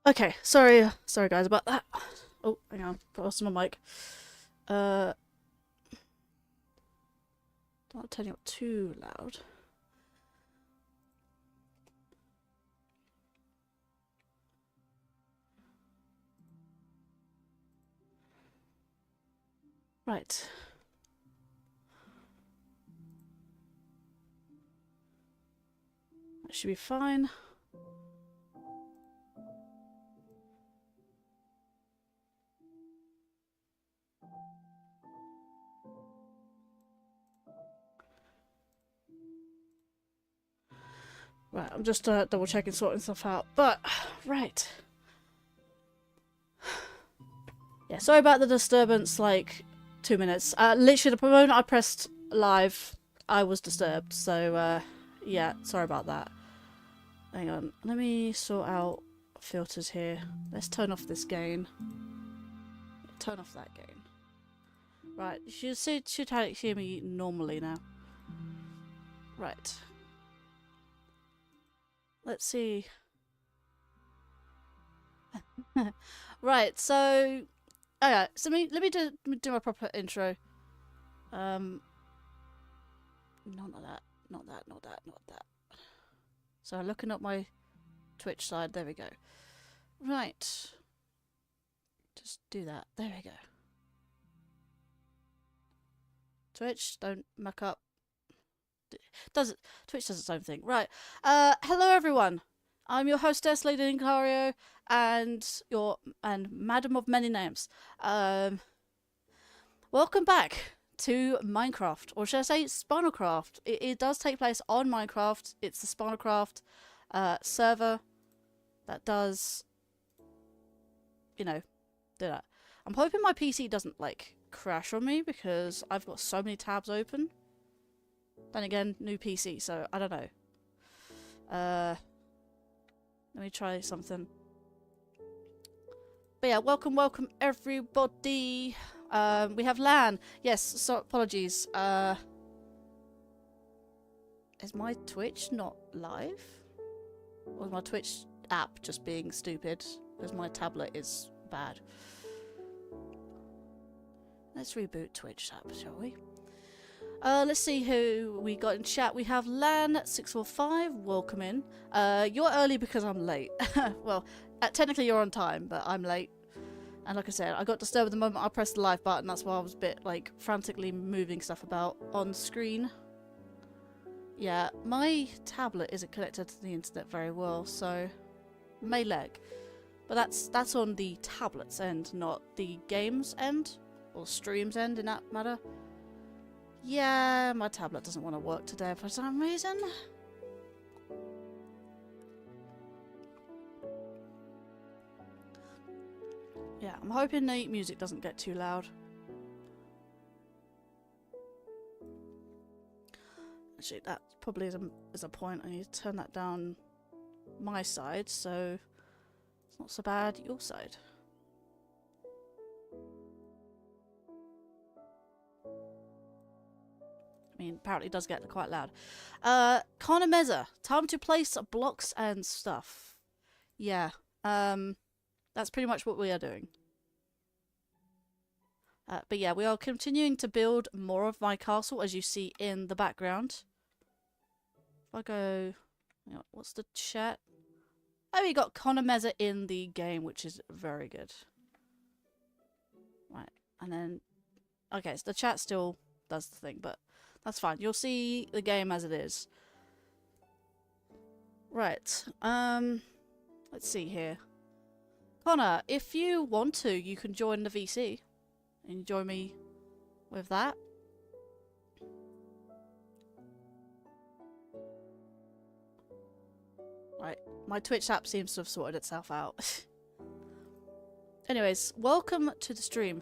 Okay, sorry guys about that. Oh, hang on, put on my mic. Uh, Don't turn it up too loud. Right. That should be fine. Right, I'm just double checking, sorting stuff out. But, right. Yeah, sorry about the disturbance, like 2 minutes. Literally, the moment I pressed live, I was disturbed. So, yeah, sorry about that. Hang on, let me sort out filters here. Let's turn off this gain. Turn off that gain. Right, you should hear me normally now. Right. Let's see. Right, so alright, so let me do my proper intro. None of that, not that, not that, not that. So looking at my Twitch side, there we go. Right. Just do that. There we go. Twitch, don't muck up. Twitch does its own thing. Right. Hello everyone. I'm your hostess, Lady Linkario, and Madam of Many Names. Welcome back to Minecraft, or should I say Spinalcraft. It does take place on Minecraft. It's the Spinalcraft server that does, you know, do that. I'm hoping my PC doesn't like crash on me because I've got so many tabs open. Then again, new PC, so I don't know. Let me try something. But yeah, welcome everybody. We have LAN. Yes, so apologies. Is my Twitch not live? Or is my Twitch app just being stupid? Because my tablet is bad. Let's reboot Twitch app, shall we? Let's see who we got in chat. We have Lan645. Welcome in. You're early because I'm late. Well, technically you're on time, but I'm late. And like I said, I got disturbed the moment I pressed the live button. That's why I was a bit like frantically moving stuff about on screen. Yeah, my tablet isn't connected to the internet very well, so may lag. But that's on the tablet's end, not the game's end or stream's end in that matter. Yeah, my tablet doesn't want to work today for some reason. Yeah, I'm hoping the music doesn't get too loud. Actually, that probably is a point. I need to turn that down my side, so it's not so bad your side. I mean, apparently it does get quite loud. Connor Meza, time to place blocks and stuff. Yeah, that's pretty much what we are doing. But yeah, we are continuing to build more of my castle, as you see in the background. If I go... You know, what's the chat? Oh, we got Connor Meza in the game, which is very good. Right, and then... Okay, so the chat still does the thing, but that's fine. You'll see the game as it is. Right, let's see here. Connor, if you want to, you can join the VC. And join me with that. Right, my Twitch app seems to have sorted itself out. Anyways, welcome to the stream.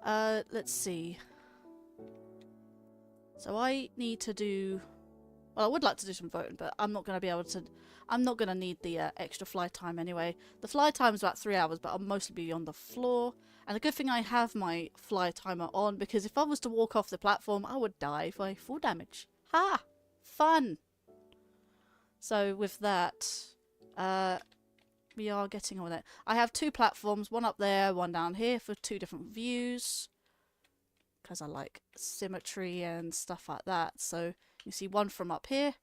Let's see. So I need to do... Well, I would like to do some voting, but I'm not going to be able to... I'm not going to need the extra fly time anyway. The fly time is about 3 hours, but I'll mostly be on the floor. And the good thing I have my fly timer on, because if I was to walk off the platform, I would die by full damage. Ha! Fun! So with that, we are getting on it. I have 2 platforms, one up there, one down here for 2 different views. Because I like symmetry and stuff like that. So you see one from up here,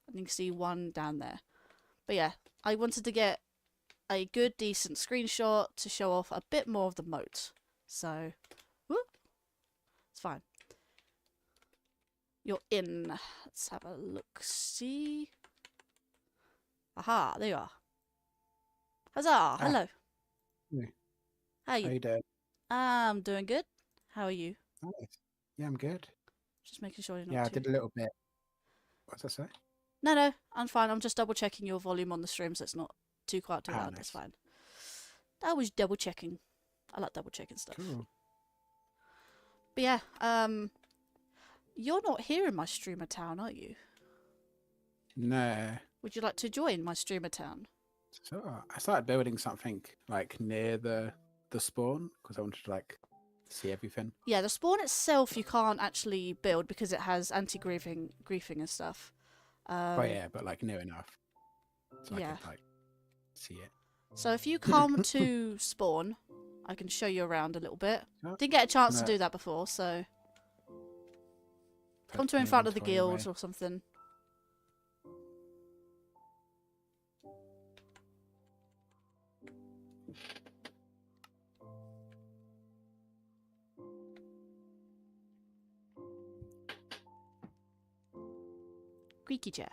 and you can see one down there. But yeah, I wanted to get a good, decent screenshot to show off a bit more of the moat. So, whoop, it's fine. You're in. Let's have a look. See. Aha, there you are. Huzzah! Hello. Hey. How you? How you doing? I'm doing good. How are you? Nice. Yeah, I'm good. Just making sure you're not Yeah, I too... did a little bit. What's that say? No, I'm fine. I'm just double checking your volume on the stream so it's not too quiet, too loud. Nice. That's fine. I was double checking. I like double checking stuff. Cool. But yeah, you're not here in my streamer town, are you? No. Would you like to join my streamer town? So I started building something like near the spawn because I wanted to like see everything. Yeah, the spawn itself you can't actually build because it has anti-griefing and stuff. Oh yeah, but like near enough. So yeah. I could like see it. So if you come to spawn, I can show you around a little bit. Oh, Didn't get a chance to do that before, so come to in front of the guild away. or something. Creaky chair.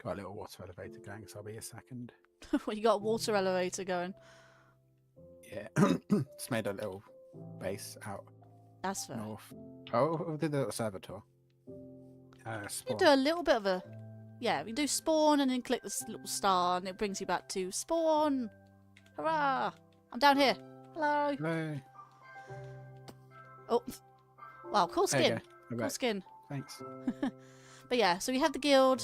Got a little water elevator going, so I'll be a second. Well, you got a water elevator going. Yeah. It's made a little base out That's fair. north. Oh, I did a little server tour. You Spawn. do a little bit of a... Yeah, you do spawn and then click this little star and it brings you back to spawn. Hurrah! I'm down here. Hello. Hello. Oh. Wow, cool There you skin. go. Cool skin. Thanks. But yeah, so we have the guild.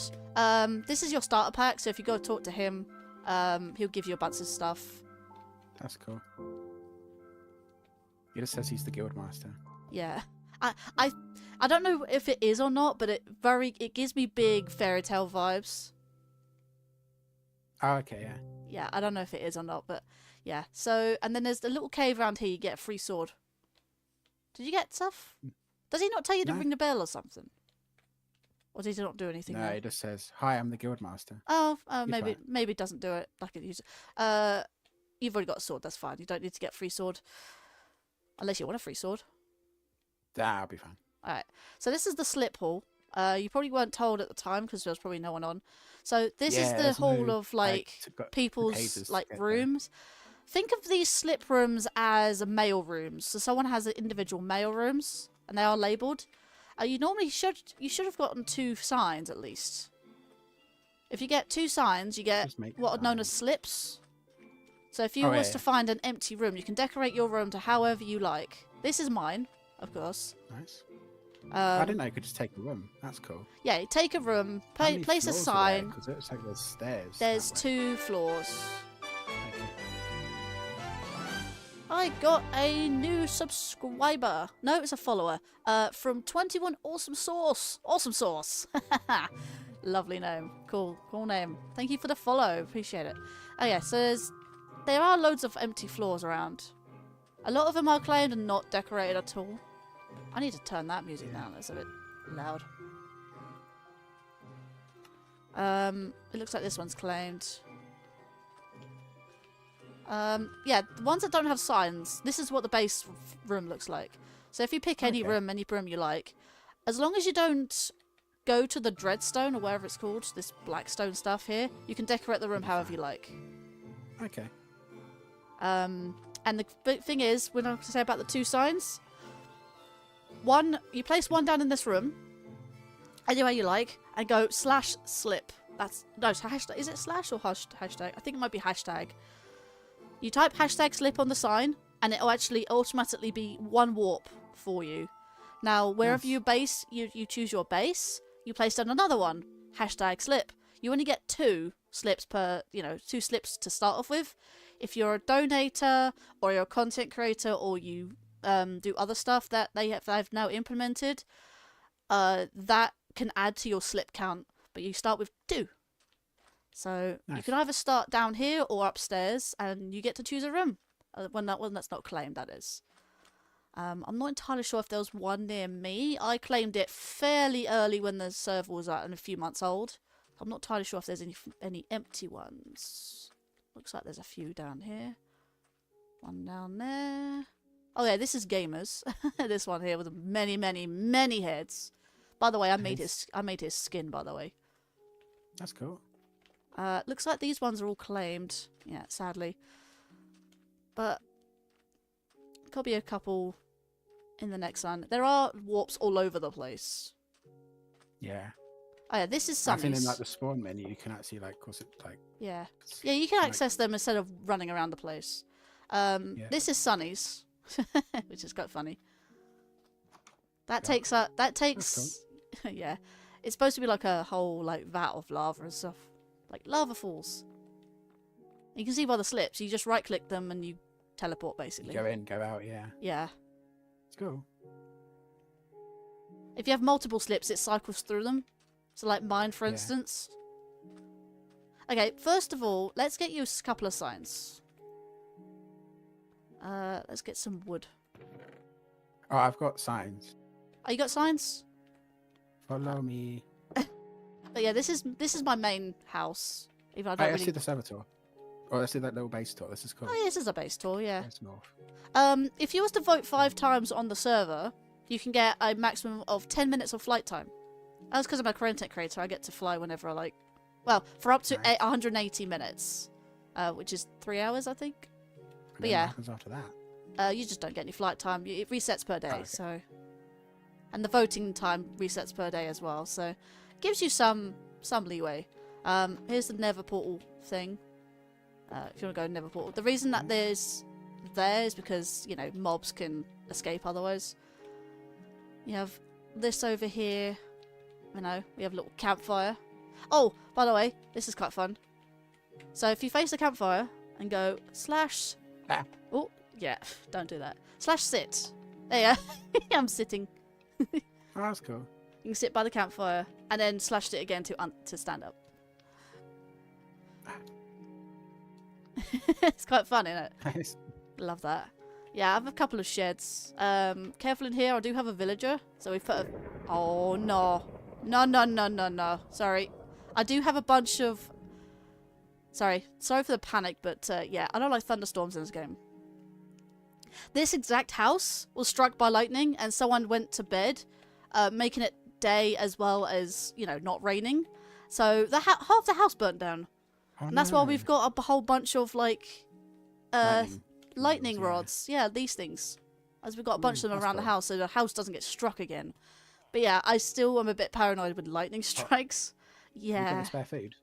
This is your starter pack, so if you go talk to him, he'll give you a bunch of stuff. That's cool. He just says he's the guild master. Yeah. I don't know if it is or not, but it gives me big fairy tale vibes. Oh, okay, yeah. Yeah, I don't know if it is or not, but yeah. So, and then there's the little cave around here, you get a free sword. Did you get stuff? Does he not tell you to No. ring the bell or something? Or does he not do anything No, there? he just says, "Hi, I'm the guild master." Oh, He's maybe it doesn't do it like it uses. You've already got a sword, that's fine. You don't need to get a free sword. Unless you want a free sword. That'll be fine. Alright, so this is the slip hall. You probably weren't told at the time because there was probably no one on. So this is the hall of like people's like rooms. Think of these slip rooms as mail rooms. So someone has individual mail rooms and they are labelled. You should have gotten 2 signs at least. If you get 2 signs, you get what are known as slips. So if you was to find an empty room, you can decorate your room to however you like. This is mine, of course. Nice. I didn't know you could just take a room. That's cool. Yeah, take a room, place a sign. Because it looks like there's stairs. There's 2 floors. Okay. I got a new subscriber. No, it's a follower. From 21 Awesome Sauce. Awesome Sauce. Lovely name. Cool name. Thank you for the follow. Appreciate it. Oh yeah, so there are loads of empty floors around. A lot of them are claimed and not decorated at all. I need to turn that music down. It's a bit loud. It looks like this one's claimed. Yeah, the ones that don't have signs, this is what the base room looks like. So if you pick any room you like, as long as you don't go to the dreadstone or whatever it's called, this black stone stuff here, you can decorate the room however you like. Okay. And the big thing is, we're not to say about the 2 signs. One, you place one down in this room, anywhere you like, and go /slip. That's no hashtag. Is it slash or hashtag? I think it might be hashtag. You type #slip on the sign, and it'll actually automatically be 1 warp for you. Now, wherever you base, you choose your base. You place down another one, #slip. You only get 2 slips per, 2 slips to start off with. If you're a donator or you're a content creator or you do other stuff that they've now implemented, that can add to your slip count, but you start with 2. So you Nice. can either start down here or upstairs, and you get to choose a room. When that's not claimed, that is. I'm not entirely sure if there was one near me. I claimed it fairly early when the server was a few months old. I'm not entirely sure if there's any empty ones. Looks like there's a few down here. One down there. Oh yeah, this is gamers. This one here with many, many, many heads. By the way, I made his skin, by the way. That's cool. Looks like these ones are all claimed. Yeah, sadly. But could be a couple in the next one. There are warps all over the place. Yeah. Oh yeah, this is I think in Sunny's. like the spawn menu, you can actually like cause it like. Yeah, yeah, you can access them instead of running around the place. This is Sunny's, which is quite funny. That takes yeah, it's supposed to be like a whole like vat of lava and stuff, like lava falls. You can see by the slips. You just right click them and you teleport basically. Go in, go out. Yeah. Yeah. It's cool. If you have multiple slips, it cycles through them. So like mine, for Yeah. instance. Okay, first of all, let's get you a couple of signs. Let's get some wood. Oh, I've got signs. Oh, you got signs? Follow me. But yeah, this is my main house. Even I don't Let's really... see the server tour. Oh, let's see that little base tour. This is cool. Oh yeah, this is a base tour, yeah. It's north. If you was to vote 5 times on the server, you can get a maximum of 10 minutes of flight time. That's because I'm a content creator. I get to fly whenever I like. Well, for up to Nice. 180 minutes, which is 3 hours, I think. And But then yeah. what happens after that? You just don't get any flight time. It resets per day, Oh, okay. so. And the voting time resets per day as well, so gives you some leeway. Here's the Nether portal thing. If you want to go Nether portal, the reason that there's there is because mobs can escape otherwise. You have this over here. We have a little campfire. Oh, by the way, this is quite fun. So if you face the campfire and go slash... Ah. Oh, yeah, don't do that. Slash sit. There you go. I'm sitting. Oh, that's cool. You can sit by the campfire and then slash it again to stand up. It's quite fun, isn't it? Nice. Love that. Yeah, I have a couple of sheds. Careful in here, I do have a villager. So we've put a... Oh, no. No. Sorry. I do have a bunch of... Sorry for the panic, but yeah, I don't like thunderstorms in this game. This exact house was struck by lightning and someone went to bed, making it day as well as, not raining. So half the house burnt down. Oh, And that's why no. we've got a whole bunch of, like, lightning rods, rods. Yeah, these things. As we've got a bunch of them that's around the cool. house so the house doesn't get struck again. But yeah, I still am a bit paranoid with lightning strikes. You got Yeah. any spare food?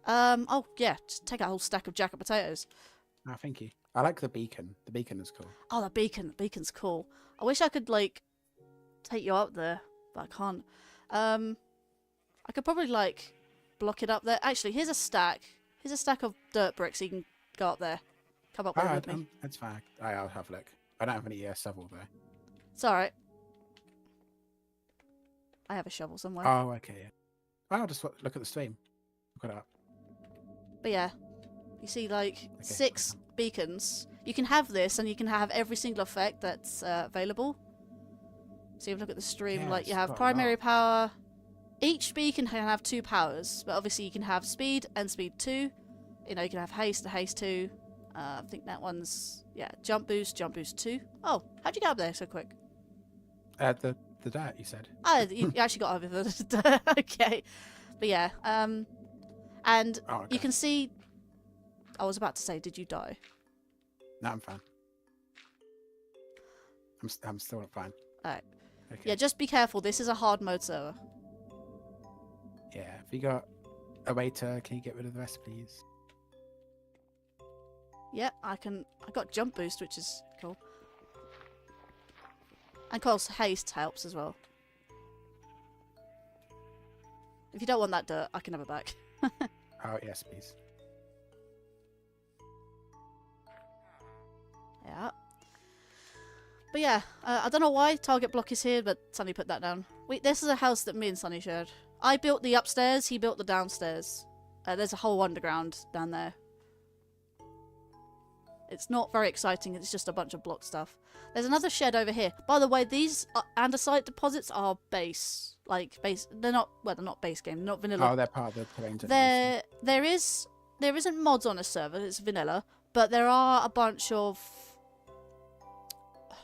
Oh, yeah, just take a whole stack of jacket potatoes. Oh, thank you. I like the beacon. The beacon is cool. Oh, the beacon's cool. I wish I could, like, take you up there, but I can't. I could probably, like, block it up there. Actually, here's a stack. Here's a stack of dirt bricks so you can go up there. Come up there with me. That's fine. I'll have a look. I don't have any shovel though. It's alright. I have a shovel somewhere. Oh, okay. Yeah. I'll just look at the stream. Look it up. But yeah, you see like Okay, 6 beacons. You can have this and you can have every single effect that's available. So if you look at the stream, Yeah, like you it's have got a primary lot. power. Each beacon can have 2 powers, but obviously you can have speed and speed 2. You can have haste and haste 2. I think that one's, jump boost 2. Oh, how'd you get up there so quick? The dirt you said. Oh, you actually got over the... Okay. But yeah, and Oh, okay. you can see... I was about to say, did you die? No, I'm fine. I'm still fine. Alright. Okay. Yeah, just be careful. This is a hard mode server. Yeah. If you got a waiter, can you get rid of the rest, please? Yep, I got jump boost, which is cool. And of course, haste helps as well. If you don't want that dirt, I can have it back. Oh yes, please. Yeah. But yeah, I don't know why target block is here, but Sunny put that down. This is a house that me and Sonny shared. I built the upstairs, he built the downstairs. There's a whole underground down there. It's not very exciting, it's just a bunch of block stuff. There's another shed over here. By the way, these andesite deposits are base. Like, base. They're not, well, they're not base game, they're not vanilla. Oh, they're part of the terrain generation. There isn't mods on a server, it's vanilla. But there are a bunch of...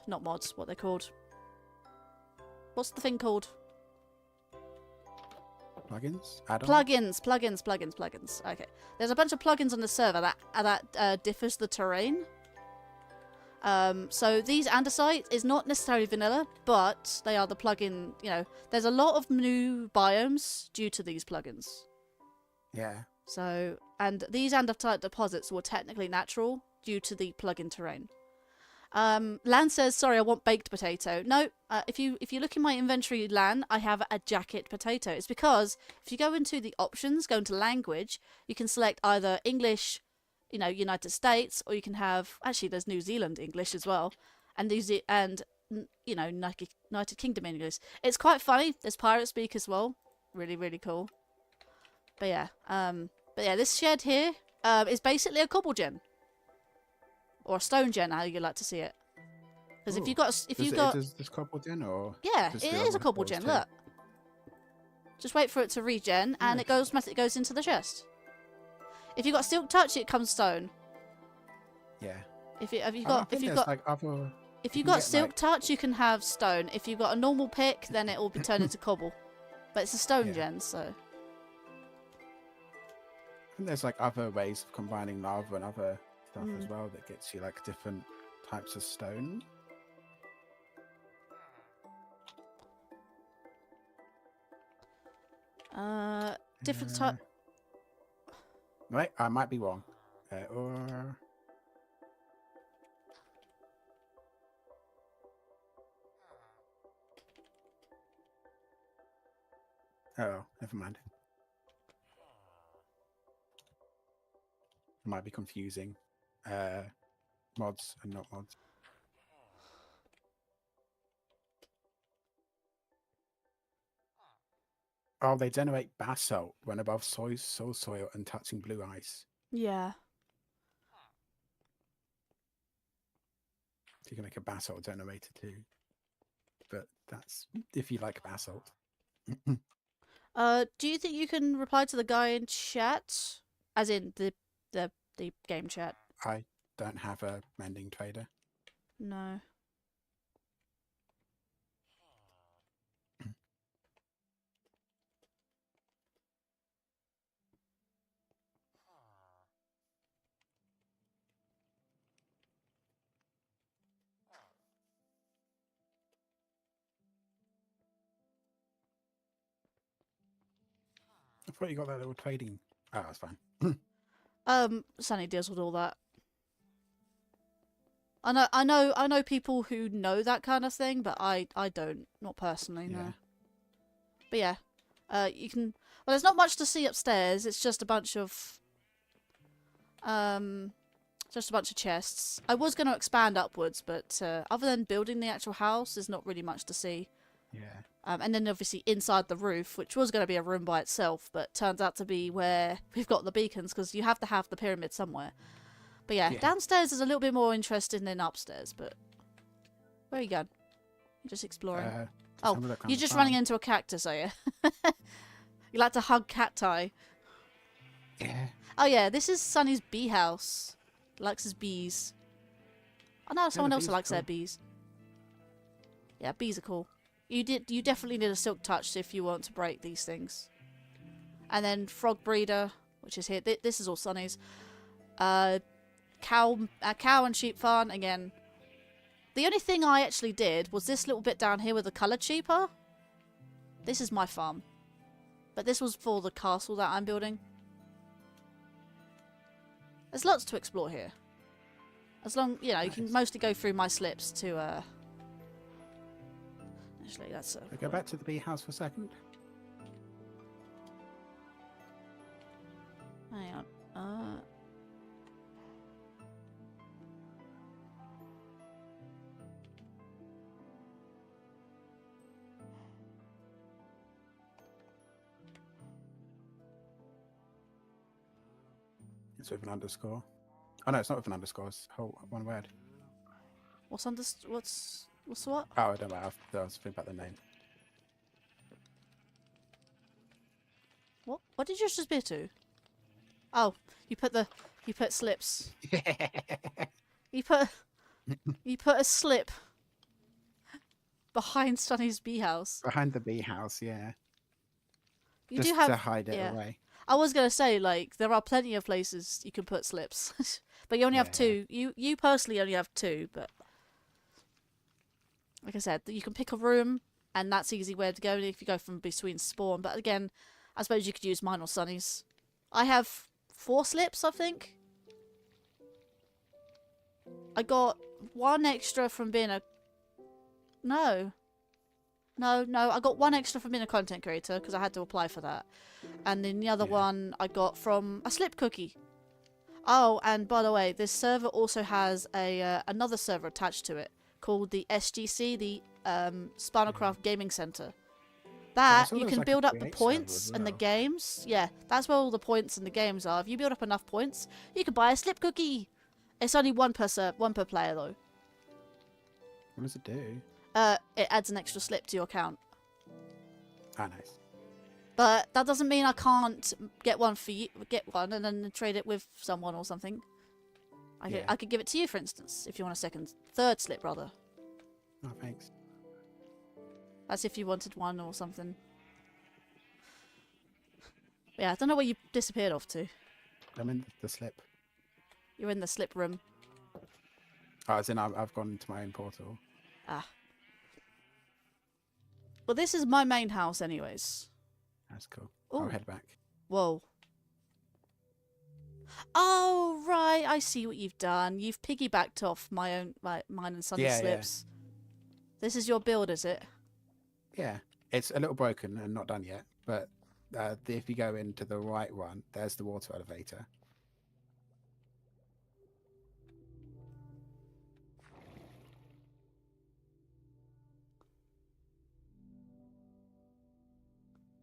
Not mods, what they're called. What's the thing called? Plugins? Plugins. Okay. There's a bunch of plugins on the server that differs the terrain. So these andesite is not necessarily vanilla, but they are the plugin, you know. There's a lot of new biomes due to these plugins. Yeah. So, and these andesite deposits were technically natural due to the plugin terrain. Lan says, sorry, I want baked potato. No, if you look in my inventory, Lan, I have a jacket potato. It's because if you go into the options, go into language, you can select either English, you know, United States, or you can have, actually there's New Zealand English as well, and you know, United Kingdom English. It's quite funny. There's pirate speak as well. Really, really cool. But yeah, this shed here is basically a cobble gen. Or a stone gen, how you like to see it. Because if you got, does this cobble gen or? Yeah, it is a cobble gen. Look, just wait for it to regen, and it automatically goes into the chest. If you got silk touch, it comes stone. Yeah. If you got silk touch, you can have stone. If you've got a normal pick, then it will be turned into cobble. But it's a stone gen, so. I think there's like other ways of combining lava and other stuff as well that gets you like different types of stone. Different type. Wait, I might be wrong. Or oh, never mind. It might be confusing. Mods and not mods. Oh, they generate basalt when above soil and touching blue ice. Yeah. So you can make a basalt generator too. But that's if you like basalt. Do you think you can reply to the guy in chat? As in the game chat? I don't have a mending trader. No. I thought you got that little trading. Oh, that's fine. Sunny deals with all that. I know people who know that kind of thing, but I don't, not personally, no. But yeah, you can. Well, there's not much to see upstairs. It's just a bunch of chests. I was going to expand upwards, but other than building the actual house, there's not really much to see. Yeah. And then obviously inside the roof, which was going to be a room by itself, but turns out to be where we've got the beacons, because you have to have the pyramid somewhere. But yeah, downstairs is a little bit more interesting than upstairs, but... Where are you going? You're just exploring. Oh, you're just running into a cactus, are you? You like to hug cacti. Yeah. Oh yeah, this is Sunny's bee house. He likes his bees. Oh no, someone else likes their bees. Yeah, bees are cool. You definitely need a silk touch if you want to break these things. And then frog breeder, which is here. This is all Sunny's. Cow and sheep farm again. The only thing I actually did was this little bit down here with the coloured sheep are. This is my farm. But this was for the castle that I'm building. There's lots to explore here. As long, you know, you can mostly go through my slips to, Actually, that's go back to the bee house for a second. Hang on. It's with an underscore. Oh no, it's not with an underscore. It's whole one word. What's what? Oh, I don't know. I was thinking about the name. What did you just be to? Oh, you put slips. You put a slip behind Sunny's bee house. Behind the bee house, yeah. You Just do have to hide it yeah. away. I was gonna say, like, there are plenty of places you can put slips, but you only have two. You personally only have two, but like I said, you can pick a room, and that's easy way to go if you go from between spawn. But again, I suppose you could use mine or Sunny's. I have 4 slips, I think. I got 1 extra from being a... No, I got 1 extra from being a content creator because I had to apply for that. And then the other one I got from a slip cookie. Oh, and by the way, this server also has a another server attached to it called the SGC, the Spinalcraft Gaming Center. That you can build up the points and the games. Yeah, that's where all the points and the games are. If you build up enough points, you can buy a slip cookie. It's only one per player though. What does it do? It adds an extra slip to your account. Ah, nice. But that doesn't mean I can't get one for you, and then trade it with someone or something. I could give it to you, for instance, if you want a third slip, rather. Oh, thanks. That's if you wanted one or something. Yeah, I don't know where you disappeared off to. I'm in the slip. You're in the slip room. Oh, as in I've gone into my own portal. Ah. Well, this is my main house anyways. That's cool. Ooh. I'll head back. Whoa. Oh, right. I see what you've done. You've piggybacked off mine and Sunny's slips. This is your build, is it? Yeah. It's a little broken and not done yet. But if you go into the right one, there's the water elevator.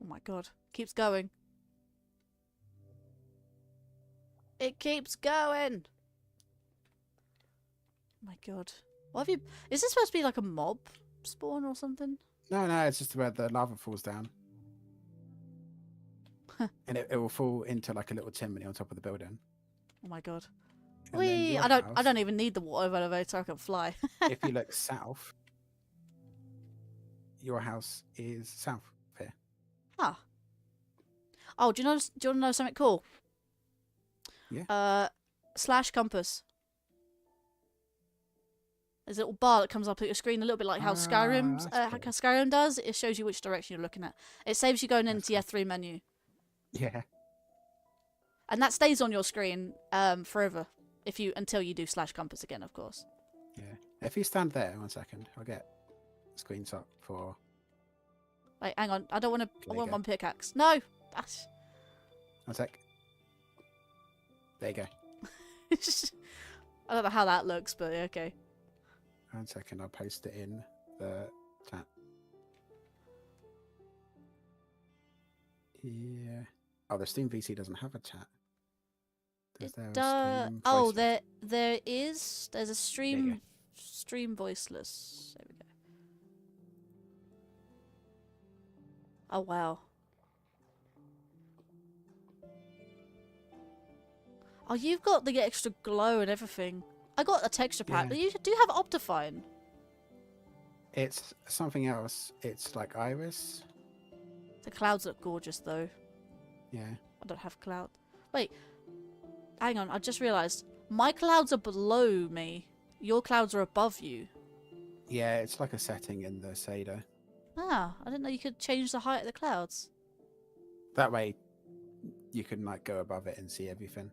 Oh my god. Keeps going. It keeps going. Oh my god. What have you... Is this supposed to be like a mob spawn or something? No, it's just where the lava falls down. And it will fall into like a little chimney on top of the building. Oh my god. And Whee! I don't even need the water elevator, I can fly. If you look south, your house is south here. Ah. Oh, do you want to know something cool? Yeah. Slash compass. There's a little bar that comes up at your screen, a little bit like how Skyrim does. It shows you which direction you're looking at. It saves you going into the F3 menu. Yeah. And that stays on your screen forever, until you do slash compass again, of course. Yeah. If you stand there 1 second, I'll get a screenshot for... Wait, hang on. I don't want to... I want one pickaxe. No! That's... 1 sec. There you go. I don't know how that looks, but okay. 1 second, I'll post it in the chat. Yeah. Oh, the Steam VC doesn't have a chat. Oh, there is. There's a stream voiceless. There we go. Oh wow. Oh, you've got the extra glow and everything. I got a texture pack, but you do have Optifine. It's something else. It's like Iris. The clouds look gorgeous, though. Yeah. I don't have cloud. Wait. Hang on, I just realised. My clouds are below me. Your clouds are above you. Yeah, it's like a setting in the shader. Ah, I didn't know you could change the height of the clouds. That way, you can like go above it and see everything.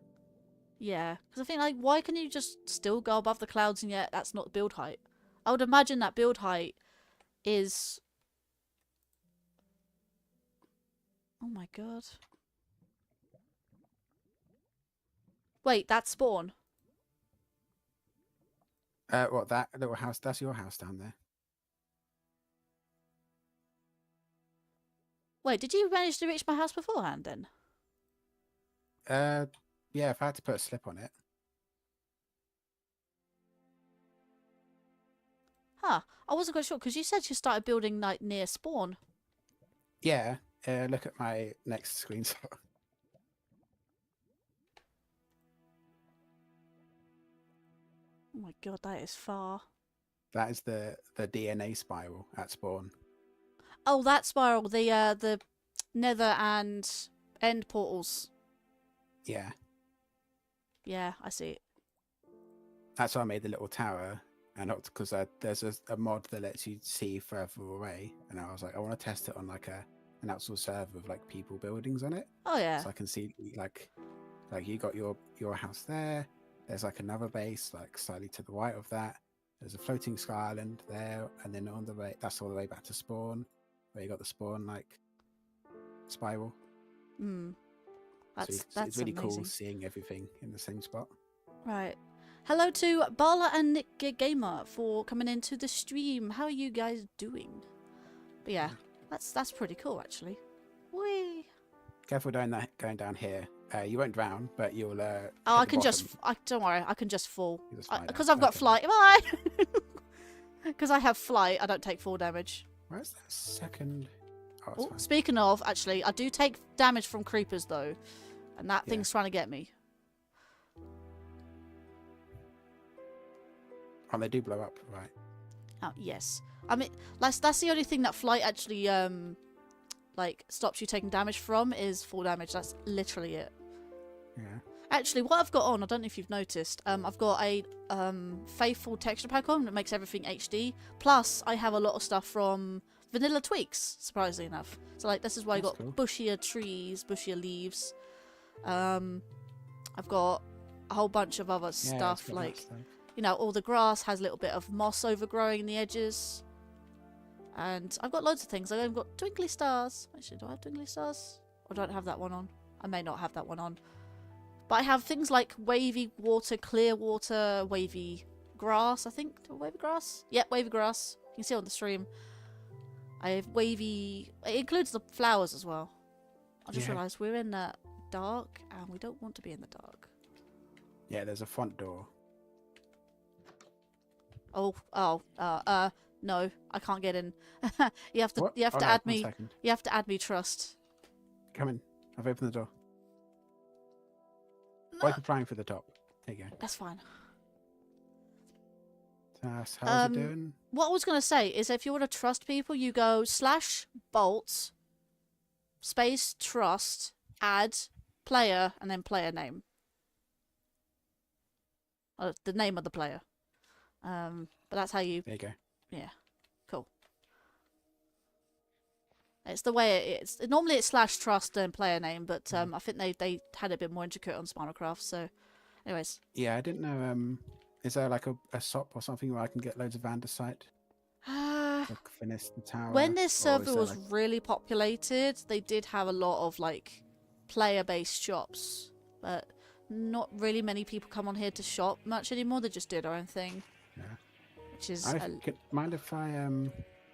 Yeah, because I think like, why can you just still go above the clouds and yet that's not build height? I would imagine that build height is... Oh my god. Wait, that's spawn? What, that little house? That's your house down there. Wait, did you manage to reach my house beforehand then? Yeah, if I had to put a slip on it. Huh. I wasn't quite sure because you said you started building like near spawn. Yeah. Look at my next screenshot. Oh my god, that is far. That is the DNA spiral at spawn. Oh, that spiral, the nether and end portals. Yeah. Yeah, I see it. That's why I made the little tower. And because there's a mod that lets you see further away. And I was like, I want to test it on like an outsourced server with like people buildings on it. Oh yeah. So I can see like you got your house there. There's like another base like slightly to the right of that. There's a floating sky island there, and then on the way that's all the way back to spawn, where you got the spawn like spiral. Hmm. That's it's really amazing. cool seeing everything in the same spot. Right. Hello to Bala and Nick Gamer for coming into the stream. How are you guys doing? But yeah, that's pretty cool actually. Whee! Careful going down here. You won't drown, but you'll. Oh, I can just. Don't worry, I can just fall. Because I've got Okay. flight. Bye. Because I have flight, I don't take fall damage. Where's that second? Oh, it's Oh, fine. speaking of, actually, I do take damage from creepers though, and that thing's trying to get me. Oh, they do blow up, right? Oh yes. I mean, that's the only thing that flight actually like stops you taking damage from is fall damage. That's literally it. Yeah. Actually, what I've got on, I don't know if you've noticed, I've got a faithful texture pack on that makes everything HD. Plus, I have a lot of stuff from Vanilla Tweaks, surprisingly enough. So like, this is why I got Cool. bushier trees, bushier leaves. I've got a whole bunch of other stuff like. You know, all the grass has a little bit of moss overgrowing in the edges. And I've got loads of things. I've got twinkly stars. Actually, do I have twinkly stars? Or do I not have that one on? I may not have that one on. But I have things like wavy water, clear water, wavy grass, I think. Wavy grass? Yep, wavy grass. You can see it on the stream. I have wavy... It includes the flowers as well. I just realised we're in the dark and we don't want to be in the dark. Yeah, there's a front door. No, I can't get in. you have to What? add 1 me. second. You have to add me trust. Come in. I've opened the door. No, Wipe applying for the top. There you go. that's fine. How's it doing? What I was gonna say is, if you want to trust people, you go /bolt space trust add player and then player name. The name of the player. But that's how you. There you go. Yeah, cool. It's the way it's. Normally it's /trust and player name, but I think they had it a bit more intricate on Spinalcraft. So, anyways. Yeah, I didn't know. Is there like a SOP or something where I can get loads of andesite to finish the tower? When this Or server is there, was really populated, they did have a lot of like player-based shops, but not really many people come on here to shop much anymore. They just do their own thing. Yeah. Which is mind if I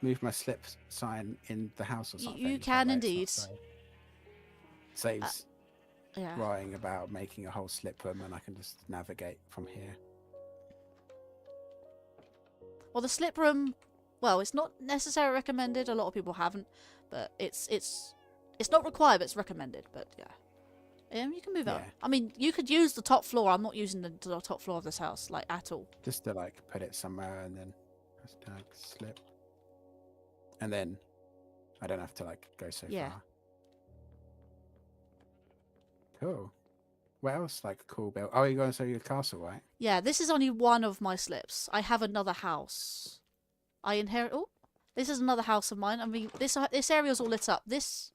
move my slip sign in the house or something? you can indeed. Saves Yeah. worrying about making a whole slip room, and I can just navigate from here. Well, the slip room, well, it's not necessarily recommended. A lot of people haven't, but it's not required, but it's recommended. But yeah. You can move it up. Yeah. I mean, you could use the top floor. I'm not using the top floor of this house, like, at all. Just to like put it somewhere and then hashtag slip. And then I don't have to like go so Yeah. far. Cool. What else like cool build? Oh, you're going to show your castle, right? Yeah, this is only one of my slips. I have another house. I inherit... Oh, this is another house of mine. I mean, this area's all lit up. This...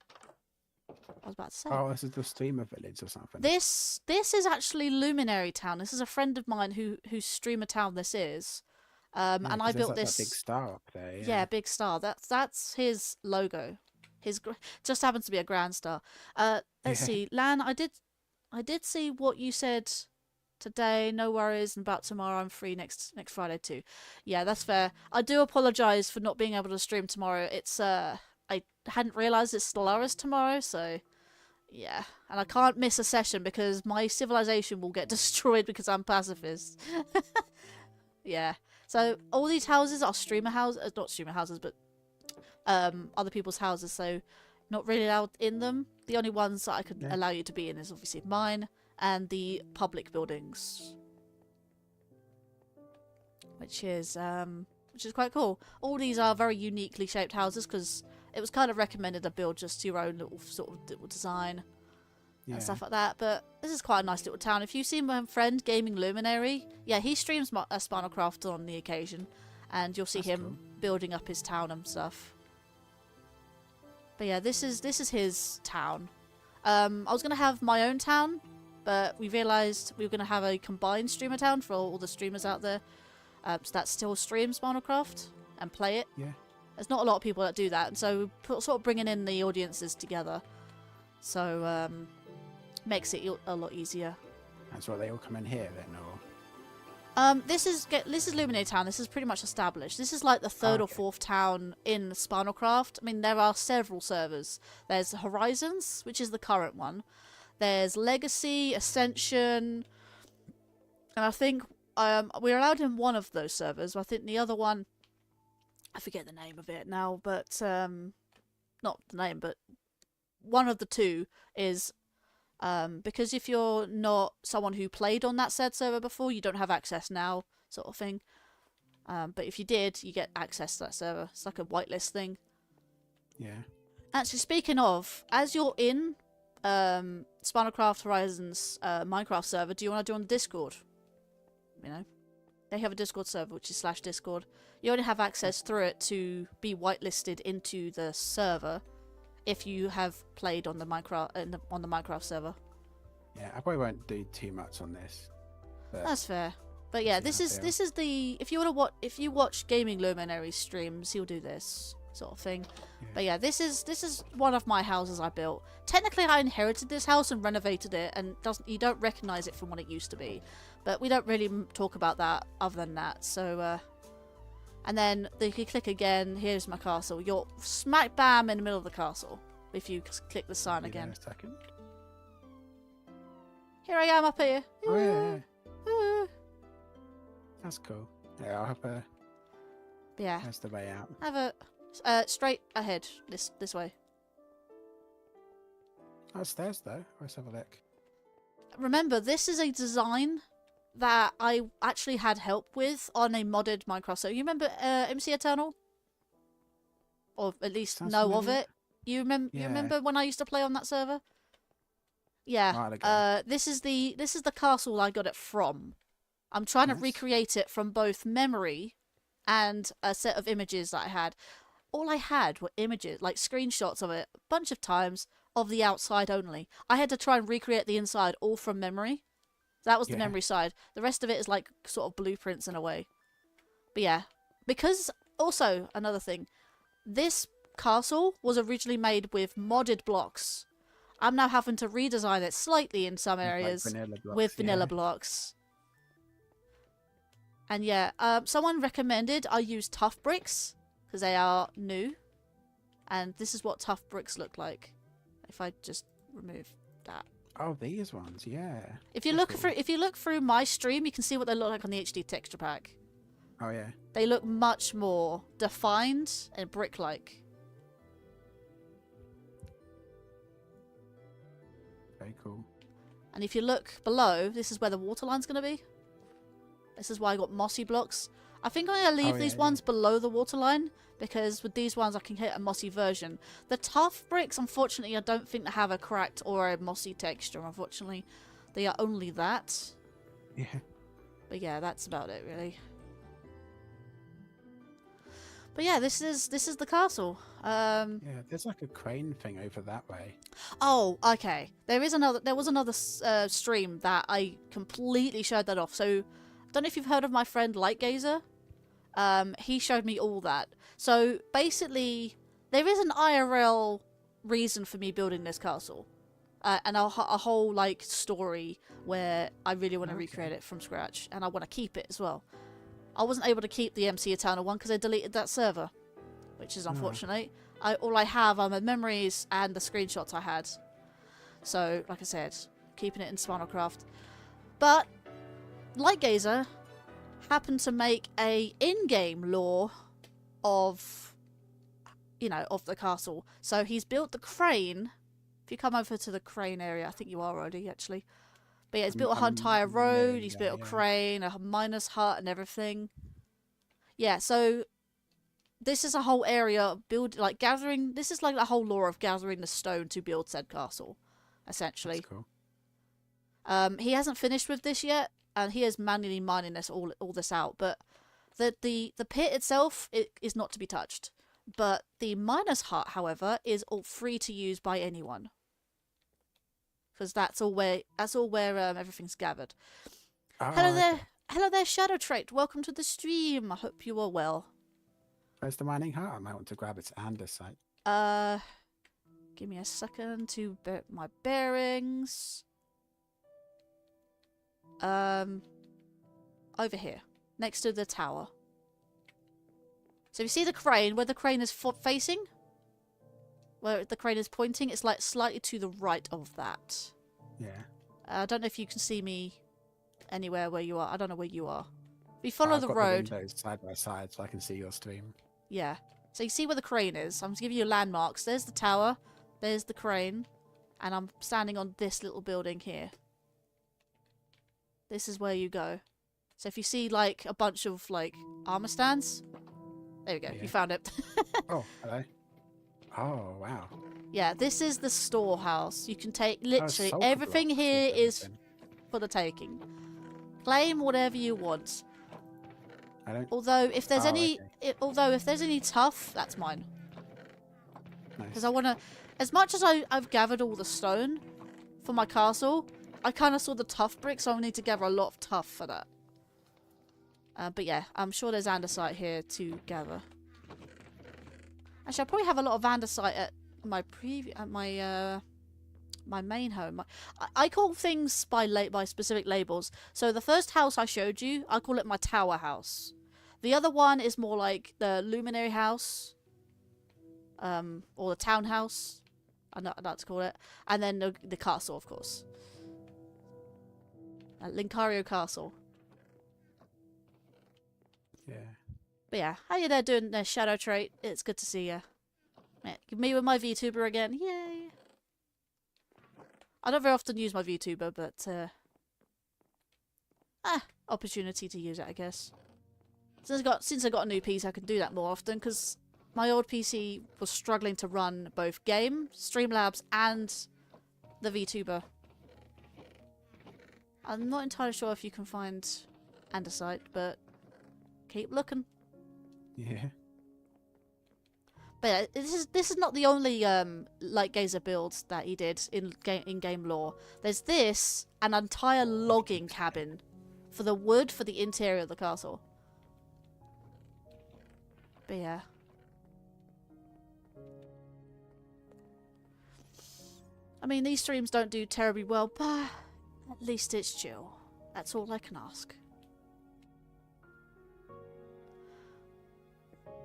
I was about to say. Oh, this is the streamer village or something. This is actually Luminary Town. This is a friend of mine whose streamer town this is. And I built like this that big star up there. Yeah, big star. That's his logo. Just happens to be a grand star. Let's see, Lan. I did see what you said today. No worries. And about tomorrow, I'm free next Friday too. Yeah, that's fair. I do apologise for not being able to stream tomorrow. It's I hadn't realised it's Stellaris tomorrow, so Yeah, and I can't miss a session because my civilization will get destroyed because I'm pacifist. Yeah. So all these houses are streamer houses, not streamer houses, but other people's houses. So not really allowed in them. The only ones that I could allow you to be in is obviously mine and the public buildings, which is quite cool. All these are very uniquely shaped houses because it was kind of recommended to build just your own little sort of little design and stuff like that. But this is quite a nice little town. If you see my friend Gaming Luminary, yeah, he streams Spinalcraft on the occasion, and you'll see him building up his town and stuff. But yeah, this is his town. I was gonna have my own town, but we realised we were gonna have a combined streamer town for all the streamers out there. So that still streams Spinalcraft and play it. Yeah. There's not a lot of people that do that, and so we're sort of bringing in the audiences together. So makes it a lot easier. That's why they all come in here then, or? This is Luminae Town. This is pretty much established. This is like the third or fourth town in Spinalcraft. I mean, there are several servers. There's Horizons, which is the current one. There's Legacy, Ascension, and I think we're allowed in one of those servers. I think the other one, I forget the name of it now, but not the name, but one of the two is because if you're not someone who played on that said server before, you don't have access now, sort of thing. But if you did, you get access to that server. It's like a whitelist thing. Yeah. Actually, speaking of, as you're in Spinalcraft Horizons Minecraft server, do you want to join the Discord? You know, they have a Discord server, which is /Discord. You only have access through it to be whitelisted into the server if you have played on the Minecraft server. Yeah, I probably won't do too much on this. That's fair. But yeah, this is the if you watch Gaming Luminary's streams, he'll do this sort of thing. Yeah. But yeah, this is one of my houses I built. Technically, I inherited this house and renovated it, and you don't recognize it from what it used to be. But we don't really talk about that other than that. So, and then if you click again, here's my castle. You're smack bam in the middle of the castle. If you click the sign again. A second. Here I am up here. Oh, yeah. That's cool. Yeah, I'll have a. Yeah. That's the way out. Have a straight ahead this way. Oh, stairs though. Let's have a look. Remember, this is a design that I actually had help with on a modded Minecraft. So you remember MC Eternal? Or at least know of it? You remember when I used to play on that server? Yeah. This is the castle I got it from. I'm trying to recreate it from both memory and a set of images that I had. All I had were images, like screenshots of it, a bunch of times, of the outside only. I had to try and recreate the inside all from memory. That was the memory side. The rest of it is like sort of blueprints in a way. But yeah, because also another thing, this castle was originally made with modded blocks. I'm now having to redesign it slightly in some areas with vanilla blocks. And yeah, someone recommended I use tough bricks because they are new, and this is what tough bricks look like. If I just remove that. Oh, these ones, yeah. If you look through my stream, you can see what they look like on the HD texture pack. Oh yeah. They look much more defined and brick-like. Very cool. And if you look below, this is where the water line's going to be. This is why I got mossy blocks. I think I'm going to leave these ones below the water line, because with these ones I can hit a mossy version. The tough bricks, unfortunately, I don't think they have a cracked or a mossy texture, unfortunately. They are only that. Yeah. But yeah, that's about it, really. But yeah, this is the castle. Yeah, there's like a crane thing over that way. Oh, okay. There was another stream that I completely showed that off. So, I don't know if you've heard of my friend Lightgazer. He showed me all that. So basically, there is an IRL reason for me building this castle, and a whole like story where I really want to recreate it from scratch, and I want to keep it as well. I wasn't able to keep the MC Eternal one because I deleted that server, which is unfortunate. All I have are my memories and the screenshots I had. So, like I said, keeping it in Spinalcraft. But Lightgazer happened to make a in-game lore of, you know, of the castle. So he's built the crane. If you come over to the crane area, I think you are already actually. But yeah, he's built a entire road. He's built a crane, a miner's hut, and everything. Yeah, so this is a whole area of gathering. This is like the whole lore of gathering the stone to build said castle, essentially. That's cool. He hasn't finished with this yet, and he is manually mining this all this out. But the pit itself is not to be touched. But the miner's hut, however, is all free to use by anyone, because that's all where everything's gathered. Oh, Hello there, Shadow Trait. Welcome to the stream. I hope you are well. Where's the mining hut? I might want to grab its andesite. Give me a second to get my bearings. Over here, next to the tower. So you see the crane, where the crane is facing? Where the crane is pointing, it's like slightly to the right of that. Yeah. I don't know if you can see me anywhere where you are. I don't know where you are. If you follow the I've got road... the windows side by side so I can see your stream. Yeah. So you see where the crane is. I'm going to give you landmarks. There's the tower. There's the crane. And I'm standing on this little building here. This is where you go. So if you see, like, a bunch of, like, armor stands... There we go. Yeah. You found it. Oh, hello. Oh, wow. Yeah, this is the storehouse. You can take literally sulfur everything blocks here and is everything. for the taking. Claim whatever you want. I don't... Although if there's okay. if there's any tough, that's mine. Because Nice. I want to, as much as I've gathered all the stone for my castle, I kind of saw the tough brick, so I need to gather a lot of tough for that. But yeah, I'm sure there's andesite here to gather. Actually, I probably have a lot of andesite at my my main home. I call things by specific labels. So the first house I showed you, I call it my tower house. The other one is more like the luminary house, or the townhouse. I'd like to call it, and then the castle, of course. Linkario Castle. Yeah. But yeah, how you there doing there, Shadow Trait? It's good to see you. Yeah, me with my VTuber again. Yay! I don't very often use my VTuber, but opportunity to use it, I guess. Since I got a new PC, I can do that more often, because my old PC was struggling to run both game, Streamlabs, and the VTuber. I'm not entirely sure if you can find andesite, but keep looking. Yeah. But yeah, this is not the only Lightgazer build that he did in game lore. There's this, an entire logging cabin for the wood for the interior of the castle. But yeah. I mean, these streams don't do terribly well, but at least it's chill. That's all I can ask.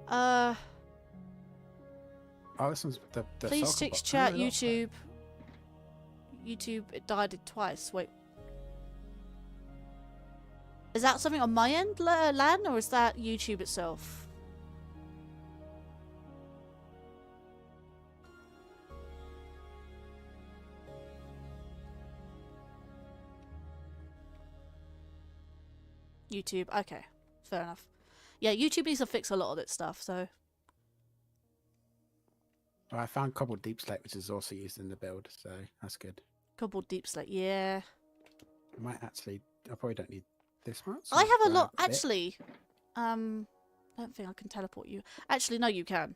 Oh, this one's the Please soccer six box. chat, Oh, that's YouTube. YouTube, it died twice. Wait. Is that something on my end, Lan, or is that YouTube itself? YouTube, okay. Fair enough. Yeah, YouTube needs to fix a lot of its stuff, so... Oh, I found cobbled deep slate, which is also used in the build, so that's good. Cobbled deep slate, yeah. I might actually... I probably don't need this much. I have a lot... bit. Actually, I don't think I can teleport you. Actually, no, you can.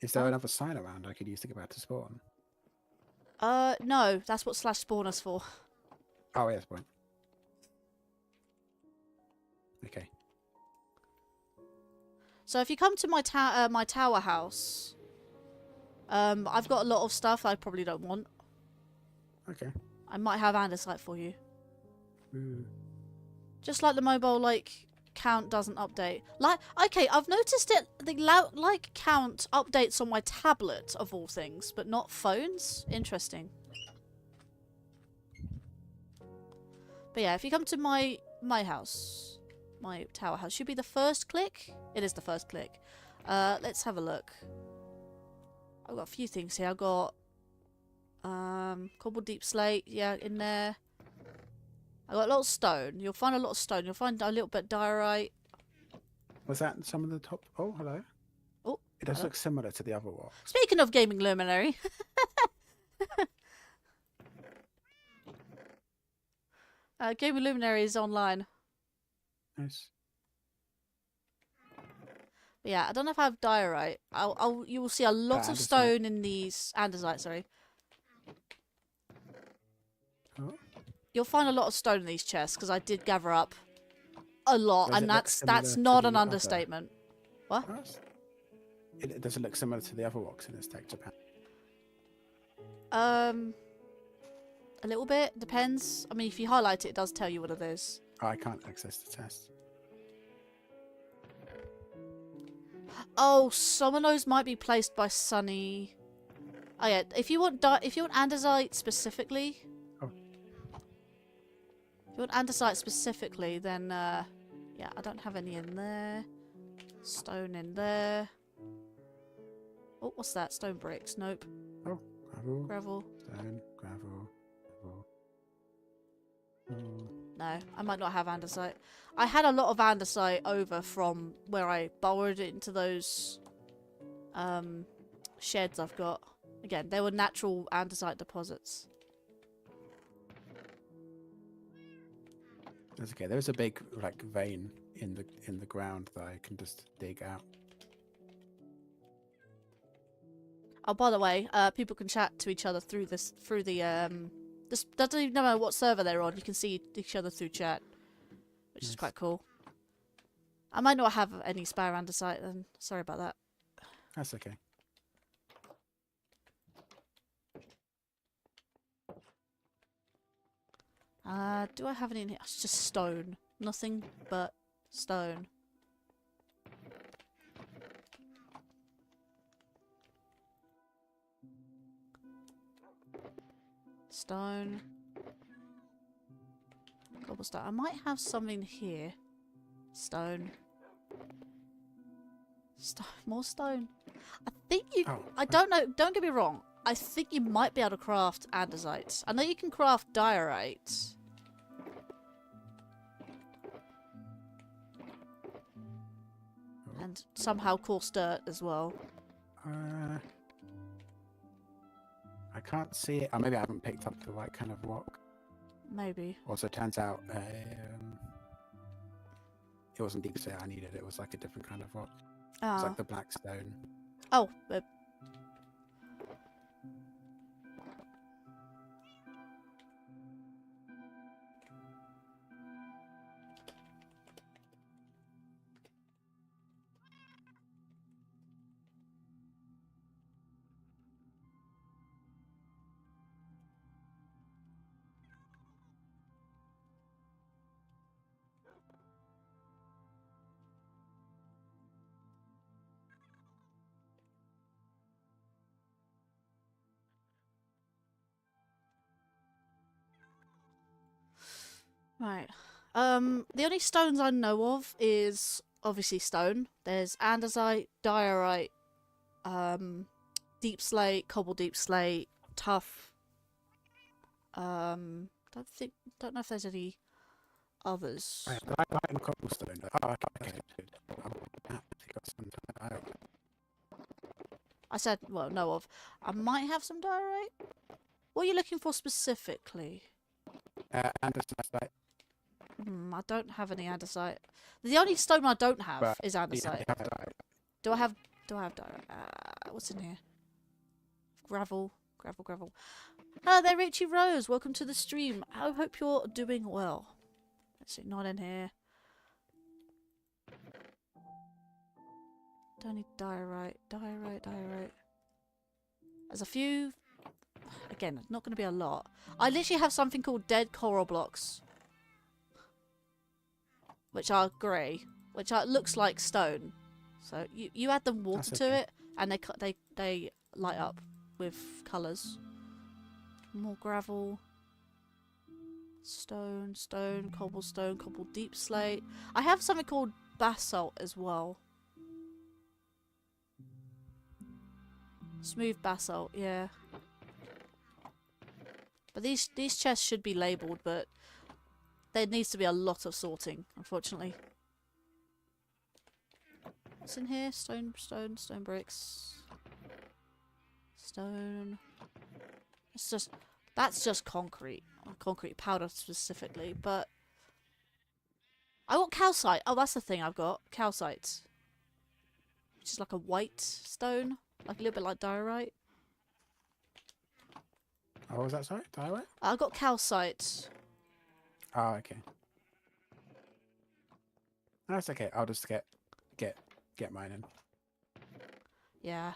Is there another sign around I could use to get back to spawn? No, that's what slash spawners for. Oh, yes, point. Okay. So if you come to my tower house, I've got a lot of stuff I probably don't want. Okay. I might have andesite for you. Ooh. Just like the mobile, like, count doesn't update. Like, okay, I've noticed it. The like count updates on my tablet of all things, but not phones. Interesting. But yeah, if you come to my house, my tower house, should be the first click. It is the first click. Let's have a look. I've got a few things here. I've got cobbled deep slate, yeah, in there. I got a lot of stone. You'll find a lot of stone. You'll find a little bit diorite. Was that some of the top? Oh, hello. Oh, it does look similar to the other walk. Speaking of gaming luminary. Gaming luminary is online. Nice. But yeah, I don't know if I have diorite. You will see a lot of andesite. stone in these andesite. Sorry. Oh. You'll find a lot of stone in these chests because I did gather up a lot, Does and it look that's similar not to an the other? understatement. What? It does it look similar to the other walks in this texture pack? A little bit depends. I mean, if you highlight it, it does tell you what it is. Oh, I can't access the test. Oh, some of those might be placed by Sunny. Oh yeah, if you want andesite specifically. Oh. If you want andesite specifically, then yeah, I don't have any in there. Stone in there. Oh, what's that? Stone bricks? Nope. Oh, gravel. Gravel. Stone, gravel, gravel. Oh. No, I might not have andesite. I had a lot of andesite over from where I borrowed it into those sheds I've got. Again, they were natural andesite deposits. That's okay. There's a big like vein in the ground that I can just dig out. Oh, by the way, people can chat to each other through the this doesn't even know what server they're on. You can see each other through chat, which is quite cool. I might not have any spare andesite then. Sorry about that. That's okay. Do I have any in here? It's just stone. Nothing but stone. Stone. Cobblestone. I might have something here. Stone. More stone. I think you... Oh, I don't know. Don't get me wrong. I think you might be able to craft andesite. I know you can craft diorite. And somehow coarse dirt as well. I can't see it. Or maybe I haven't picked up the right kind of rock. Maybe. Also, it turns out it wasn't deep slate I needed. It was like a different kind of rock. It was like the black stone. Oh, right. The only stones I know of is obviously stone. There's andesite, diorite, deep slate, cobble deep slate, tough. Don't know if there's any others. I like cobblestone. Oh, okay. I said, well, know of. I might have some diorite. What are you looking for specifically? Andesite. I don't have any andesite. The only stone I don't have is andesite. Do I have diorite? What's in here? Gravel. Hello there, Richie Rose. Welcome to the stream. I hope you're doing well. Let's see, not in here. Don't need diorite. There's a few. Again, not going to be a lot. I literally have something called dead coral blocks. which are grey, which looks like stone. So you add the water to it, and they light up with colours. More gravel. Stone, cobblestone, cobble deep slate. I have something called basalt as well. Smooth basalt, yeah. But these chests should be labelled, but there needs to be a lot of sorting, unfortunately. What's in here? Stone bricks. Stone. That's just concrete. Concrete powder specifically, but I got calcite. Oh, that's the thing I've got. Calcite. Which is like a white stone. Like a little bit like diorite. Oh, what was that, sorry? Diorite? I got calcite. Oh, okay. No, that's okay. I'll just get mine in. Yeah.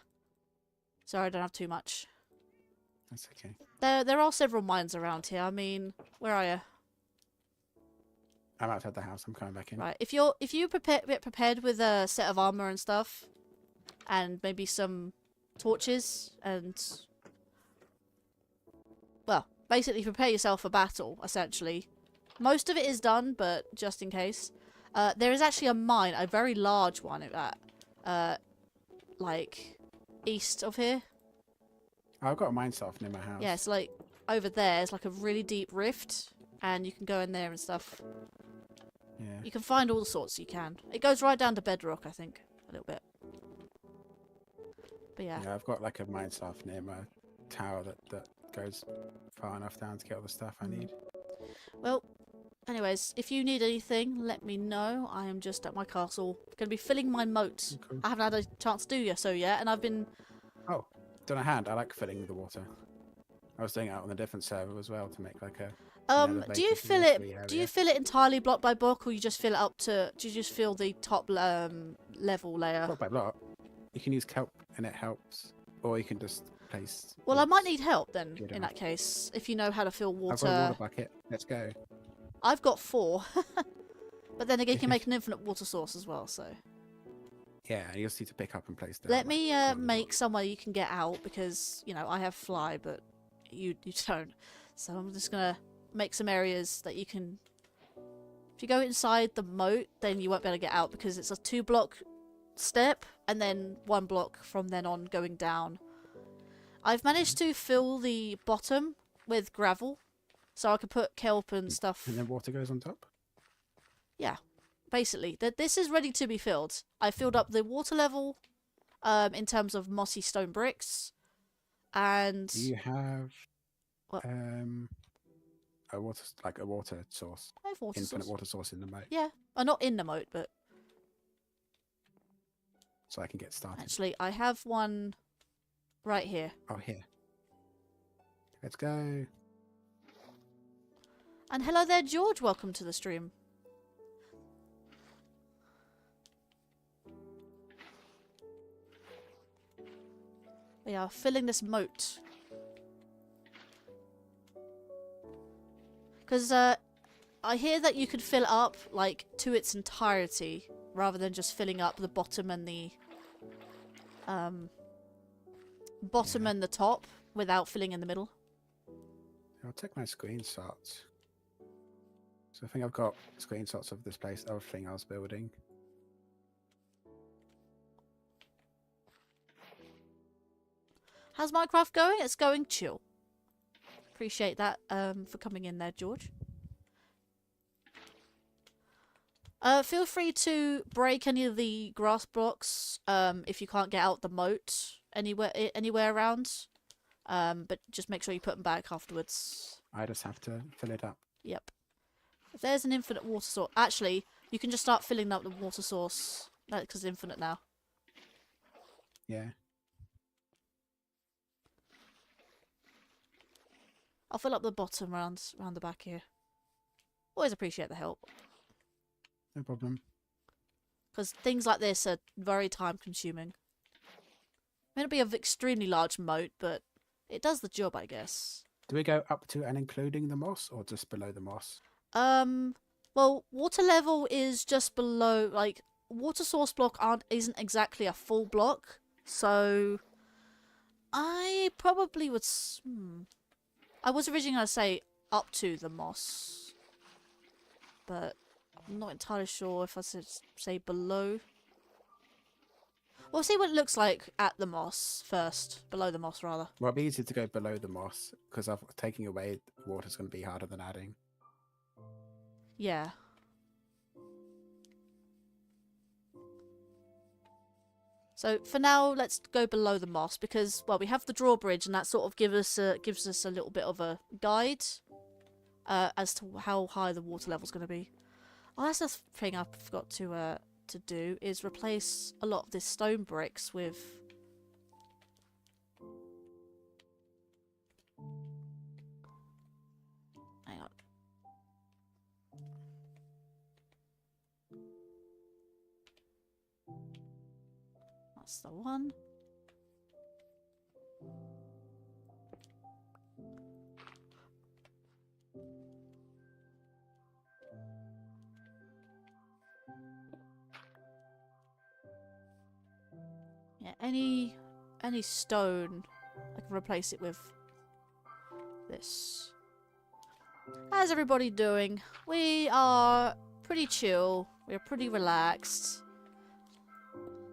Sorry, I don't have too much. That's okay. There are several mines around here. I mean, where are you? I'm outside the house. I'm coming back in. Right. If you get prepared with a set of armor and stuff, and maybe some torches, and well, basically prepare yourself for battle. Essentially, most of it is done, but just in case, there is actually a mine, a very large one at that, like east of here. I've got a mine shaft near my house. Yeah, it's like over there. It's like a really deep rift, and you can go in there and stuff. Yeah. You can find all the sorts you can. It goes right down to bedrock, I think, a little bit. But yeah. Yeah, I've got like a mine shaft near my tower that goes far enough down to get all the stuff I need. Well, anyways, if you need anything, let me know. I am just at my castle. Going to be filling my moat. Cool. I haven't had a chance to do so yet, and I've been... Oh, done a hand. I like filling with the water. I was doing it on a different server as well to make like a... do you fill it? Do you fill it entirely block by block, or you just fill it up to? Do you just fill the top level layer? Block by block. You can use kelp and it helps, or you can just place. Well, I might need help then. Good In enough. that case, if you know how to fill water. I've got a water bucket. Let's go. I've got 4, but then again, you can make an infinite water source as well. So Yeah, you just need to pick up and place them. let me make somewhere you can get out, because you know I have fly, but you don't. So I'm just gonna make some areas that you can... If you go inside the moat, then you won't be able to get out, because it's a 2-block step, and then 1 block from then on going down. I've managed to fill the bottom with gravel, so I can put kelp and stuff. And then water goes on top? Yeah, basically. This is ready to be filled. I filled up the water level in terms of mossy stone bricks, and... Do you have... What? a water source. I have water Infinite source. water source in the moat. Yeah. Not in the moat, but... So I can get started. Actually, I have one right here. Oh, here. Let's go. And hello there, George. Welcome to the stream. We are filling this moat. Because I hear that you could fill it up like to its entirety, rather than just filling up the bottom and the and the top without filling in the middle. I'll take my screenshots. So I think I've got screenshots of this place, everything I was building. How's Minecraft going? It's going chill. Appreciate that for coming in there, George. Feel free to break any of the grass blocks if you can't get out the moat anywhere around. But just make sure you put them back afterwards. I just have to fill it up. Yep. If there's an infinite water source... Actually, you can just start filling up the water source. Because it's infinite now. Yeah. I'll fill up the bottom round the back here. Always appreciate the help. No problem. Because things like this are very time consuming. It may not be an extremely large moat, but it does the job, I guess. Do we go up to and including the moss, or just below the moss? Well, water level is just below, like, water source block isn't exactly a full block, so I probably would, I was originally going to say up to the moss, but I'm not entirely sure if I should say below. We'll see what it looks like at the moss first, below the moss rather. Well, it'd be easier to go below the moss because taking away water's going to be harder than adding. Yeah. So for now, let's go below the moss because, well, we have the drawbridge, and that sort of gives us a little bit of a guide as to how high the water level is going to be. Oh, that's the thing I forgot to do is replace a lot of this stone bricks with. Hang on. That's the one. Yeah, any stone, I can replace it with this. How's everybody doing? We are pretty chill. We're pretty relaxed.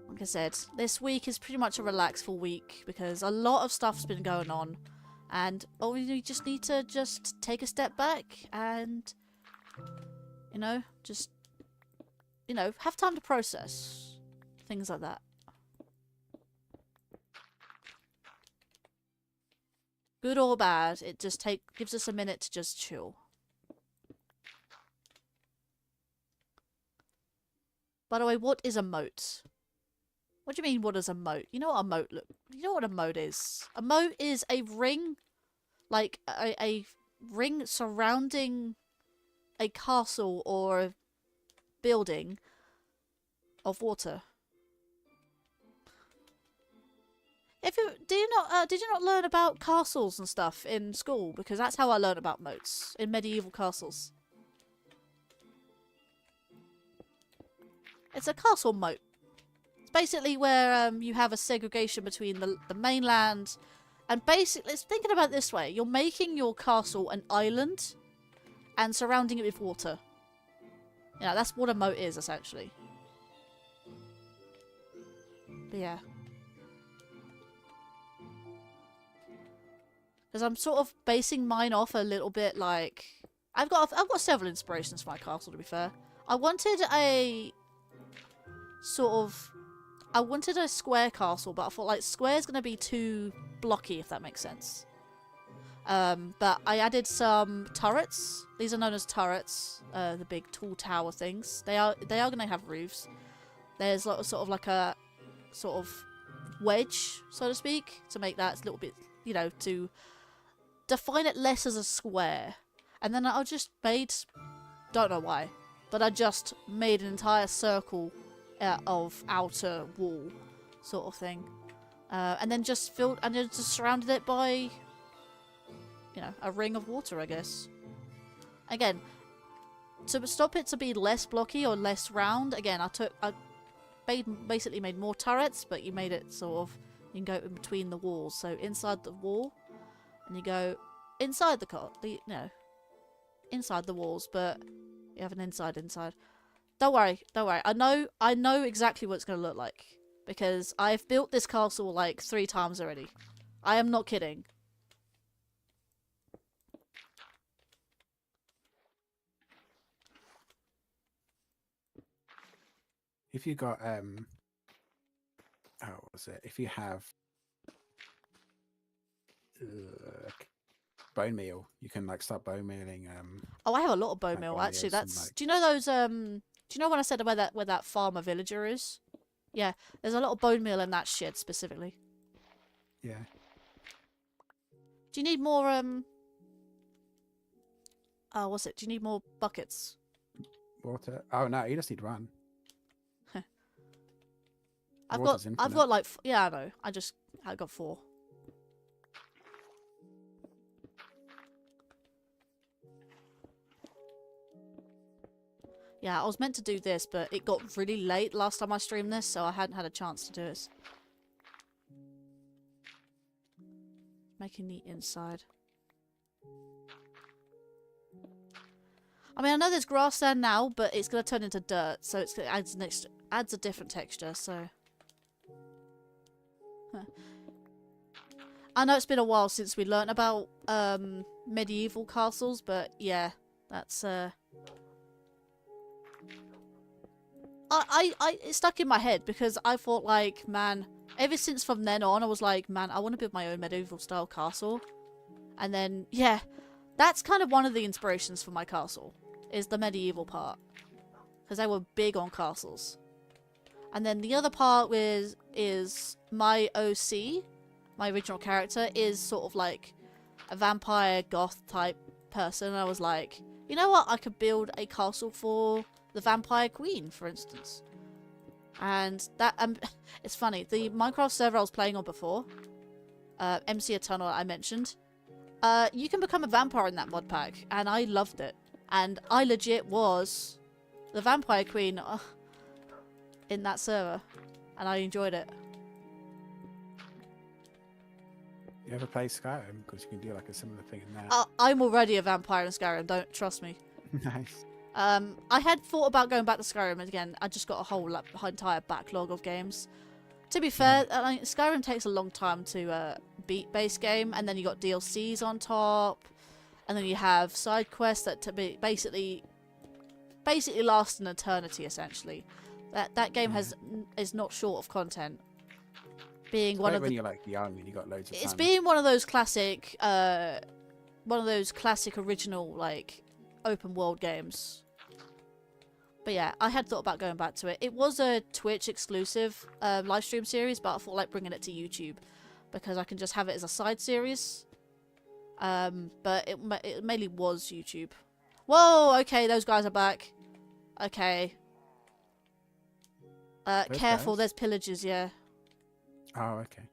Like I said, this week is pretty much a relaxful week because a lot of stuff's been going on, and we just need to just take a step back and, you know, just, you know, have time to process things like that. Good or bad, it just gives us a minute to just chill. By the way, what is a moat? What do you mean, what is a moat? You know what a moat you know what a moat is? A moat is a ring, like a ring surrounding a castle or a building of water. Did you not learn about castles and stuff in school? Because that's how I learned about moats in medieval castles. It's a castle moat. It's basically where you have a segregation between the mainland, and basically, thinking about it this way: you're making your castle an island and surrounding it with water. You know, that's what a moat is essentially. But yeah. Because I'm sort of basing mine off a little bit like... I've got several inspirations for my castle, to be fair. I wanted a square castle, but I thought, like, square's going to be too blocky, if that makes sense. But I added some turrets. These are known as turrets. The big tall tower things. They are going to have roofs. There's sort of like a sort of wedge, so to speak, to make that a little bit, you know, to define it less as a square. And then I just made, don't know why, but I just made an entire circle of outer wall sort of thing, and then just surrounded it by, you know, a ring of water, I guess. Again, to stop it to be less blocky or less round, again, I basically made more turrets, but you made it sort of, you can go in between the walls, so inside the wall. And you go inside inside the walls, but you have an inside. Don't worry. I know exactly what it's going to look like. Because I've built this castle like 3 times already. I am not kidding. If you got, how was it? If you have bone meal, you can like start bone mealing. Oh, I have a lot of bone meal actually. That's do you know those do you know when I said where that farmer villager is? Yeah, there's a lot of bone meal in that shit specifically. Yeah. Do you need more oh, what's it? Do you need more buckets? Water? Oh no, you just need 1. I've got like, yeah, I know. I got 4. Yeah, I was meant to do this, but it got really late last time I streamed this, so I hadn't had a chance to do this. Making the inside. I mean, I know there's grass there now, but it's going to turn into dirt, so it adds a different texture, so... Huh. I know it's been a while since we learnt about medieval castles, but yeah, that's... It stuck in my head because I thought, like, man, ever since from then on, I was like, man, I want to build my own medieval style castle. And then, yeah, that's kind of one of the inspirations for my castle, is the medieval part. Because they were big on castles. And then the other part is my OC, my original character, is sort of like a vampire goth type person. And I was like, you know what, I could build a castle for the Vampire Queen, for instance. And that, it's funny, the Minecraft server I was playing on before, MC Eternal I mentioned, you can become a vampire in that mod pack, and I loved it. And I legit was the Vampire Queen in that server, and I enjoyed it. You ever play Skyrim? Because you can do like a similar thing in that. I'm already a vampire in Skyrim, don't trust me. Nice. I had thought about going back to Skyrim, and again, I just got a whole entire backlog of games. To be fair, Skyrim takes a long time to beat base game, and then you got DLCs on top, and then you have side quests that basically last an eternity. Essentially, that game is not short of content. Being one of when you're like young and you got loads of time. It's being one of those classic, original like open world games. But yeah, I had thought about going back to it. It was a Twitch exclusive live stream series, but I thought like bringing it to YouTube because I can just have it as a side series. But it mainly was YouTube. Whoa, okay, those guys are back. Okay. Careful, there's pillagers, yeah. Oh, okay.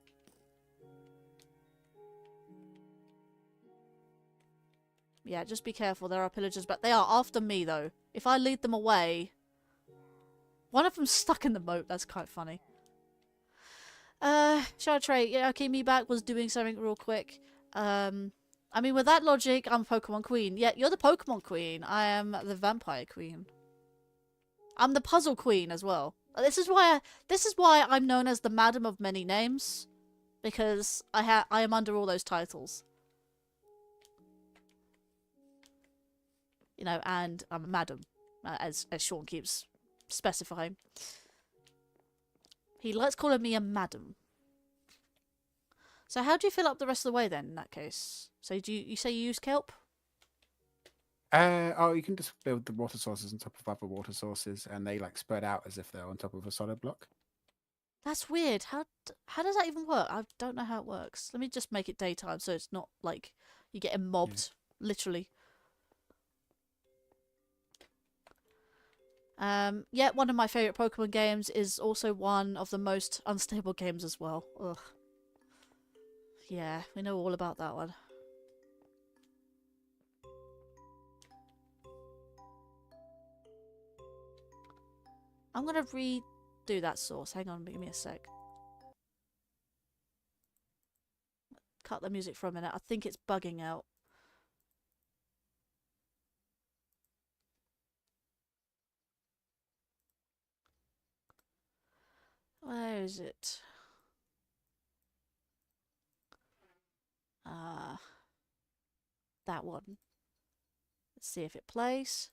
Yeah, just be careful. There are pillagers, but they are after me, though. If I lead them away... One of them's stuck in the moat. That's quite funny. Shall trade? Yeah, okay, me back was doing something real quick. I mean, with that logic, I'm Pokemon Queen. Yeah, you're the Pokemon Queen. I am the Vampire Queen. I'm the Puzzle Queen as well. This is why I'm known as the Madam of Many Names. Because I am under all those titles. You know, and I'm a madam, as Sean keeps specifying. He likes calling me a madam. So how do you fill up the rest of the way then, in that case? So do you say you use kelp? Oh, you can just build the water sources on top of other water sources, and they like spread out as if they're on top of a solid block. That's weird. How does that even work? I don't know how it works. Let me just make it daytime so it's not like you're getting mobbed, literally. Yeah, one of my favourite Pokemon games is also one of the most unstable games as well. Ugh. Yeah, we know all about that one. I'm gonna redo that source. Hang on, give me a sec. Cut the music for a minute. I think it's bugging out. Where is it? That one. Let's see if it plays.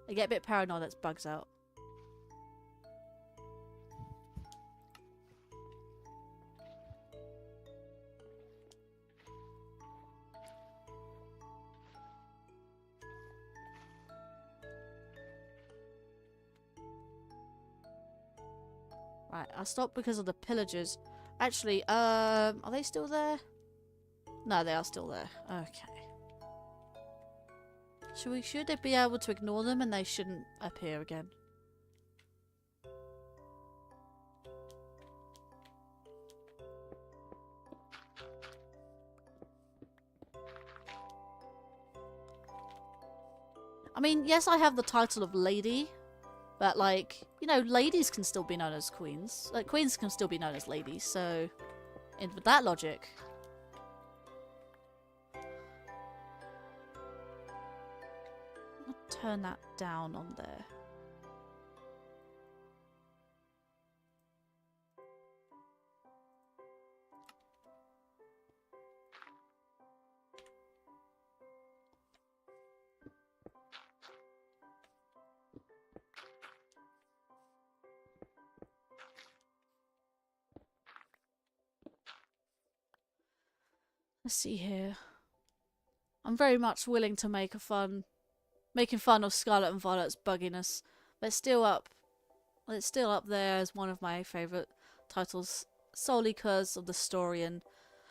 I get a bit paranoid that it bugs out. Right, I stopped because of the pillagers. Actually, are they still there? No, they are still there. Okay. Should they be able to ignore them and they shouldn't appear again? I mean, yes, I have the title of lady, but like, you know, ladies can still be known as queens. Like, queens can still be known as ladies, so with that logic. I'll turn that down on there. Let's see here. I'm very much willing to making fun of Scarlet and Violet's bugginess, but it's still up there as one of my favourite titles, solely because of the story and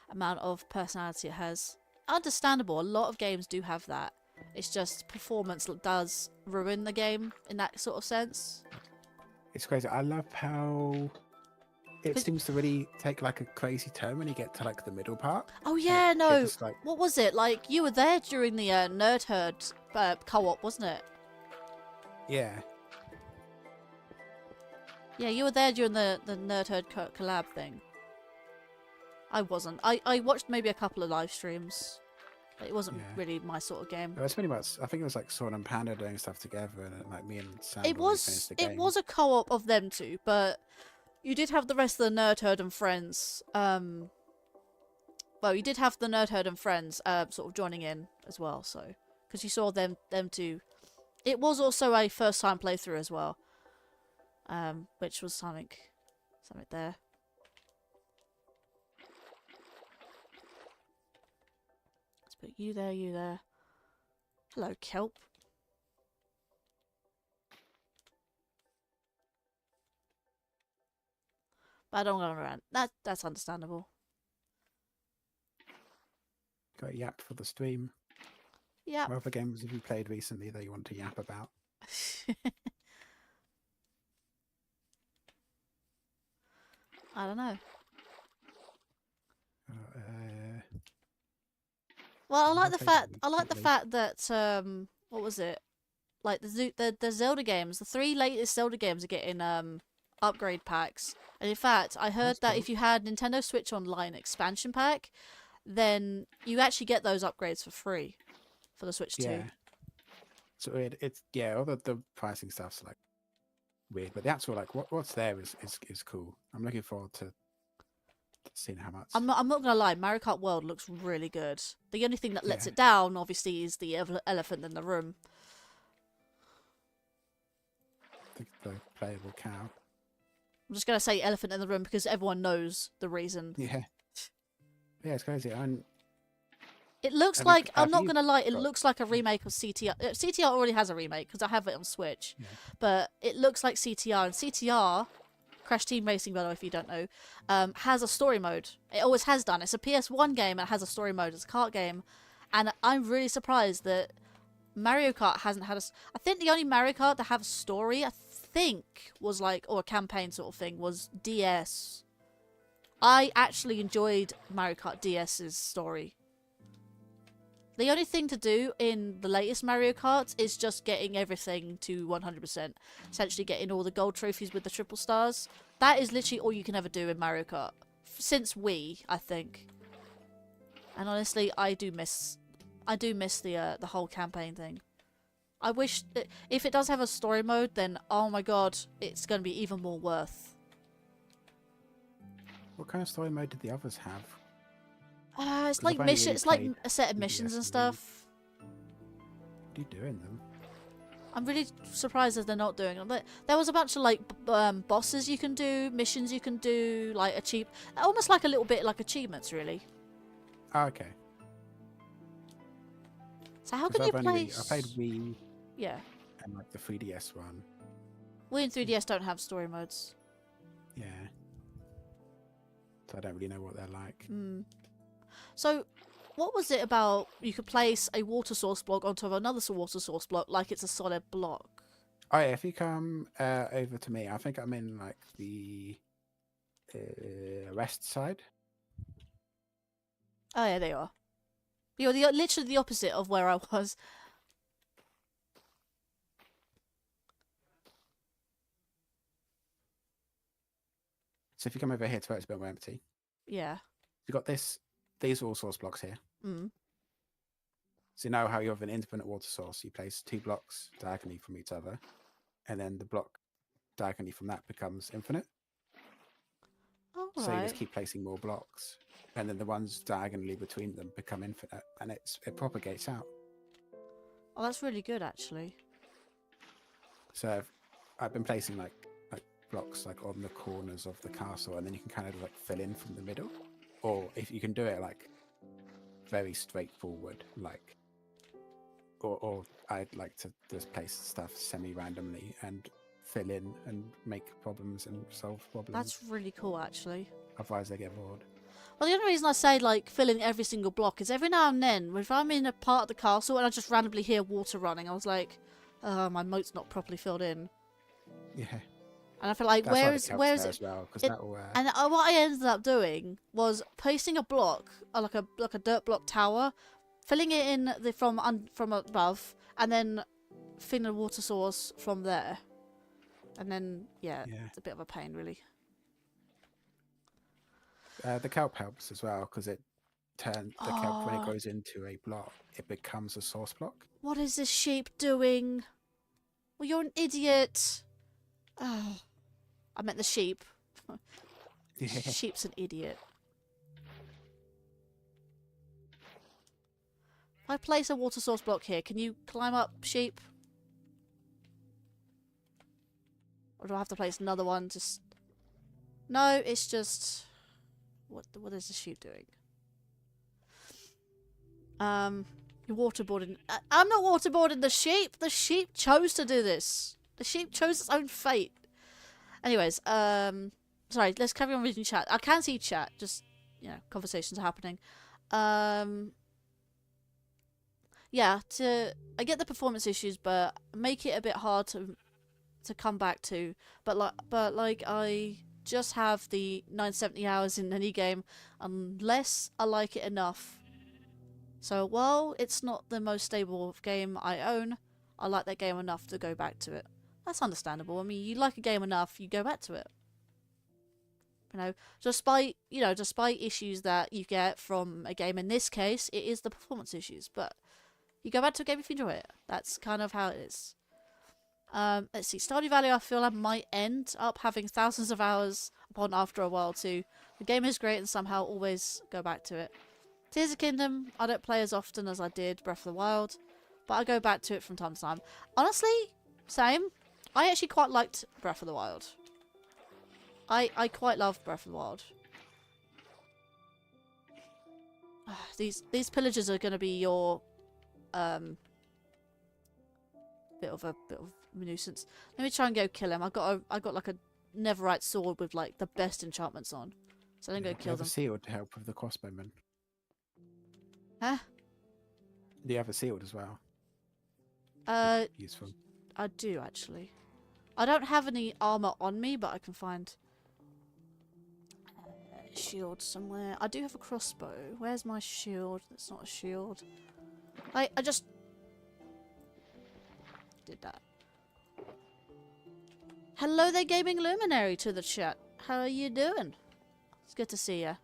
amount of personality it has. Understandable, a lot of games do have that. It's just performance does ruin the game in that sort of sense. It's crazy. I love how it seems to really take like a crazy turn when you get to like the middle part. Oh yeah, no. Just, like... What was it? Like, you were there during the Nerd Herd co-op, wasn't it? Yeah. Yeah, you were there during the Nerd Herd collab thing. I wasn't. I watched maybe a couple of live streams. It wasn't really my sort of game. It was pretty much. I think it was like Swan and Panda doing stuff together, and like me and Sam. It was a co-op of them two, but you did have the rest of the Nerd Herd and friends. Well, you did have the Nerd Herd and friends sort of joining in as well. So because you saw them two. It was also a first time playthrough as well. Which was something there. Let's put you there. Hello, Kelp. But I don't want to rant. That's understandable. Got a yap for the stream. Yeah. What other games have you played recently that you want to yap about? I don't know. Well, I like the fact that what was it? Like the Zelda games, the 3 latest Zelda games are getting upgrade packs. And in fact, I heard that if you had Nintendo Switch Online expansion pack, then you actually get those upgrades for free for the Switch 2. So it's all the pricing stuff's like weird, but the actual like what's there is cool. I'm looking forward to seeing how much. I'm not gonna lie, Mario Kart World looks really good. The only thing that lets it down, obviously, is the elephant in the room. The playable cow. I'm just gonna say elephant in the room because everyone knows the reason. Yeah, it's crazy. It looks like, I'm not going to lie, it looks like a remake of CTR. CTR already has a remake because I have it on Switch. Yeah. But it looks like CTR. And CTR, Crash Team Racing, by the way, if you don't know, has a story mode. It always has done. It's a PS1 game and it has a story mode. It's a kart game. And I'm really surprised that Mario Kart hasn't had a... I think the only Mario Kart that have a story, I think, was like, or a campaign sort of thing, was DS. I actually enjoyed Mario Kart DS's story. The only thing to do in the latest Mario Kart is just getting everything to 100%. Essentially getting all the gold trophies with the triple stars. That is literally all you can ever do in Mario Kart. Since Wii, I think. And honestly, I do miss the whole campaign thing. I wish that if it does have a story mode, then oh my god, it's going to be even more worth. What kind of story mode did the others have? It's like mission. It's like a set of missions and stuff. What are you doing them? I'm really surprised that they're not doing them. There was a bunch of like bosses you can do, missions you can do, like almost like a little bit like achievements, really. Oh, okay. So how can you play? I played Wii. Yeah. And like the 3DS one. Wii and 3DS don't have story modes. Yeah. So I don't really know what they're like. So, what was it about you could place a water source block onto another water source block like it's a solid block? Oh yeah, if you come over to me, I think I'm in like the west side. Oh yeah, there you are. You're literally the opposite of where I was. So if you come over here to where it's a bit more empty, Yeah. you've got this. These are all source blocks here. Mm. So now how you have an independent water source, you place 2 blocks diagonally from each other, and then the block diagonally from that becomes infinite. All So you just right. keep placing more blocks, and then the ones diagonally between them become infinite, and it propagates out. Oh, that's really good, actually. So I've been placing like blocks like on the corners of the castle, and then you can kind of like fill in from the middle, or if you can do it like very straightforward, like, or I'd like to just place stuff semi-randomly and fill in and make problems and solve problems. That's really cool, actually. Otherwise, they get bored. Well, the only reason I say, like, fill in every single block is every now and then, if I'm in a part of the castle and I just randomly hear water running, I was like, my moat's not properly filled in. Yeah. And I feel like, That's where is there it? as well, because that'll. And what I ended up doing was placing a block, like a dirt block tower, filling it in from above, and then filling a water source from there. And then, yeah, it's a bit of a pain, really. The kelp helps as well, because it turns the kelp when it goes into a block, it becomes a source block. What is this sheep doing? Well, you're an idiot. Oh, I meant the sheep. Sheep's an idiot. If I place a water source block here, can you climb up, sheep? Or do I have to place another one? Just no, it's just what is the sheep doing? You're waterboarding. I'm not waterboarding the sheep. The sheep chose to do this. The sheep chose its own fate. Anyways, sorry, let's carry on reading chat. I can see chat, just, you know, conversations are happening. Yeah, I get the performance issues, but make it a bit hard to come back to. But like I just have the 970 hours in any game, unless I like it enough. So while it's not the most stable game I own, I like that game enough to go back to it. That's understandable. I mean, you like a game enough, you go back to it. You know, despite issues that you get from a game. In this case, it is the performance issues, but you go back to a game if you enjoy it. That's kind of how it is. Let's see. Stardew Valley, I feel I might end up having thousands of hours upon after a while too. The game is great and somehow always go back to it. Tears of Kingdom, I don't play as often as I did Breath of the Wild, but I go back to it from time to time. Honestly, same. I actually quite liked Breath of the Wild. I quite love Breath of the Wild. These pillagers are going to be your bit of a nuisance. Let me try and go kill him. I got like a netherite sword with like the best enchantments on, so I'm gonna go kill them. Do you have a shield to help with the crossbowman? Huh? Do you have a shield as well? Useful. I do actually. I don't have any armor on me, but I can find a shield somewhere. I do have a crossbow. Where's my shield? That's not a shield. I just did that. Hello there, Gaming Luminary, to the chat. How are you doing? It's good to see you.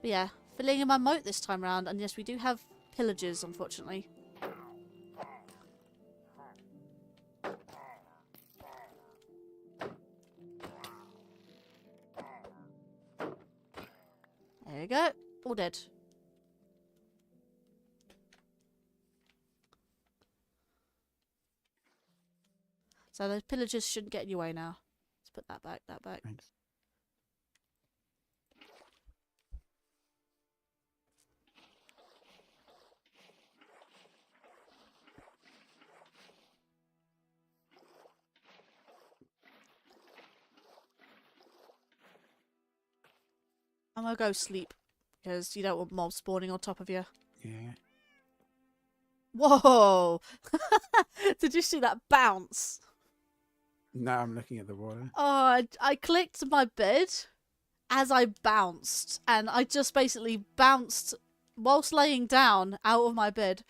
But yeah, filling in my moat this time round, and yes, we do have pillagers, unfortunately. There you go. All dead. So those pillagers shouldn't get in your way now. Let's put that back, that back. Thanks. I'm gonna go sleep, because you don't want mobs spawning on top of you. Yeah. Whoa! Did you see that bounce? No, I'm looking at the water. Oh, I clicked my bed as I bounced, and I just basically bounced whilst laying down out of my bed.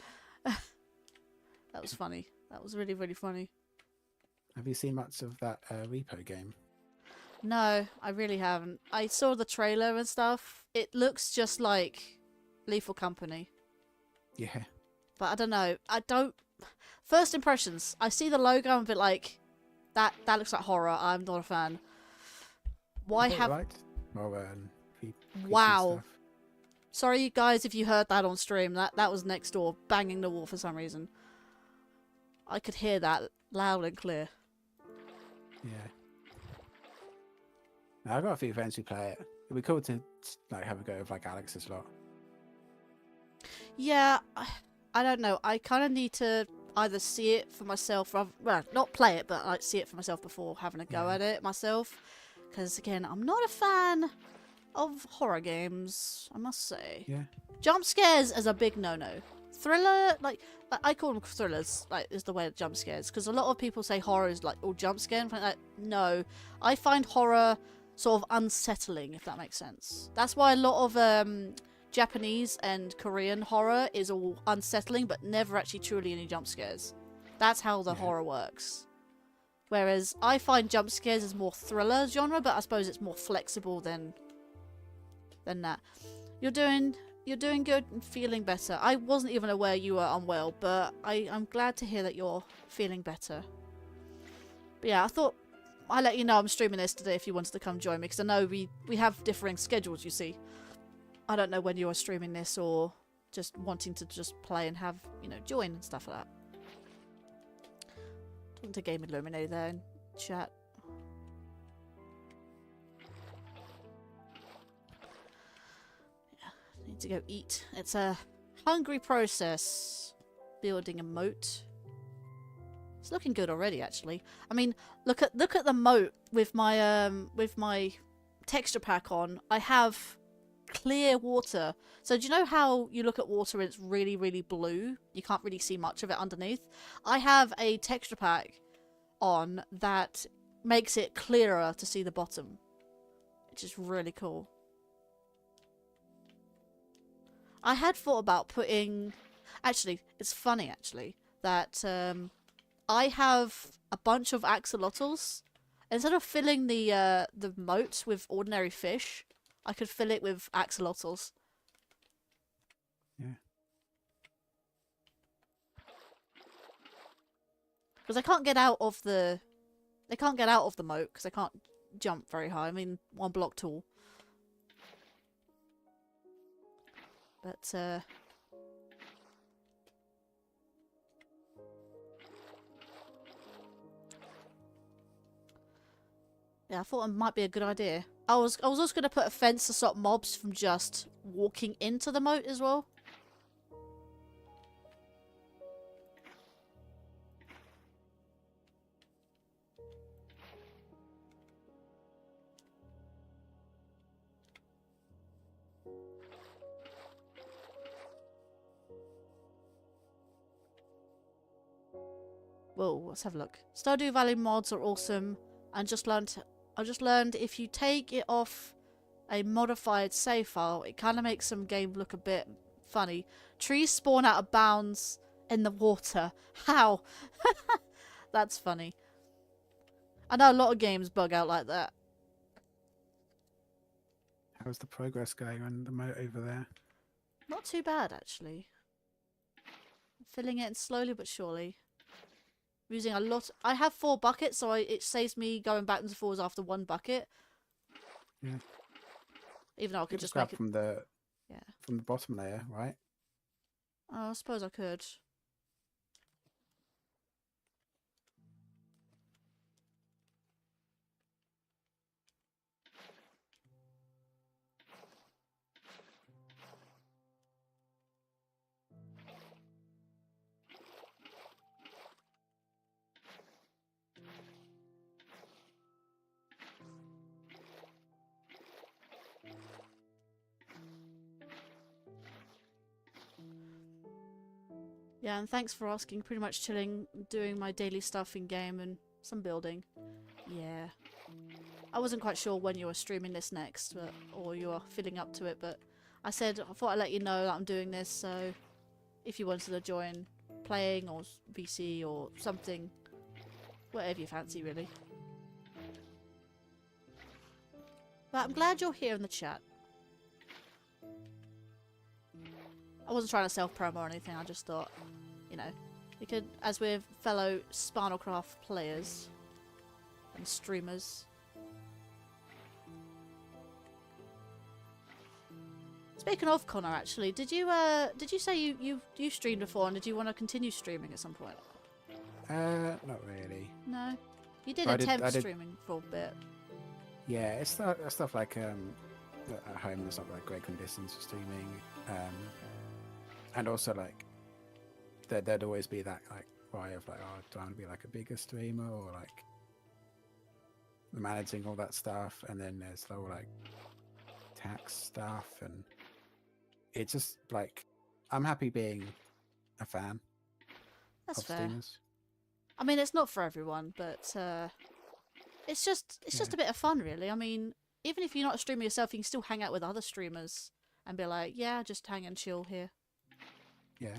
That was funny. That was really, really funny. Have you seen much of that repo game? No, I really haven't. I saw the trailer and stuff. It looks just like Lethal Company. Yeah. But I don't know. I don't... First impressions. I see the logo and I'm a bit like, that looks like horror. I'm not a fan. Why have... Right? Or PC Wow. stuff. Sorry, guys, if you heard that on stream. That was next door banging the wall for some reason. I could hear that loud and clear. Yeah. Now, I've got a few friends who play it. It'd be cool to like have a go with like Alex's lot. Yeah, I don't know. I kind of need to either see it for myself, rather, well, not play it, but like see it for myself before having a go at it myself. Because again, I'm not a fan of horror games, I must say. Yeah. Jump scares is a big no-no. Thriller, like I call them thrillers, like is the way of jump scares. Because a lot of people say horror is like all jump scare. And like, no, I find horror sort of unsettling, if that makes sense. That's why a lot of Japanese and Korean horror is all unsettling, but never actually truly any jump scares. That's how the horror works. Whereas I find jump scares is more thriller genre, but I suppose it's more flexible than that. You're doing good and feeling better. I wasn't even aware you were unwell, but I'm glad to hear that you're feeling better. But yeah, I thought I'd let you know I'm streaming this today if you wanted to come join me, because I know we have differing schedules, you see. I don't know when you are streaming this or just wanting to just play and have, you know, join and stuff like that. Talking to Game Illuminated there in chat. Yeah, need to go eat. It's a hungry process. Building a moat. It's looking good already, actually. I mean, look at the moat with my texture pack on. I have clear water. So do you know how you look at water and it's really, really blue? You can't really see much of it underneath. I have a texture pack on that makes it clearer to see the bottom, which is really cool. I had thought about putting... Actually, it's funny, actually, that I have a bunch of axolotls. Instead of filling the moat with ordinary fish, I could fill it with axolotls. Yeah. Because I can't get out of the... They can't get out of the moat because I can't jump very high. I mean, one block tall. But, yeah, I thought it might be a good idea. I was also going to put a fence to stop mobs from just walking into the moat as well. Whoa, let's have a look. Stardew Valley mods are awesome, and I just learned if you take it off a modified save file, it kind of makes some game look a bit funny. Trees spawn out of bounds in the water. How? That's funny. I know a lot of games bug out like that. How's the progress going on the moat over there? Not too bad, actually. Filling it in slowly but surely. Using a lot. I have 4 buckets, so it saves me going back and forwards after 1 bucket. Yeah. Even though I could just grab make it from the bottom layer, right? Oh, I suppose I could. Yeah, and thanks for asking. Pretty much chilling, doing my daily stuff in game and some building. Yeah. I wasn't quite sure when you were streaming this next, or you were filling up to it, but I thought I'd let you know that I'm doing this, so if you wanted to join playing or VC or something, whatever you fancy, really. But I'm glad you're here in the chat. I wasn't trying to self-promo or anything, I just thought, you know, we could, as we're fellow Spinalcraft players and streamers. Speaking of Connor, actually, did you say you streamed before, and did you want to continue streaming at some point? Not really. No, you did I attempt did- streaming for a bit. Yeah, it's stuff like at home. There's not like great conditions for streaming, and also like there'd always be that like worry of like, oh, do I want to be like a bigger streamer or like managing all that stuff, and then there's the whole like tax stuff, and it's just like I'm happy being a fan That's of fair. streamers. I mean, it's not for everyone, but it's just a bit of fun, really. I mean, even if you're not a streamer yourself, you can still hang out with other streamers and be like, yeah, just hang and chill here. Yeah.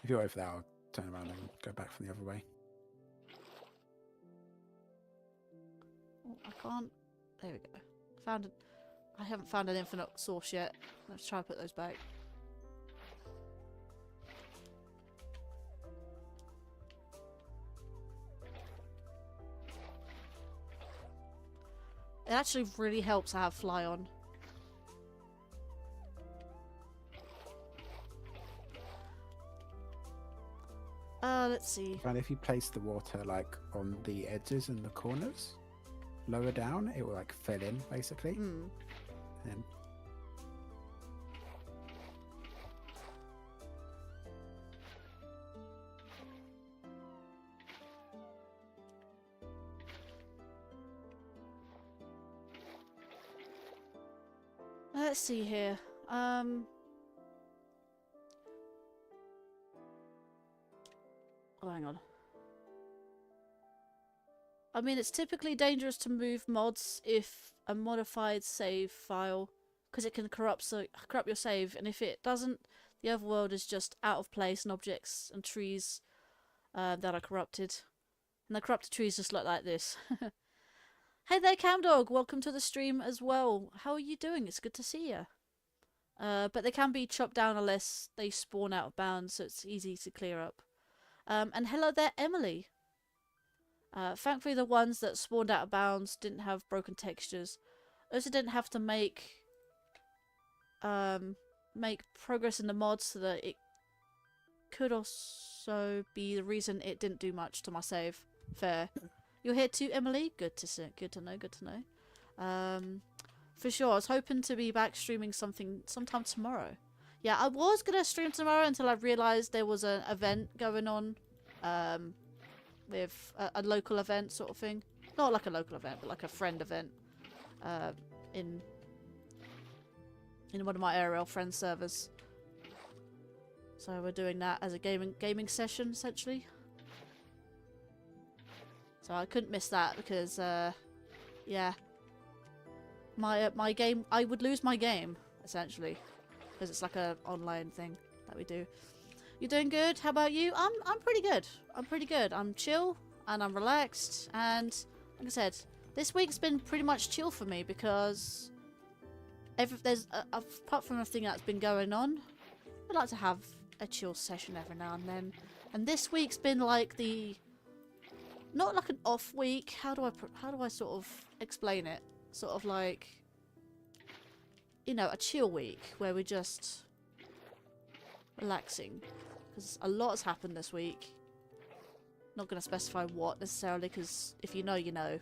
If you're over there, I'll turn around and go back from the other way. Oh, I can't. There we go. I haven't found an infinite source yet. Let's try and put those back. It actually really helps to have fly on. Let's see. And if you place the water like on the edges and the corners, lower down, it will like fill in basically. Hmm. And Let's see here. Oh, hang on. I mean, it's typically dangerous to move mods if a modified save file, because it can corrupt your save, and if it doesn't, the overworld is just out of place, and objects and trees that are corrupted. And the corrupted trees just look like this. Hey there, Camdog! Welcome to the stream as well. How are you doing? It's good to see you. But they can be chopped down unless they spawn out of bounds, so it's easy to clear up. And hello there, Emily. Thankfully, the ones that spawned out of bounds didn't have broken textures. Also, didn't have to make progress in the mod, so that it could also be the reason it didn't do much to my save. Fair. You're here too, Emily. Good to see. Good to know. Good to know. For sure. I was hoping to be back streaming sometime tomorrow. Yeah, I was gonna stream tomorrow until I realised there was an event going on, with a local event sort of thing. Not like a local event, but like a friend event, in one of my ARL friend servers. So we're doing that as a gaming session essentially. So I couldn't miss that because, yeah, my game, I would lose my game essentially because it's like a online thing that we do. You doing good? How about you? I'm pretty good. I'm pretty good. I'm chill and I'm relaxed, and like I said, this week's been pretty much chill for me because apart from everything that's been going on, I like to have a chill session every now and then. And this week's been like not like an off week. How do I sort of explain it? Sort of like, you know, a chill week where we're just relaxing, because a lot has happened this week. Not going to specify what necessarily, because if you know, you know.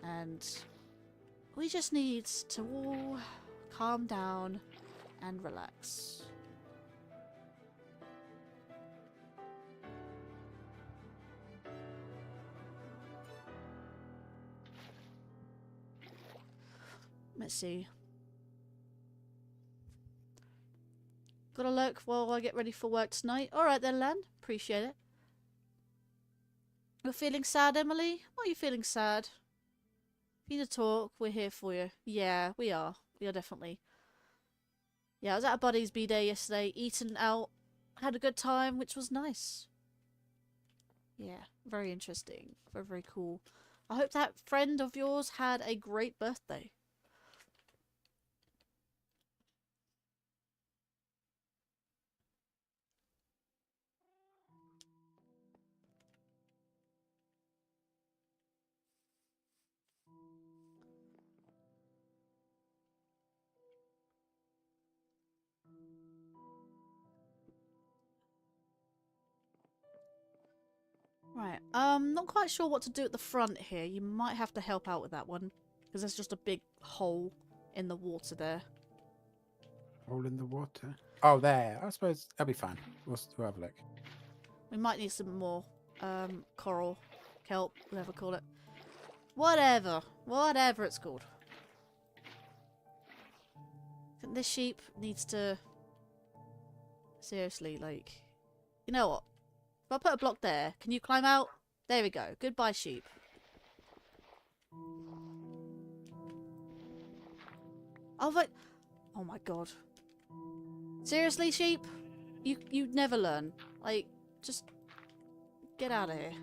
And we just need to all calm down and relax. Let's see. Gotta look while I get ready for work tonight. Alright then, Lan. Appreciate it. You're feeling sad, Emily? Why are you feeling sad? If you need to talk, we're here for you. Yeah, we are. We are definitely. Yeah, I was at a buddy's B-day yesterday, eating out. Had a good time, which was nice. Yeah, very interesting. Very, very cool. I hope that friend of yours had a great birthday. Right, not quite sure what to do at the front here. You might have to help out with that one. Because there's just a big hole in the water there. Hole in the water. Oh, there. I suppose that'll be fine. We'll have a look. We might need some more, coral, kelp, whatever call it. Whatever. Whatever it's called. I think this sheep needs to... Seriously, like... You know what? If I put a block there, can you climb out? There we go. Goodbye, sheep. Oh, but... Oh my god. Seriously, sheep? You'd never learn. Like, just... Get out of here.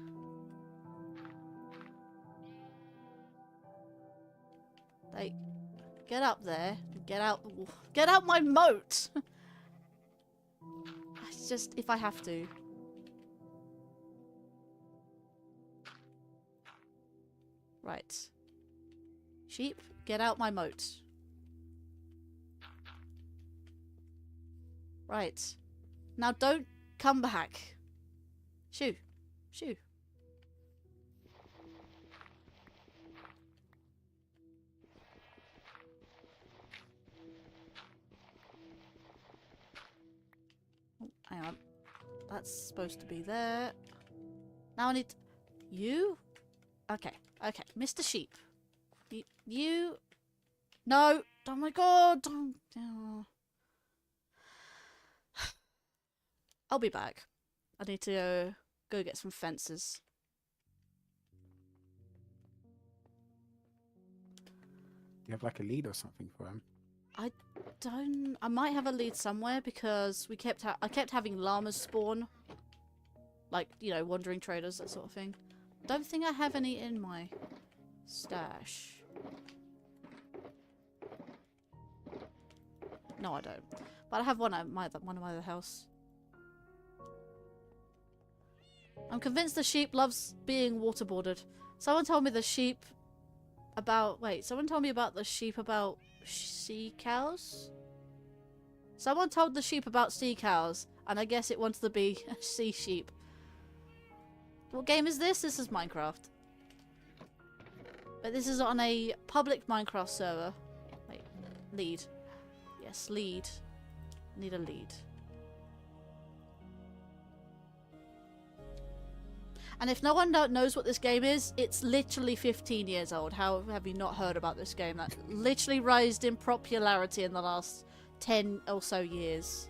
Like, get up there. Get out... Get out my moat! It's just, if I have to. Right. Sheep, get out my moat. Right. Now don't come back. Shoo. Shoo. Oh, hang on. That's supposed to be there. Now I need... You? Okay. Okay. Mr. Sheep. You... No! Oh my god! Don't... Oh. I'll be back. I need to go get some fences. You have like a lead or something for him? I don't... I might have a lead somewhere because we kept... I kept having llamas spawn. Like, you know, wandering traders, that sort of thing. Don't think I have any in my stash. No, I don't. But I have one at my other house. I'm convinced the sheep loves being waterboarded. Someone told me the sheep about... Wait, someone told me about the sheep about sea cows? Someone told the sheep about sea cows, and I guess it wanted to be a sea sheep. What game is this? This is Minecraft. But this is on a public Minecraft server. Wait, lead. Yes, lead. Need a lead. And if no one knows what this game is, it's literally 15 years old. How have you not heard about this game? That literally rised in popularity in the last 10 or so years.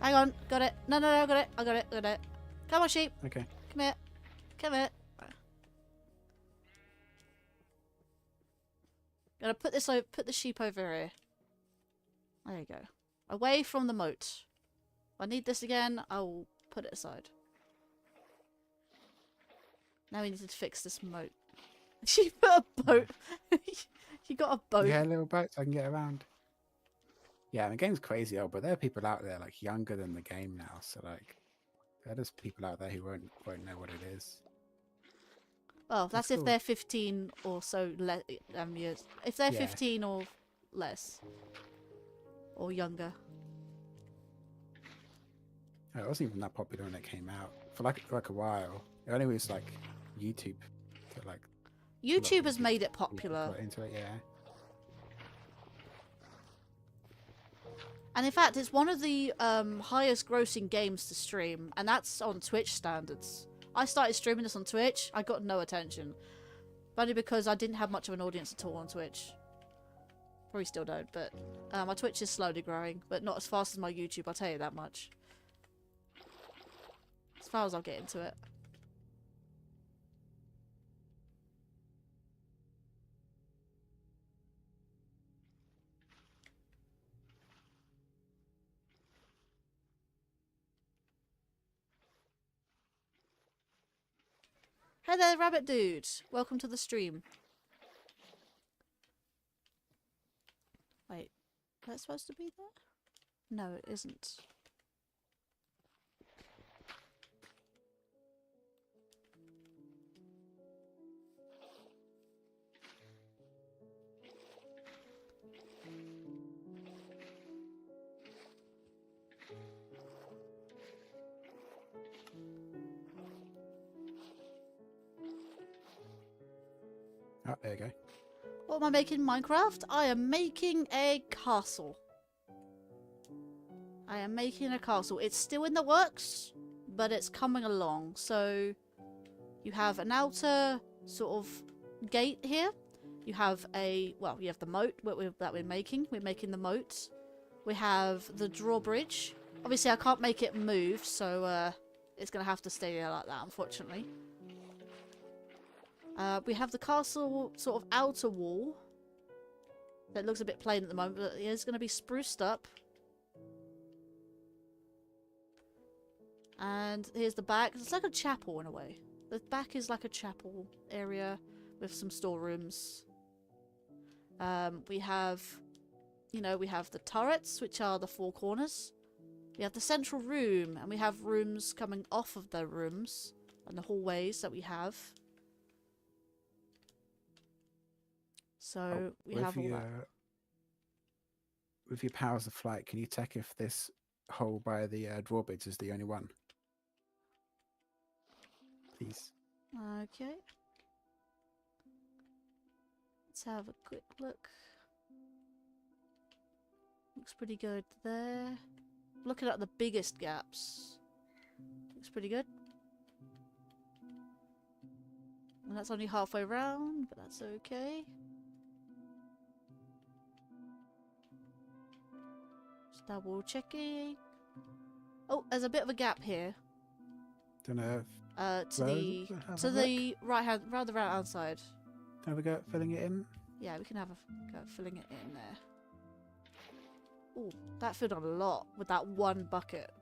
Hang on, got it. No, no, no, got it. I got it, got it. Come on, sheep. Okay. Come here. Come here. Gonna put this over, put the sheep over here. There you go. Away from the moat. If I need this again, I'll put it aside. Now we need to fix this moat. She put a boat. You got a boat. Yeah, little boat so I can get around. Yeah, the game's crazy old, but there are people out there like younger than the game now. So like, there are just people out there who won't know what it is. Well, that's if cool. they're 15 or so years. If they're Yeah. 15 or less. Or younger. It wasn't even that popular when it came out. For like a while. It only was like YouTube. That, like, YouTube has made it people popular. got into it, yeah. And in fact, it's one of the highest grossing games to stream. And that's on Twitch standards. I started streaming this on Twitch. I got no attention. Only because I didn't have much of an audience at all on Twitch. Probably still don't, but my Twitch is slowly growing. But not as fast as my YouTube, I'll tell you that much. As far as I'll get into it. Hey there, Rabbit Dude. Welcome to the stream. Wait, is that supposed to be there? No, it isn't. Oh, there you go. What am I making in Minecraft? I am making a castle. I am making a castle. It's still in the works, but it's coming along. So you have an outer sort of gate here. You have a, well, you have the moat that we're making. We're making the moat. We have the drawbridge. Obviously, I can't make it move, so it's going to have to stay there like that, unfortunately. We have the castle sort of outer wall. That looks a bit plain at the moment, but it is going to be spruced up. And here's the back. It's like a chapel in a way. The back is like a chapel area with some storerooms. We have, you know, we have the turrets, which are the four corners. We have the central room, and we have rooms coming off of the rooms and the hallways that we have. So we have all that. With your powers of flight, can you check if this hole by the drawbridge is the only one? Please. Okay. Let's have a quick look. Looks pretty good there. Looking at the biggest gaps. Looks pretty good. And that's only halfway around, but that's okay. Just double checking. Oh, there's a bit of a gap here. Don't know. To the right hand, rather right hand side. Have a go at filling it in. Yeah, we can have a go at filling it in there. Oh, that filled on a lot with that one bucket.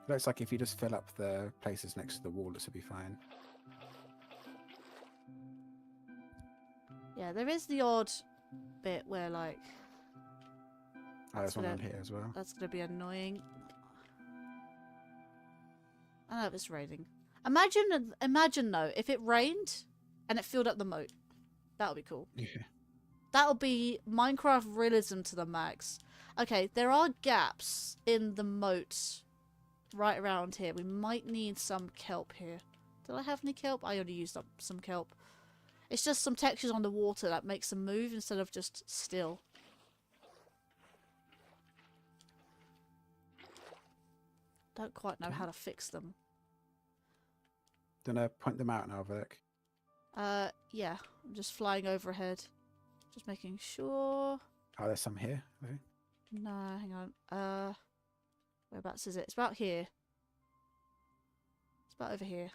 Looks like if you just fill up the places next to the wall, this will be fine. Yeah, there is the odd bit where, like... Oh, there's one on here as well. That's going to be annoying. I know if it's raining. Imagine though, if it rained and it filled up the moat. That would be cool. Yeah. That would be Minecraft realism to the max. Okay, there are gaps in the moat right around here. We might need some kelp here. Did I have any kelp? I only used up some kelp. It's just some textures on the water that makes them move instead of just still. Don't quite know how to fix them. Don't know, point them out and have a look. Yeah. I'm just flying overhead. Just making sure. Oh, there's some here. Okay. No, hang on. Whereabouts is it? It's about here. It's about over here.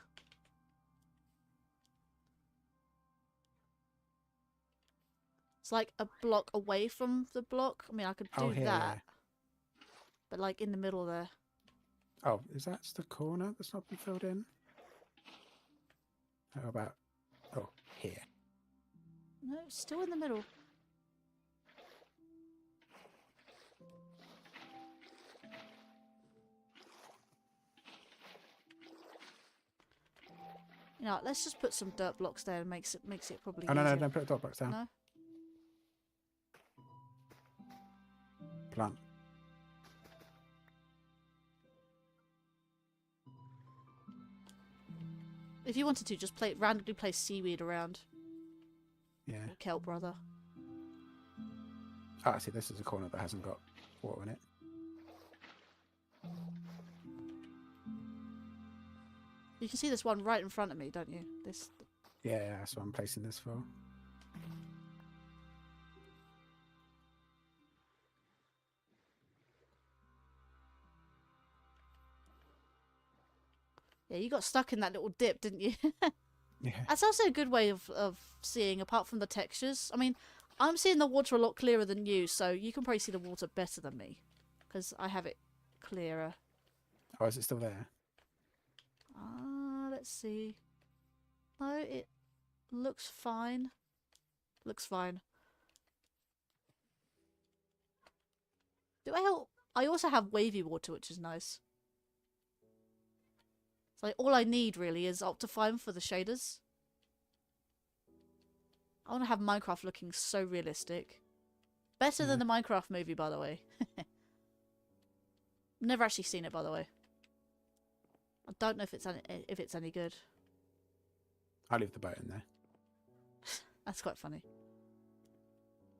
It's like a block away from the block. I mean, I could do here, that. yeah. But like in the middle there. Oh, is that the corner that's not been filled in? How about... Oh, here. No, it's still in the middle. You know, let's just put some dirt blocks there and makes it probably Oh, no, easier. no, don't put the dot box down. No? Plant. If you wanted to, just randomly place seaweed around. Yeah. Or kelp, rather. Ah, see, this is a corner that hasn't got water in it. You can see this one right in front of me, don't you? This. Yeah, that's what I'm placing this for. Yeah, you got stuck in that little dip, didn't you? Yeah. That's also a good way of seeing, apart from the textures. I mean, I'm seeing the water a lot clearer than you, so you can probably see the water better than me. Because I have it clearer. Oh, is it still there? Let's see. No, it looks fine. Looks fine. Do I help? I also have wavy water, which is nice. So like, all I need really is Optifine for the shaders. I want to have Minecraft looking so realistic. Better than the Minecraft movie, by the way. Never actually seen it, by the way. I don't know if it's any good. I'll leave the boat in there. That's quite funny.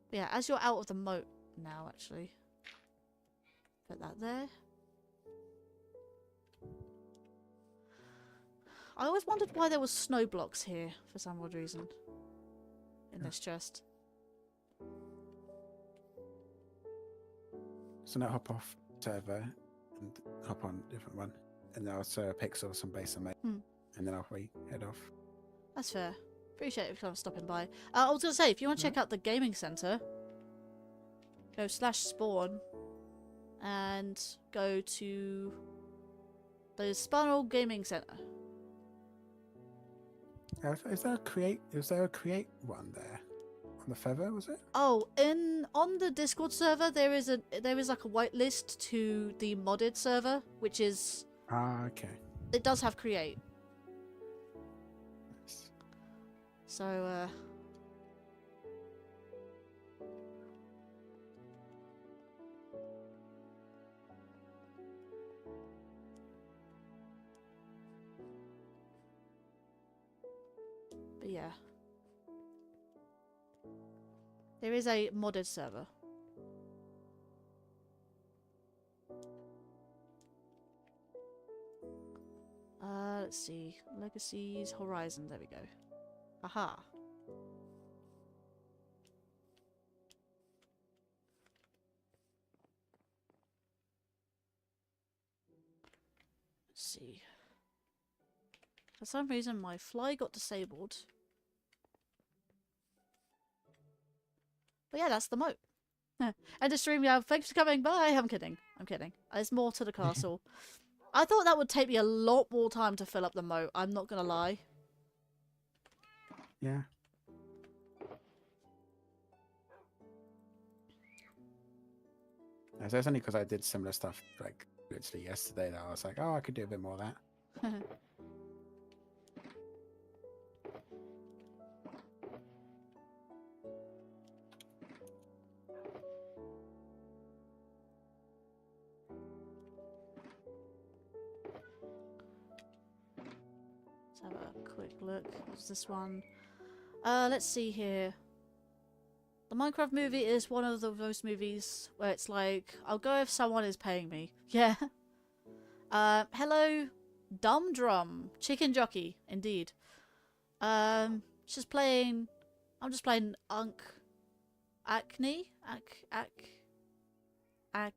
But yeah, as you're out of the moat now, actually. Put that there. I always wondered why there was snow blocks here, for some odd reason. In this chest. So now hop off server and hop on a different one. And then I'll serve a pixel, some base and make. And then I'll head off. That's fair. Appreciate it for stopping by. I was going to say, if you want to check out the gaming center, go /spawn and go to the Spinal Gaming Center. Is there a create one there? On the feather, was it? Oh, on the Discord server there is like a whitelist to the modded server, which is okay. It does have create. Nice. So but yeah. There is a modded server. Let's see. Legacies, Horizon, there we go. Aha. Let's see. For some reason my fly got disabled. But yeah, that's the moat. End of stream, yeah. Thanks for coming. Bye. I'm kidding. I'm kidding. There's more to the castle. I thought that would take me a lot more time to fill up the moat. I'm not gonna lie. Yeah. So it's only because I did similar stuff like literally yesterday that I was like, oh, I could do a bit more of that. Let's have a quick look. What's this one? Let's see here. The Minecraft movie is one of those movies where it's like, I'll go if someone is paying me. Yeah. Hello, Dumb Drum. Chicken Jockey, indeed. I'm just playing Acne? Aken? I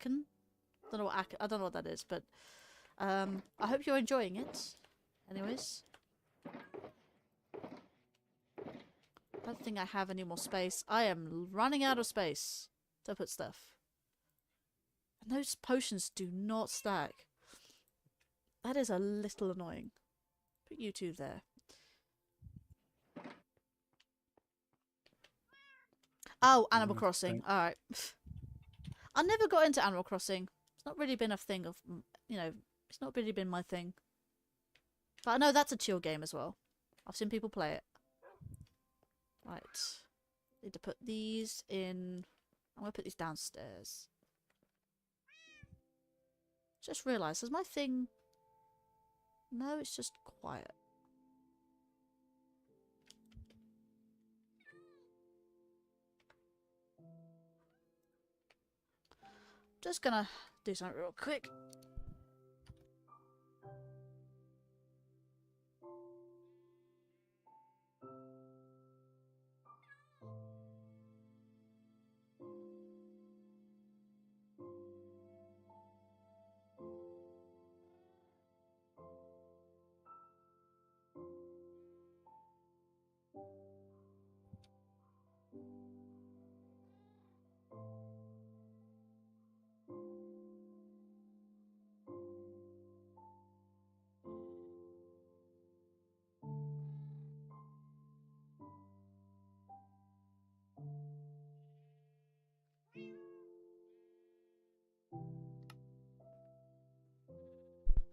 don't know what that is, but I hope you're enjoying it. Anyways. I don't think I have any more space. I am running out of space to put stuff. And those potions do not stack. That is a little annoying. Put you two there. Oh, Animal Crossing. Alright. I never got into Animal Crossing. It's not really been a thing of, you know, it's not really been my thing. But I know that's a chill game as well. I've seen people play it. Right. Need to put these in. I'm going to put these downstairs. Just realised, is my thing... No, it's just quiet. Just gonna do something real quick.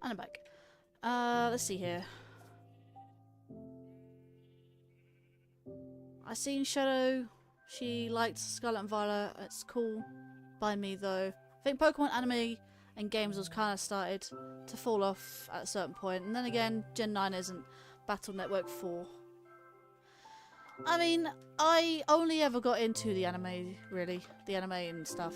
And I'm back. Let's see here. I seen Shadow. She liked Scarlet and Violet. It's cool by me though. I think Pokemon anime and games was kind of started to fall off at a certain point, and then again, Gen 9 isn't Battle Network 4. I mean, I only ever got into the anime, really. The anime and stuff.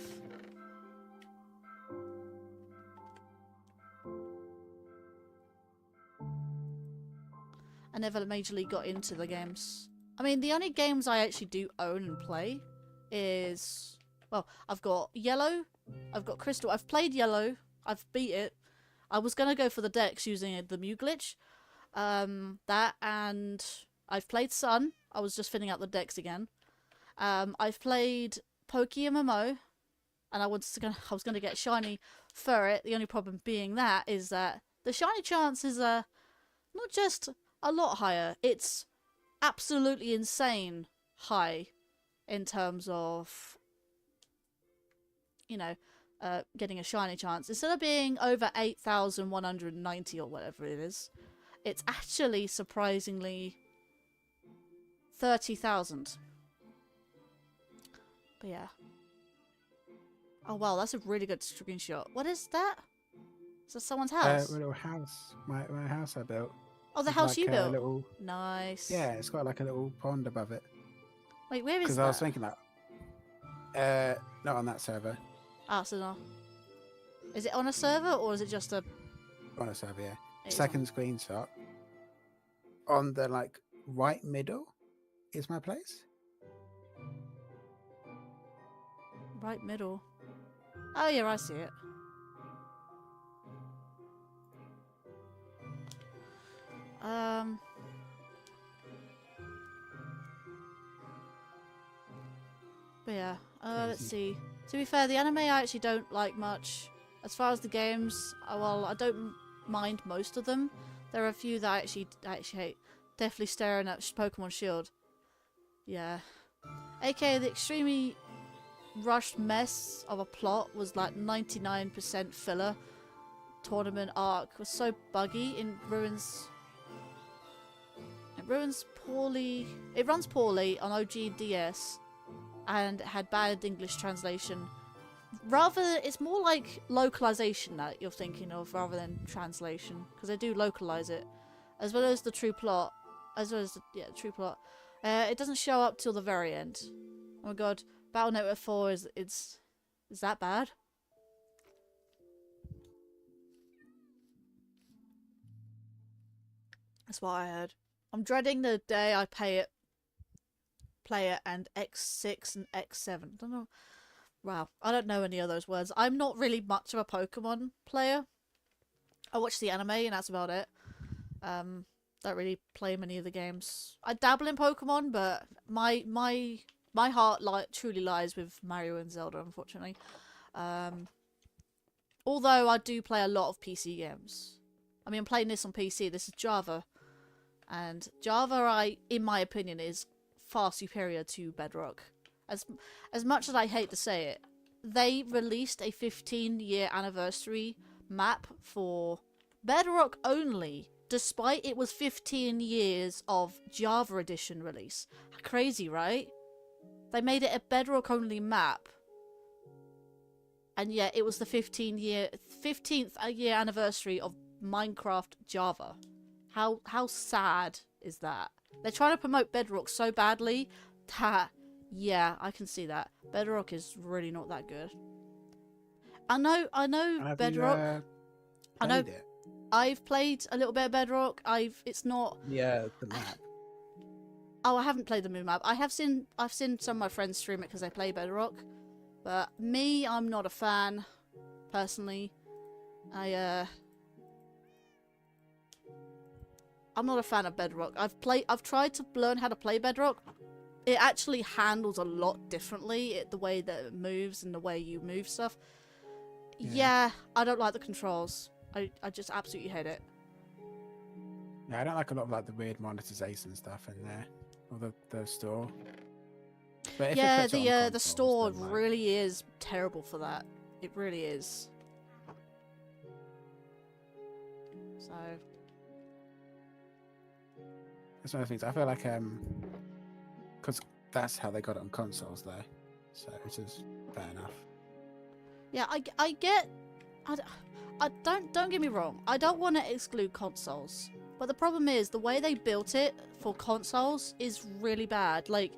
I never majorly got into the games. I mean, the only games I actually do own and play is... Well, I've got Yellow, I've got Crystal. I've played Yellow, I've beat it. I was going to go for the Dex using the Mew glitch. That, and I've played Sun. I was just filling out the Dex again. I've played PokeMMO, and I was gonna get shiny Ferret. The only problem being that is that the shiny chance is not just a lot higher. It's absolutely insane high in terms of, you know, getting a shiny chance. Instead of being over 8,190 or whatever it is, it's actually surprisingly 30,000. But yeah. Oh wow, that's a really good screenshot. What is that? Is that someone's house? My little house. My house I built. Oh, the It's house like you a built? little, Nice. yeah, it's got like a little pond above it. Wait, where is Because that? I was thinking that. Not on that server. Ah, so no. Is it on a server or is it just a... On a server, yeah. It is Second screenshot. On the like right middle is my place. right middle. Oh yeah, I see it. But yeah, let's see. To be fair, the anime I actually don't like much. As far as the games, well, I don't mind most of them. There are a few that I actually hate. Definitely staring at Pokemon Shield. Yeah. AKA the extremely rushed mess of a plot was like 99% filler. Tournament arc was so buggy. It runs poorly. It runs poorly on OG DS, and it had bad English translation. Rather, it's more like localization that you're thinking of rather than translation, because they do localize it, as well as the true plot, true plot. It doesn't show up till the very end. Oh my god, Battle Network 4 is that bad? That's what I heard. I'm dreading the day I play it, and X6 and X7. I don't know. Wow, I don't know any of those words. I'm not really much of a Pokemon player. I watch the anime and that's about it. Don't really play many of the games. I dabble in Pokemon, but my heart truly lies with Mario and Zelda, unfortunately. Although I do play a lot of PC games. I mean, I'm playing this on PC. This is Java. And Java, in my opinion, is far superior to Bedrock. As much as I hate to say it, they released a 15-year anniversary map for Bedrock only, despite it was 15 years of Java edition release. Crazy, right? They made it a Bedrock only map, and yet it was the 15th year anniversary of Minecraft Java. How sad is that? They're trying to promote Bedrock so badly that, yeah, I can see that. Bedrock is really not that good. I know Bedrock. I know. It? I've played a little bit of Bedrock. It's not. Yeah, the map. Oh, I haven't played the Moon map. I've seen some of my friends stream it because they play Bedrock, but me, I'm not a fan. Personally, I'm not a fan of Bedrock. I've tried to learn how to play Bedrock. It actually handles a lot differently, the way that it moves and the way you move stuff. Yeah, I don't like the controls. I just absolutely hate it. Yeah, I don't like a lot of like the weird monetization stuff in there, or the store. But if Yeah, it puts it on the consoles, store then, like, really is terrible for that. It really is. So That's one of the things I feel like, because that's how they got it on consoles, though. So it's just fair enough. yeah, I get. I don't get me wrong. I don't want to exclude consoles, but the problem is the way they built it for consoles is really bad. Like,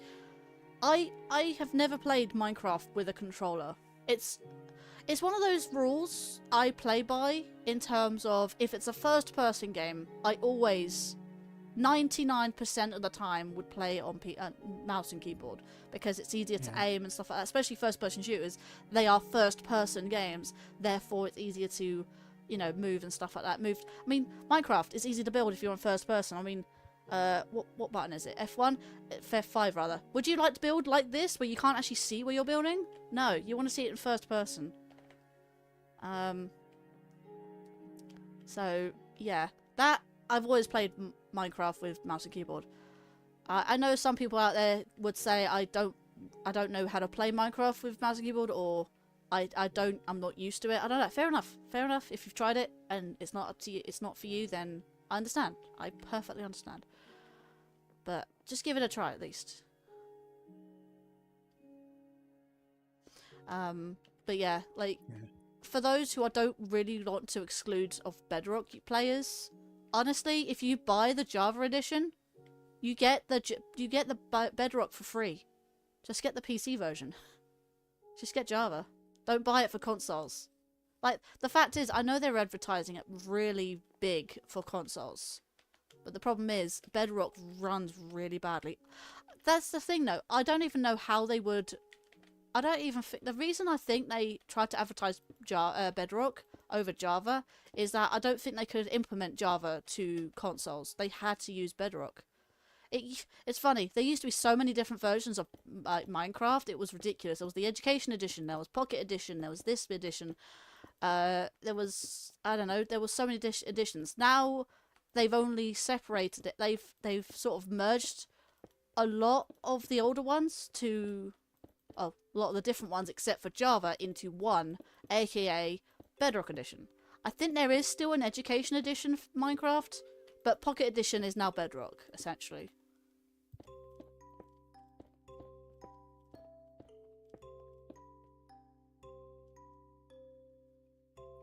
I have never played Minecraft with a controller. It's one of those rules I play by in terms of if it's a first-person game, I always 99% of the time would play on mouse and keyboard because it's easier to aim and stuff like that. Especially first-person shooters, they are first-person games, therefore it's easier to, you know, move and stuff like that. I mean, Minecraft is easy to build if you're on first-person. I mean, what button is it? F1? F5 rather. Would you like to build like this where you can't actually see where you're building? No, you want to see it in first-person. So yeah, that I've always played Minecraft with mouse and keyboard. I know some people out there would say I don't know how to play Minecraft with mouse and keyboard, or I'm not used to it. I don't know. Fair enough. If you've tried it and it's not up to you, it's not for you, then I understand. I perfectly understand. But just give it a try at least. But yeah, like for those who I don't really want to exclude of Bedrock players, honestly, if you buy the Java edition, you get the Bedrock for free. Just get the PC version. Just get Java. Don't buy it for consoles. Like, the fact is, I know they're advertising it really big for consoles, but the problem is Bedrock runs really badly. That's the thing, though. I don't even know how they would. I don't even think the reason I think they tried to advertise Bedrock over Java is that I don't think they could implement Java to consoles. They had to use Bedrock. It's funny. There used to be so many different versions of Minecraft. It was ridiculous. There was the Education Edition. There was Pocket Edition. There was this edition. There was, I don't know. There was so many editions. Now they've only separated it. They've sort of merged a lot of the older ones to. Oh, a lot of the different ones except for Java into one, aka Bedrock Edition. I think there is still an Education Edition for Minecraft, but Pocket Edition is now Bedrock, essentially.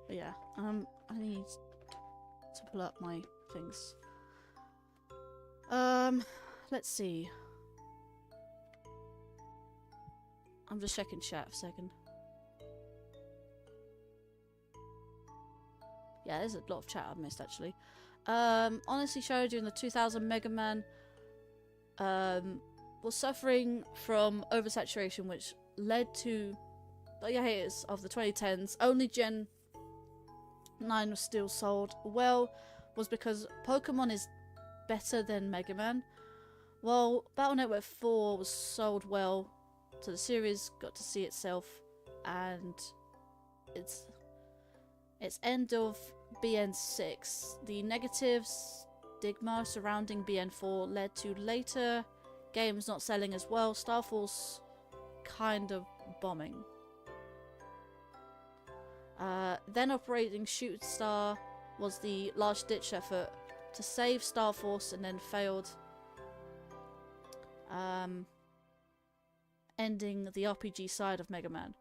But yeah, I need to pull up my things. Let's see. I'm just checking chat for a second. Yeah, there's a lot of chat I've missed actually. Honestly, Show during the 2000 Mega Man was suffering from oversaturation, which led to the hiatus of the 2010s. Only Gen 9 was still sold well was because Pokemon is better than Mega Man. Well, Battle Network 4 was sold well, so the series got to see itself, and its end of BN6. The negative stigma surrounding BN4 led to later games not selling as well, Star Force kind of bombing. Then Operating Shoot Star was the large-ditch effort to save Star Force and then failed, ending the RPG side of Mega Man.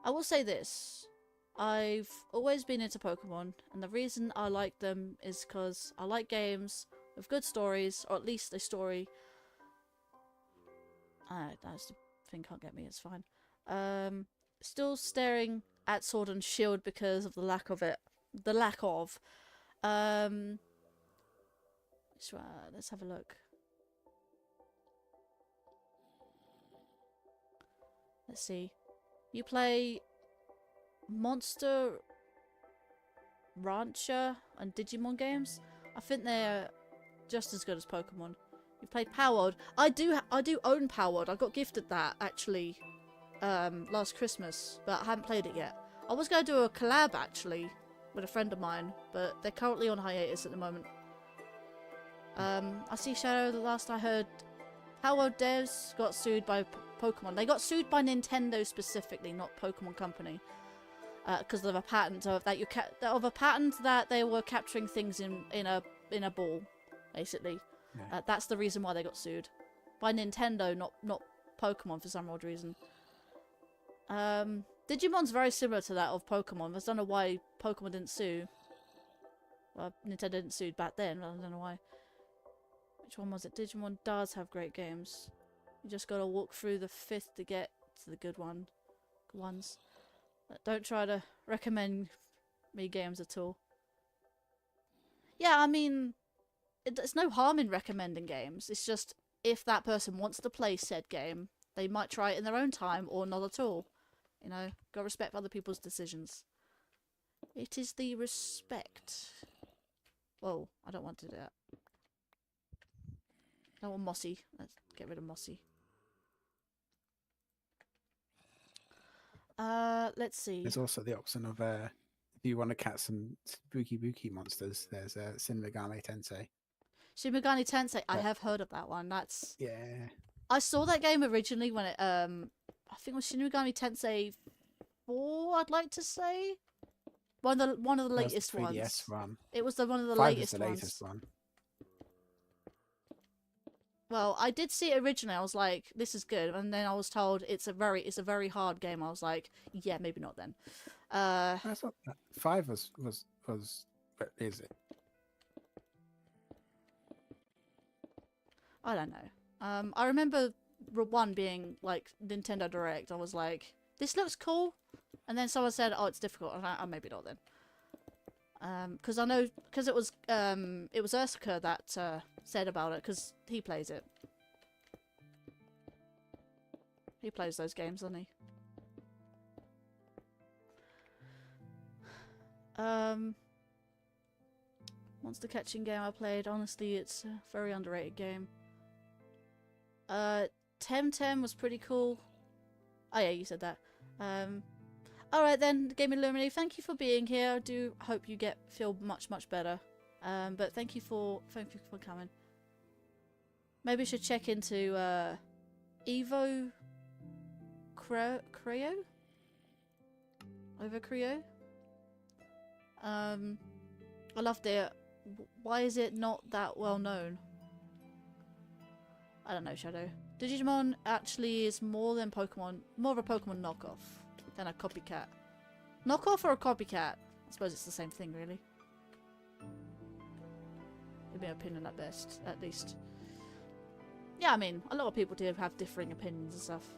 I will say this. I've always been into Pokemon, and the reason I like them is because I like games with good stories, or at least a story. That's the thing, can't get me, it's fine. Still staring at Sword and Shield because of the lack of it. The lack of. Let's have a look. Let's see. You play Monster Rancher and Digimon games. I think they're just as good as Pokemon. You played Powered. I do own Powered. I got gifted that actually last Christmas, but I haven't played it yet. I was going to do a collab actually with a friend of mine, but they're currently on hiatus at the moment. I see Shadow. The last I heard, Powered devs got sued by Pokemon. They got sued by Nintendo specifically, not Pokemon Company. because of a patent of that of a patent that they were capturing things in a ball, basically. Yeah. That's the reason why they got sued by Nintendo, not Pokemon for some odd reason. Digimon's very similar to that of Pokemon. I don't know why Pokemon didn't sue. Well, Nintendo didn't sue back then. I don't know why. Which one was it? Digimon does have great games. You just gotta walk through the 5th to get to the good ones. Don't try to recommend me games at all. Yeah, I mean, there's no harm in recommending games. It's just if that person wants to play said game, they might try it in their own time or not at all. You know, gotta respect other people's decisions. It is the respect. Whoa, I don't want to do that. I don't want Mossy. Let's get rid of Mossy. Let's see. There's also the option of if you want to catch some spooky monsters, there's Shin Megami Tensei. Shin Megami Tensei, I have heard of that one. That's Yeah. I saw that game originally when it I think it was Shin Megami Tensei 4, I'd like to say. One of the latest That's the 3DS ones. one. It was one of the 5 latest is the ones. latest one. Well, I did see it originally. I was like, "This is good," and then I was told it's a very hard game. I was like, "Yeah, maybe not then." That's not, 5 was what is it? I don't know. I remember 1 being like Nintendo Direct. I was like, "This looks cool," and then someone said, "Oh, it's difficult," and I maybe not then. Because I know, because it was Ursuka that said about it, because he plays it. He plays those games, doesn't he? Monster catching game I played. Honestly, it's a very underrated game. Temtem was pretty cool. Oh yeah, you said that. Alright then, Game Illuminati, thank you for being here. I do hope you feel much better. But thank you for coming. Maybe I should check into Evo Creo? Over Creo? I loved it. Why is it not that well known? I don't know, Shadow. Digimon actually is more of a Pokemon knockoff than a copycat. Knockoff or a copycat? I suppose it's the same thing, really. In my opinion, at best, at least. Yeah, I mean, a lot of people do have differing opinions and stuff.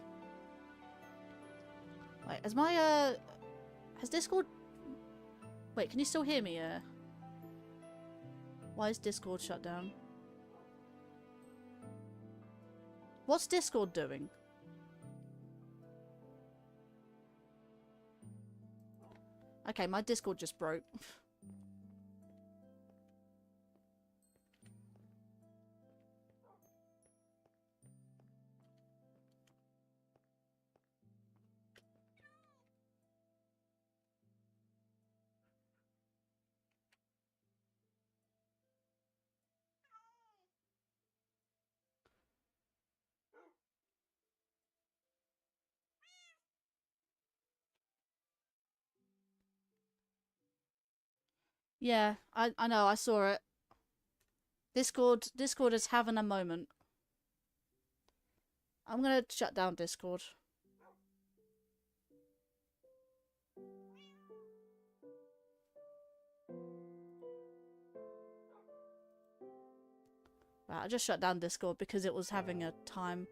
Wait, has Discord... Wait, can you still hear me? Why is Discord shut down? What's Discord doing? Okay, my Discord just broke. Yeah, I know, I saw it. Discord is having a moment. I'm gonna shut down Discord. Right, I just shut down Discord because it was having a time.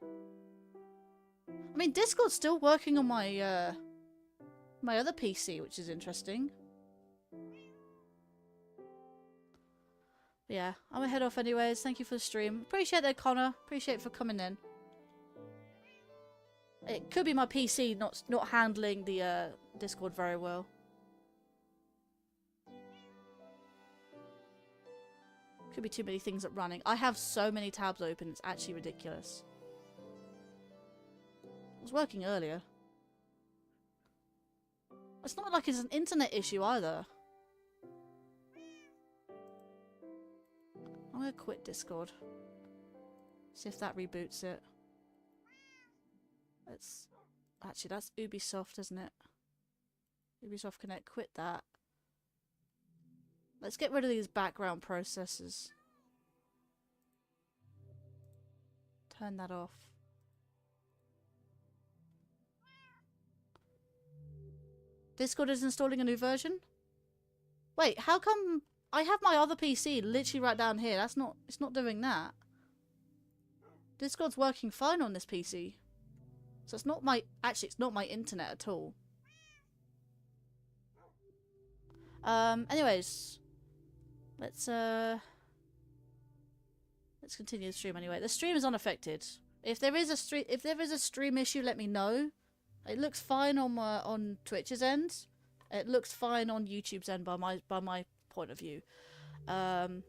I mean, Discord's still working on my my other PC, which is interesting. But yeah, I'm gonna head off anyways. Thank you for the stream. Appreciate that, Connor. Appreciate it for coming in. It could be my PC not handling the Discord very well. Could be too many things running. I have so many tabs open, it's actually ridiculous. It was working earlier. It's not like it's an internet issue either. I'm gonna quit Discord. See if that reboots it. Actually, that's Ubisoft, isn't it? Ubisoft Connect, quit that. Let's get rid of these background processes. Turn that off. Discord is installing a new version? Wait, how come I have my other PC literally right down here? That's not, it's not doing that. Discord's working fine on this PC. So it's not my, actually it's not my internet at all. Anyways. Let's continue the stream anyway. The stream is unaffected. If there is a stream issue, let me know. It looks fine on Twitch's end. It looks fine on YouTube's end by my point of view. So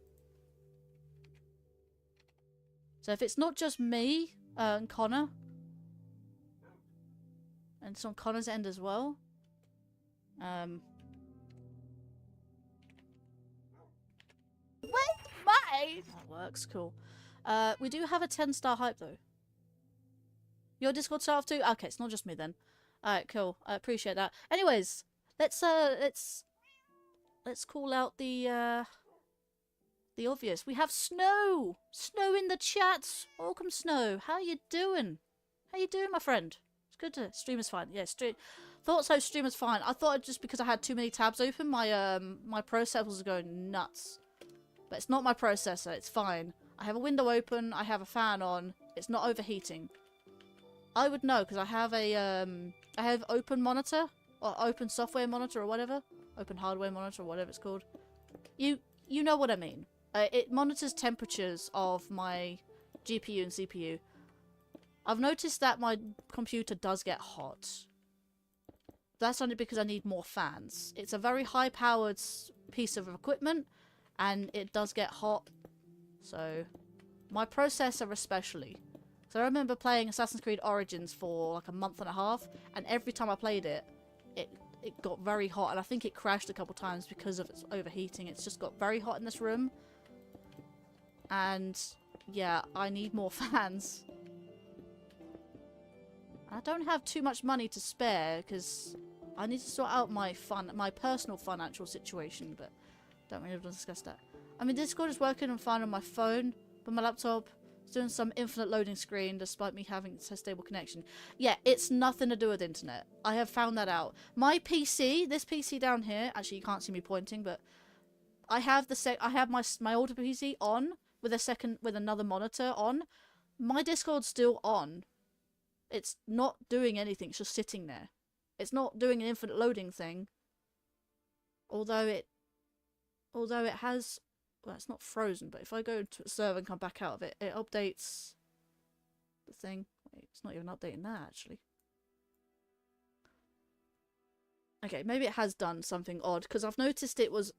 if it's not just me and Connor, and it's on Connor's end as well. That works, cool. We do have a 10-star hype though. Your Discord staff too? Okay, it's not just me then. Alright, cool. I appreciate that. Anyways, let's call out the obvious. We have Snow! Snow in the chat! Welcome, Snow. How you doing? How you doing, my friend? It's good to... Stream is fine. Yeah, thought so, stream is fine. I thought just because I had too many tabs open, my my processor was going nuts. But it's not my processor, it's fine. I have a window open, I have a fan on, it's not overheating. I would know, because I have a, I have open monitor, or open software monitor, or whatever. Open hardware monitor, or whatever it's called. You know what I mean. It monitors temperatures of my GPU and CPU. I've noticed that my computer does get hot. That's only because I need more fans. It's a very high-powered piece of equipment, and it does get hot. So, my processor especially. So I remember playing Assassin's Creed Origins for like a month and a half, and every time I played it, it got very hot, and I think it crashed a couple times because of its overheating. It's just got very hot in this room. And, yeah, I need more fans. I don't have too much money to spare, because I need to sort out my personal financial situation, but don't really want to discuss that. I mean, Discord is working fine on my phone, but my laptop is doing some infinite loading screen despite me having a stable connection. Yeah, it's nothing to do with internet. I have found that out. My PC, this PC down here, actually you can't see me pointing, but I have my older PC on with another monitor on. My Discord's still on. It's not doing anything, it's just sitting there. It's not doing an infinite loading thing. Although it has, well, it's not frozen, but if I go to a server and come back out of it, it updates the thing. Wait, it's not even updating that, actually. Okay, maybe it has done something odd, because I've noticed its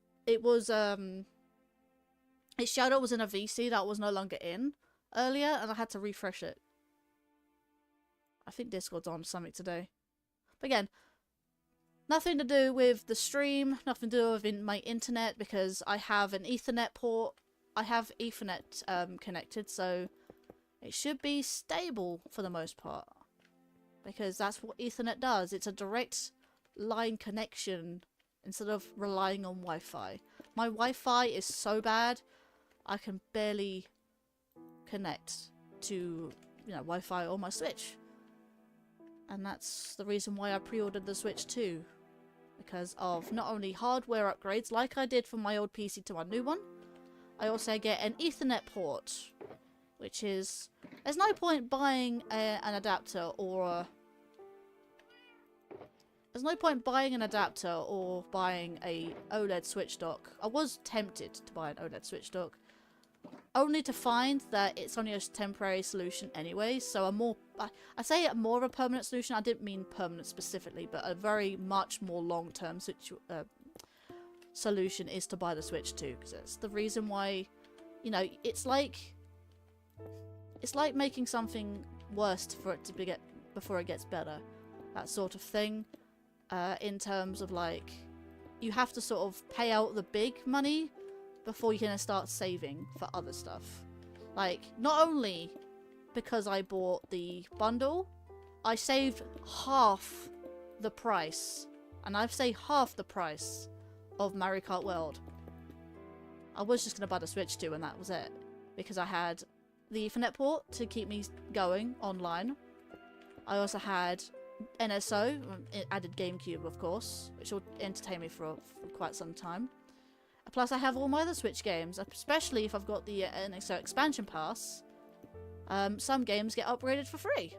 shadow was in a VC that was no longer in earlier, and I had to refresh it. I think Discord's on something today. But again, nothing to do with the stream, nothing to do with my internet, because I have an Ethernet port. I have Ethernet connected, so it should be stable for the most part. Because that's what Ethernet does. It's a direct line connection instead of relying on Wi-Fi. My Wi-Fi is so bad, I can barely connect to, Wi-Fi or my Switch. And that's the reason why I pre-ordered the Switch 2. Because of not only hardware upgrades, like I did from my old PC to my new one, I also get an Ethernet port. Which is... There's no point buying an adapter or... There's no point buying an adapter or buying a OLED Switch dock. I was tempted to buy an OLED Switch dock. Only to find that it's only a temporary solution anyway, so I say more of a permanent solution. I didn't mean permanent specifically, but a very much more long-term solution is to buy the Switch 2, because it's the reason why, it's like making something worse for it to get before it gets better, that sort of thing. In terms of you have to sort of pay out the big money before you can start saving for other stuff. Not only because I bought the bundle, I saved half the price and I've saved half the price of Mario Kart World. I was just going to buy the Switch 2 and that was it. Because I had the Ethernet port to keep me going online. I also had NSO, added GameCube of course, which will entertain me for quite some time. Plus I have all my other Switch games, especially if I've got the NSO expansion pass. Some games get upgraded for free.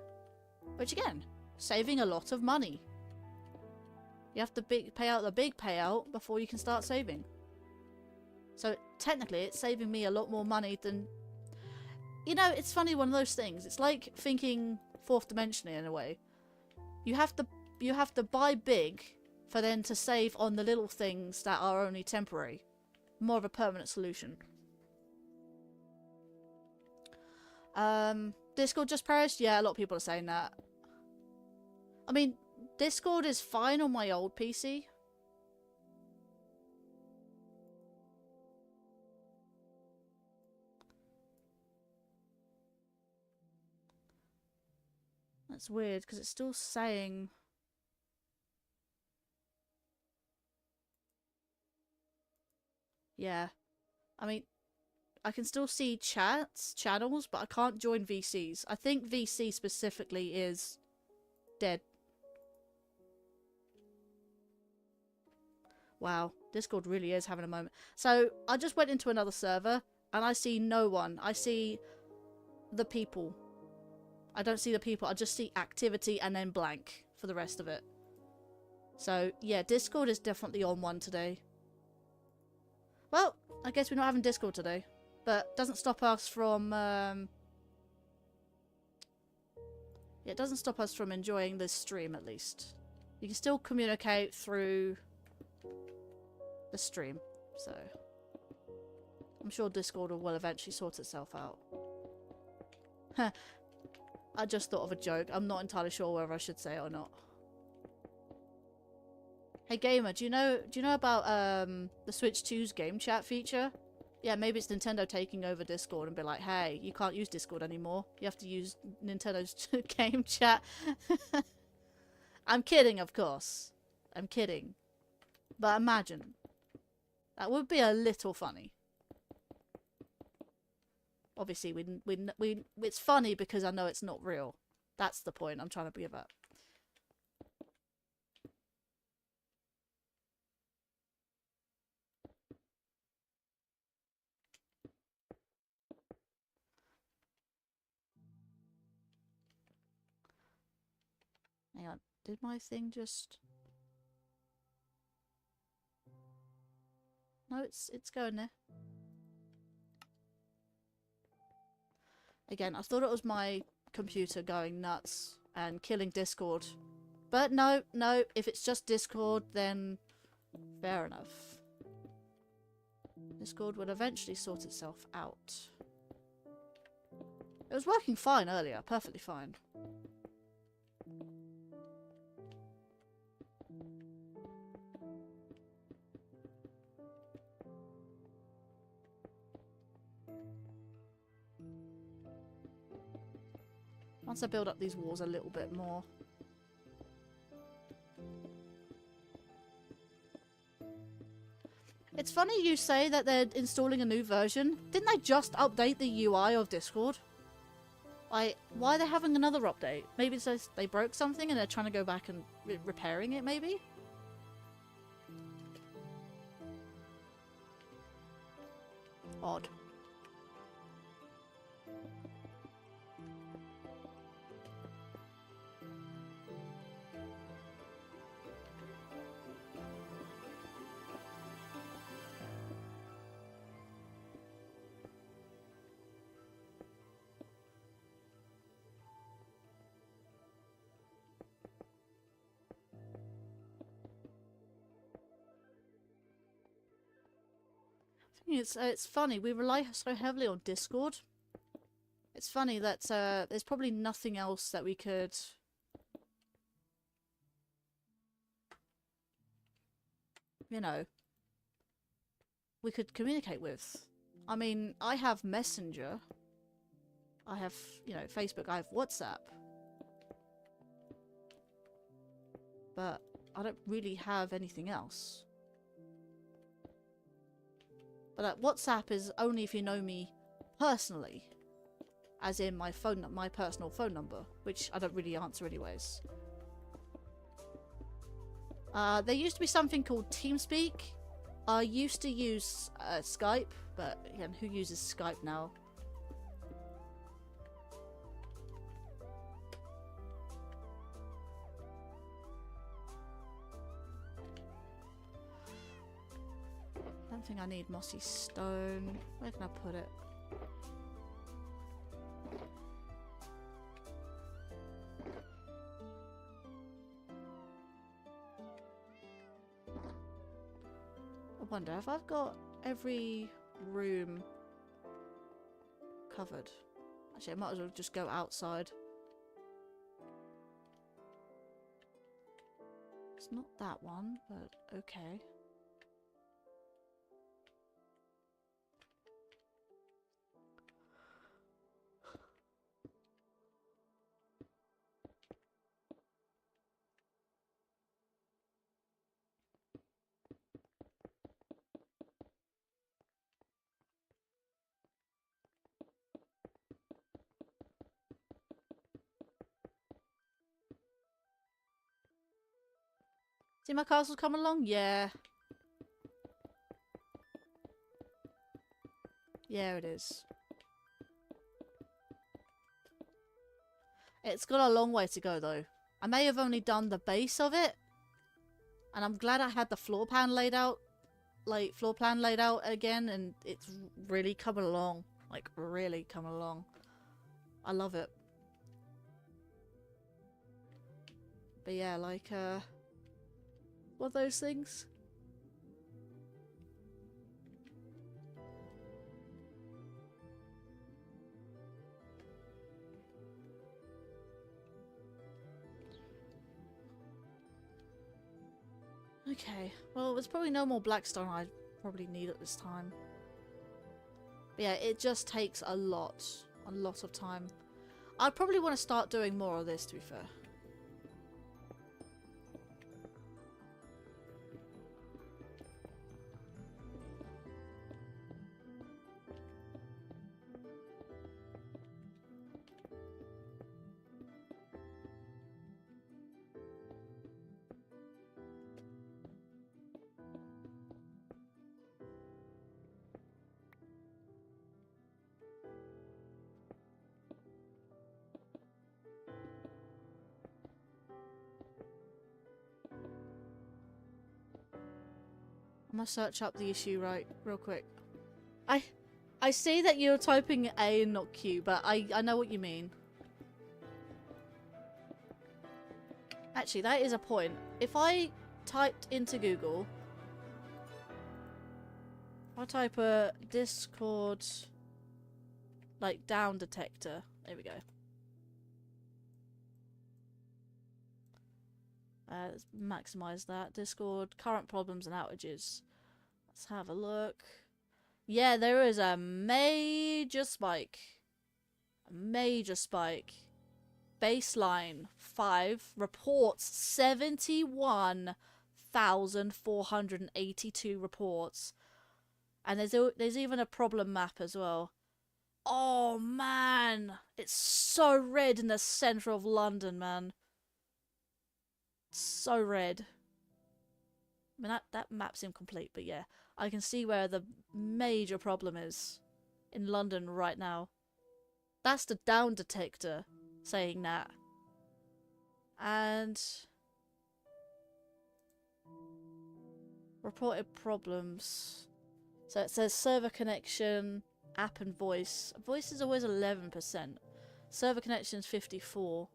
Which again, saving a lot of money. You have to pay out the big payout before you can start saving. So technically it's saving me a lot more money than... You know, it's funny, one of those things. It's like thinking fourth dimensionally in a way. You have to buy big for then to save on the little things that are only temporary. More of a permanent solution. Discord just perished? Yeah, a lot of people are saying that. I mean, Discord is fine on my old PC. That's weird, because it's still saying... Yeah. I mean, I can still see channels, but I can't join VCs. I think VC specifically is dead. Wow, Discord really is having a moment. So, I just went into another server, and I see no one. I see the people. I don't see the people, I just see activity and then blank for the rest of it. So, yeah, Discord is definitely on one today. Well, I guess we're not having Discord today. But doesn't stop us from... Yeah, it doesn't stop us from enjoying this stream, at least. You can still communicate through the stream, so... I'm sure Discord will eventually sort itself out. Huh. I just thought of a joke. I'm not entirely sure whether I should say it or not. Hey gamer, do you know about the Switch 2's game chat feature? Yeah, maybe it's Nintendo taking over Discord and be like, hey, you can't use Discord anymore. You have to use Nintendo's game chat. I'm kidding, of course. I'm kidding. But imagine. That would be a little funny. Obviously, it's funny because I know it's not real. That's the point I'm trying to be about. Hang on, did my thing just... No, it's going there. Again, I thought it was my computer going nuts and killing Discord. But no, if it's just Discord, then fair enough. Discord will eventually sort itself out. It was working fine earlier, perfectly fine. Once I build up these walls a little bit more. It's funny you say that they're installing a new version. Didn't they just update the UI of Discord? Why are they having another update? Maybe it's just they broke something and they're trying to go back and repairing it, maybe? Odd. It's funny, we rely so heavily on Discord. It's funny that there's probably nothing else that we could... You know... we could communicate with. I mean, I have Messenger. I have, you know, Facebook, I have WhatsApp. But I don't really have anything else. But WhatsApp is only if you know me personally. As in my personal phone number, which I don't really answer anyways. There used to be something called TeamSpeak. I used to use Skype, but again, who uses Skype now? I don't think I need mossy stone. Where can I put it? I wonder if I've got every room covered. Actually, I might as well just go outside. It's not that one, but okay. See my castle's coming along? Yeah. Yeah, it is. It's got a long way to go, though. I may have only done the base of it. And I'm glad I had the floor plan laid out. Like, floor plan laid out again. And it's really coming along. Like, really coming along. I love it. But yeah, like, one of those things. Okay, well, there's probably no more blackstone I probably need at this time. But yeah, it just takes a lot of time. I'd probably want to start doing more of this, to be fair. I'm gonna search up the issue real quick. I see that you're typing A and not Q, but I know what you mean. Actually, that is a point. If I typed into Google, if I type a Discord, like, down detector, there we go. Let's maximize that. Discord, current problems and outages. Let's have a look. Yeah, there is a major spike. A major spike. Baseline 5 reports 71,482 reports. And there's even a problem map as well. Oh man, it's so red in the center of London, man. So red. I mean, that map's incomplete, but yeah. I can see where the major problem is in London right now. That's the down detector saying that. And reported problems. So it says server connection, app and voice. Voice is always 11%. Server connection is 54%.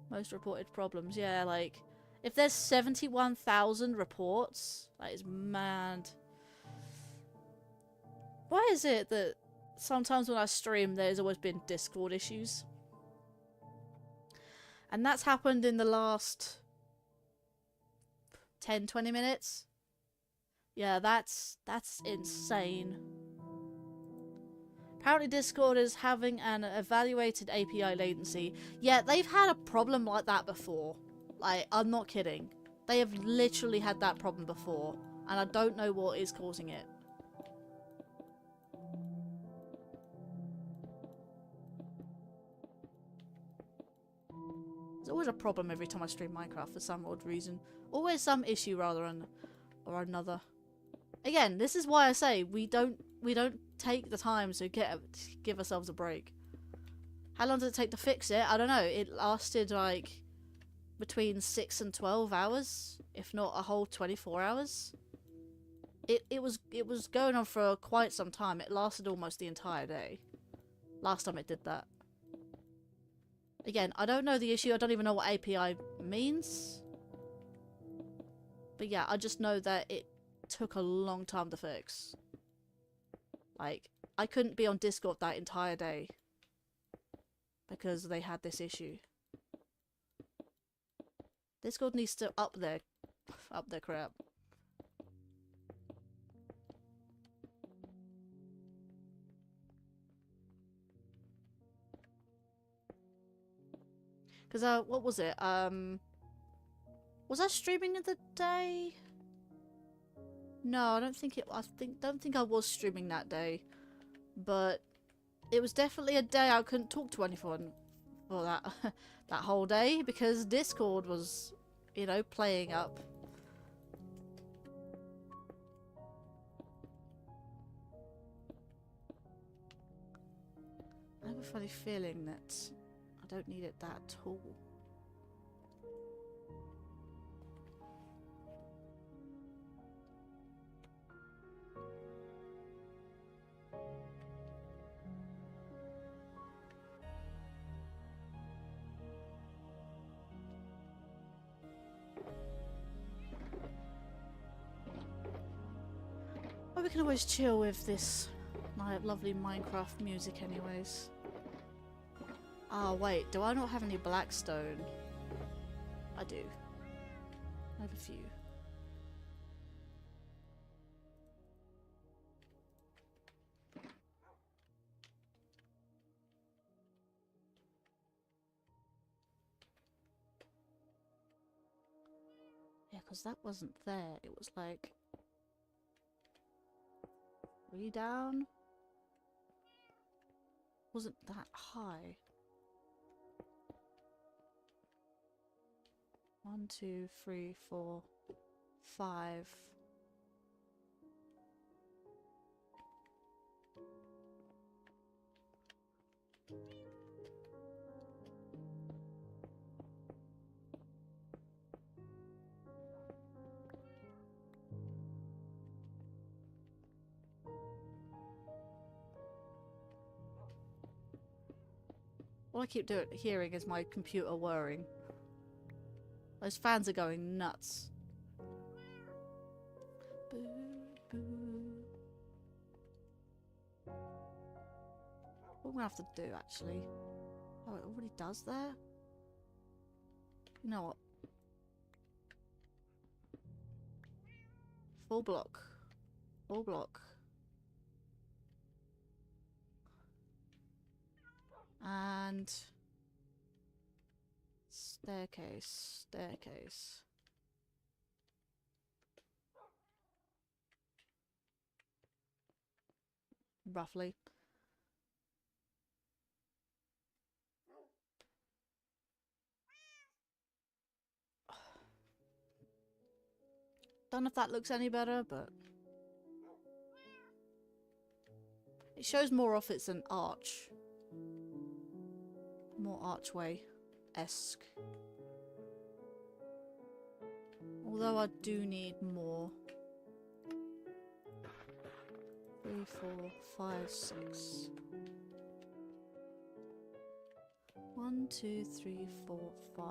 Most reported problems. Yeah, like, if there's 71,000 reports, that is mad. Why is it that sometimes when I stream, there's always been Discord issues? And that's happened in the last 10-20 minutes. Yeah, that's insane. Apparently Discord is having an evaluated API latency. Yeah, they've had a problem like that before. Like, I'm not kidding. They have literally had that problem before, and I don't know what is causing it. There's always a problem every time I stream Minecraft for some odd reason. Always some issue rather or another. Again, this is why I say we don't take the time to give ourselves a break. How long did it take to fix it? I don't know. It lasted like between 6 and 12 hours, if not a whole 24 hours. It was going on for quite some time. It lasted almost the entire day. Last time it did that. Again, I don't know the issue. I don't even know what API means. But yeah, I just know that it took a long time to fix. Like, I couldn't be on Discord that entire day because they had this issue. Discord needs to up their crap. Because, what was it? Was I streaming in the day? No, I don't think it. Don't think I was streaming that day, but it was definitely a day I couldn't talk to anyone for that that whole day because Discord was, you know, playing up. I have a funny feeling that I don't need it that tall. Well, we can always chill with this lovely Minecraft music anyways. Ah, wait, do I not have any blackstone? I do. I have a few. Yeah, because that wasn't there. It was like... way down? Wasn't that high. 1, 2, 3, 4, 5. All I keep hearing is my computer whirring. Those fans are going nuts. Boo, boo. What I'm gonna have to do, actually. Oh, it already does that? You know what? Full block. Full block. And... staircase. Staircase. Roughly. Don't know if that looks any better, but... it shows more off it's an arch. More archway-esque. Although I do need more. 3, 4, 5, 6. 1, 2, 3, 4, 5.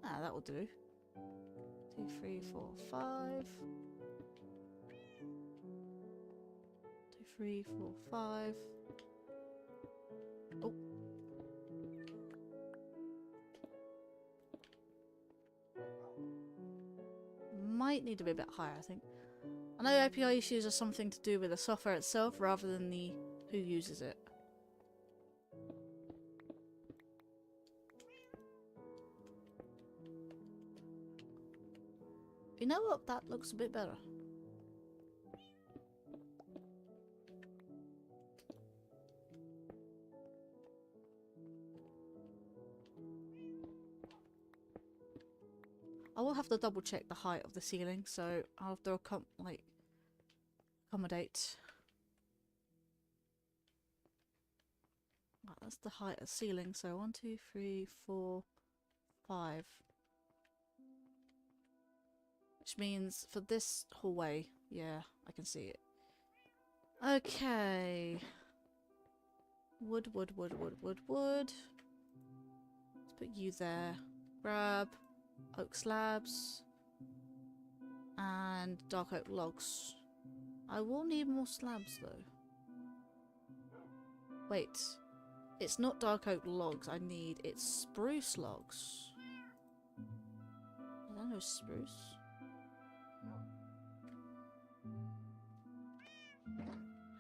Ah, that will do. 2, 3, 4, 5. 2, 3, 4, 5. Oh. Might need to be a bit higher, I think. I know API issues are something to do with the software itself rather than the who uses it. You know what? That looks a bit better. I will have to double check the height of the ceiling, so I'll have to accommodate. Right, that's the height of the ceiling, so 1, 2, 3, 4, 5. Which means for this hallway, yeah, I can see it. Okay. Wood. Let's put you there. Grab oak slabs and dark oak logs. I will need more slabs though. Wait, it's not dark oak logs I need, it's spruce logs. I don't know spruce.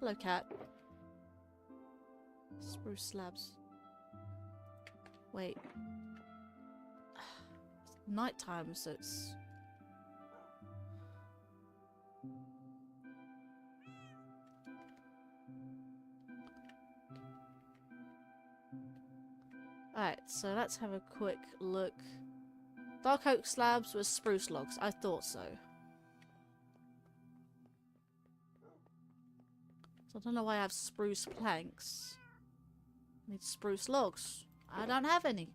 Hello cat. Spruce slabs. Wait. Nighttime, so it's... Alright, so let's have a quick look. Dark oak slabs with spruce logs. I thought so. So I don't know why I have spruce planks. I need spruce logs. I don't have any.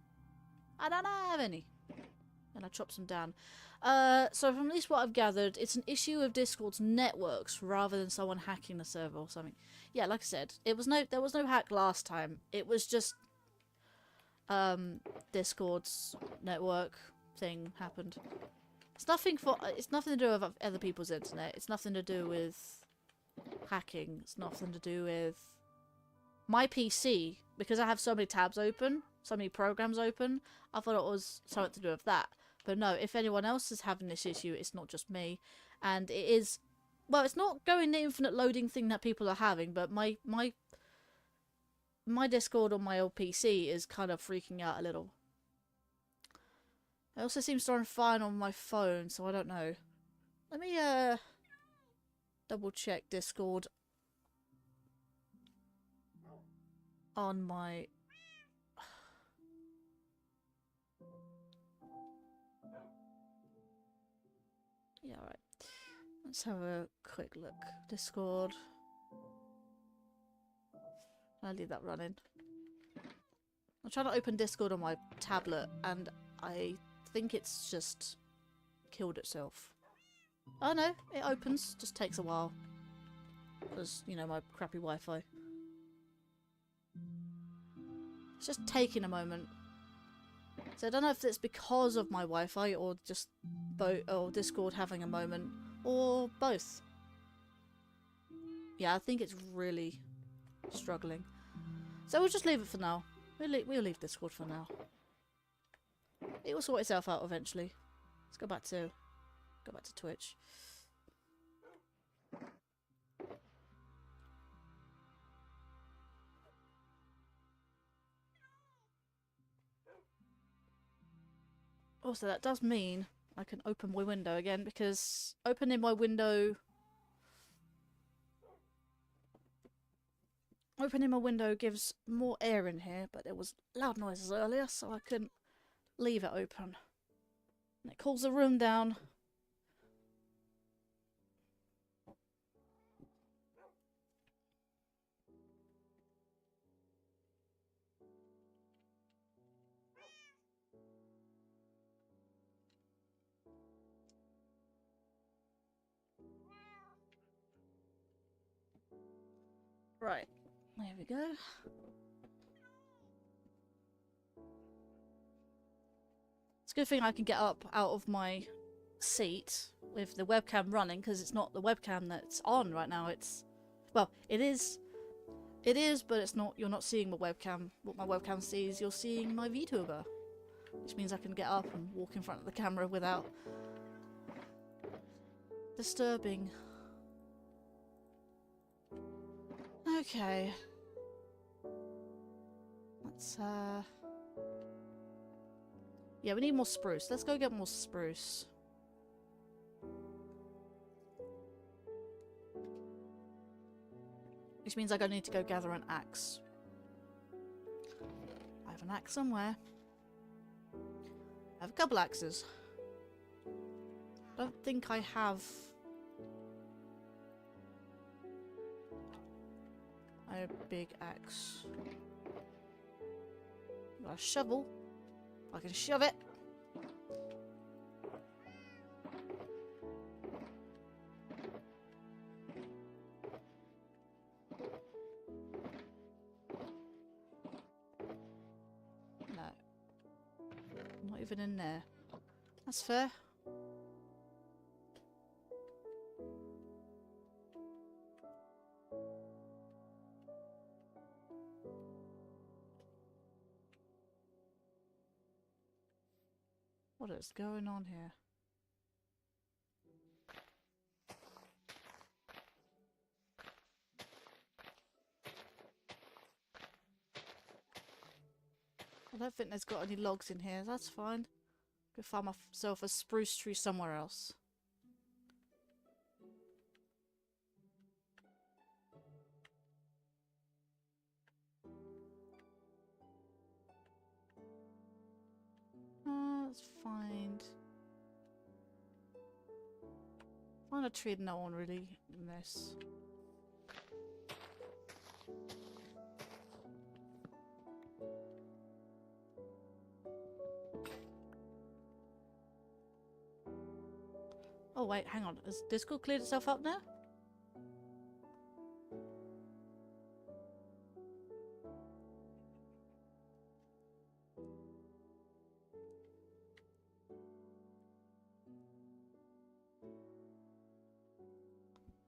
And I chop some down. So from at least what I've gathered, it's an issue of Discord's networks rather than someone hacking the server or something. Yeah, like I said, there was no hack last time. It was just Discord's network thing happened. It's nothing to do with other people's internet. It's nothing to do with hacking. It's nothing to do with my PC, because I have so many tabs open, so many programs open. I thought it was something to do with that. But no, if anyone else is having this issue, it's not just me. And it is... Well, it's not going the infinite loading thing that people are having, but my Discord on my old PC is kind of freaking out a little. It also seems to run fine on my phone, so I don't know. Let me double check Discord on my... Yeah, right. Let's have a quick look. Discord. I'll leave that running. I'm trying to open Discord on my tablet, and I think it's just killed itself. Oh no, it opens. Just takes a while. Because, you know, my crappy Wi-Fi. It's just taking a moment. So I don't know if it's because of my Wi-Fi or just or Discord having a moment, or both. Yeah, I think it's really struggling. So we'll just leave it for now. We'll leave Discord for now. It will sort itself out eventually. Let's go back to Twitch. Also, that does mean I can open my window again, because opening my window gives more air in here, but there was loud noises earlier, so I couldn't leave it open. And it cools the room down. Right, there we go. It's a good thing I can get up out of my seat with the webcam running, because it's not the webcam that's on right now. It's, well, it is, but it's not. You're not seeing my webcam. What my webcam sees, you're seeing my VTuber, which means I can get up and walk in front of the camera without disturbing. Okay. Let's, yeah, we need more spruce. Let's go get more spruce. Which means I'm going to need to go gather an axe. I have an axe somewhere. I have a couple axes. Don't think I have a big axe. Got a shovel. I can shove it. No. Not even in there. That's fair. What is going on here? I don't think there's got any logs in here. That's fine. Go find myself a spruce tree somewhere else. Let's find a tree no one really in this. Oh wait, hang on. Has Discord cleared itself up now?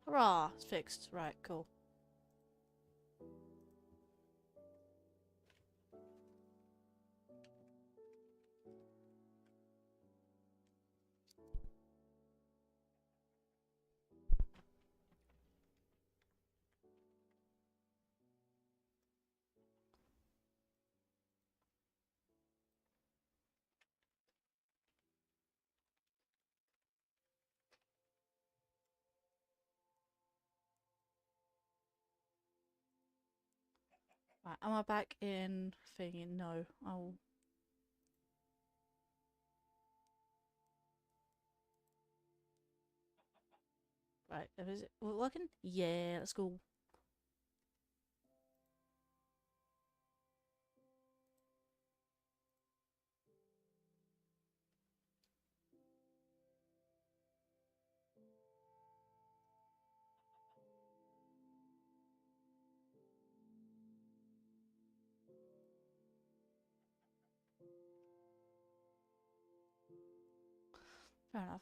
Hurrah! It's fixed. Right, cool. Right, am I back in thingy? No. Oh. Right, is it working? Yeah, let's go. Fair enough.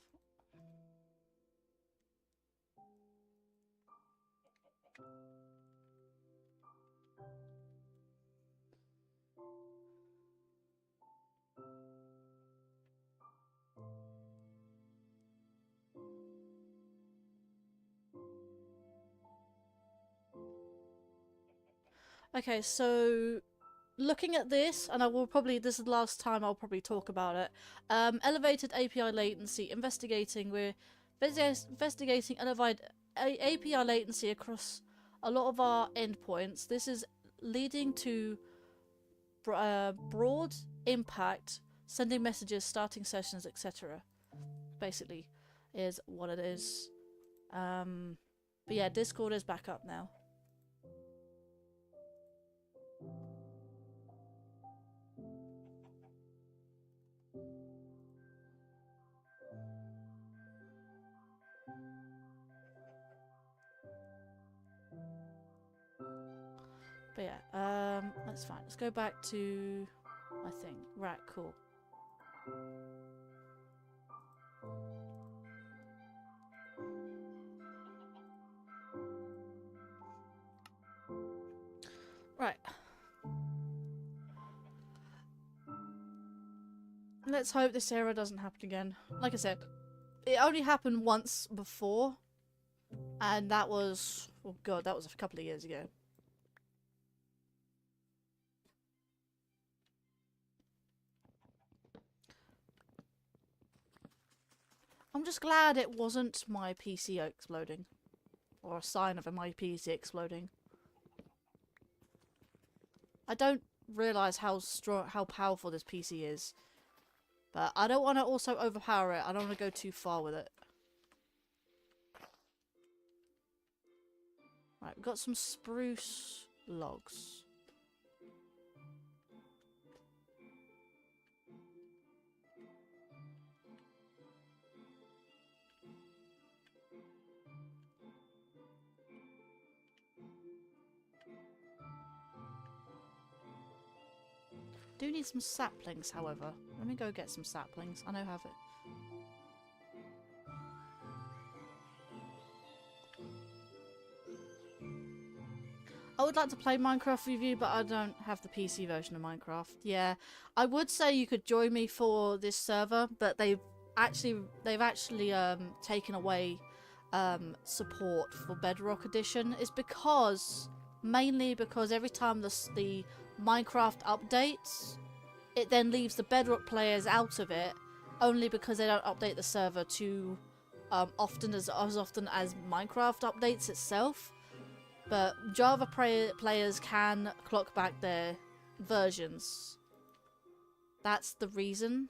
Okay, so looking at this, and I will probably, this is the last time I'll probably talk about it. Elevated API latency, we're investigating elevated API latency across a lot of our endpoints. This is leading to broad impact, sending messages, starting sessions, etc. Basically, is what it is. But yeah, Discord is back up now. But yeah, that's fine. Let's go back to my thing. Right, cool. Right. Let's hope this error doesn't happen again. Like I said, it only happened once before, and that was, oh god, that was a couple of years ago. I'm just glad it wasn't my PC exploding. Or a sign of my PC exploding. I don't realise how strong, how powerful this PC is. But I don't want to also overpower it. I don't want to go too far with it. Right, we've got some spruce logs. Do need some saplings, however. Let me go get some saplings. I know I have it. I would like to play Minecraft with you, but I don't have the PC version of Minecraft. Yeah, I would say you could join me for this server, but they've actually taken away support for Bedrock Edition. It's mainly because every time the Minecraft updates, it then leaves the Bedrock players out of it, only because they don't update the server too often as Minecraft updates itself. But Java players can clock back their versions. That's the reason.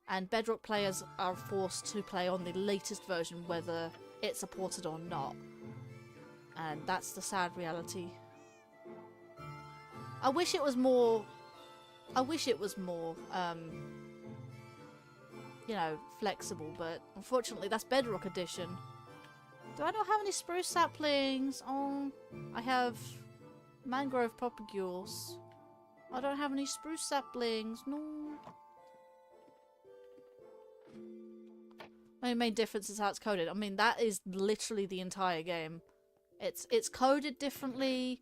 And Bedrock players are forced to play on the latest version, whether it's supported or not. And that's the sad reality. I wish it was more, you know, flexible, but unfortunately that's Bedrock Edition. Do I not have any spruce saplings? Oh, I have mangrove propagules. I don't have any spruce saplings. No. My main difference is how it's coded. I mean, that is literally the entire game. It's coded differently,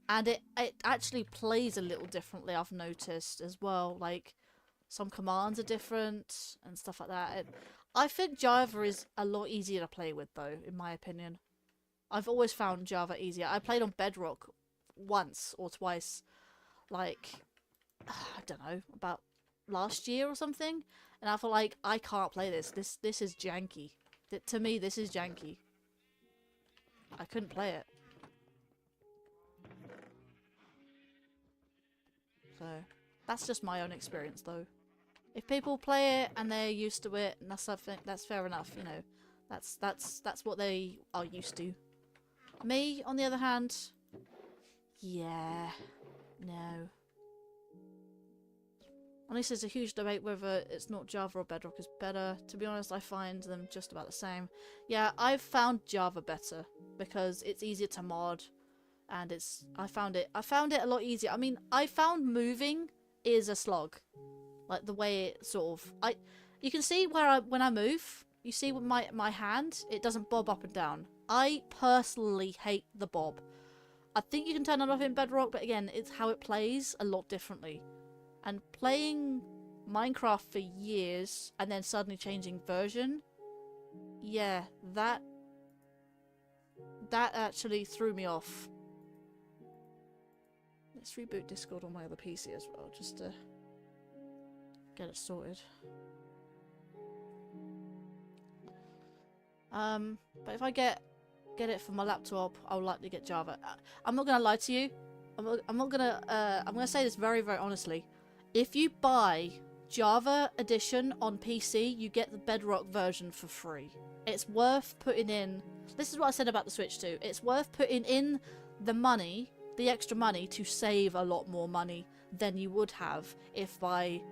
and it actually plays a little differently, I've noticed as well. Like, some commands are different and stuff like that. I think Java is a lot easier to play with, though, in my opinion. I've always found Java easier. I played on Bedrock once or twice, like, I don't know, about last year or something, and I felt like, I can't play this. This is janky. To me, this is janky. I couldn't play it. So, that's just my own experience, though. If people play it and they're used to it, and that's fair enough, you know. That's what they are used to. Me, on the other hand, yeah, no. Honestly, there's a huge debate whether it's not Java or Bedrock is better. To be honest, I find them just about the same. Yeah, I've found Java better because it's easier to mod, and I found it a lot easier. I mean, I found moving is a slog. Like the way it sort of, you can see when I move, you see with my hand, it doesn't bob up and down. I personally hate the bob. I think you can turn it off in Bedrock, but again, it's how it plays a lot differently. And playing Minecraft for years and then suddenly changing version, yeah, that actually threw me off. Let's reboot Discord on my other PC as well, just to get it sorted. But if I get it from my laptop, I'll likely get Java. I'm not gonna lie to you. I'm gonna say this very, very honestly. If you buy Java Edition on PC, you get the Bedrock version for free. It's worth putting in. This is what I said about the Switch too. It's worth putting in the money, the extra money, to save a lot more money than you would have if by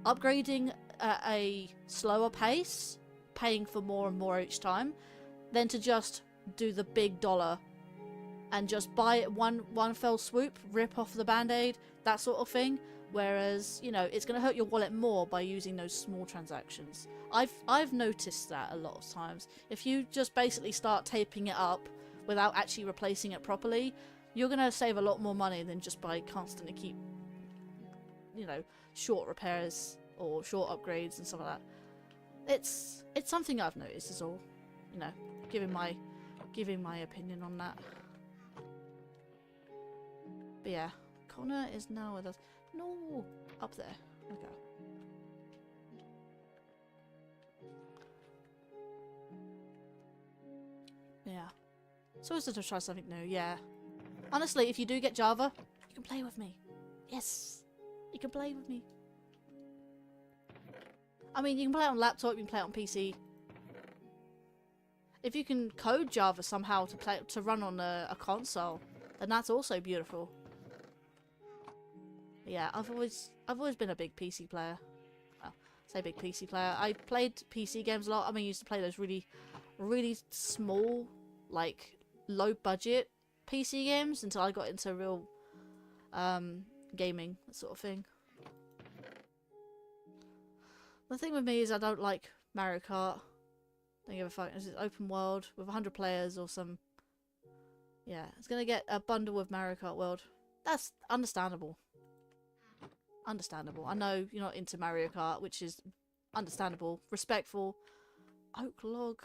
upgrading at a slower pace, paying for more and more each time, than to just do the big dollar and just buy it one fell swoop, rip off the band-aid, that sort of thing. Whereas, you know, it's going to hurt your wallet more by using those small transactions. I've noticed that a lot of times. If you just basically start taping it up without actually replacing it properly, you're going to save a lot more money than just by constantly keep, you know, short repairs or short upgrades and stuff like that. It's something I've noticed is all. You know, giving my opinion on that. But yeah, Connor is now with us. No, up there. Okay. Yeah. So it's to try something new. Yeah. Honestly, if you do get Java, you can play with me. Yes, you can play with me. I mean, you can play it on laptop, you can play it on PC. If you can code Java somehow to run on a console, then that's also beautiful. But yeah, I've always been a big PC player. Well, say big PC player. I played PC games a lot. I mean, I used to play those really small, like low budget PC games until I got into real gaming, that sort of thing. The thing with me is I don't like Mario Kart. Don't give a fuck. It's open world with 100 players or some. Yeah, it's gonna get a bundle with Mario Kart World. That's understandable. Understandable. I know you're not into Mario Kart, which is understandable. Respectful. Oak log.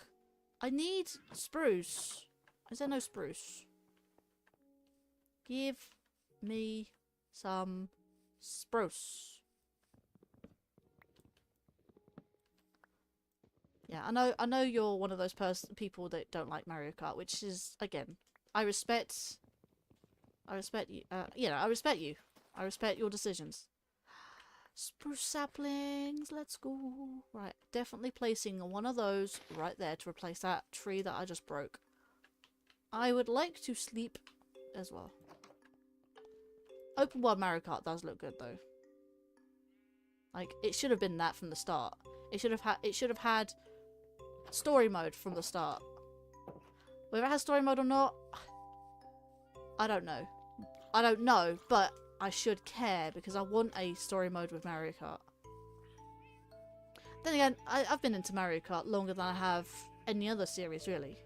I need spruce. Is there no spruce? Give me some spruce. Yeah, I know you're one of those people that don't like Mario Kart, which is, again, I respect you. I respect you. I respect your decisions. Spruce saplings, let's go. Right, definitely placing one of those right there to replace that tree that I just broke. I would like to sleep as well. Open world Mario Kart does look good though. Like, it should have been that from the start. It should have had story mode from the start. Whether it has story mode or not, I don't know. I don't know, but I should care because I want a story mode with Mario Kart. Then again, I've been into Mario Kart longer than I have any other series, really.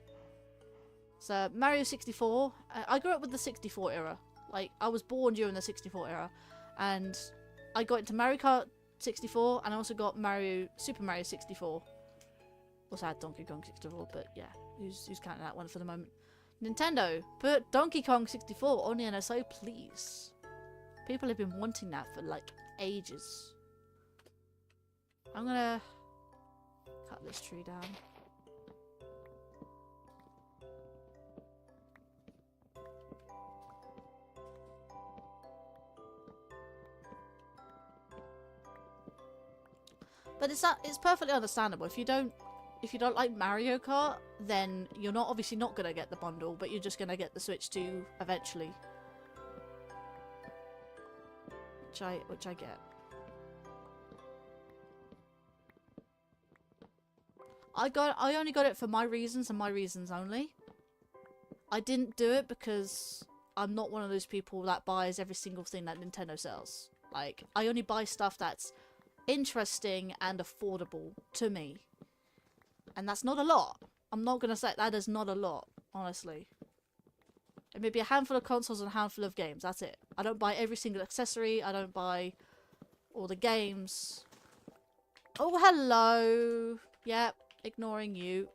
So, Mario 64, I grew up with the 64 era. Like, I was born during the 64 era. And I got into Mario Kart 64, and I also got Super Mario 64. Also had Donkey Kong 64, but yeah, who's counting that one for the moment? Nintendo, put Donkey Kong 64 on the NSO, please. People have been wanting that for like ages. I'm gonna cut this tree down. But it's perfectly understandable. If you don't like Mario Kart, then you're obviously not gonna get the bundle, but you're just gonna get the Switch 2 eventually. Which I get. I only got it for my reasons and my reasons only. I didn't do it because I'm not one of those people that buys every single thing that Nintendo sells. Like, I only buy stuff that's interesting and affordable to me. And that's not a lot. I'm not gonna say that is not a lot, honestly. It may be a handful of consoles and a handful of games, that's it. I don't buy every single accessory, I don't buy all the games. Oh, hello! Yep, ignoring you.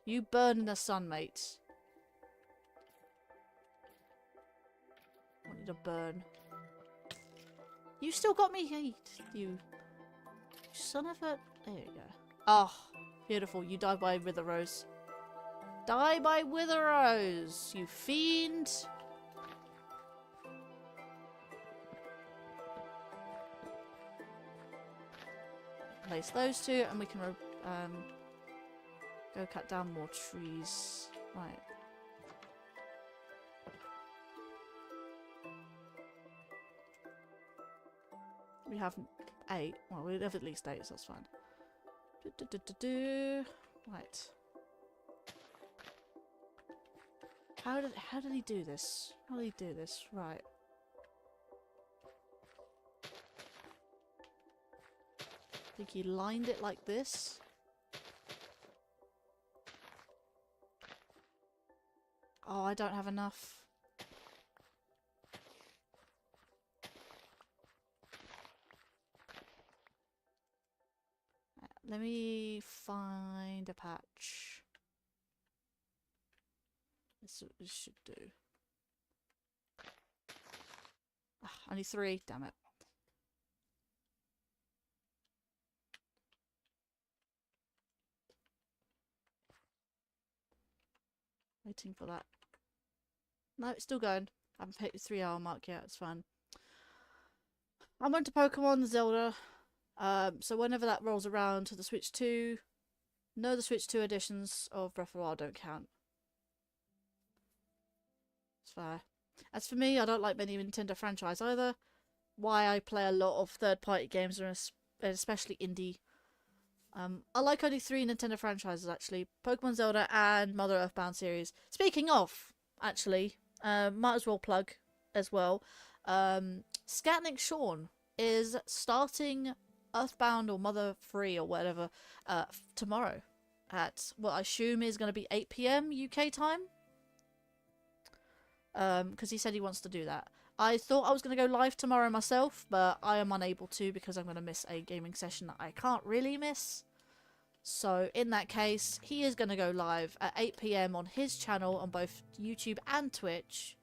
You burn in the sun, mate. I want you to burn. You still got me hate, you son of a... There you go. Oh, beautiful. You die by Wither Rose. Die by Wither Rose, you fiend. Place those two and we can go cut down more trees. Right. We have 8. Well, we have at least 8, so that's fine. Right. How did he do this? How did he do this? Right. I think he lined it like this. Oh, I don't have enough. Let me find a patch. This should do. Ah, only 3, damn it. Waiting for that. No, it's still going. haven't hit the 3 hour mark yet. It's fine. I'm into Pokemon Zelda. So whenever that rolls around to the Switch 2, no, the Switch 2 editions of Breath of the Wild don't count. It's fair. As for me, I don't like many Nintendo franchise either. Why I play a lot of third-party games, and especially indie. I like only 3 Nintendo franchises actually: Pokemon, Zelda, and Mother Earthbound series. Speaking of, actually, might as well plug as well. Scatnick Sean is starting Earthbound or Mother 3 or whatever tomorrow at what I assume is going to be 8 PM UK time. Because he said he wants to do that. I thought I was going to go live tomorrow myself, but I am unable to because I'm going to miss a gaming session that I can't really miss. So in that case, he is going to go live at 8 PM on his channel on both YouTube and Twitch.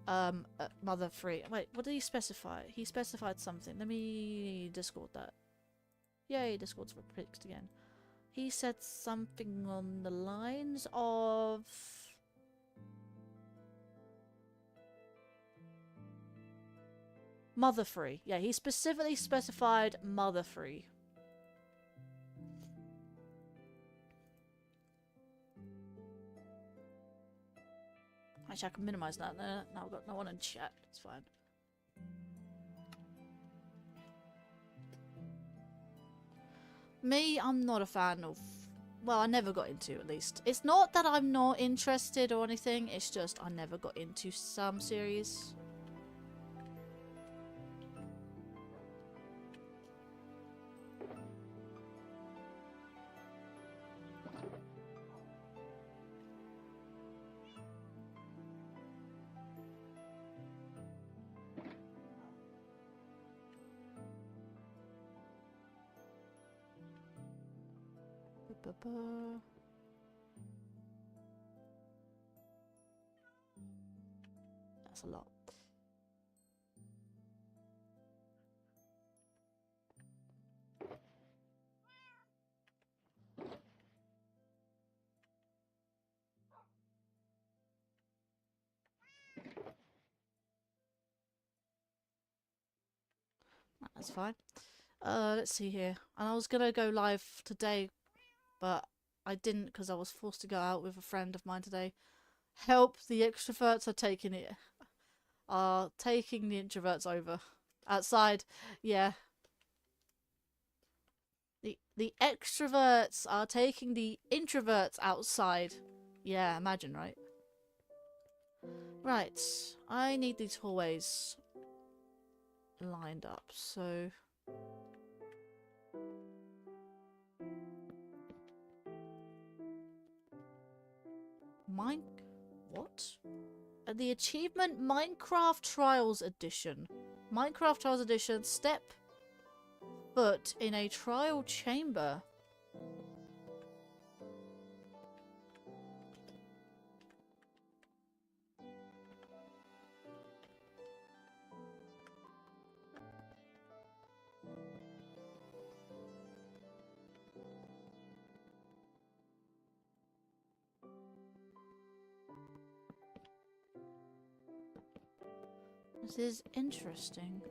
Mother 3. Wait, what did he specify? He specified something. Let me Discord that. Yay, Discord's fixed again. He said something on the lines of... Mother 3. Yeah, he specifically specified Mother 3. Actually, I can minimize that. Now I've got no one in chat. It's fine. Me, I'm not a fan of... Well, I never got into, at least. It's not that I'm not interested or anything. It's just I never got into some series. That's a lot. That's fine. Let's see here. And I was gonna go live today, but I didn't because I was forced to go out with a friend of mine today. Help! The extroverts are taking it. Are taking the introverts over. Outside, yeah. The extroverts are taking the introverts outside. Yeah, imagine, right? Right. I need these hallways lined up, so... What? The achievement Minecraft Trials Edition. Minecraft Trials Edition, step foot in a trial chamber. This is interesting.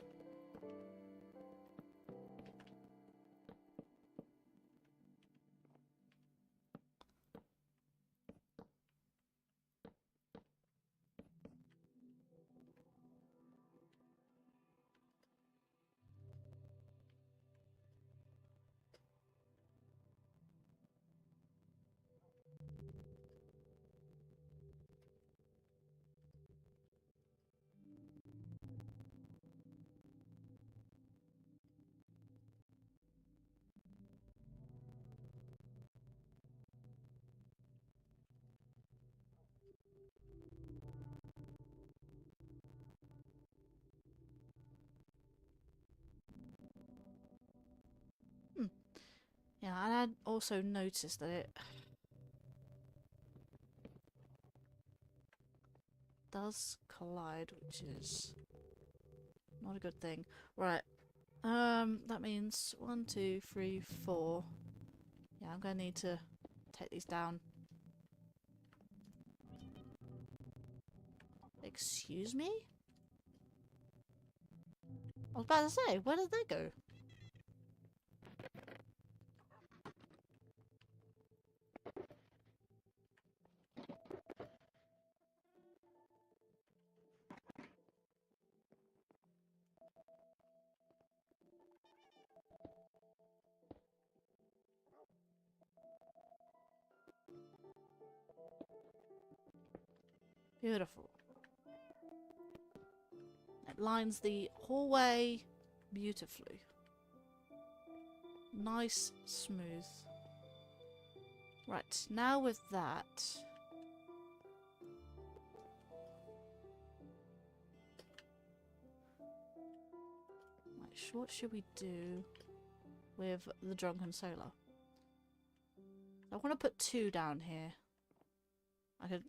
Yeah, and I also noticed that it does collide, which is not a good thing. Right. That means 1, 2, 3, 4. Yeah, I'm gonna need to take these down. Excuse me? I was about to say, where did they go? Beautiful. It lines the hallway beautifully. Nice, smooth. Right, now with that... Right, what should we do with the drunken sailor? I want to put 2 down here. I could...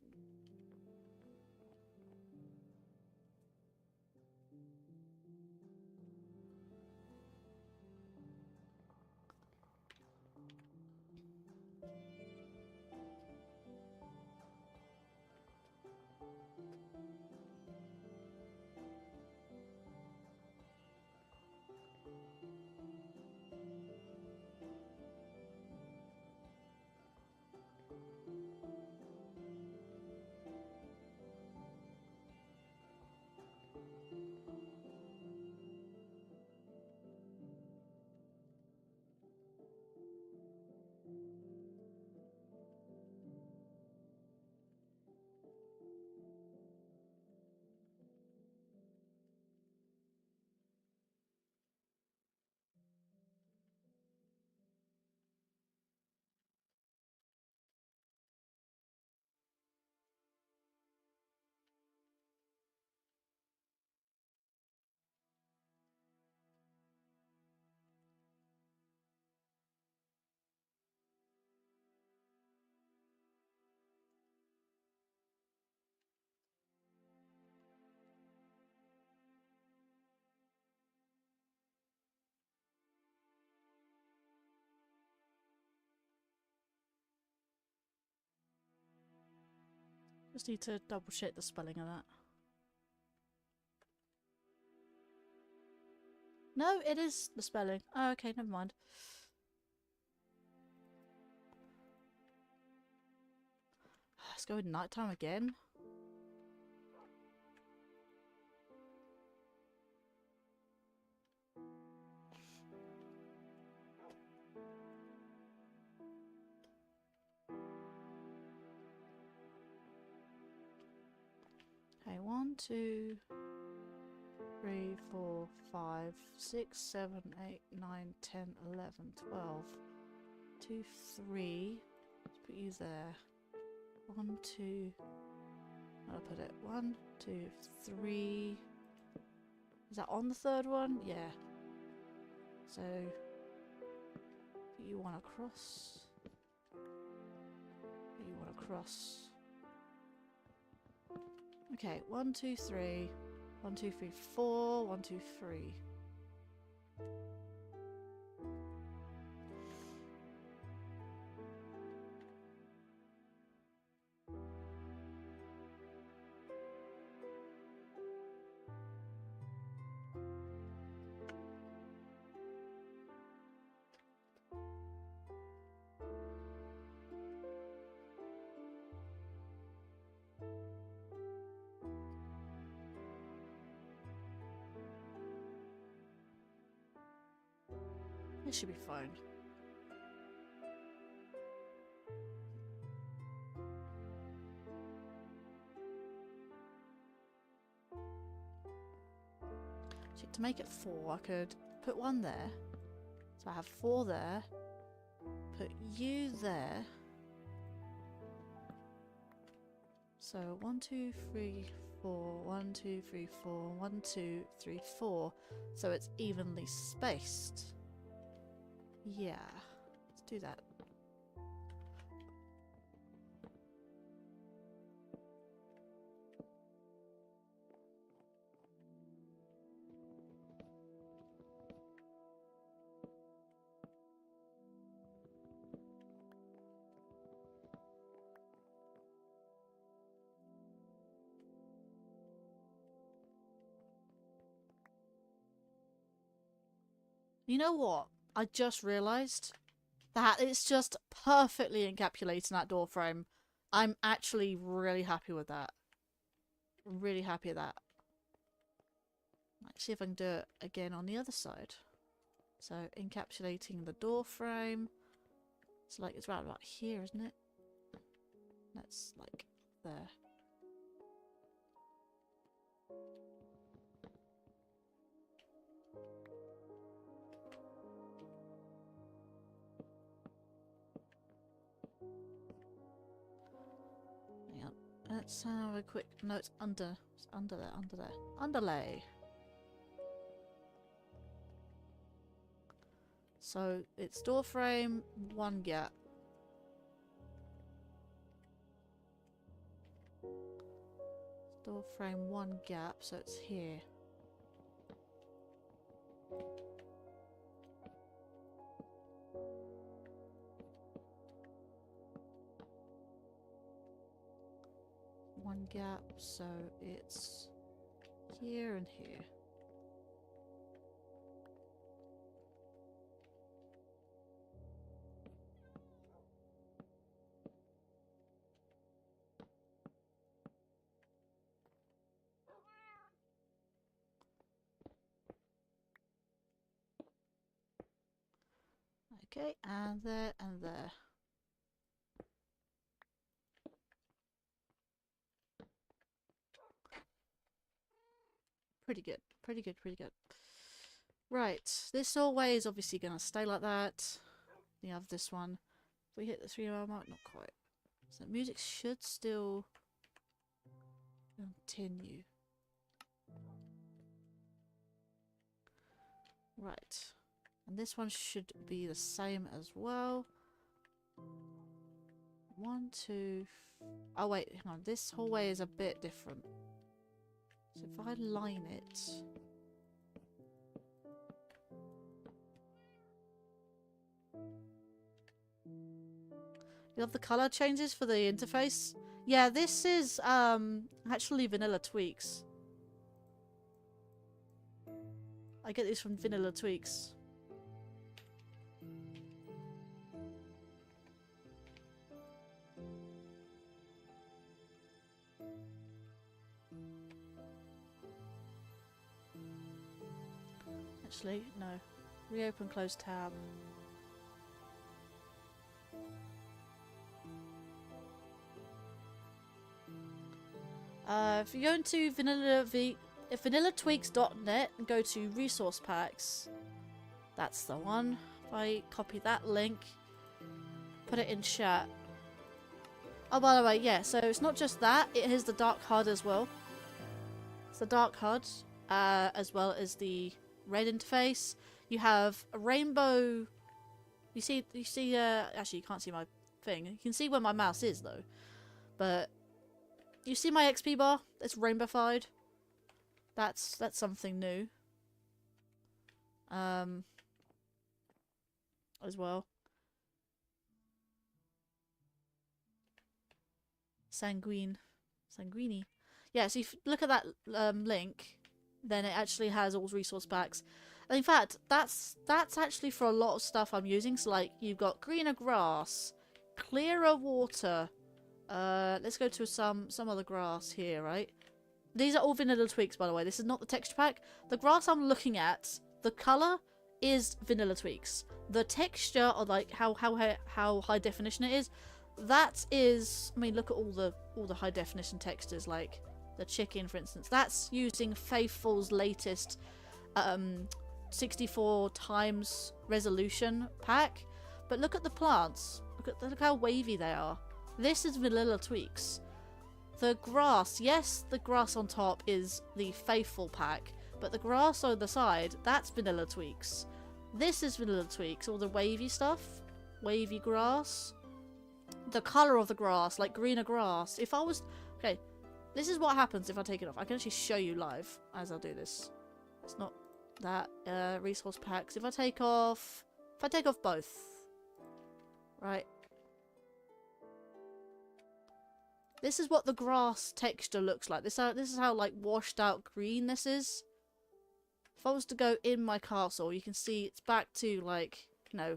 Just need to double check the spelling of that. No, it is the spelling. Oh, okay, never mind. Let's go with nighttime again. Okay, 1, 2, 3, 4, 5, 6, 7, 8, 9, 10, 11, 12. 2, 3. Let's put you there. 1, 2. I'll put it. 1, 2, 3. Is that on the third one? Yeah. So put you one across. Put you one across. Okay, 1, 2, 3. 1, 2, 3, 4. 1, 2, 3. This should be fine. So to make it 4, I could put 1 there. So I have 4 there. Put you there. So 1, 2, 3, 4. 1, 2, 3, 4. 1, 2, 3, 4. So it's evenly spaced. Yeah, let's do that. You know what? I just realised that it's just perfectly encapsulating that door frame. I'm actually really happy with that. Really happy with that. Let's see if I can do it again on the other side. So, encapsulating the door frame. It's like, it's right about here, isn't it? That's like there. Hang on. Let's have a quick... No, it's under. It's under there, under there. Underlay. So, it's door frame, 1 gap. Door frame, 1 gap, so it's here. One gap, so it's here and here. Okay, and there and there. Pretty good, pretty good, pretty good. Right, this hallway is obviously going to stay like that. You have this one. If we hit the 3-hour mark, not quite. So music should still continue. Right. And this one should be the same as well. 1, 2... Oh wait, hang on. This hallway is a bit different. So if I line it... You have the color changes for the interface? Yeah, this is actually vanilla tweaks. I get these from vanilla tweaks. Actually, no. Reopen, close tab. If you go into vanillatweaks.net and go to resource packs, that's the one. If I copy that link, put it in chat. Oh, by the way, yeah, so it's not just that, it has the dark HUD as well. It's the dark HUD, as well as the red interface. You have a rainbow. You see, actually you can't see my thing. You can see where my mouse is though. But you see my XP bar? It's rainbowified. That's something new. As well. Sanguini. Yeah, so if you look at that link, then it actually has all resource packs. And in fact, that's actually for a lot of stuff I'm using. So like, you've got greener grass, clearer water. Let's go to some other grass here, right? These are all vanilla tweaks, by the way. This is not the texture pack. The grass I'm looking at, the color is vanilla tweaks. The texture, or like how high definition it is, that is. I mean, look at all the high definition textures, like the chicken, for instance. That's using Faithful's latest 64 times resolution pack. But look at the plants. Look how wavy they are. This is vanilla tweaks. The grass, yes, the grass on top is the Faithful pack, but the grass on the side, that's vanilla tweaks. This is vanilla tweaks, all the wavy stuff, wavy grass. The colour of the grass, like greener grass. If I was... Okay, this is what happens if I take it off. I can actually show you live as I'll do this. It's not that, resource packs. If I take off both, right? This is what the grass texture looks like. This is how like washed out green this is. if I was to go in my castle, you can see it's back to, like, you know,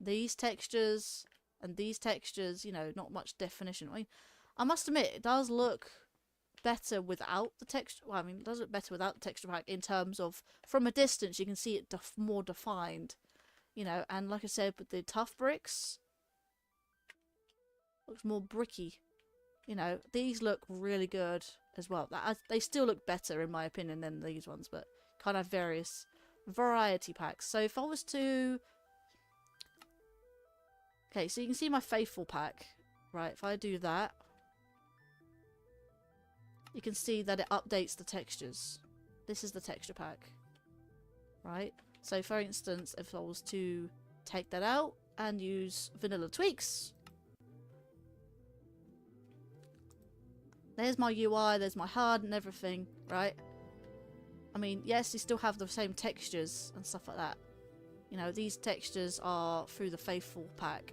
these textures and these textures, you know, not much definition. I mean, I must admit, it does look better without the texture. Well, I mean, it does look better without the texture pack in terms of, from a distance, you can see it more defined, you know, and like I said, with the tough bricks, looks more bricky. You know, these look really good as well. They still look better, in my opinion, than these ones, but kind of various variety packs. So if I was to... Okay, so you can see my faithful pack, right? If I do that, you can see that it updates the textures. This is the texture pack, right? So for instance, if I was to take that out and use vanilla tweaks, there's my UI, there's my HUD and everything, right? I mean, yes, you still have the same textures and stuff like that. You know, these textures are through the faithful pack.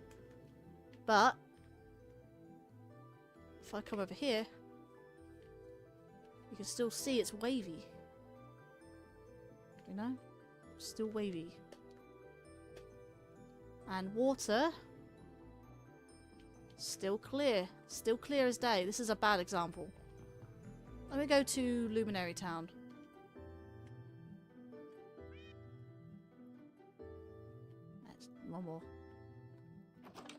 But if I come over here, you can still see it's wavy. You know? Still wavy. And water, still clear. Still clear as day. This is a bad example. Let me go to Luminary Town. One more.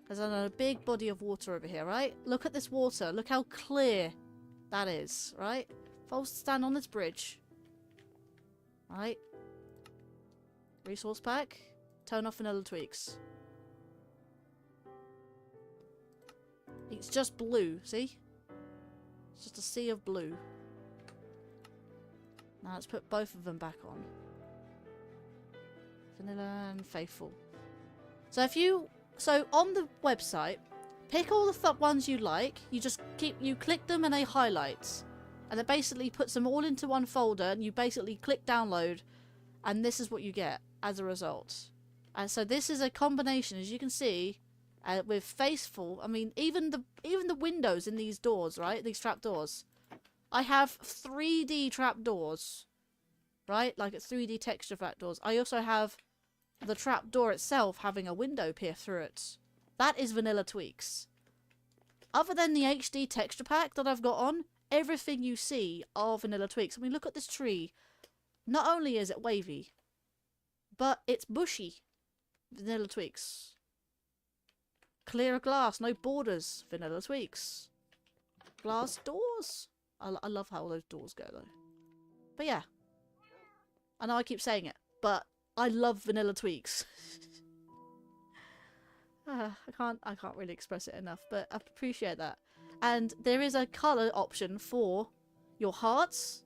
There's a big body of water over here, right? Look at this water. Look how clear that is, right? If I was to stand on this bridge, right? Resource pack. Turn off vanilla tweaks. It's just blue, see? It's just a sea of blue. Now let's put both of them back on. Vanilla and faithful. So if you... So on the website, pick all the ones you like. You click them and they highlight. And it basically puts them all into one folder and you basically click download. And this is what you get as a result. And so this is a combination, as you can see, with faithful. I mean, even the windows in these doors, right? These trap doors. I have 3D trap doors, right? Like it's 3D texture trap doors. I also have the trap door itself having a window peer through it. That is vanilla tweaks. Other than the HD texture pack that I've got on, everything you see are vanilla tweaks. I mean, look at this tree. Not only is it wavy, but it's bushy. Vanilla tweaks. Clear glass, no borders. Vanilla tweaks. Glass doors. I love how all those doors go though. But yeah. I know I keep saying it, but I love vanilla tweaks. I can't really express it enough, but I appreciate that. And there is a colour option for your hearts,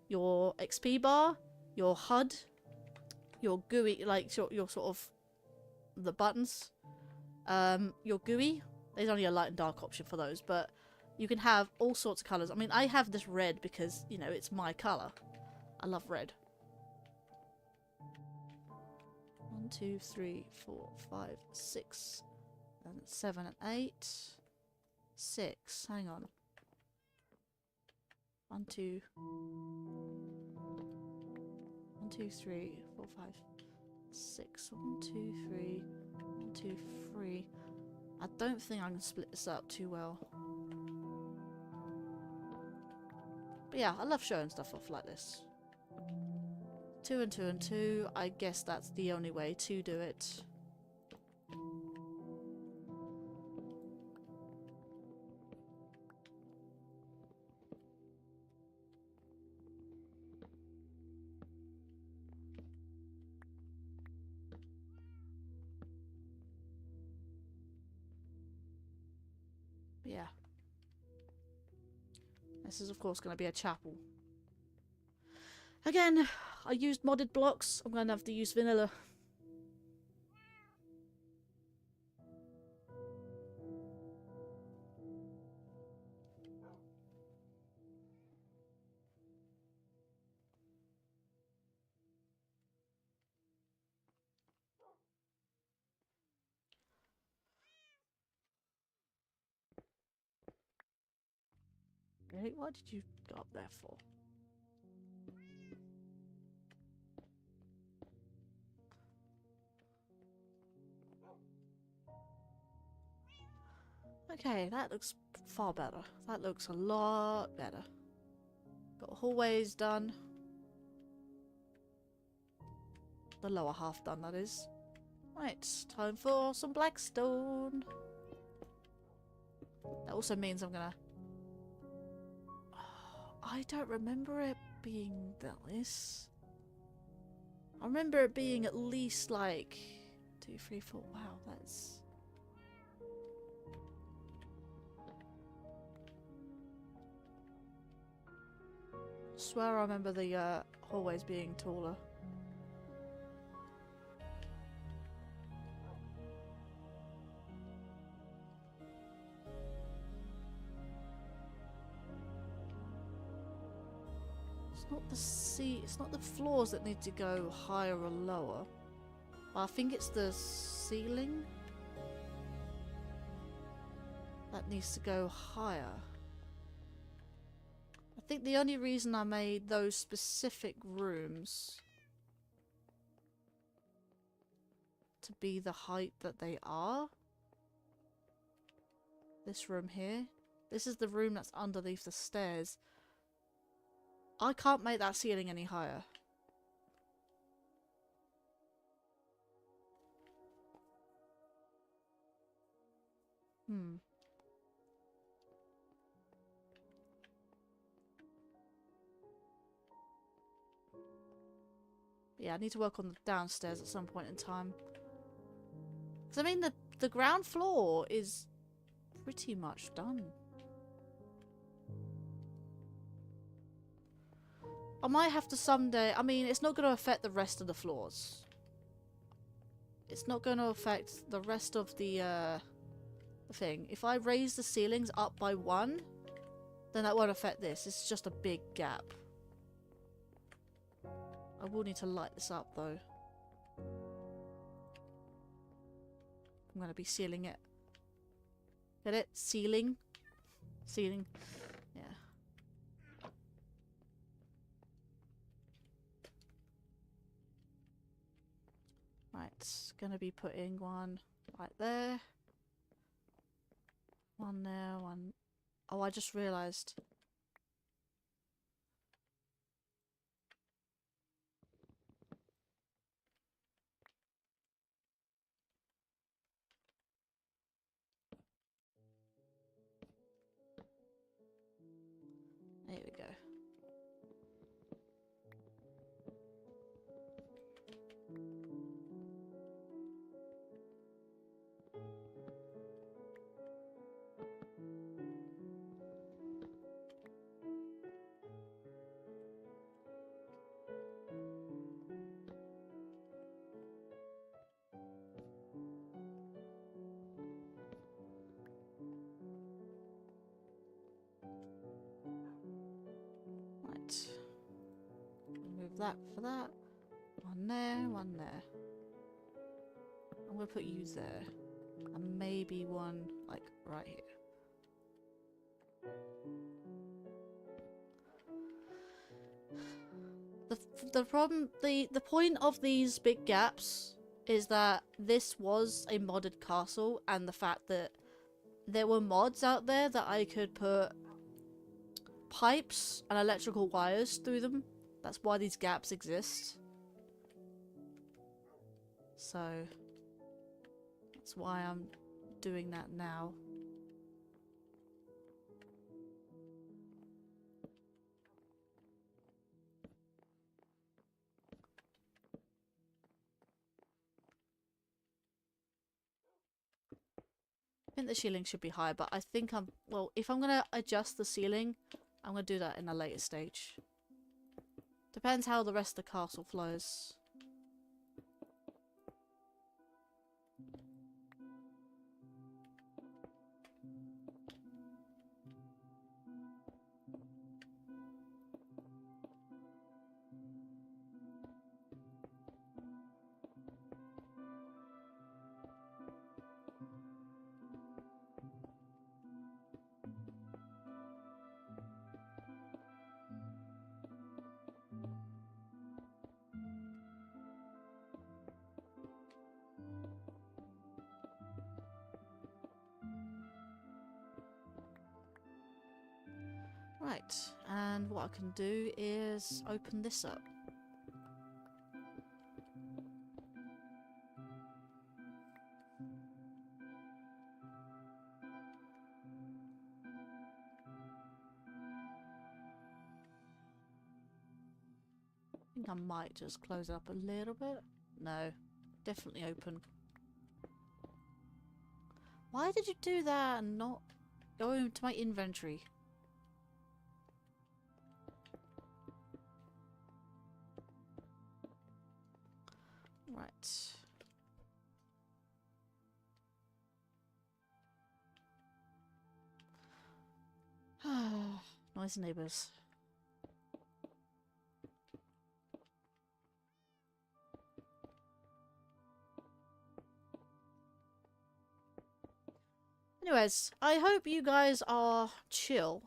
your XP bar, your HUD, your GUI, like your sort of the buttons, your GUI. There's only a light and dark option for those, but you can have all sorts of colours. I mean, I have this red because, you know, it's my colour. I love red. 1, 2, 3, 4, 5, 6, and 7 and 8. 6. Hang on. 1, 2. 1, 2, 3, 4, 5, 6. 1, 2, 3. 1, 2, 3. I don't think I can split this up too well. But yeah, I love showing stuff off like this. 2 and 2 and 2. I guess that's the only way to do it. But yeah. This is of course going to be a chapel. Again, I used modded blocks. I'm going to have to use vanilla. Really? What did you go up there for? Okay, that looks far better. That looks a lot better. Got hallways done. The lower half done, that is. Right, time for some blackstone. That also means I'm gonna... I don't remember it being this. I remember it being at least like 2, 3, 4. Wow, that's... I swear I remember the hallways being taller. It's not the floors that need to go higher or lower. I think it's the ceiling that needs to go higher. I think the only reason I made those specific rooms to be the height that they are. This room here. This is the room that's underneath the stairs. I can't make that ceiling any higher. Yeah, I need to work on the downstairs at some point in time. Because I mean, the ground floor is pretty much done. I might have to someday... I mean, it's not going to affect the rest of the floors. It's not going to affect the rest of the thing. If I raise the ceilings up by 1, then that won't affect this. It's just a big gap. I will need to light this up, though. I'm going to be sealing it. Get it? Sealing? Sealing. Yeah. Right, gonna be putting one right there. One there, one... Oh, I just realised. There we go. Remove that for that. One there, one there. I'm gonna put you there. And maybe one, like, right here. The problem, the point of these big gaps is that this was a modded castle, and the fact that there were mods out there that I could put pipes and electrical wires through them. That's why these gaps exist. So that's why I'm doing that now. I think the ceiling should be higher, but I think well, if I'm gonna adjust the ceiling, I'm gonna do that in a later stage. Depends how the rest of the castle flows. Right, and what I can do is open this up. I think I might just close it up a little bit. No, definitely open. Why did you do that and not go into my inventory? Right. Nice neighbours. Anyways, I hope you guys are chill,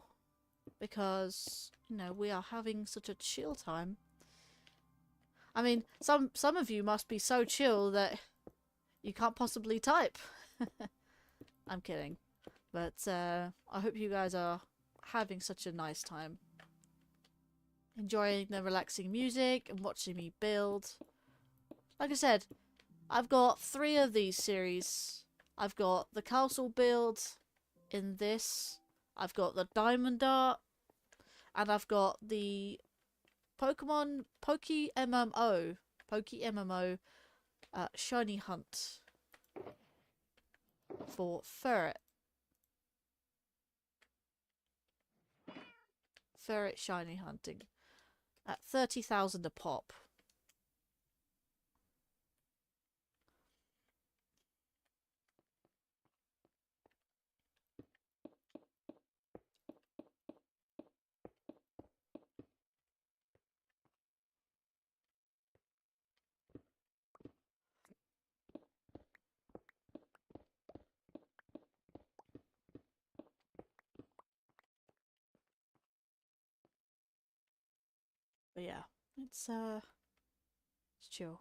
because, you know, we are having such a chill time. I mean, some of you must be so chill that you can't possibly type. I'm kidding. But I hope you guys are having such a nice time. Enjoying the relaxing music and watching me build. Like I said, I've got 3 of these series. I've got the castle build in this. I've got the diamond art. And I've got the Pokemon MMO shiny hunt for ferret shiny hunting at 30,000 a pop. But yeah, it's chill.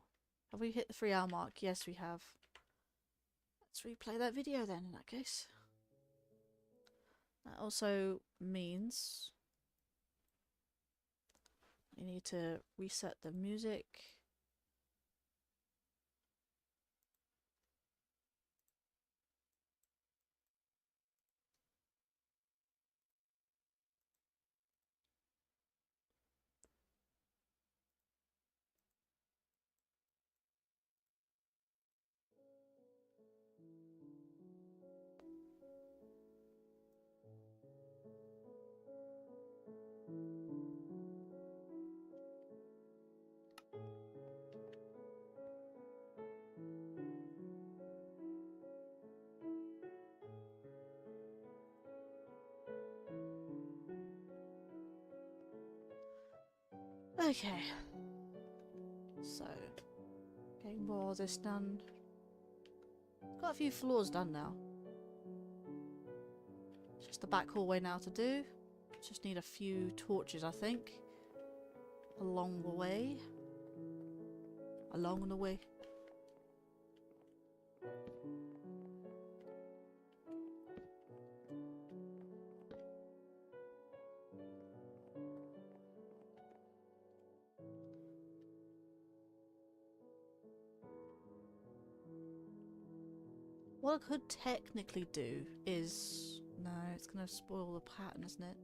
Have we hit the 3-hour mark? Yes, we have. Let's replay that video then, in that case. That also means I need to reset the music. Okay. So, getting more of this done. Got a few floors done now. It's just the back hallway now to do. Just need a few torches, I think. Along the way. Along the way. What I could technically do is... No, it's going to spoil the pattern, isn't it?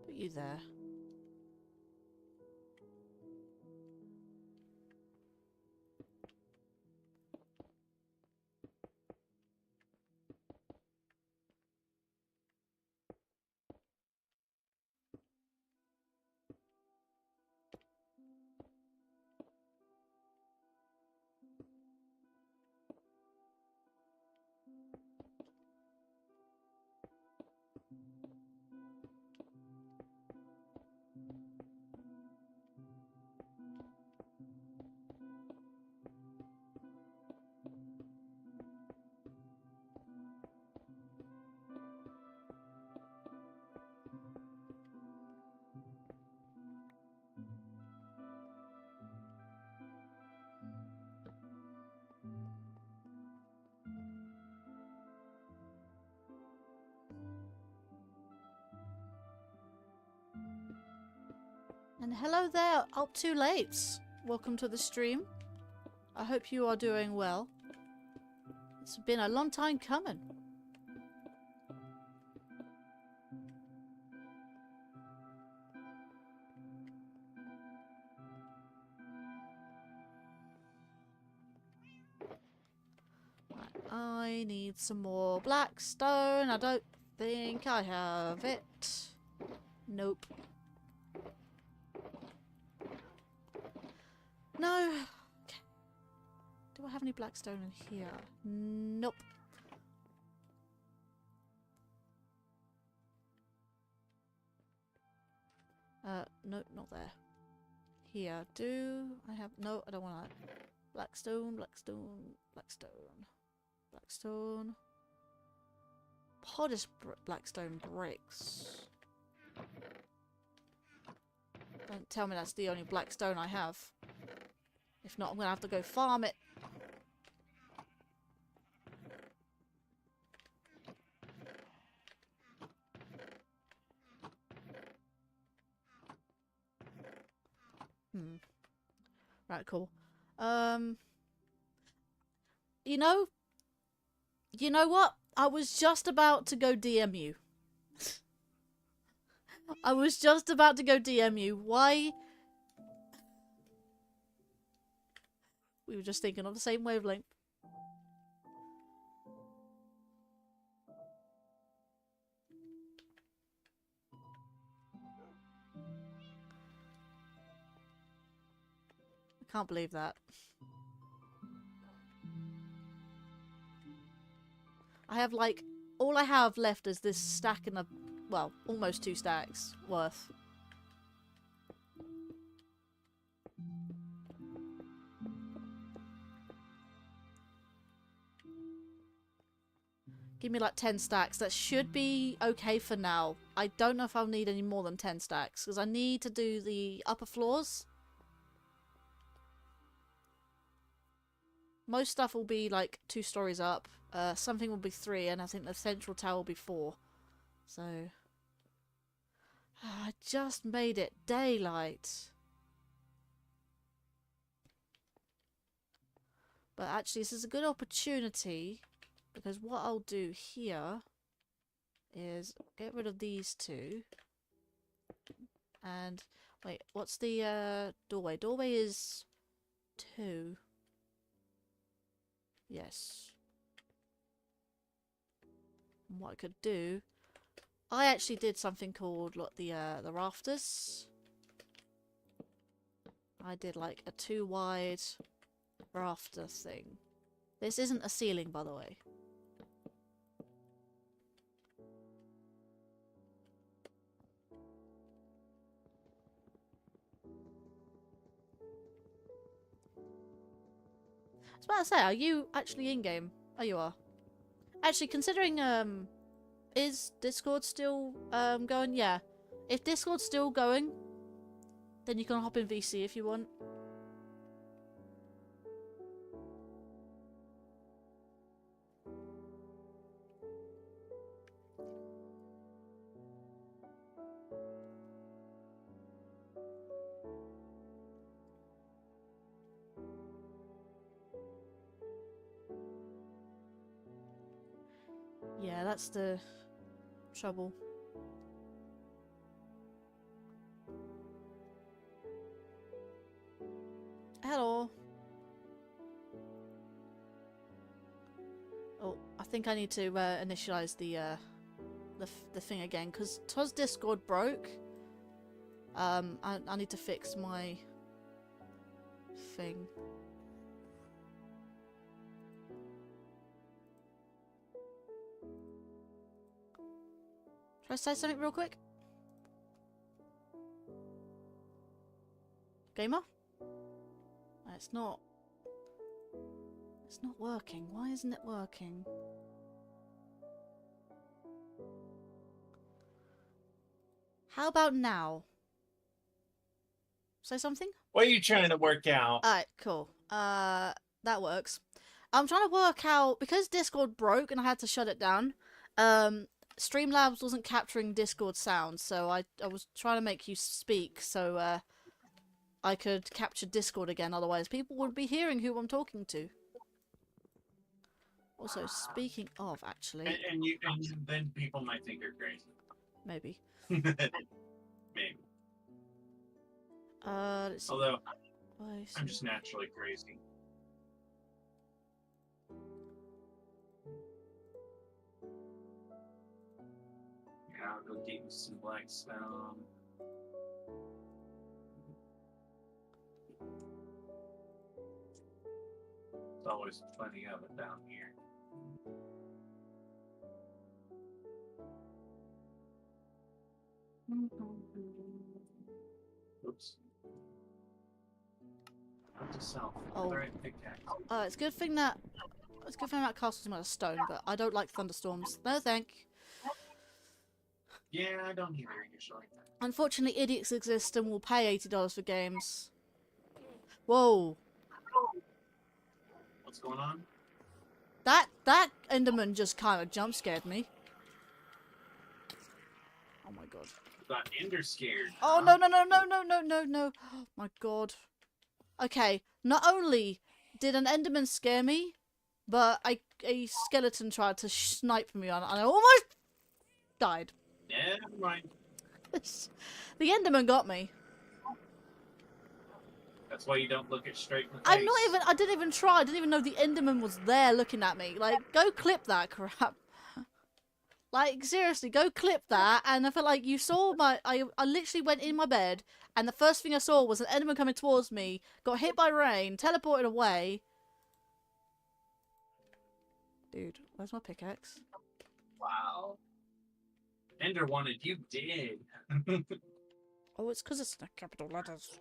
Put you there. And hello there, up too late. Welcome to the stream. I hope you are doing well. It's been a long time coming. Right, I need some more blackstone. I don't think I have it. Nope. No. Okay. Do I have any blackstone in here? Nope. Nope, not there. Here, do I have... No, I don't want that. Blackstone, blackstone, blackstone, blackstone. Polished blackstone bricks. Don't tell me that's the only blackstone I have. If not, I'm gonna have to go farm it. Right, cool. You know what? I was just about to go DM you. I was just about to go DM you. Why? We were just thinking of the same wavelength. I can't believe that. I have like, all I have left is this stack and a, well, almost 2 stacks worth. Give me like 10 stacks. That should be okay for now. I don't know if I'll need any more than 10 stacks because I need to do the upper floors. Most stuff will be like 2 stories up. Something will be 3, and I think the central tower will be 4. So I just made it daylight. But actually, this is a good opportunity because what I'll do here is get rid of these 2. And wait, what's the doorway? Doorway is 2. Yes. And what I could do, I actually did something called the rafters. I did like a 2 wide rafter thing. This isn't a ceiling, by the way. I was about to say, are you actually in game? Oh, you are. Actually, considering, is Discord still, going? Yeah. If Discord's still going, then you can hop in VC if you want. Yeah, that's the trouble. Hello. Oh, I think I need to initialize the thing again because Toz Discord broke. I need to fix my thing. Should I say something real quick? Gamer? It's not working. Why isn't it working? How about now? Say something? What are you trying to work out? Alright, cool. That works. I'm trying to work out, because Discord broke and I had to shut it down, Streamlabs wasn't capturing Discord sound, so I was trying to make you speak so I could capture Discord again, otherwise people would be hearing who I'm talking to. Also, speaking of, actually... And then people might think you're crazy. Maybe. Maybe. Let's see. Although, Why I'm just naturally crazy. Yeah, I'll go get you some Blackstone. There's always plenty of it down here. Oops. Not to self. Oh. The right pickaxe. it's a good thing that castle's made of stone, but I don't like thunderstorms. No thank. Yeah, I don't either usually. Unfortunately, idiots exist and will pay $80 for games. Whoa. What's going on? That Enderman just kind of jump scared me. Oh my god. Got Ender scared. Oh huh? no. Oh my god. Okay, not only did an Enderman scare me, but a skeleton tried to snipe me and I almost died. Never mind. The Enderman got me. That's why you don't look it straight in the face. I didn't even try. I didn't even know the Enderman was there looking at me. Like, go clip that crap. Like, seriously, go clip that. And I feel like you saw I literally went in my bed, and the first thing I saw was an Enderman coming towards me, got hit by rain, teleported away. Dude, where's my pickaxe? Wow. Ender wanted you dead. Oh, it's because it's the capital letters.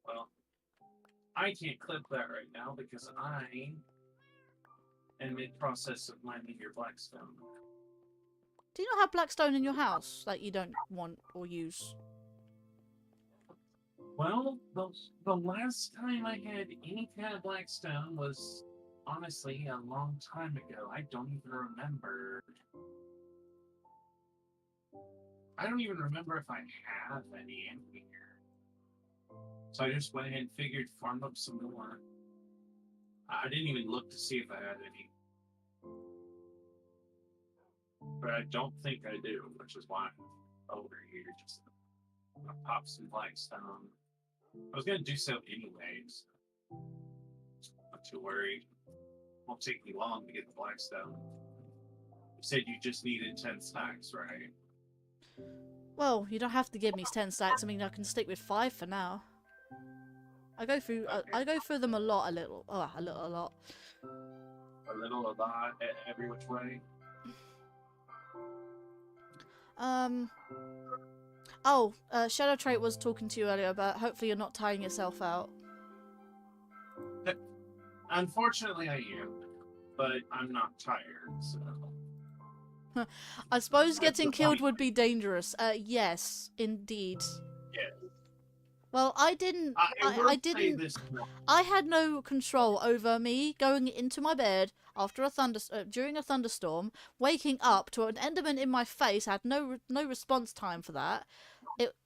Well, I can't clip that right now because I am in process of mining your Blackstone. Do you not have blackstone in your house that you don't want or use? Well, the last time I had any kind of Blackstone was honestly a long time ago. I don't even remember. I don't even remember if I have any in here. So I just went ahead and figured farm up some more. I didn't even look to see if I had any. But I don't think I do, which is why I'm over here just to pop some Blackstone. I was gonna do so anyways. Not too worried. Won't take me long to get the Blackstone. You said you just needed 10 stacks, right? Well, you don't have to give me 10 stacks. I mean, I can stick with 5 for now. I go through them a lot. A little, a lot, every which way. Shadow Trait was talking to you earlier about hopefully you're not tiring yourself out. Unfortunately, I am, but I'm not tired, so. I suppose getting killed would be dangerous. Yes, indeed. Yeah. Well, I didn't. I didn't. I had no control over me going into my bed after during a thunderstorm, waking up to an Enderman in my face. I had no response time for that.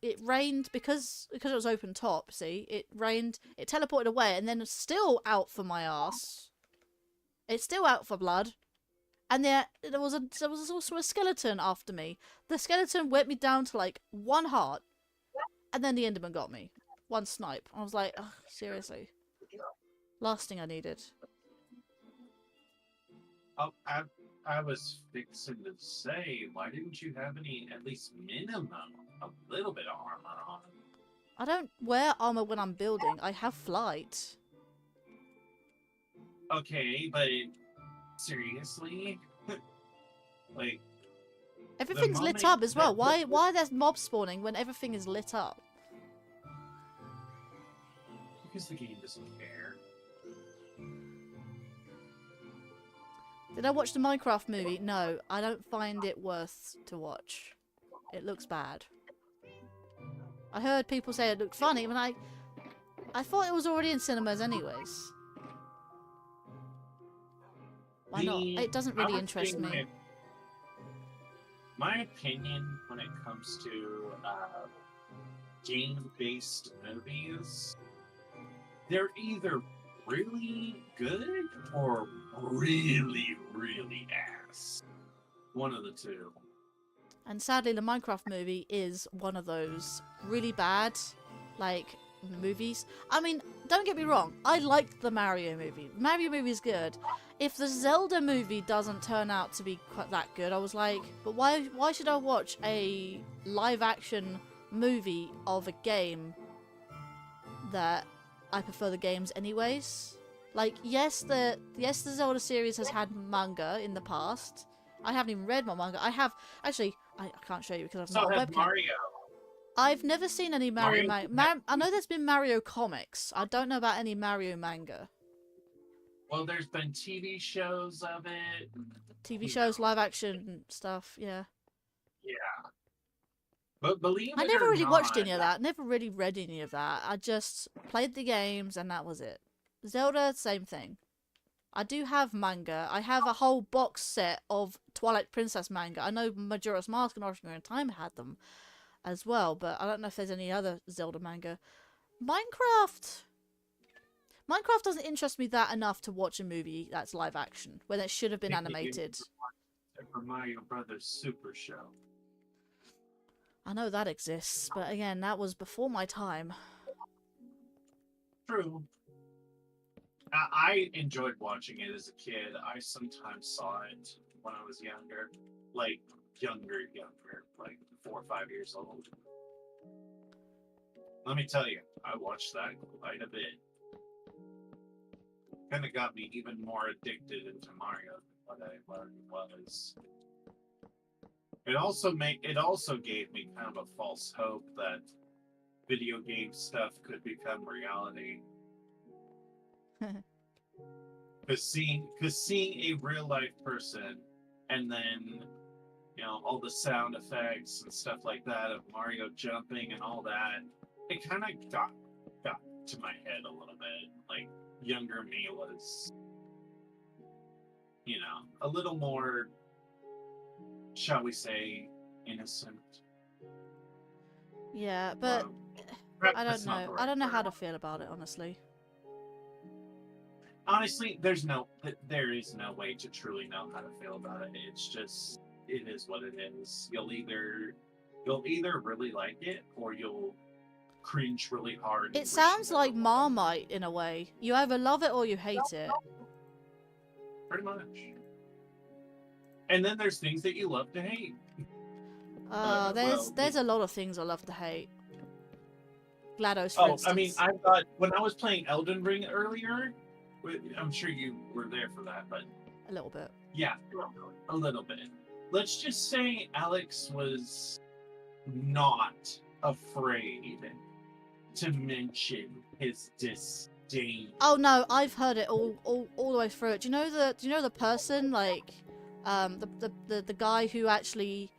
It rained because it was open top. See, it rained. It teleported away, and then it's still out for my ass. It's still out for blood. And there was also a skeleton after me. The skeleton went me down to like 1 heart, and then the Enderman got me. 1 snipe. I was like, ugh, seriously. Last thing I needed. Oh, I was fixing to say, why didn't you have any, at least minimum, a little bit of armor on? I don't wear armor when I'm building. I have flight. Okay, but seriously? Like, everything's lit up as well. Why are there mobs spawning when everything is lit up? Because the game doesn't care. Did I watch the Minecraft movie? No, I don't find it worth to watch. It looks bad. I heard people say it looked funny, but I thought it was already in cinemas anyways. Why not? It doesn't I really would interest say me. My opinion when it comes to game-based movies, they're either really good or really, really ass. One of the two. And sadly, the Minecraft movie is one of those really bad, like, movies. I mean, don't get me wrong, I liked the Mario movie. The Mario movie is good. If the Zelda movie doesn't turn out to be quite that good, I was like, but why should I watch a live-action movie of a game that I prefer the games anyways? Like, yes, the Zelda series has had manga in the past. I haven't even read my manga. I have, actually, I can't show you because I've So not a has webcam. Mario. I've never seen any Mario Mario- manga. I know there's been Mario comics. I don't know about any Mario manga. Well, there's been TV shows of it. TV You shows, know. live action stuff, yeah. Yeah. But believe I it never or really watched not, any of that. Never really read any of that. I just played the games and that was it. Zelda, same thing. I do have manga. I have a whole box set of Twilight Princess manga. I know Majora's Mask and Ocarina of Time had them as well, but I don't know if there's any other Zelda manga. Minecraft doesn't interest me that enough to watch a movie that's live action when it should have been animated. For Mario Brothers Super Show. I know that exists, but again, that was before my time. True. I enjoyed watching it as a kid. I sometimes saw it when I was younger. Like, younger, like 4 or 5 years old. Let me tell you, I watched that quite a bit. Kind of got me even more addicted into Mario than what I already was. It also gave me kind of a false hope that video game stuff could become reality. Because seeing a real life person, and then all the sound effects and stuff like that of Mario jumping and all that, it kind of got to my head a little bit. Like, younger me was, a little more, shall we say, innocent. Yeah, but Perhaps I that's don't not know. the I don't know right how word. to feel about it, honestly. Honestly, there is no way to truly know how to feel about it. It's just, it is what it is. You'll either really like it, or you'll cringe really hard. It sounds like Marmite in a way. You either love it or you hate it. Pretty much. And then there's things that you love to hate. There's a lot of things I love to hate. GLaDOS, for Oh, instance. I mean, I thought when I was playing Elden Ring earlier, I'm sure you were there for that, but A little bit. yeah, a little bit. Let's just say Alex was not afraid to mention his disdain. Oh no, I've heard it all the way through it. Do you know the person, like, the guy who actually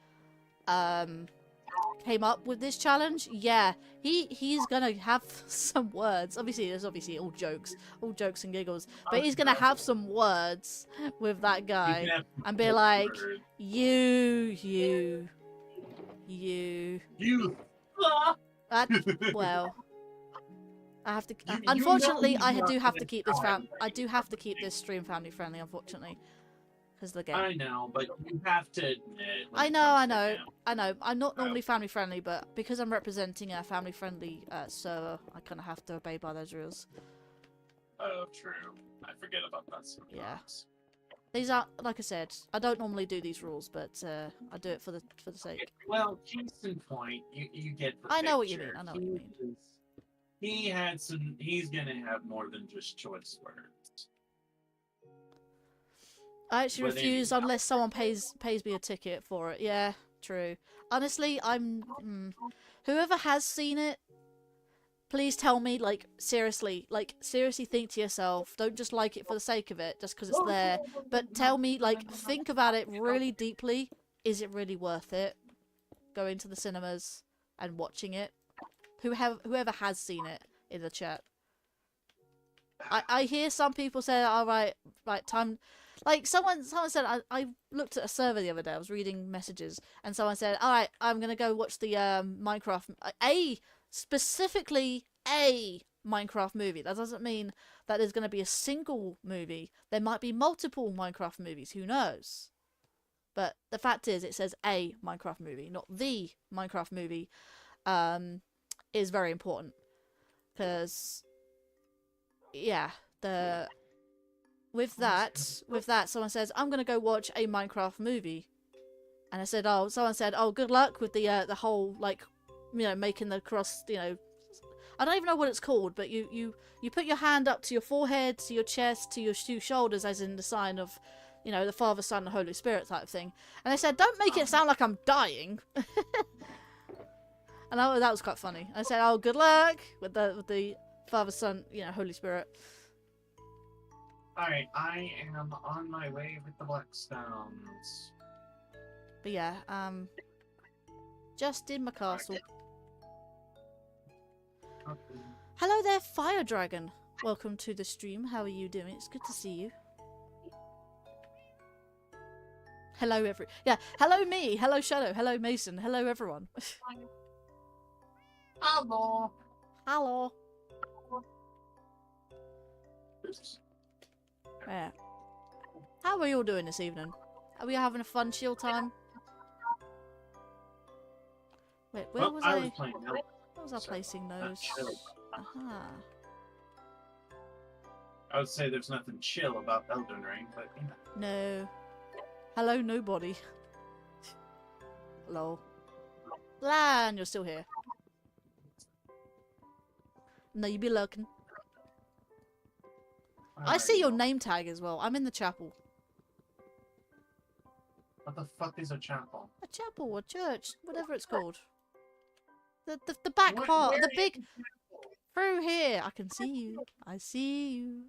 came up with this challenge? Yeah, he's gonna have some words. There's all jokes and giggles, but he's gonna have some words with that guy and be like, you. Well, I have to. Unfortunately, I do have to keep this stream family friendly. Unfortunately, because of the game. I know, but you have to admit. I know. I'm not normally family friendly, but because I'm representing a family friendly server, I kind of have to obey by those rules. Oh, true. I forget about that sometimes. Yeah. These are, like I said, I don't normally do these rules, but I do it for the sake. Well, case in point, you get the I know what you picture. mean. I know what you mean. He's gonna have more than just choice words. I actually But refuse anyhow. unless someone pays me a ticket for it. Yeah, true. Honestly, whoever has seen it, please tell me, seriously think to yourself, don't just like it for the sake of it, just because it's there, but tell me, think about it really deeply. Is it really worth it? Going to the cinemas and watching it? Whoever has seen it in the chat. I hear some people say, all right, time. Like someone said, I looked at a server the other day. I was reading messages, and someone said, "All right, I'm gonna go watch the Minecraft specifically a Minecraft movie." That doesn't mean that there's gonna be a single movie. There might be multiple Minecraft movies. Who knows? But the fact is, it says a Minecraft movie, not the Minecraft movie. Is very important because, yeah, with that, someone says, "I'm gonna go watch a Minecraft movie," and I said, "Oh," someone said, "Oh, good luck with the whole like, making the cross, I don't even know what it's called, but you put your hand up to your forehead, to your chest, to your two shoulders, as in the sign of, the Father, Son, and Holy Spirit type thing." And they said, "Don't make it sound like I'm dying." And that was quite funny. I said, "Oh, good luck with the Father, Son, Holy Spirit." Alright, I am on my way with the Blackstones. But yeah, just in my castle. Okay. Hello there, Fire Dragon. Welcome to the stream. How are you doing? It's good to see you. Hello, hello me. Hello Shadow. Hello Mason. Hello everyone. Hello. Hello. Yeah. How are you all doing this evening? Are we having a fun chill time? Wait, where was I? Was playing Where was I placing those? Aha. I would say there's nothing chill about Elden Ring, but No. Hello, nobody. Hello. Lan, you're still here. No, you be lurking. I see your name tag as well. I'm in the chapel. What the fuck is a chapel? A chapel, a church, whatever it's called. The back part, the big. Through here, I can see you. I see you.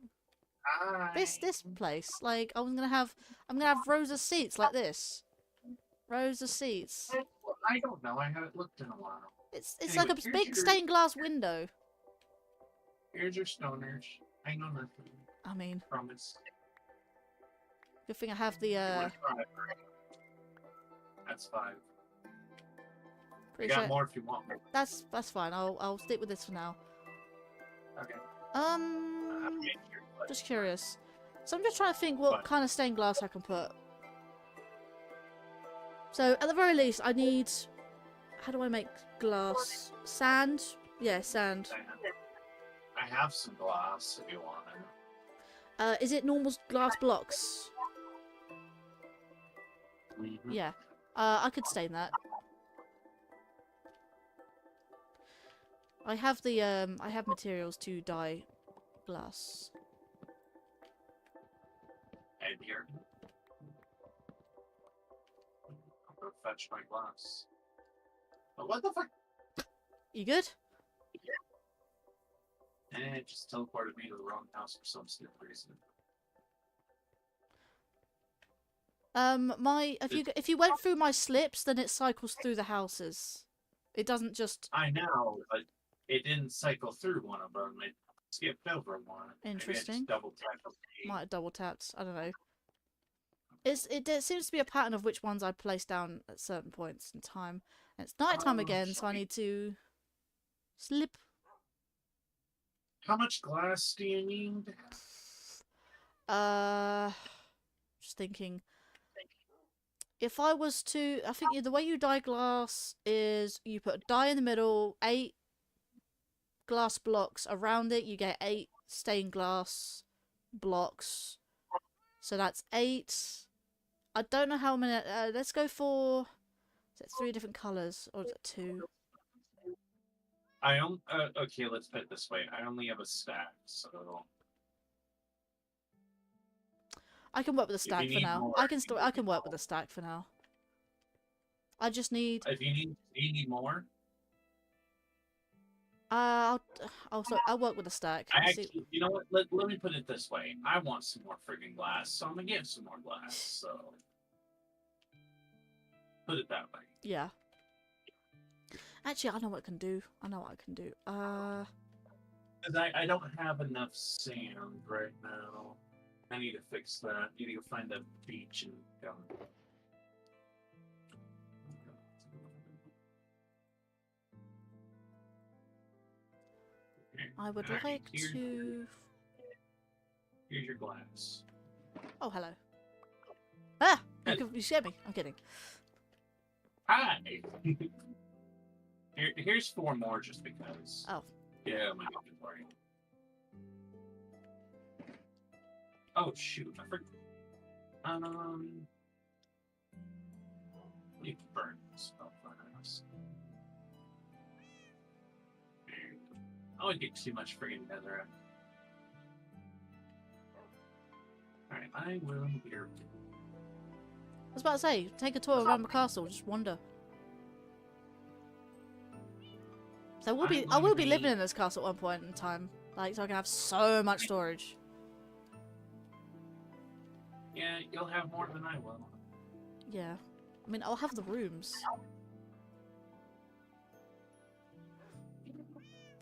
Hi. This place, like I'm gonna have rows of seats like this. Rows of seats. I don't know. I haven't looked in a while. It's Anyway, like a here's big your- stained glass window. Here's your stoners. I know nothing. I mean, Promise. good thing I have the You want five, right? That's 5. I pretty got sure more if you want more. that's fine. I'll stick with this for now. Okay. I made sure, but- Just curious. So I'm just trying to think what What? kind of stained glass I can put. So at the very least, I need. How do I make glass? Sand? Yeah, sand. I have some glass if you want it. Is it normal glass blocks? Mhm. Yeah. I could stain that. I have the I have materials to dye glass. And here. I'll go fetch my glass. But what the fuck? You good? And it just teleported me to the wrong house for some stupid reason. If you went through my slips, then it cycles through the houses. It doesn't just. I know, but it didn't cycle through one of them. It skipped over one. Maybe I Interesting. just double tapped on the Might have double tapped. I don't know. It seems to be a pattern of which ones I place down at certain points in time. And it's nighttime Oh, again, so I shit. need to slip. How much glass do you need? Just thinking. If I was to, I think the way you dye glass is you put a dye in the middle, 8 glass blocks around it. You get 8 stained glass blocks. So that's 8. I don't know how many. Let's go for. Is it 3 different colors or is it 2? I only okay. Let's put it this way. I only have a stack, so I can work with a stack you for need now. more, I can you I need can work with a stack for now. I just need. if you need more. I'll work with a stack. I Let's see. actually, you know what? Let me put it this way. I want some more friggin' glass, so I'm gonna get some more glass. So put it that way. Yeah. Actually, I know what I can do. Because I don't have enough sand right now. I need to fix that. I need to go find that beach and go. I would Alright, like to. Here's your glass. Oh, hello. Ah! You scared me. I'm kidding. Hi! Here's 4 more just because. Oh. Yeah, my inventory. Oh, shoot. I forgot. Let me burn this stuff first. I would get too much friggin' netherite. Alright, I will be right. I was about to say, take a tour around the castle, just wander. So I will be living in this castle at one point in time, like so I can have so much storage. Yeah, you'll have more than I will. Yeah, I mean I'll have the rooms.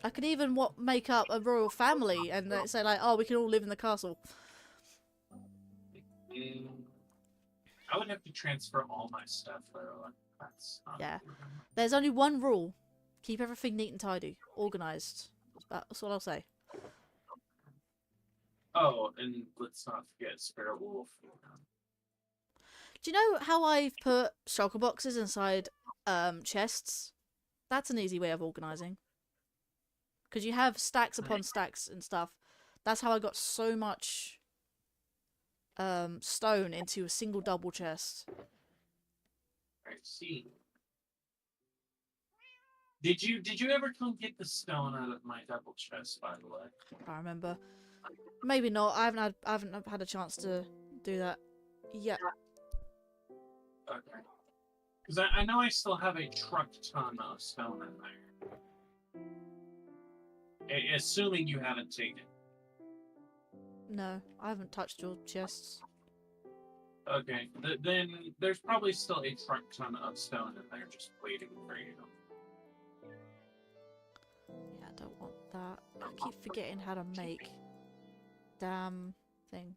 I could even make up a royal family and say like, oh, we can all live in the castle. I would have to transfer all my stuff though. That's Yeah. There's only one rule: keep everything neat and tidy, organised. That's what I'll say. Oh, and let's not forget Spirit Wolf. Do you know how I've put shulker boxes inside chests? That's an easy way of organising. Because you have stacks upon stacks and stuff. That's how I got so much stone into a single double chest. I see. Did you ever come get the stone out of my double chest, by the way? I remember. Maybe not. I haven't had a chance to do that yet. Okay. Because I know I still have a truck ton of stone in there. Assuming you haven't taken. No, I haven't touched your chests. Okay, then there's probably still a truck ton of stone in there just waiting for you. Yeah, I don't want that. I keep forgetting how to make damn thing.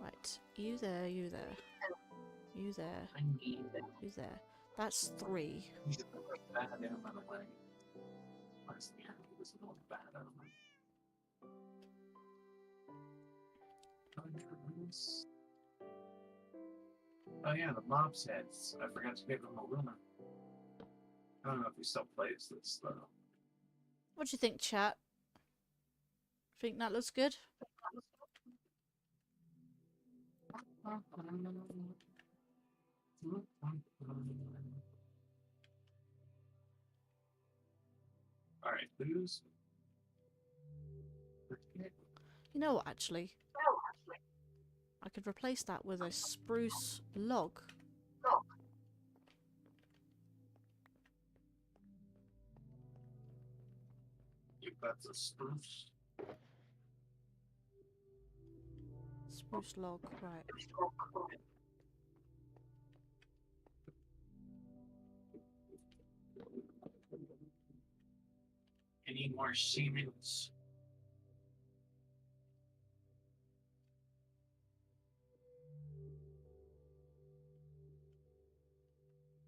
Right, you there, you there. You there. I need it. You there. That's 3. Bad out of my way. Where's the end? It was not bad out of my way. Oh yeah, the mob's heads. I forgot to give them a Luna. I don't know if he still plays this though. What do you think, chat? Think that looks good? Alright, booze. You know what, actually? I could replace that with a spruce log. If that's a spruce. Spruce log, right. Any more Siemens?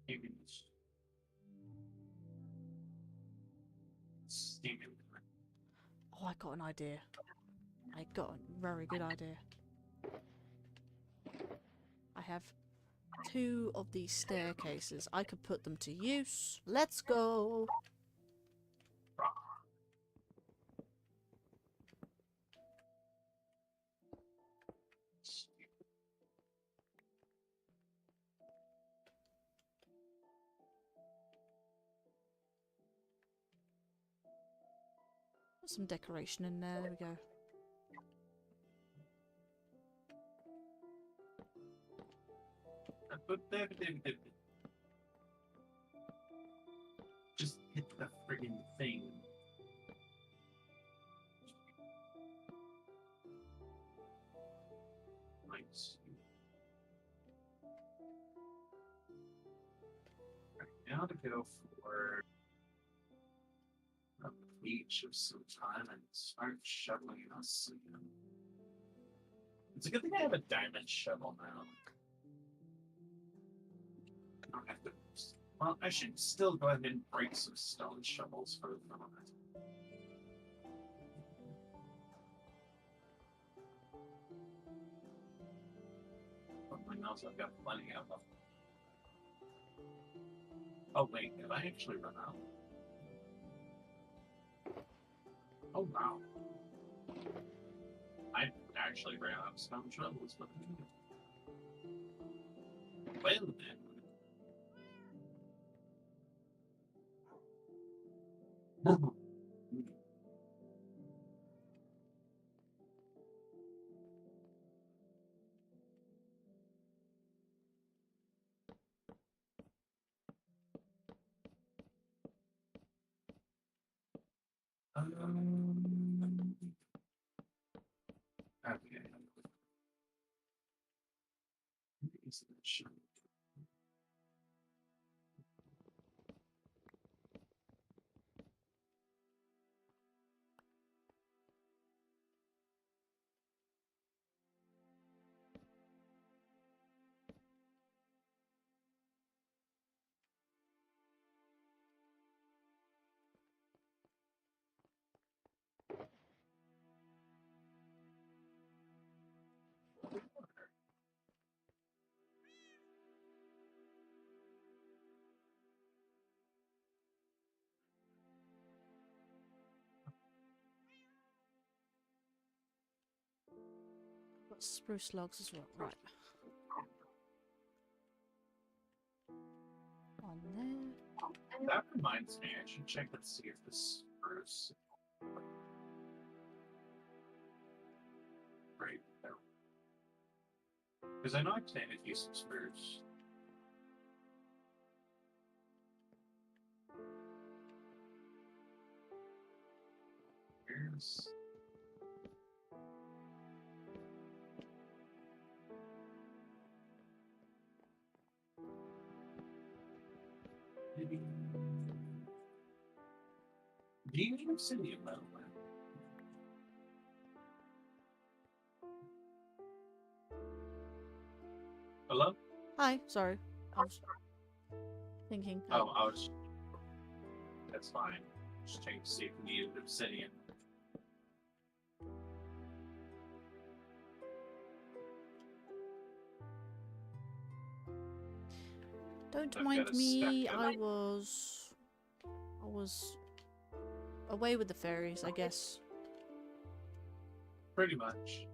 Siemens. Siemens. Oh, I got an idea. I got a very good idea. I have 2 of these staircases. I could put them to use. Let's go! Put some decoration in there. There we go. Just hit the friggin' thing. Nice. Right, now to go for a beach of some time and start shoveling us again. It's a good thing I have a diamond shovel now. I don't have to. Well, I should still go ahead and break some stone shovels for the moment. Everyone knows I've got plenty of them. Oh wait, did I actually run out? Oh wow. I actually ran out of stone shovels, but well then. Okay. Got spruce logs as well. Right. On there. That reminds me, I should check and see if this spruce. Right there. Because I know I planted you some spruce. Where's. Maybe. Do you need obsidian, by the way? Hello? Hi, sorry. I was thinking. Oh, I was. That's fine. Just checking to see if we needed obsidian. Don't I've mind got a me. stack of- I was away with the fairies, I guess. Pretty much.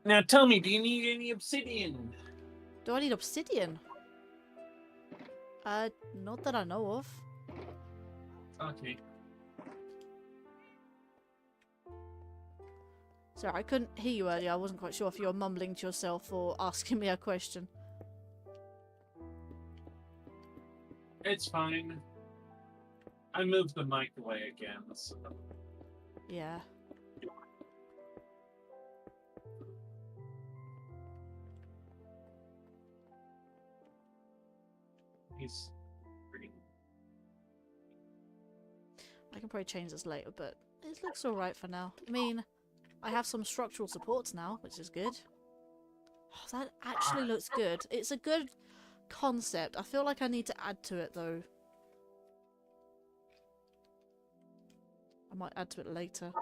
Now tell me, do you need any obsidian? Do I need obsidian? Not that I know of. Okay. Sorry, I couldn't hear you earlier. I wasn't quite sure if you were mumbling to yourself or asking me a question. It's fine. I moved the mic away again, so... Yeah. He's pretty... I can probably change this later, but it looks alright for now. I mean, I have some structural supports now, which is good. Oh, that actually looks good. It's a good concept. I feel like I need to add to it, though. I might add to it later.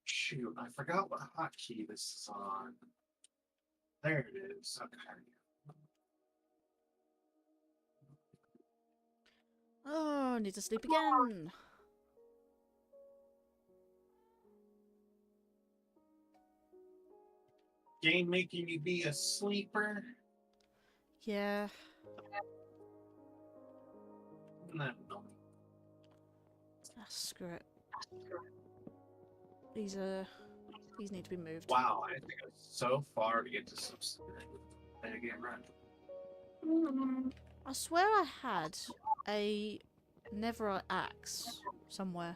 Shoot, I forgot what hotkey this is on. There it is. Okay. Oh, I need to sleep again. Game making you be a sleeper? Yeah. No. Ah, screw it. These need to be moved. Wow, I think I was so far to get to some game run. I swear I had a Never axe somewhere.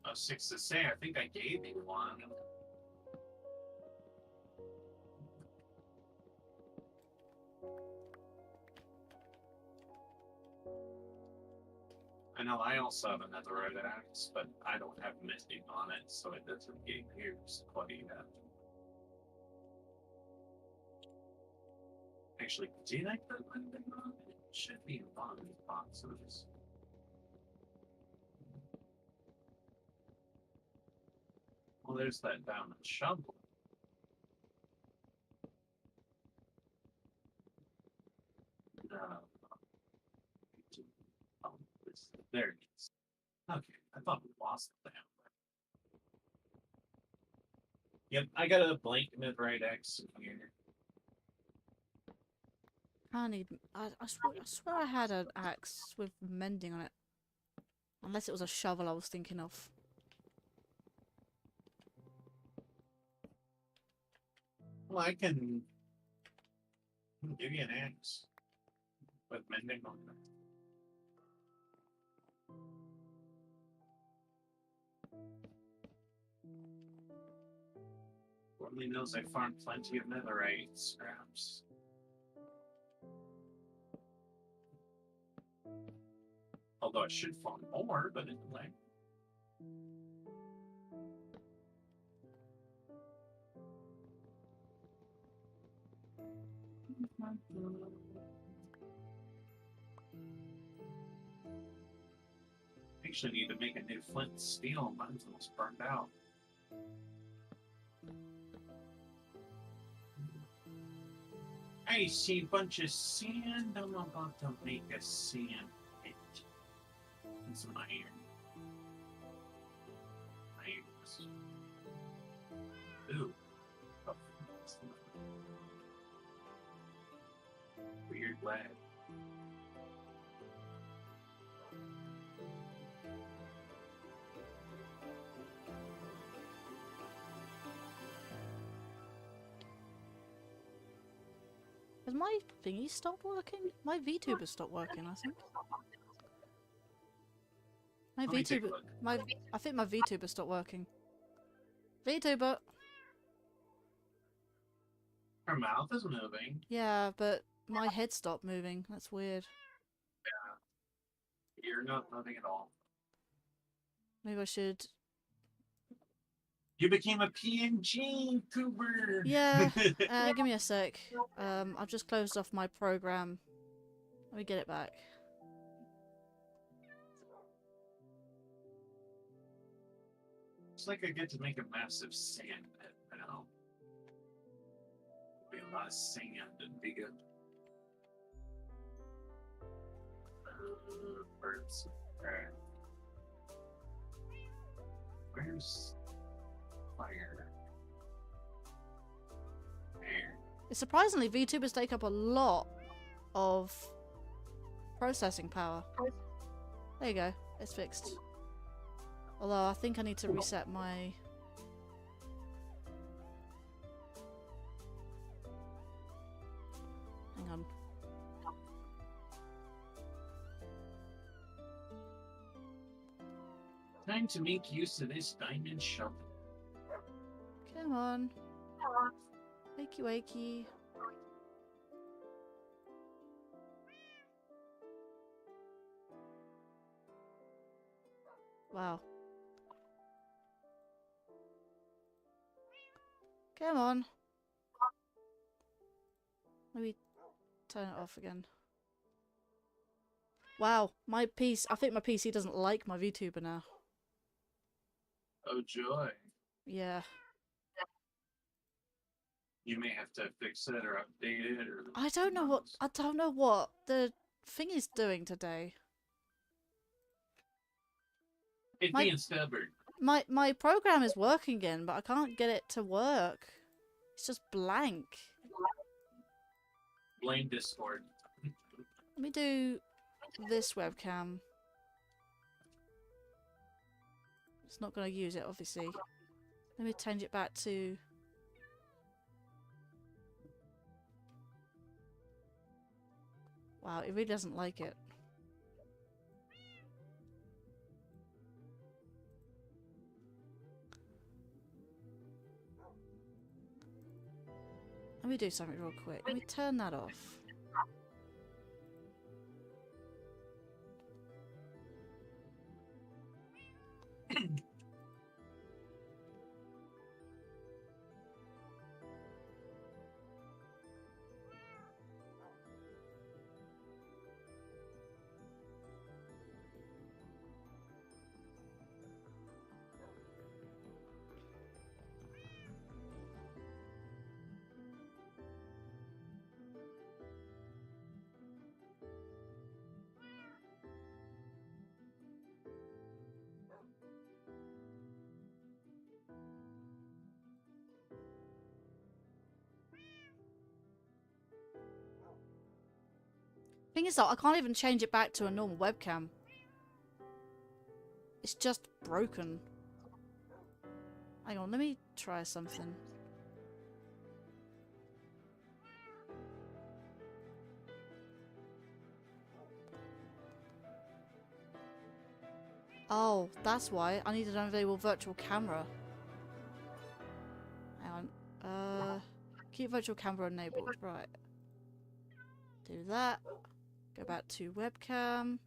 I was 6 to say, I think I gave you one. I know I also have another red axe, but I don't have mending on it, so it doesn't get used quite yet. Actually, did I put mending on it? It should be in one of these boxes. Well, there's that diamond shovel. No. Oh, there it is. Okay, I thought we lost the damn thing. Yep, I got a blank mid-right X in here. I need. I swear I had an axe with mending on it. Unless it was a shovel I was thinking of. Well, I can give you an axe with mending on it. Only knows I farmed plenty of netherite scraps. Although I should farm more, but anyway. Actually need to make a new flint and steel. Mine's almost burned out. I see a bunch of sand. I'm about to make a sand pit. And some iron. Ooh. Oh, weird lag. Has my thingy stopped working? My VTuber stopped working, I think. My Let me take a VTuber, look. I think my VTuber stopped working. VTuber. Her mouth is moving. Yeah, but my head stopped moving. That's weird. You're not moving at all. Maybe I should. You became a PNG tuber. Yeah. Give me a sec. I've just closed off my program. Let me get it back. It's like I get to make a massive sand pit now. Be a lot of sand and be good. Birds. Alright. Where's fire? There. Surprisingly, VTubers take up a lot of processing power. There you go. It's fixed. Although I think I need to reset my... Hang on. Time to make use of this diamond shovel. Come on. Wakey wakey. Wow. Come on. Maybe turn it off again. Wow, my PC. I think my PC doesn't like my VTuber now. Oh joy. Yeah. You may have to fix it or update it or I don't know what the thing is doing today. it's My- being stubborn. My program is working again, but I can't get it to work. It's just blank. Blame Discord. Let me do this webcam. It's not going to use it, obviously. Let me change it back to... Wow, it really doesn't like it. Let me do something real quick. Let me turn that off. thing is though, I can't even change it back to a normal webcam. It's just broken. Hang on, let me try something. Oh, that's why. I need an unavailable virtual camera. Hang on. Keep virtual camera enabled. Right. Do that. Go back to webcam.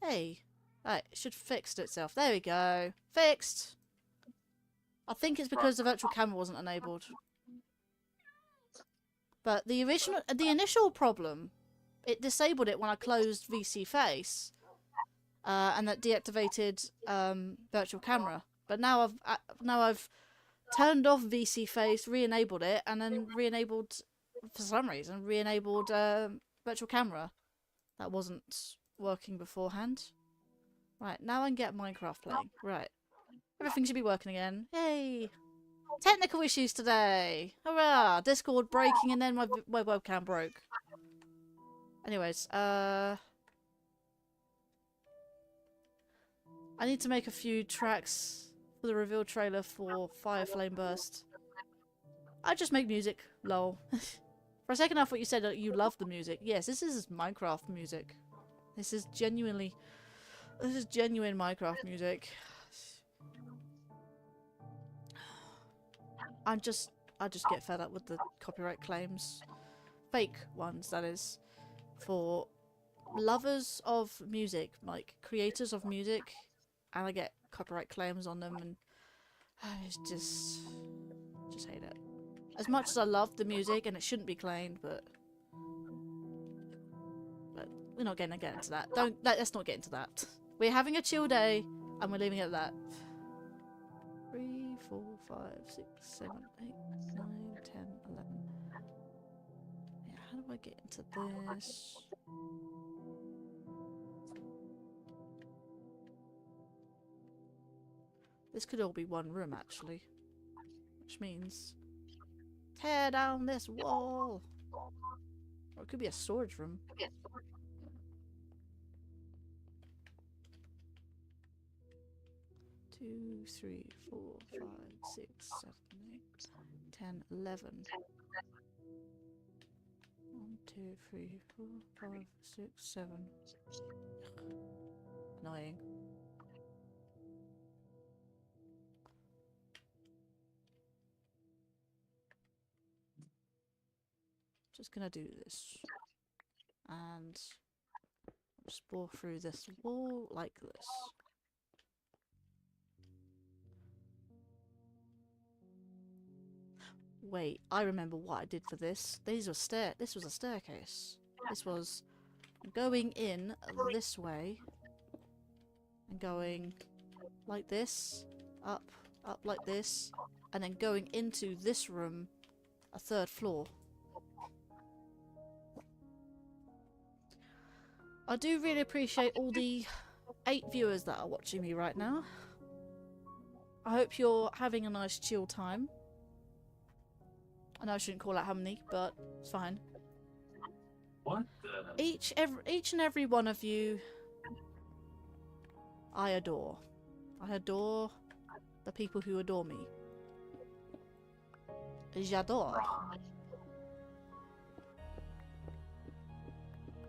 Hey. Right, it should fix itself. There we go. Fixed! I think it's because the virtual camera wasn't enabled. But the initial problem, it disabled it when I closed VC Face. And that deactivated virtual camera. But now I've turned off VC Face, re-enabled it, and then re-enabled, for some reason, re-enabled virtual camera. That wasn't working beforehand. Right, now I can get Minecraft playing. Right. Everything should be working again. Yay! Technical issues today! Hurrah! Discord breaking and then my webcam broke. Anyways, I need to make a few tracks for the reveal trailer for Fire Flame Burst. I just make music. Lol. For a second I thought you said that you loved the music. Yes, this is Minecraft music. This is genuine Minecraft music. I just get fed up with the copyright claims. Fake ones, that is. For lovers of music, like creators of music, and I get copyright claims on them, and I just hate it. As much as I love the music, and it shouldn't be claimed, but we're not going to get into that. Let's not get into that. We're having a chill day, and we're leaving it at that. 3, 4, 5, 6, 7, 8, 9, 10, 11. Yeah, how do I get into this? This could all be one room, actually. Which means... tear down this wall! Or it could be a storage room. 2, 3, 4, 5, 6, 7, 8, 10, 11. 1, 2, 3, 4, 5, 6, 7. Annoying. Just gonna do this. And just bore through this wall like this. Wait, I remember what I did for this. This was a staircase. This was going in this way and going like this, up like this, and then going into this room, a 3rd floor. I do really appreciate all the 8 viewers that are watching me right now. I hope you're having a nice chill time. I know I shouldn't call out how many, but it's fine. What the? Each and every one of you, I adore. I adore the people who adore me. J'adore.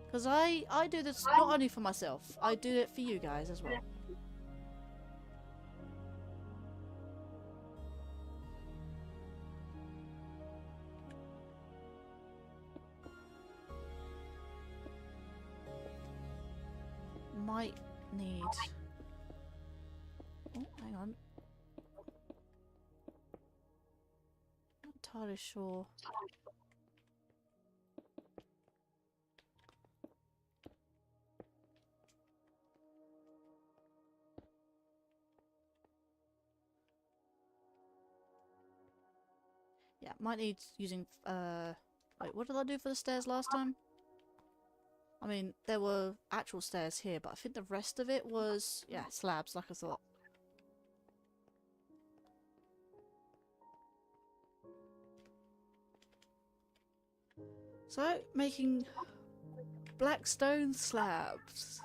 Because I do this not only for myself, I do it for you guys as well. Might need... oh, hang on. Not entirely sure. Yeah, might need using, wait, what did I do for the stairs last time? I mean, there were actual stairs here, but I think the rest of it was, yeah, slabs, like I thought. So, making black stone slabs.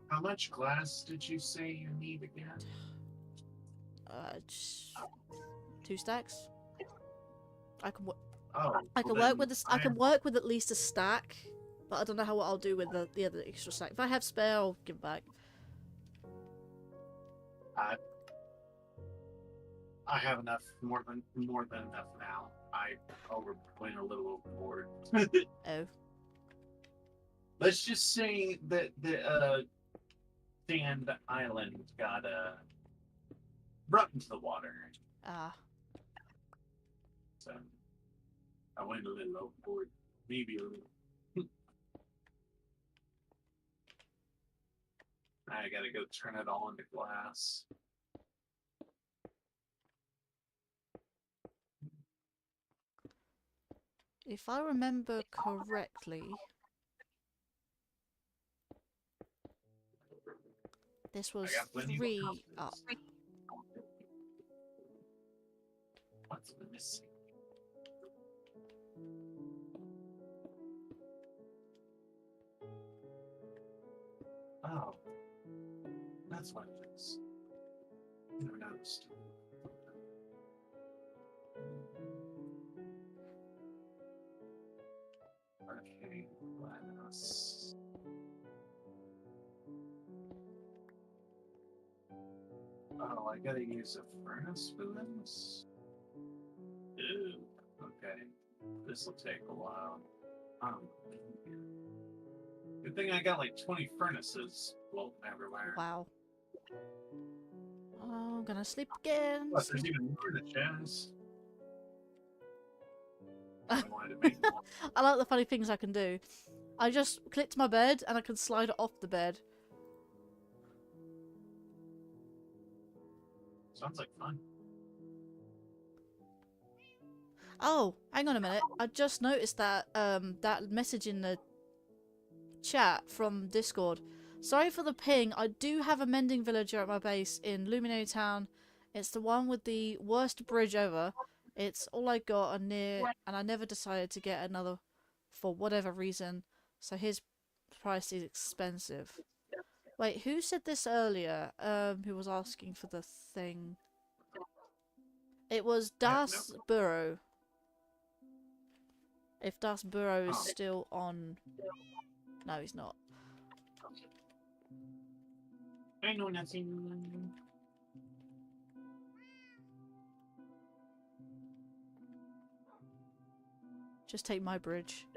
How much glass did you say you need again? Just 2 stacks. I can Oh, I can work with this. I can work with at least a stack, but I don't know what I'll do with the other extra stack. If I have spare, I'll give it back. I have enough, more than enough now. I went a little overboard. Oh. Let's just say that the sand island got brought into the water. Ah. So I went a little overboard, maybe a little. I gotta go turn it all into glass. If I remember correctly, this was 3 up. What's missing? Oh, that's what it is. Never noticed. Okay, glass. Oh, I gotta use a furnace for this? Ew, okay. This will take a while. Good thing I got like 20 furnaces floating everywhere. Wow. Oh, I'm gonna sleep again. Plus, there's even more in the chest. I wanted to make more. I like the funny things I can do. I just click to my bed and I can slide it off the bed. Sounds like fun. Oh, hang on a minute. I just noticed that that message in the chat from Discord. Sorry for the ping. I do have a mending villager at my base in Luminae Town. It's the one with the worst bridge ever. It's all I got and I never decided to get another for whatever reason. So his price is expensive. Wait, who said this earlier? Who was asking for the thing? It was Das Burrow. If Das Burrow is still on... No, he's not. I know nothing. Just take my bridge.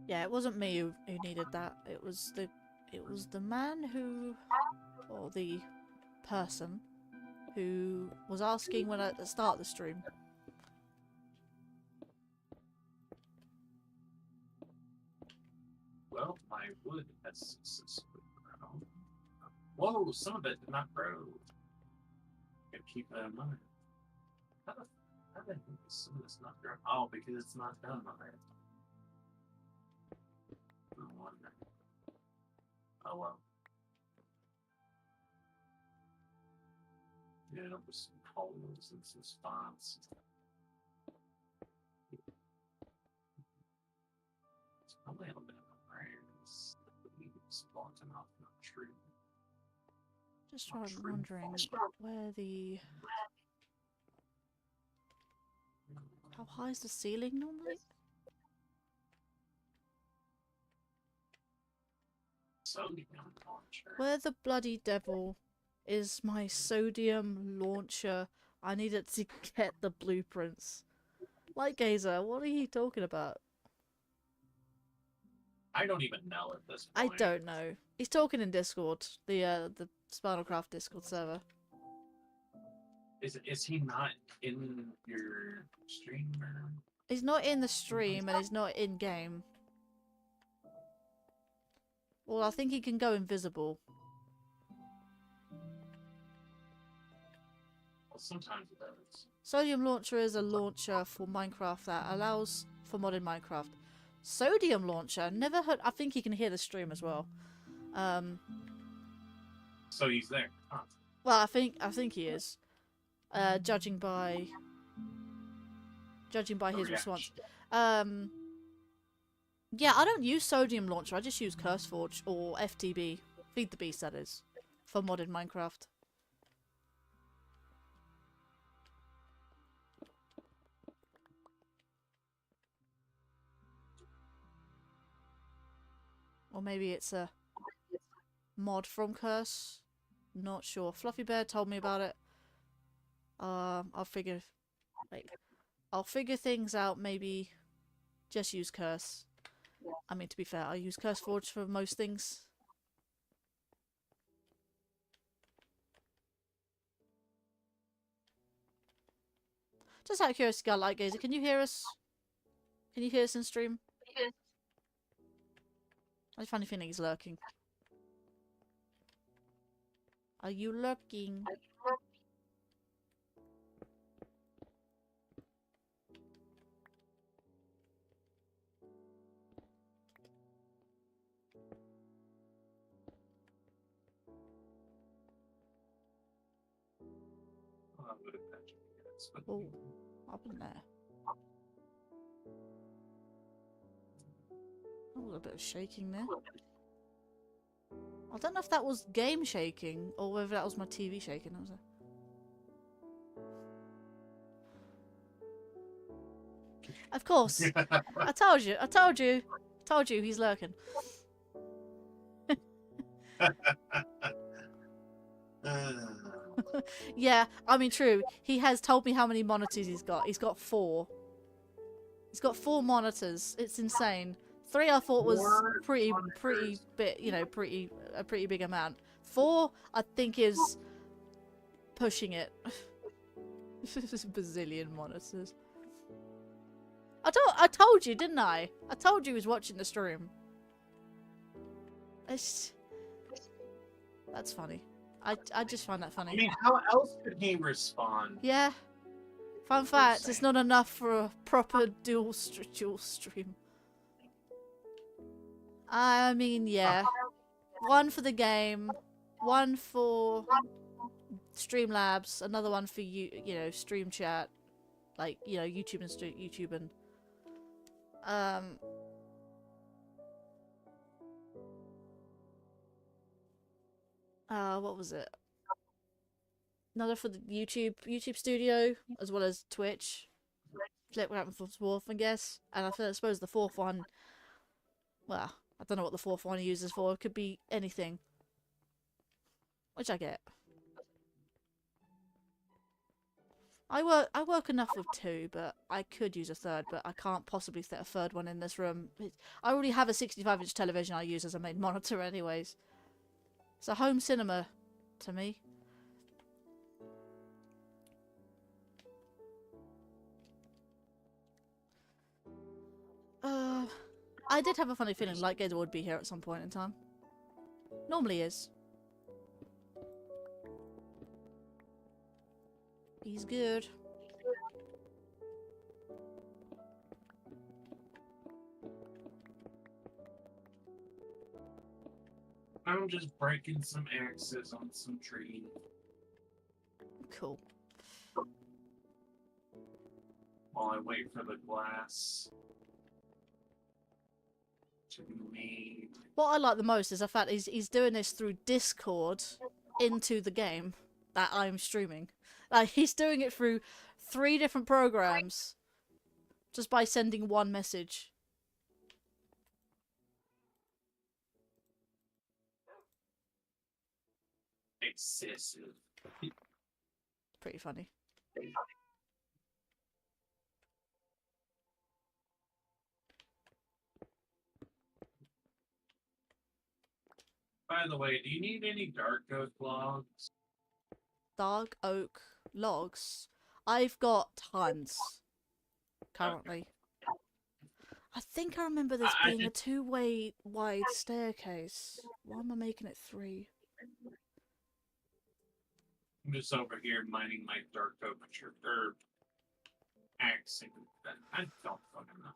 Yeah, it wasn't me who needed that. It was the man who, or the person who was asking when at the start of the stream. Well, my wood has successfully grown. Whoa, some of it did not grow. Gotta keep that in mind. How the heck is some of this not grown? Oh, because it's not done already. No wonder. Oh well. Yeah, with some holes and some spots. It's probably a little bit of a prayers. Blocking off the tree. Just wondering where the... How high is the ceiling normally? Sodium launcher. Where the bloody devil is my sodium launcher? I needed to get the blueprints. Light Gazer, what are you talking about? I don't even know at this I point. don't know. He's talking in Discord, the Spinalcraft Discord server. Is he not in your stream? Or... He's not in the stream and he's not in game. Well, I think he can go invisible. Well, sometimes it does. Sodium Launcher is a launcher for Minecraft that allows for modded Minecraft. Sodium Launcher? Never heard. I think he can hear the stream as well. So he's there. Huh. Well, I think he is. Judging by his Reaction. response. Yeah, I don't use Sodium Launcher. I just use CurseForge or FTB, Feed the Beast that is, for modded Minecraft. Or maybe it's a mod from Curse. Not sure. Fluffy Bear told me about it. I'll figure things out. Maybe just use Curse. I mean, to be fair, I use CurseForge for most things. Just out of curiosity, Light Gazer, can you hear us? Can you hear us in stream? I have a funny feeling he's lurking. Are you lurking? Oh, I would have mentioned yes, but Oh, up in there. Oh, a little bit of shaking there. I don't know if that was game shaking or whether that was my TV shaking. Was it? Of course. I told you he's lurking. Yeah, I mean, true. He has told me how many monitors he's got. He's got 4. He's got 4 monitors. It's insane. 3 I thought was pretty bit, you know, a pretty big amount. 4 I think is pushing it. Bazillion monitors. I told you, didn't I? I told you he was watching the stream. That's funny. I just find that funny. I mean, how else could he respond? Yeah. Fun fact, it's not enough for a proper dual stream. I mean, yeah. 1 for the game, 1 for Streamlabs, another one for you know, stream chat, like, you know, YouTube and what was it? Another for the YouTube studio, as well as Twitch. Flip back and forth, I guess. And I suppose the 4th one, well, I don't know what the 4th one he uses for. It could be anything. Which I get. I work enough with 2, but I could use a 3rd, but I can't possibly fit a 3rd one in this room. I already have a 65-inch television I use as a main monitor anyways. It's a home cinema to me. I did have a funny feeling Light Gazer would be here at some point in time. Normally is. He's good. I'm just breaking some axes on some tree. Cool. While I wait for the glass to be made. What I like the most is the fact he's doing this through Discord into the game that I'm streaming. Like, he's doing it through 3 different programs just by sending 1 message. Excessive. Pretty funny. By the way, do you need any dark oak logs? Dark oak logs. I've got tons currently. I think I remember this I being a did- two-way wide staircase. Why am I making it 3? I'm just over here mining my dark oak or axe. I don't fucking know.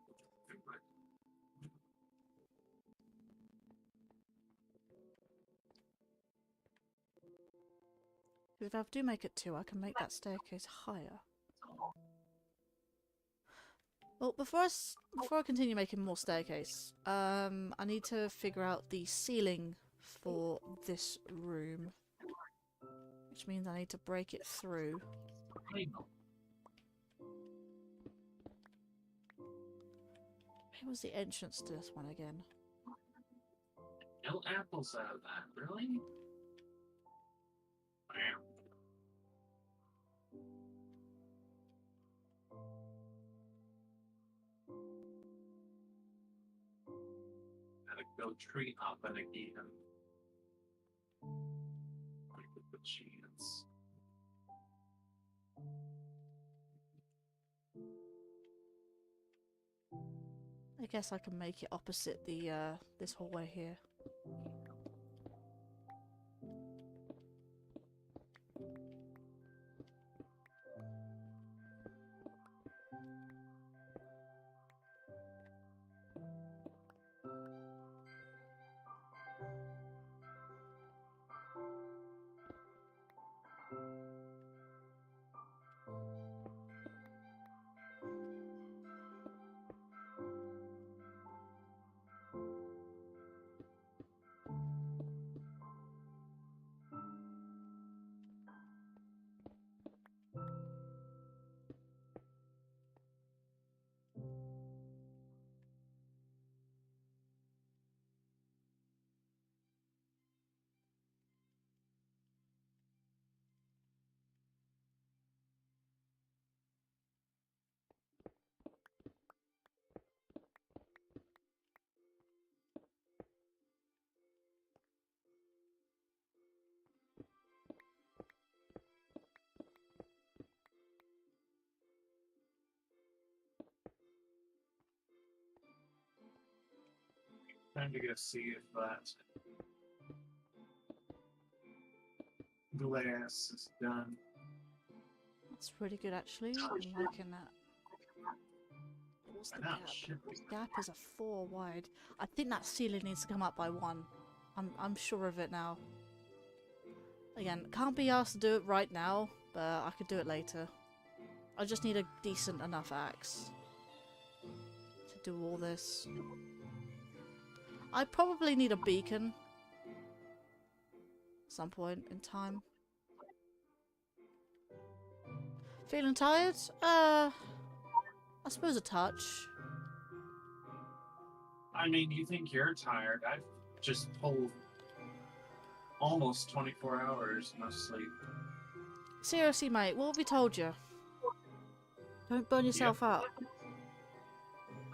If I do make it 2, I can make that staircase higher. Well, before I continue making more staircase, I need to figure out the ceiling for this room, which means I need to break it through. Where was the entrance to this one again? No apples out of that, really? Wow. Gotta go tree hopping again. Like with the chance. I guess I can make it opposite the this hallway here. Time to go see if that glass is done. That's really good actually. I'm liking that. What's the I know, gap? shit. The gap is a 4 wide. I think that ceiling needs to come up by 1. I'm sure of it now. Again, can't be asked to do it right now, but I could do it later. I just need a decent enough axe to do all this. I probably need a beacon at some point in time. Feeling tired? I suppose a touch. I mean, you think you're tired. I've just pulled almost 24 hours, no sleep. Seriously, mate, what have we told you? Don't burn yourself out.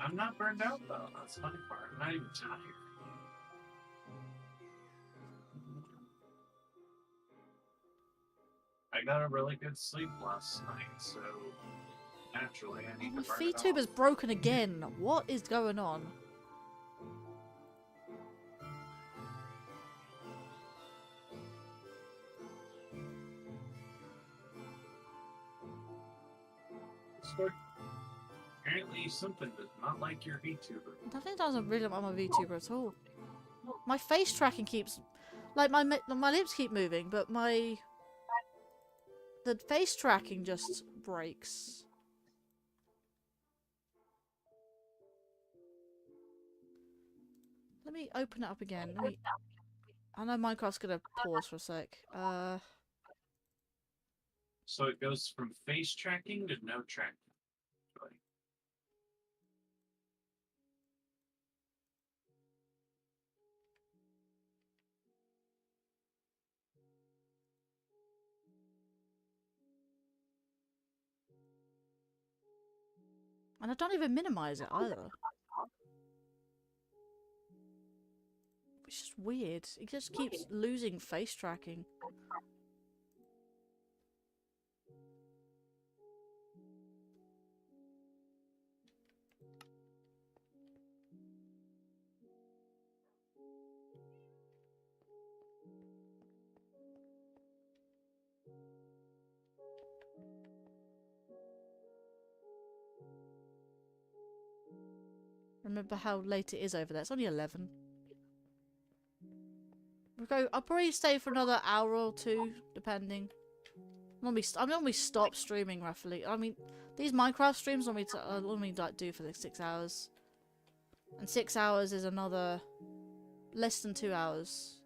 I'm not burned out, though. That's the funny part. I'm not even tired. I got a really good sleep last night, so naturally I need My to burn it VTuber's off. broken again. What is going on? So, apparently something does not like your VTuber. Nothing doesn't really like my VTuber at all. My face tracking keeps, like my lips keep moving, but the face tracking just breaks. Let me open it up again. I know Minecraft's gonna pause for a sec. So it goes from face tracking to no tracking. Really. And I don't even minimize it either. It's just weird. It just keeps losing face tracking. Remember how late it is over there. It's only 11. I'll probably stay for another hour or two, depending. I normally stop streaming roughly. I mean, these Minecraft streams I normally like do for like 6 hours, and 6 hours is another less than 2 hours.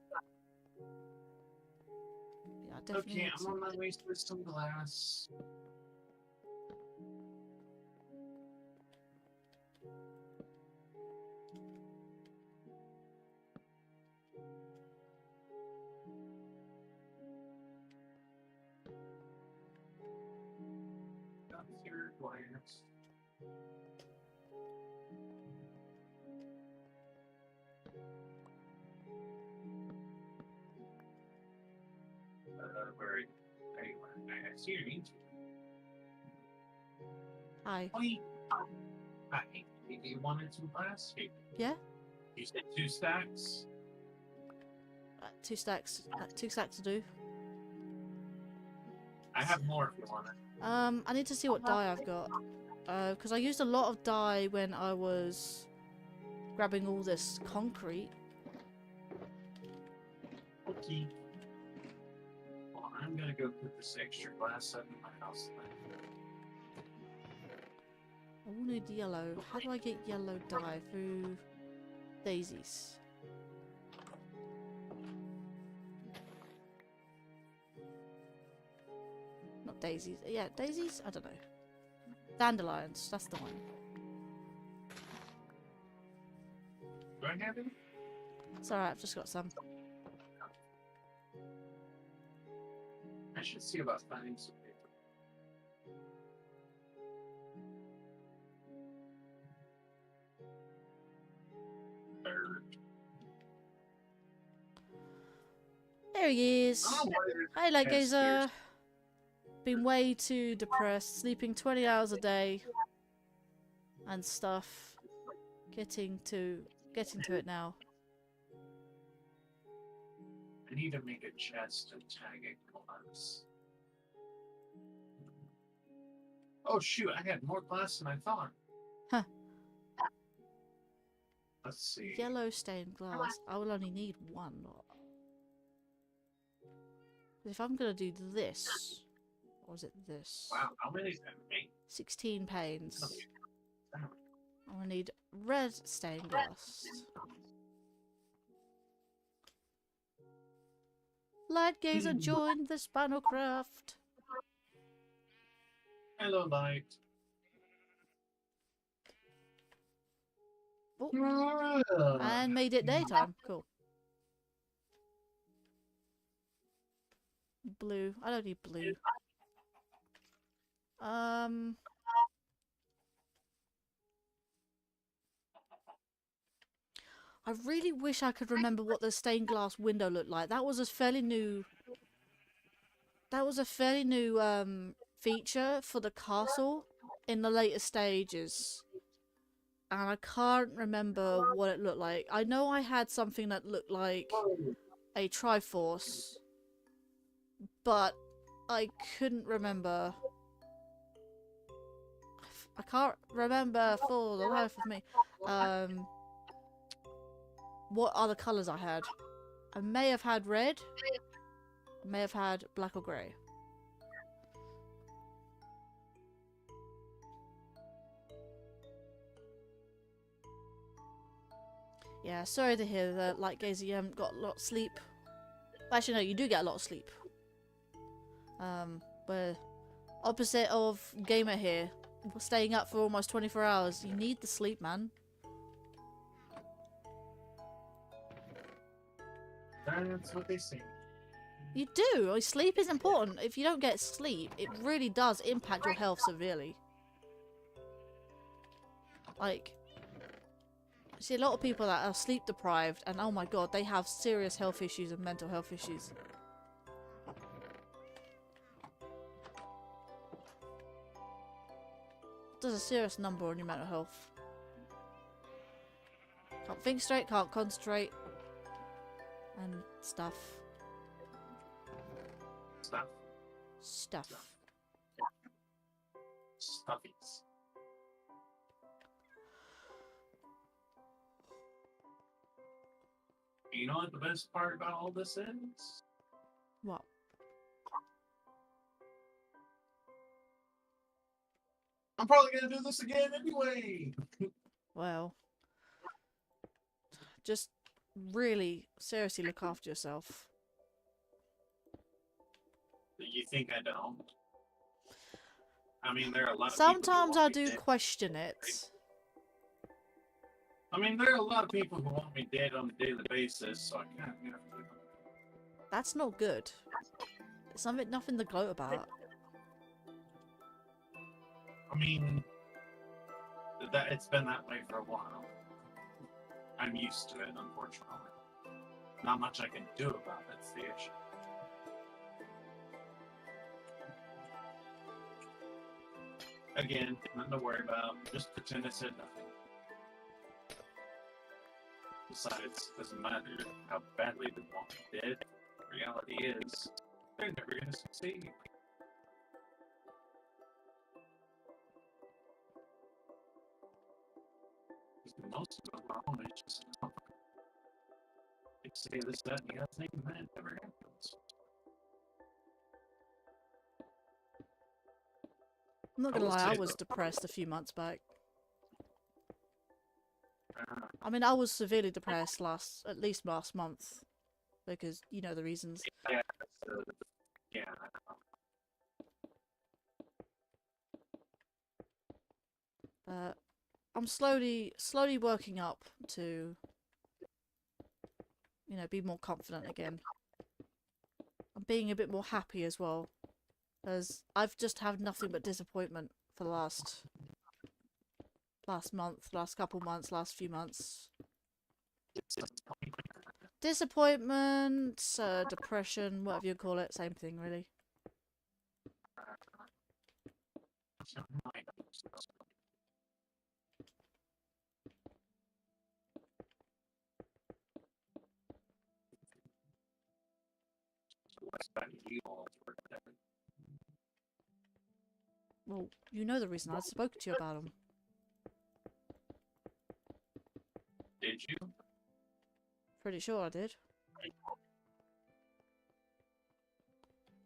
Yeah, I definitely. Okay, I'm on my way to some glass. Got your wires. Where I see your name. Hi. Hi. You wanted some glass? Hey, Yeah. you said 2 stacks. 2 stacks. 2 stacks to do. I have more if you want it. I need to see what dye I've got. Because I used a lot of dye when I was grabbing all this concrete. Okay. Well, I'm gonna go put this extra glass up in my house. I will need yellow. How do I get yellow dye? Through daisies. Not daisies. Yeah, daisies? I don't know. Dandelions. That's the one. Do I have any? It's alright, I've just got some. I should see about finding some paper. There he is. Oh, Hi, Light Yes, Gazer. Been way too depressed, sleeping 20 hours a day and stuff. Getting to it now. I need to make a chest and tag it glass. Oh shoot, I had more glass than I thought. Huh. Let's see. Yellow stained glass. I will only need one. If I'm gonna do this, or is it this? Wow, how many did I make? 16 panes. Okay. I'm gonna need red stained glass. Light Gazer joined the Spinalcraft. Hello, Light. Oh, and made it daytime. Cool. Blue. I don't need blue. I really wish I could remember what the stained glass window looked like. That was a fairly new feature for the castle in the later stages. And I can't remember what it looked like. I know I had something that looked like a Triforce, but I couldn't remember. I can't remember for the life of me what other colours I had. I may have had red. I may have had black or grey. Yeah, sorry to hear that, Light Gazer, you haven't got a lot of sleep. Actually, no, you do get a lot of sleep. We're opposite of Gamer here. We're staying up for almost 24 hours. You need the sleep, man. That's what they say. You do. Sleep is important. If you don't get sleep, it really does impact your health severely. Like, I see a lot of people that are sleep deprived, and oh my god, they have serious health issues and mental health issues. Does a serious number on your mental health. Can't think straight, can't concentrate, and stuff. Stuff. Stuffies. You know what the best part about all this is? What? I'm probably gonna do this again anyway. Well, just really seriously look after yourself. You think I don't? I mean, there are a lot of Sometimes I people who do want me dead. question it. I mean, there are a lot of people who want me dead on a daily basis, so I kind of have to. That's not good. It's nothing to gloat about. I mean, that it's been that way for a while. I'm used to it, unfortunately. Not much I can do about it's the issue. Again, nothing to worry about. Just pretend I said nothing. Besides, doesn't matter how badly they want me dead. The reality is, they're never gonna succeed. Because most of them are only just they say this, that, and the other thing, and that never happens. I'm not I gonna will lie, I say, was though, depressed a few months back. uh, I mean, I was severely depressed at least last month. Because, you know the reasons. yeah, yeah, I'm slowly working up to, you know, be more confident again. I'm being a bit more happy as well. As I've just had nothing but disappointment for the last month, last couple months, last few months. Disappointment, depression, whatever you call it, same thing really. Well, you know the reason I spoke to you about them. Did you? Pretty sure I did.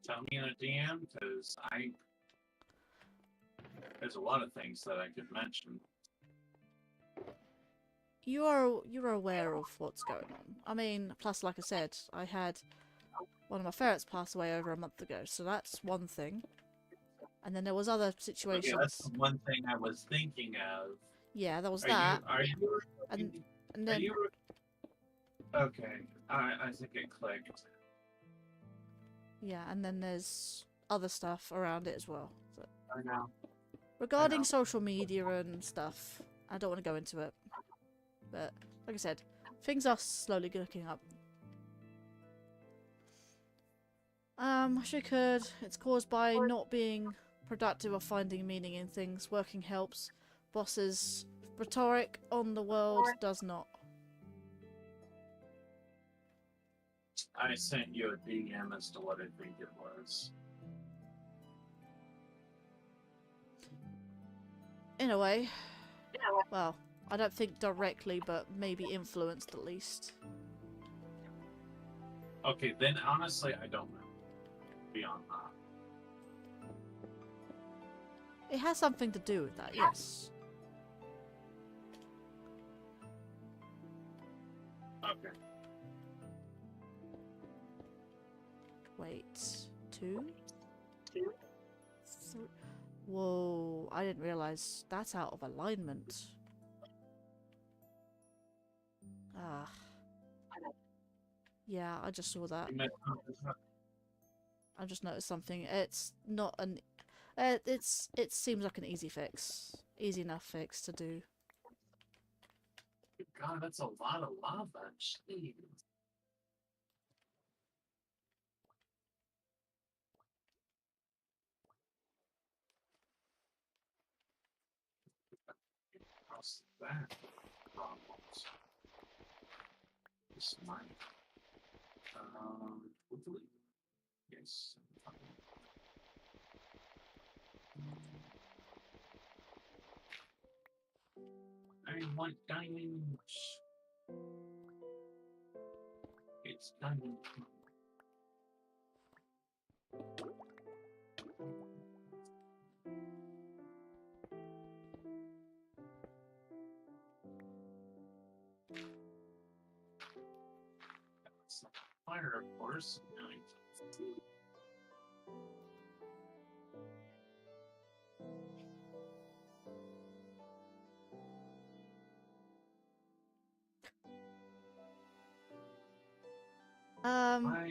Tell me in a DM, because there's a lot of things that I could mention. You're aware of what's going on. I mean, plus, like I said, I had one of my ferrets pass away over a month ago, so that's one thing. And then there was other situations. Okay, that's the one thing I was thinking of. Yeah, there was that. Are you? And then Okay, I think it clicked. yeah, and then there's other stuff around it as well. So, I know. regarding social media and stuff, I don't want to go into it. But like I said, things are slowly looking up. I wish I could. It's caused by not being productive or finding meaning in things. Working helps. Bosses. Rhetoric on the world does not. I sent you a DM as to what I think it was. In a way. Well, I don't think directly, but maybe influenced at least. Okay, then honestly, I don't know. Beyond that. It has something to do with that, yes. Okay. Wait. 2? 3. Whoa, I didn't realise that's out of alignment. Ah. Yeah, I just saw that. I just noticed something. It's not an... it seems like an easy fix. Easy enough fix to do. God, that's a lot of lava. Jeez. How's that? Problems. This might. Hopefully. Yes. I want diamonds. It's diamond. That's fire, of course.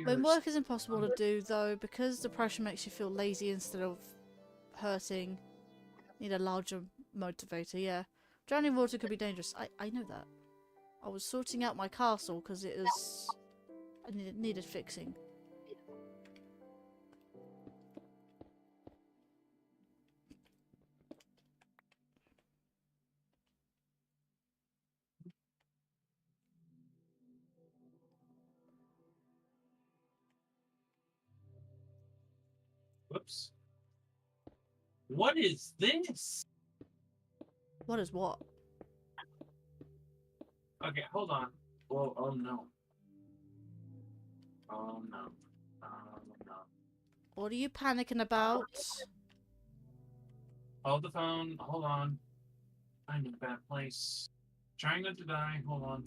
When work is impossible to do, though, because the pressure makes you feel lazy instead of hurting, need a larger motivator, yeah. Drowning water could be dangerous. I know that. I was sorting out my castle because it was... it needed fixing. Whoops. What is this? What is what? Okay, hold on. Well, oh no. Oh no. Oh no. What are you panicking about? Hold the phone. Hold on. I'm in a bad place. Trying not to die. Hold on.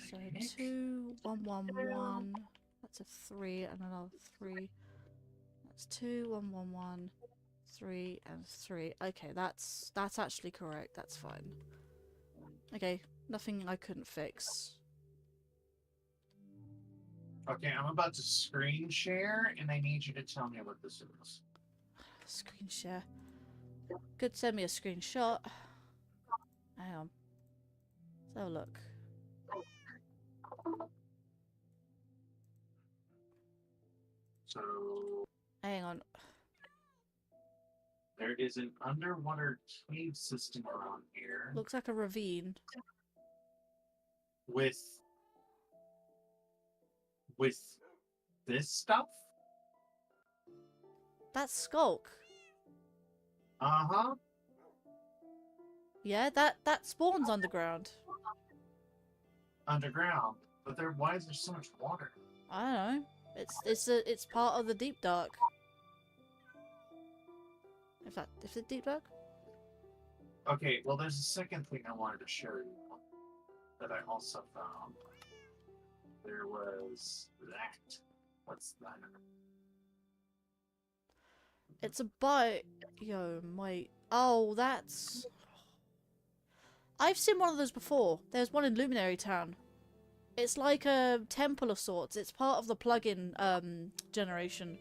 So 2, 1, 1, 1. That's a 3 and another 3. That's 2, 1, 1, 1, 3 and 3. Okay, that's actually correct. That's fine. Okay, nothing I couldn't fix. Okay, I'm about to screen share, and I need you to tell me what this is. Screen share. Could send me a screenshot. Hang on. Let's have a look. So Hang on. there is an underwater cave system around here Looks like a ravine. with this stuff. That's Skulk. Uh-huh. Yeah, that spawns underground. Underground. But there, why is there so much water? I don't know. It's part of the deep dark. If the deep dark? Okay, well there's a second thing I wanted to show you that I also found. There was that. What's that? It's a biome. Wait. Oh, that's... I've seen one of those before. There's one in Luminary Town. It's like a temple of sorts. It's part of the plugin generation.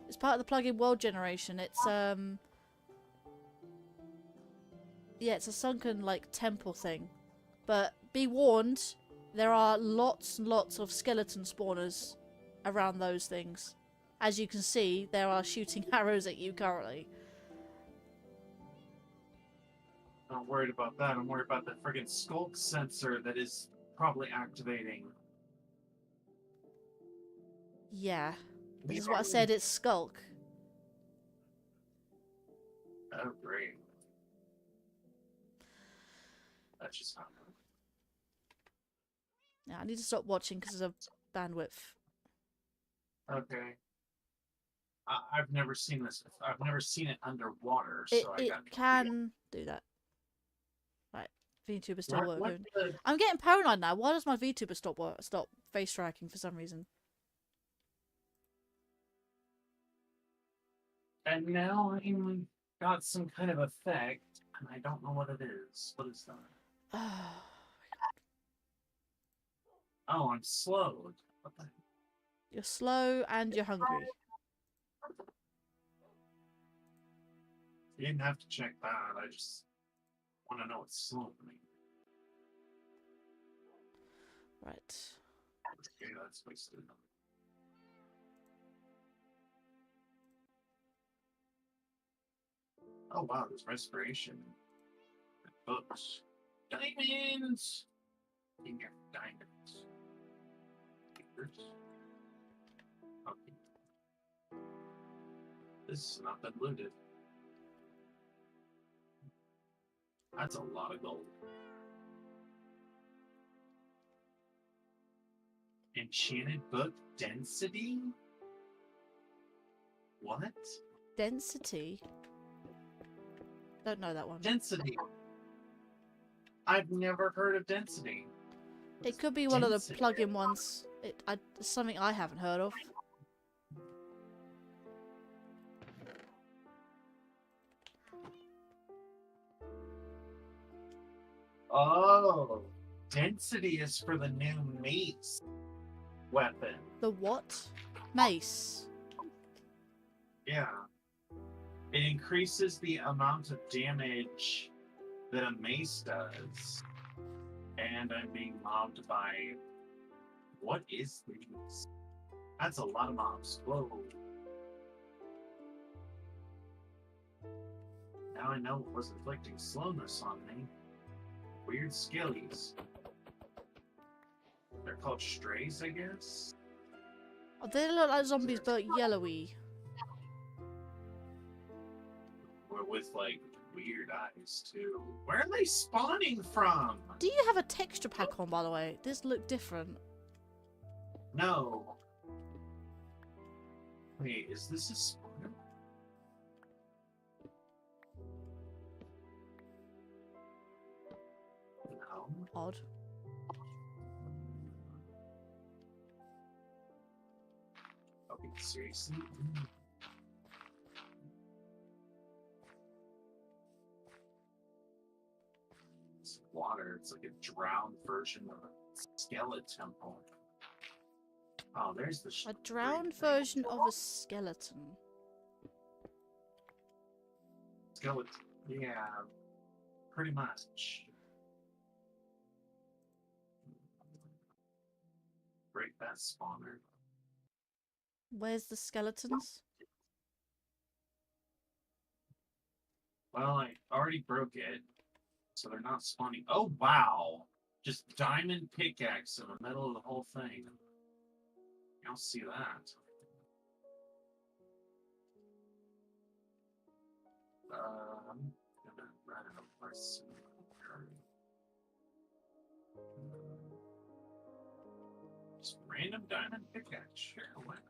It's part of the plugin world generation. It's yeah, it's a sunken like temple thing. But be warned, there are lots and lots of skeleton spawners around those things. As you can see, there are shooting arrows at you currently. I'm not worried about that. I'm worried about the friggin' skulk sensor that is probably activating. Yeah. This is what I said, it's Skulk. Oh, great. That just happened. Yeah, I need to stop watching because of bandwidth. Okay. I've never seen this. I've never seen it underwater, It so I got no can do that. Right, VTuber still What working. the- I'm getting paranoid now. Why does my VTuber stop face tracking for some reason? And now I'm got some kind of effect, and I don't know what it is. What is that? Oh, I'm slowed. What the? You're slow and you're hungry. You didn't have to check that. I just want to know what's slowing me. Right. Okay, that's wasted. Oh wow, there's respiration. Books. Diamonds! In your diamonds. Fingers. Okay. This has not been looted. That's a lot of gold. Enchanted book density? What? Density? Don't know that one. Density. I've never heard of density. It could be one of the Density. plug-in ones. It's something I haven't heard of. Oh, density is for the new mace weapon. The what? Mace. Yeah. It increases the amount of damage that a mace does. And I'm being mobbed by... What is this? That's a lot of mobs. Whoa. Now I know what was inflicting slowness on me. Weird skillies. They're called strays, I guess? Oh, they look like zombies, but yellowy. Or with, like, weird eyes, too. Where are they spawning from? Do you have a texture pack on, by the way? This look different. No. Wait, is this a spawner? No. Odd. Okay, seriously? It's water. It's like a drowned version of a skeleton temple. Oh, there's the A drowned version of a skeleton. skeleton. Yeah, pretty much. Break that spawner. Where's the skeletons? Well, I already broke it, so they're not spawning. Oh, wow! Just diamond pickaxe in the middle of the whole thing. You don't see that. I'm gonna run out of parts. Just random diamond pickaxe, sure, why not?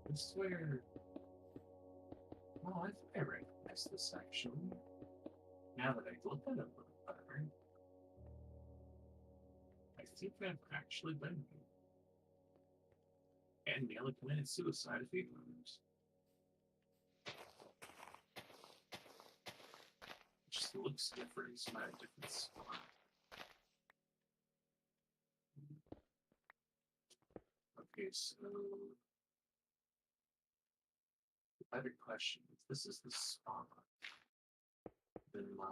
I swear. Oh, I think I recognize this actually. Now that I look at it a little better, I think I've actually been here. And nearly committed suicide a few times. It just looks different. It's not a different spot. Okay, so the better question, if this is the spot, then my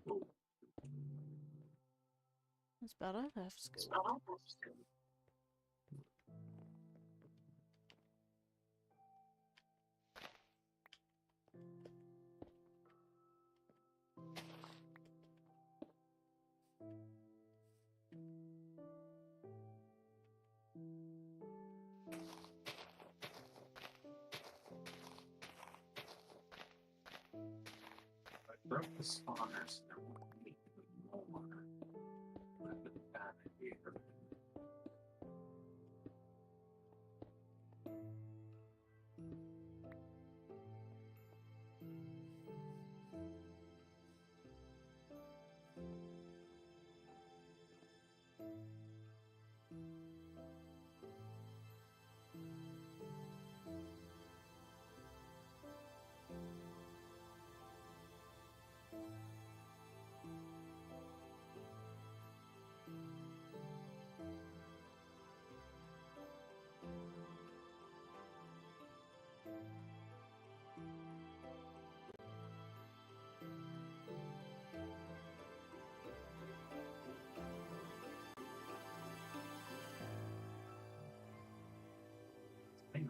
oh. That's better. That's good. I broke the spawners and I want to make them more. But I put that in here.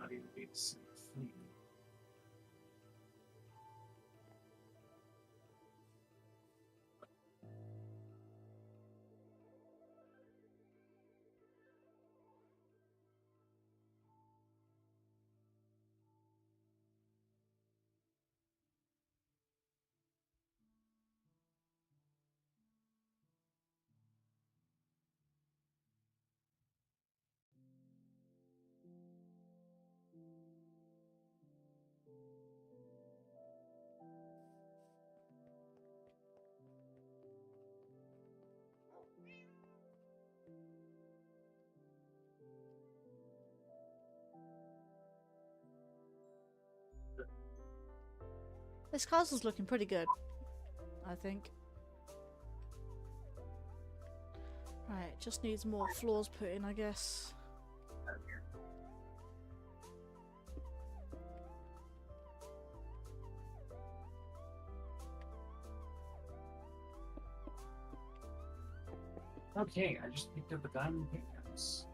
Everybody needs sleep. This castle's looking pretty good, I think. Right, just needs more floors put in, I guess. Okay, I just picked up a diamond pickaxe.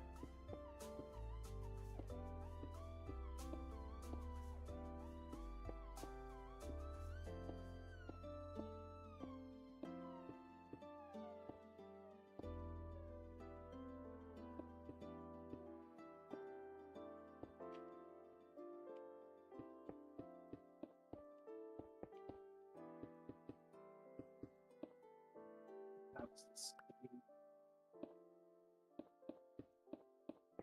That's the screen.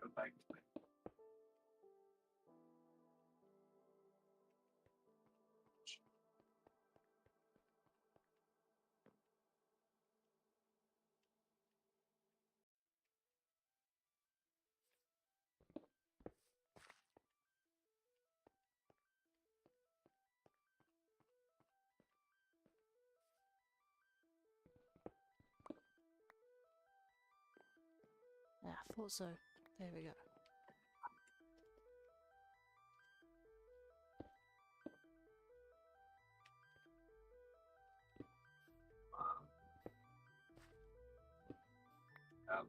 Go back to it. Yeah, I thought so. There we go. Um,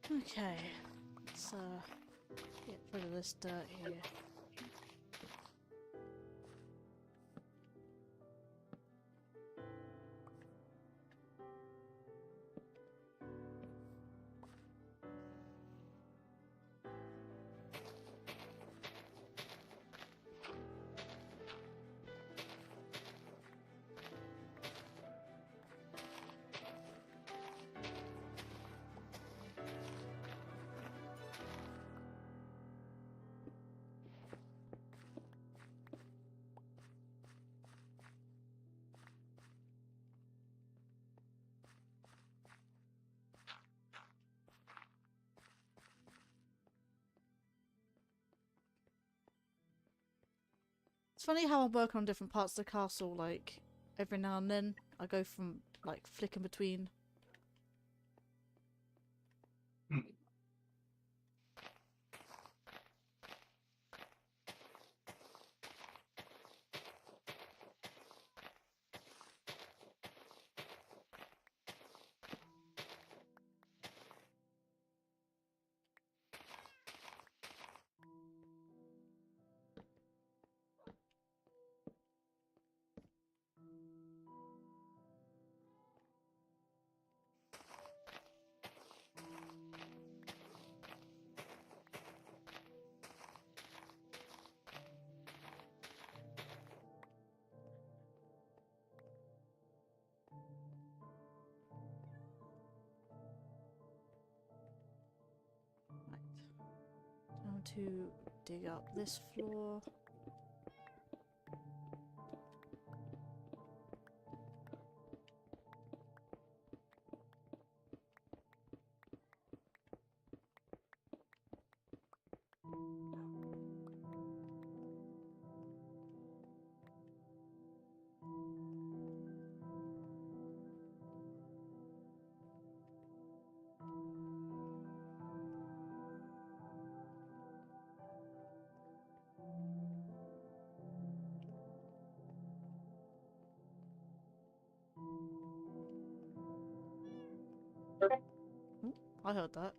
Okay, let's get rid of this dirt here. It's funny how I work on different parts of the castle, like, every now and then. I go from, like, flicking between. to dig up this floor. I heard that.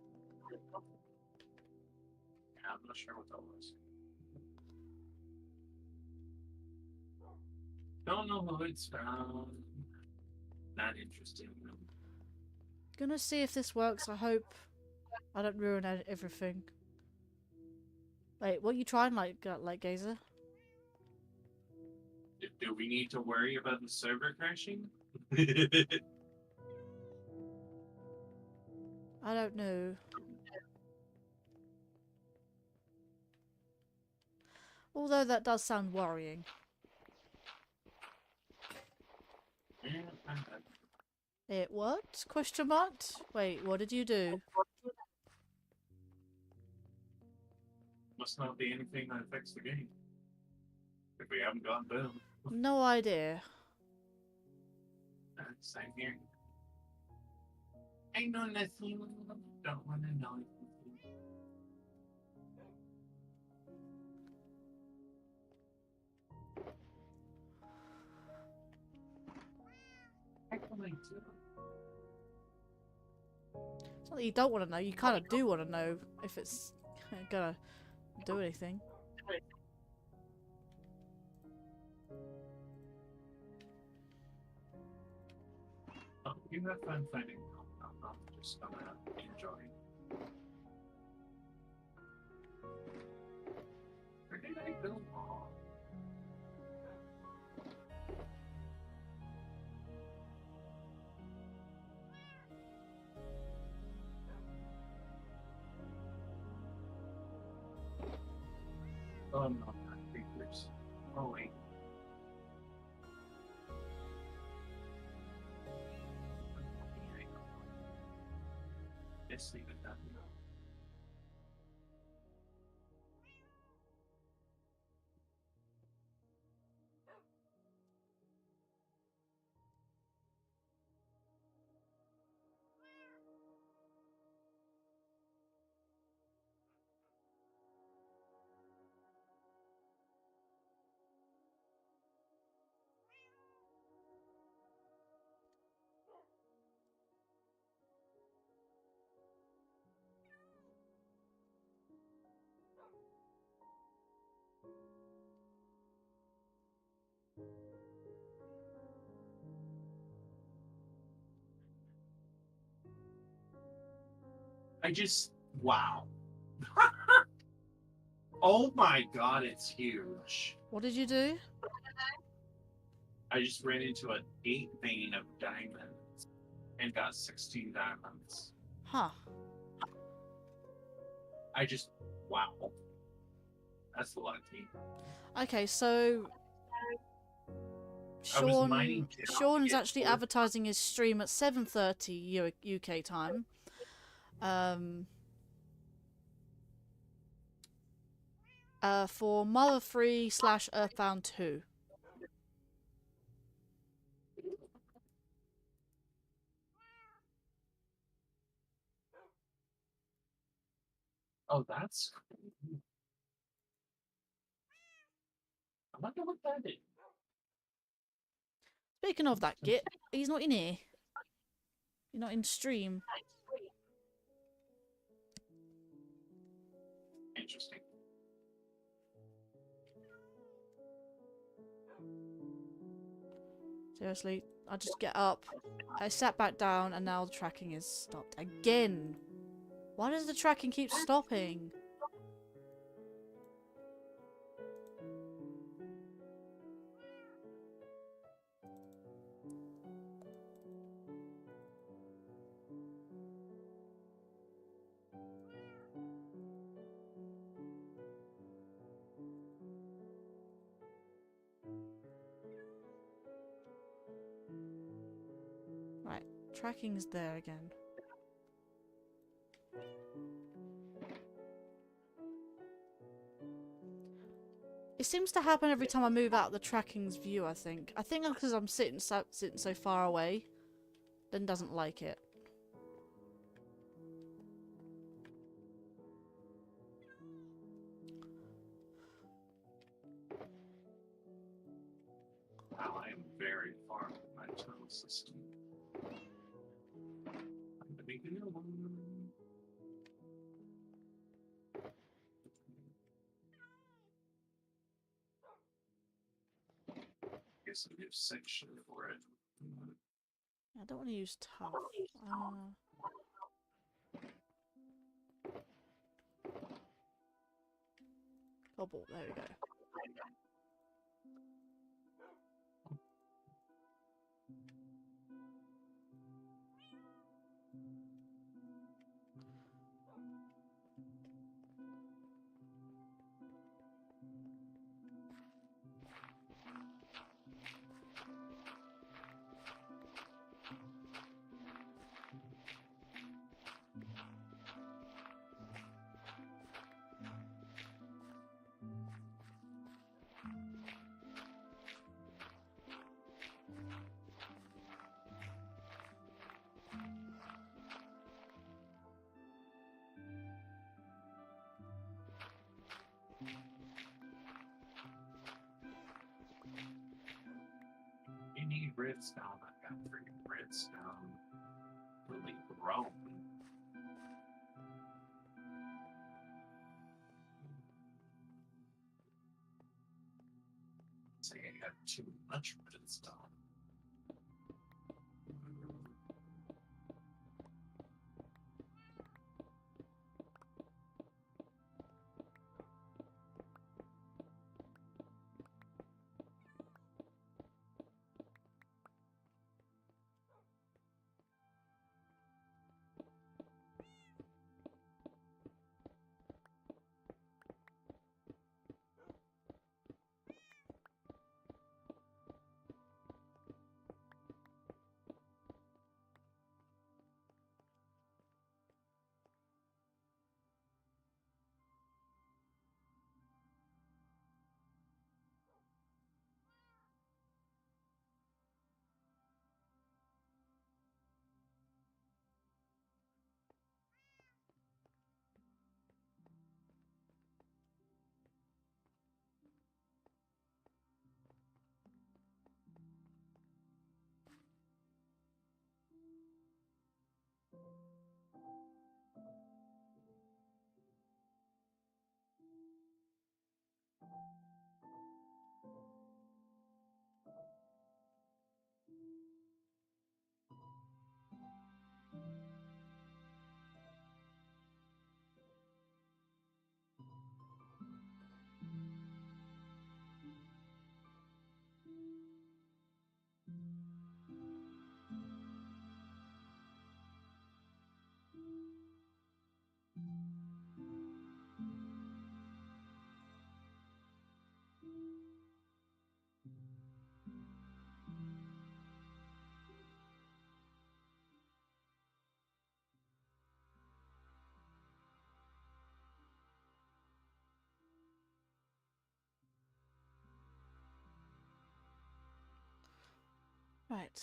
Yeah, I'm not sure what that was. Don't know who it's from. Not interesting. Gonna see if this works. I hope I don't ruin everything. Wait, what are you trying, like Gazer? Do we need to worry about the server crashing? I don't know. Although that does sound worrying. It what? Question mark? Wait, what did you do? Must not be anything that affects the game. If we haven't gone boom. No idea. Same here. I know nothing. Don't want to know anything. It's not that you don't want to know, you kind of do want to know if it's gonna do anything. Oh, you have fun finding. I'm just gonna enjoy. Where did I go? Oh no, not creepers. Oh wait. Just leave it that way. Wow. Oh my god, it's huge. What did you do? I just ran into an 8 vein of diamonds and got 16 diamonds. Huh. Wow. That's a lot of tea. Okay, so I was mining down Sean's to get actually 4. advertising his stream at 7:30 UK time. For Mother 3 / Earthbound 2. Oh, that's cool. I wonder what that is. Speaking of that, Git, he's not in here. You're not in stream. Interesting. Seriously, I just get up. I sat back down and now the tracking is stopped again. Why does the tracking keep stopping? tracking's there again. It seems to happen every time I move out of the tracking's view, I think. I think because I'm sitting so far away, then doesn't like it. Wow, I am very far from my tunnel system. I'm gonna make a new one. Guess a new section for it. I don't want to use tough. Cobble, there we go. You need redstone. I've got freaking redstone. Really grown. Say I got too much redstone. Right.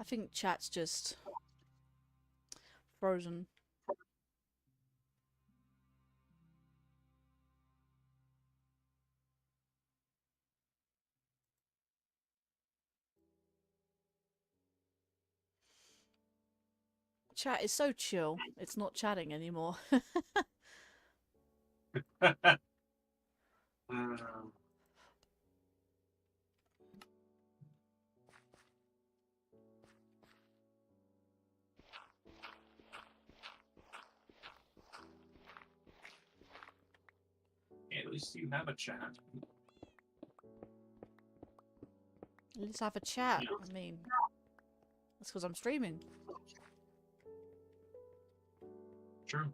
I think chat's just frozen. Chat is so chill, it's not chatting anymore. At least you have a chat. Let's have a chat. Yeah. I mean, that's because I'm streaming. True.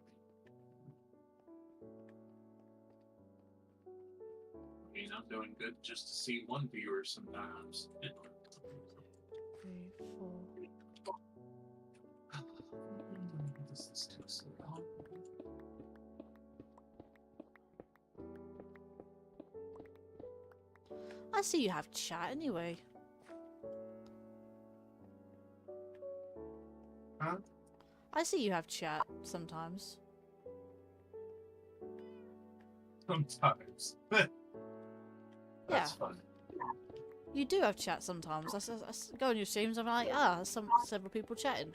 I mean, I'm doing good just to see one viewer sometimes. 3, 4. This took so long. I see you have chat anyway. Huh? I see you have chat sometimes. Sometimes. That's fun. You do have chat sometimes. I go on your streams, I'm like, several people chatting.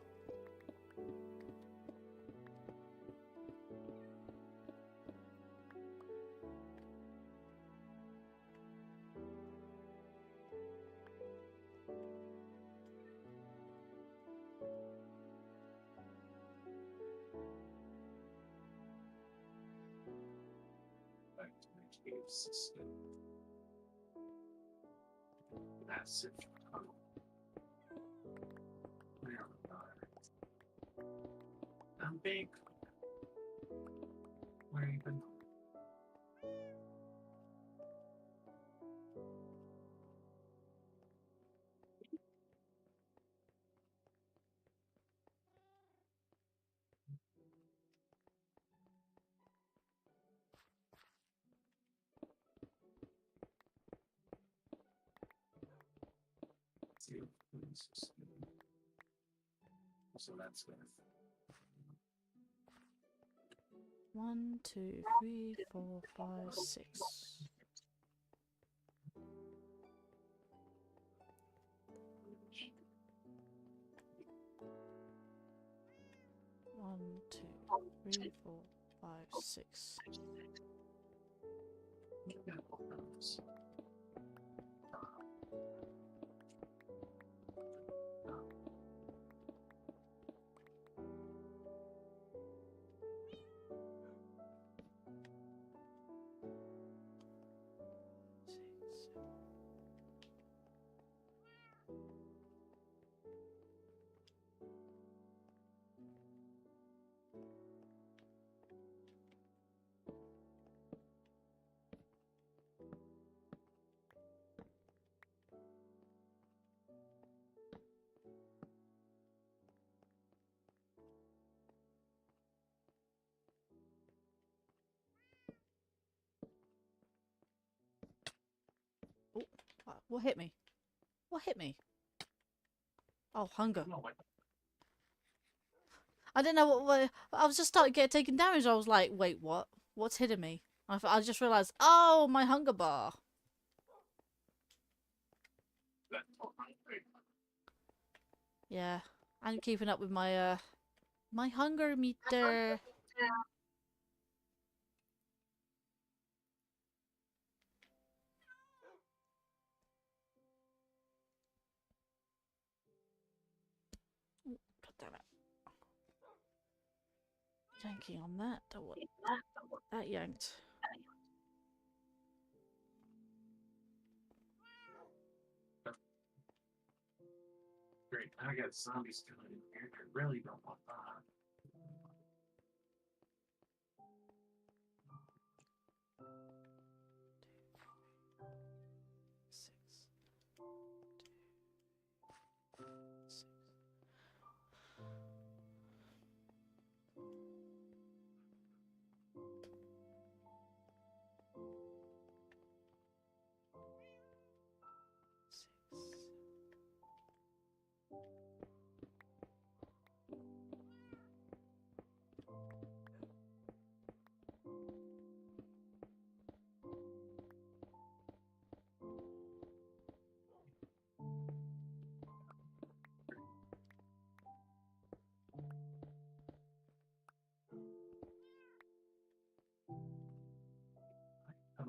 Back to my cave system. Massive tunnel. Where we are. I'm big. Where even? So that's good. 1, 2, 3, 4, 5, 6. One, 2, 3, 4, 5, 6. What hit me? What hit me? Oh, hunger. I didn't know what I was just starting to get taking damage. I was like, wait, what? What's hitting me? I just realized, oh, my hunger bar. Yeah, I'm keeping up with my my hunger meter. God damn it. Yanking on that. That yanked. Great, now I got zombies coming in here. I really don't want that.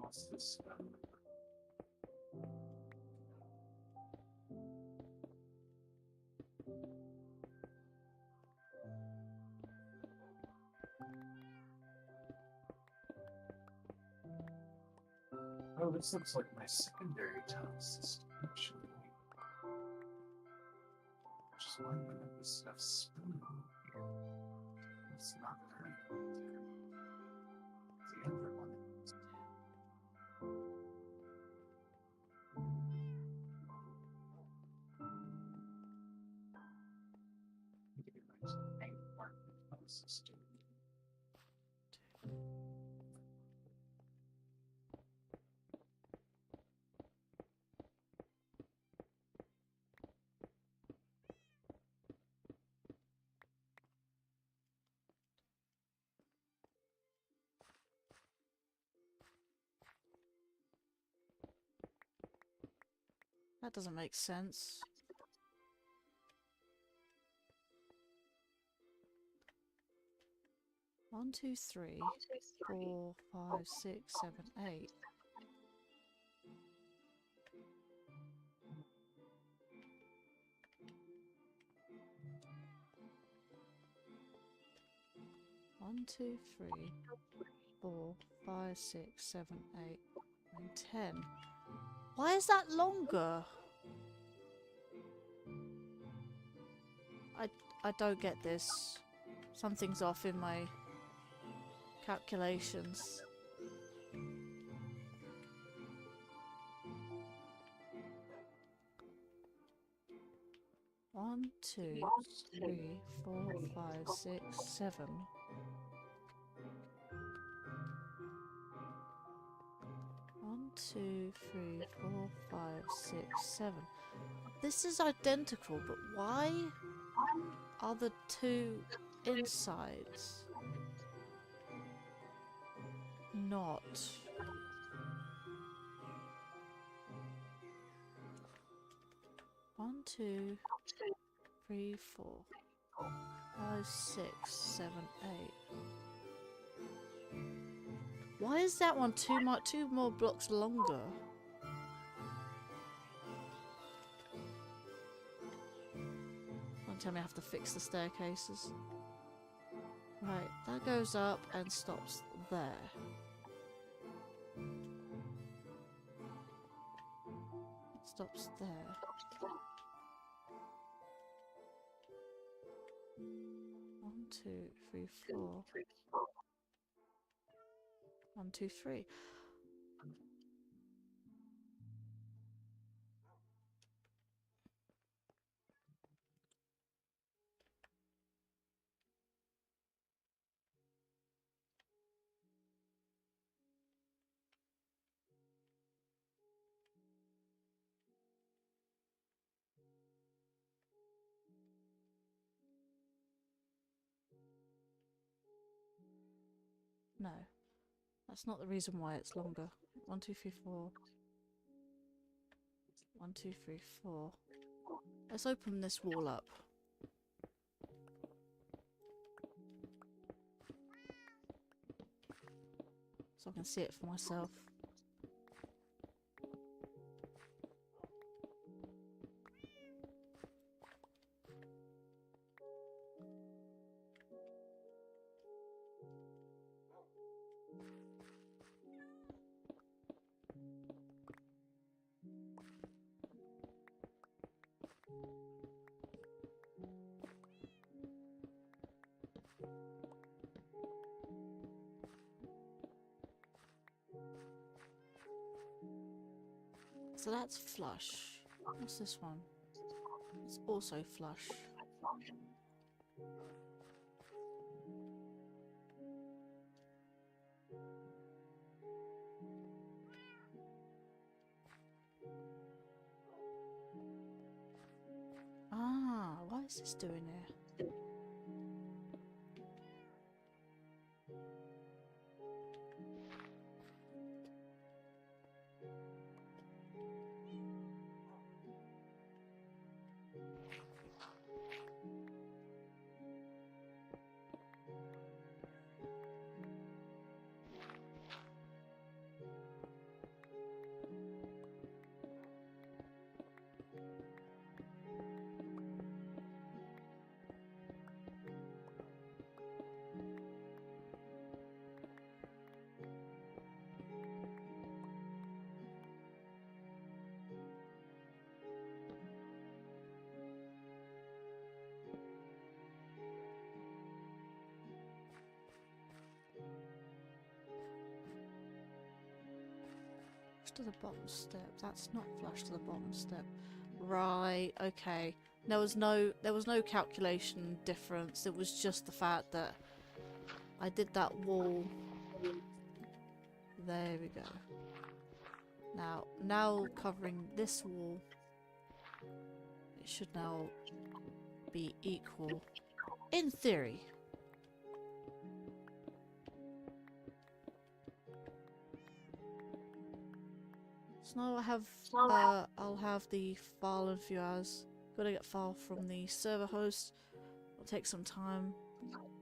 What's this? Oh, this looks like my secondary tunnel system, actually. Just wondering if this stuff's spinning here. It's not very there. The other one. system. That doesn't make sense. One, two, three, 4, 5, 6, 7, 8. One, two, 3, 4, 5, 6, 7, 8, 9, 10. Why is that longer? I don't get this. Something's off in my calculations. One, two, 3, 4, 5, 6, 7. One, two, 3, 4, 5, 6, 7. This is identical, but why are the two insides not? One, two, 3, 4, 5, 6, 7, 8. Why is that one two more blocks longer? Don't tell me I have to fix the staircases. Right, that goes up and stops there. It stops there. 1, 2, 3, 4. 1, 2, 3. No, that's not the reason why it's longer. 1, 2, 3, 4. 1, 2, 3, 4. Let's open this wall up. So I can see it for myself. So that's flush. What's this one? It's also flush. Ah, what is this doing here? To the bottom step. That's not flush to the bottom step. Right, okay. There was no calculation difference. It was just the fact that I did that wall. There we go. Now covering this wall, it should now be equal. In theory. So now I'll have the file in a few hours. Gotta get file from the server host. It'll take some time.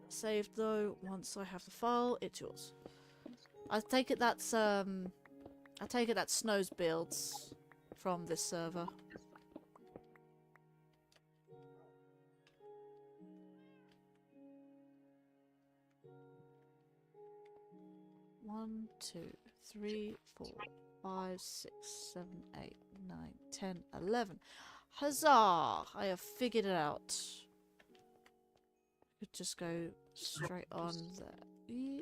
Saved though. Once I have the file, it's yours. I take it that's Snow's builds from this server. One, 2, 3, 4, 5, 6, 7, 8, 9, 10, 11. Huzzah! I have figured it out. Could just go straight on there. Yeet.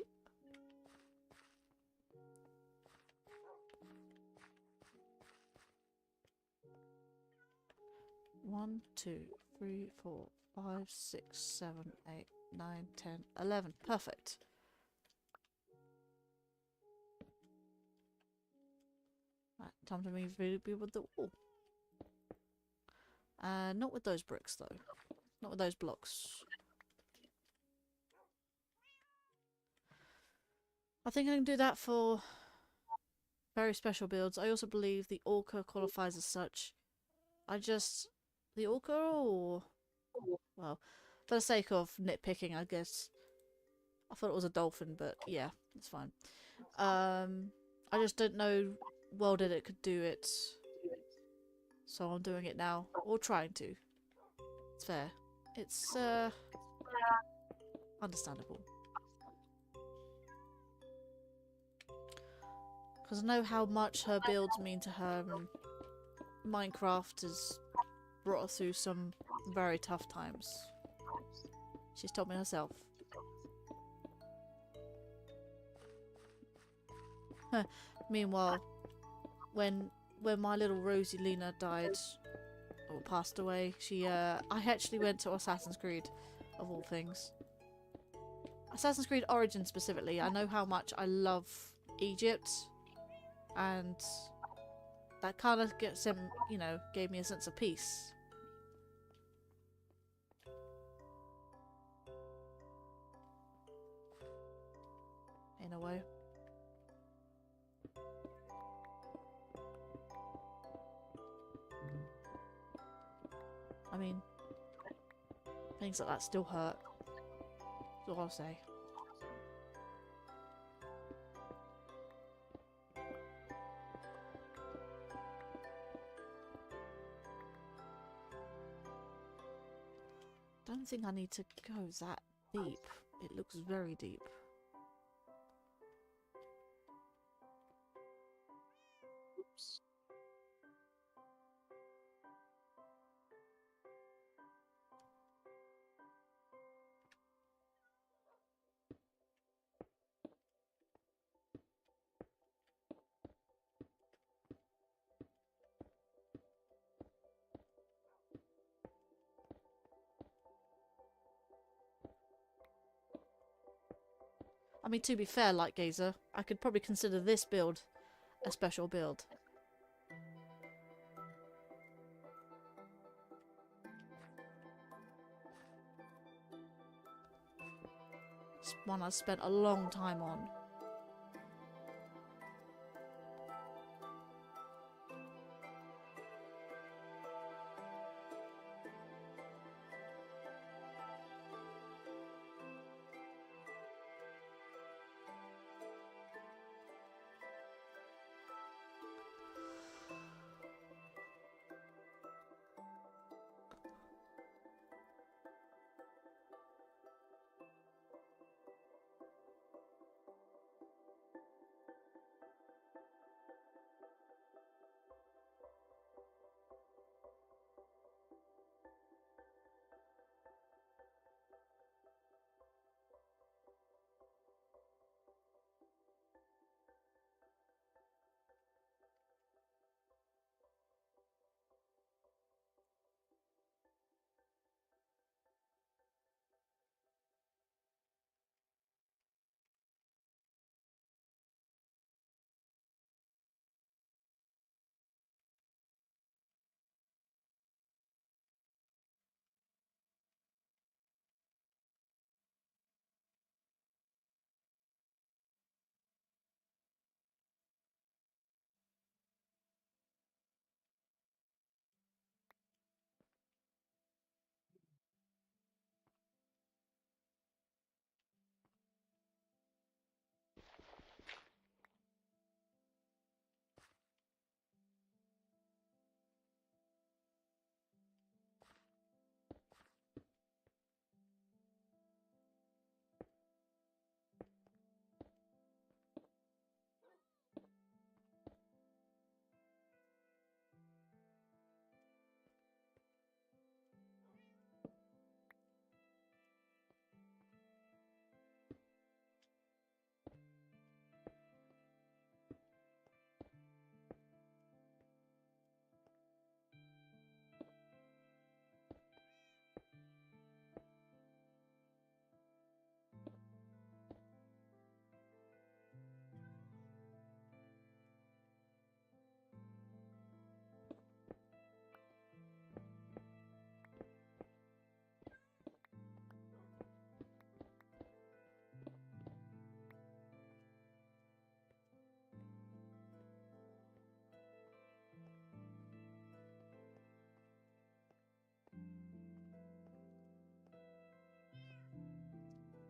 One, 2, 3, 4, 5, 6, 7, 8, 9, 10, 11. Perfect. Right, time to move with the wall. Not with those bricks though. Not with those blocks. I think I can do that for very special builds. I also believe the Orca qualifies as such. The Orca, or... Well, for the sake of nitpicking, I guess. I thought it was a dolphin, but yeah, it's fine. I just don't know well that it could do it. So I'm doing it now. Or trying to. It's fair. It's, understandable. Because I know how much her builds mean to her, and Minecraft has brought her through some very tough times. She's told me herself. Meanwhile, when my little Rosie Lena died, or passed away, I actually went to Assassin's Creed, of all things. Assassin's Creed Origins specifically. I know how much I love Egypt, and that kind of gave me a sense of peace. In a way. I mean, things like that still hurt. That's all I'll say. Don't think I need to go that deep. It looks very deep. Oops. I mean, to be fair, Lightgazer, I could probably consider this build a special build. It's one I spent a long time on.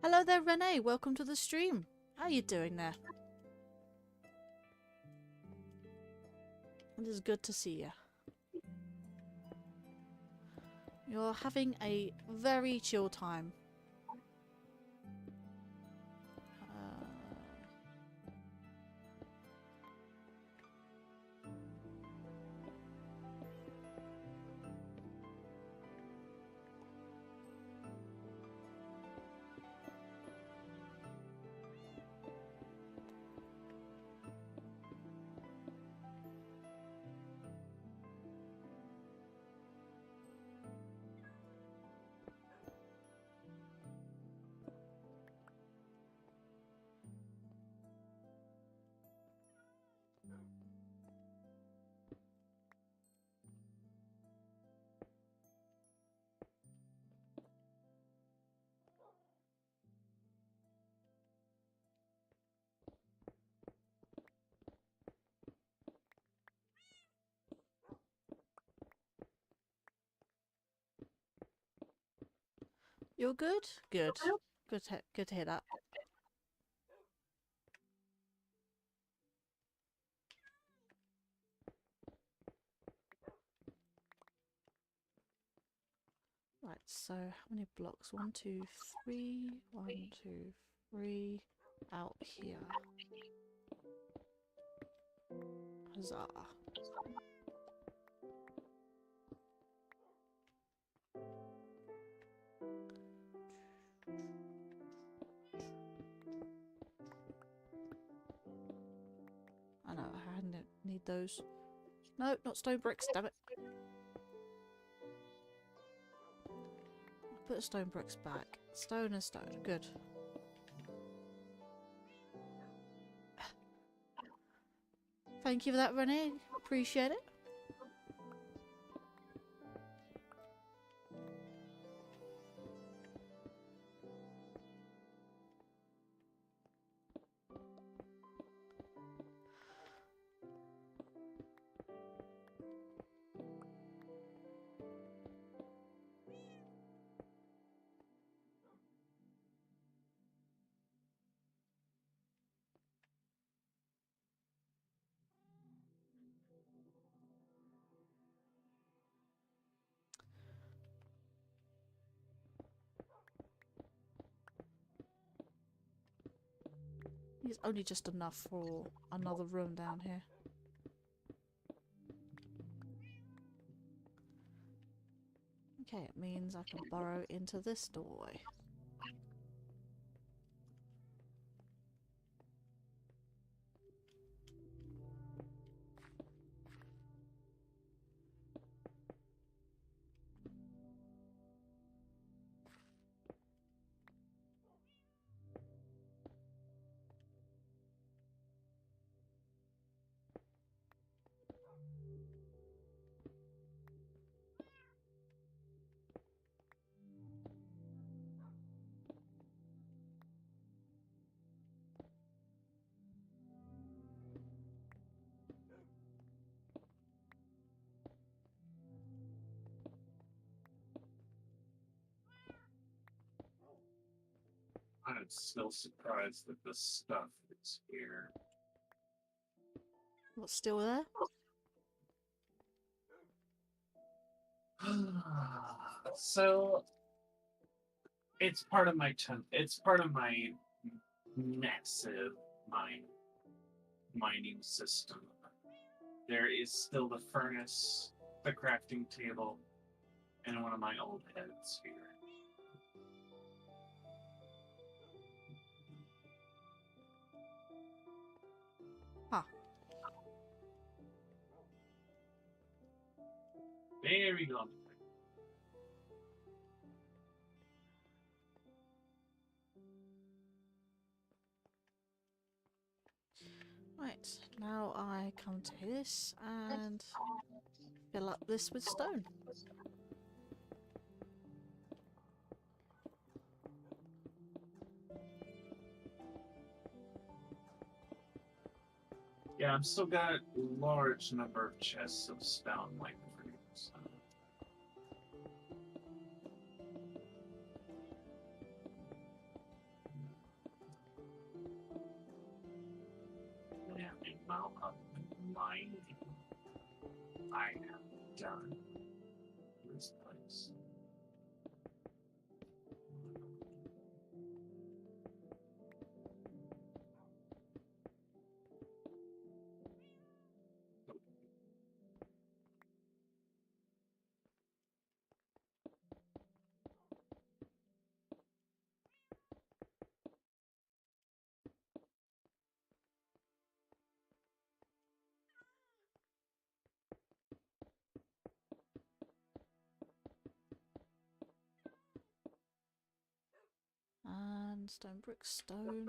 Hello there, Renee. Welcome to the stream. How are you doing there? It is good to see you. You're having a very chill time. You're good? Good. Good to hear that. Right, so how many blocks? 1, 2, 3. 1, 2, 3. Out here. Huzzah. I know, I need those. No, not stone bricks, damn it. Put stone bricks back. Stone and stone. Good. Thank you for that, Renee. Appreciate it. It's only just enough for another room down here. Okay, it means I can burrow into this doorway. I'm still surprised that the stuff is here. What's still there? So it's part of my it's part of my massive mining system. There is still the furnace, the crafting table, and one of my old heads here. Huh. Very long. Right, now I come to this and fill up this with stone. Yeah, I've still got a large number of chests of stone like fruits. amount of mining I have done in this place. And stone, brick, stone.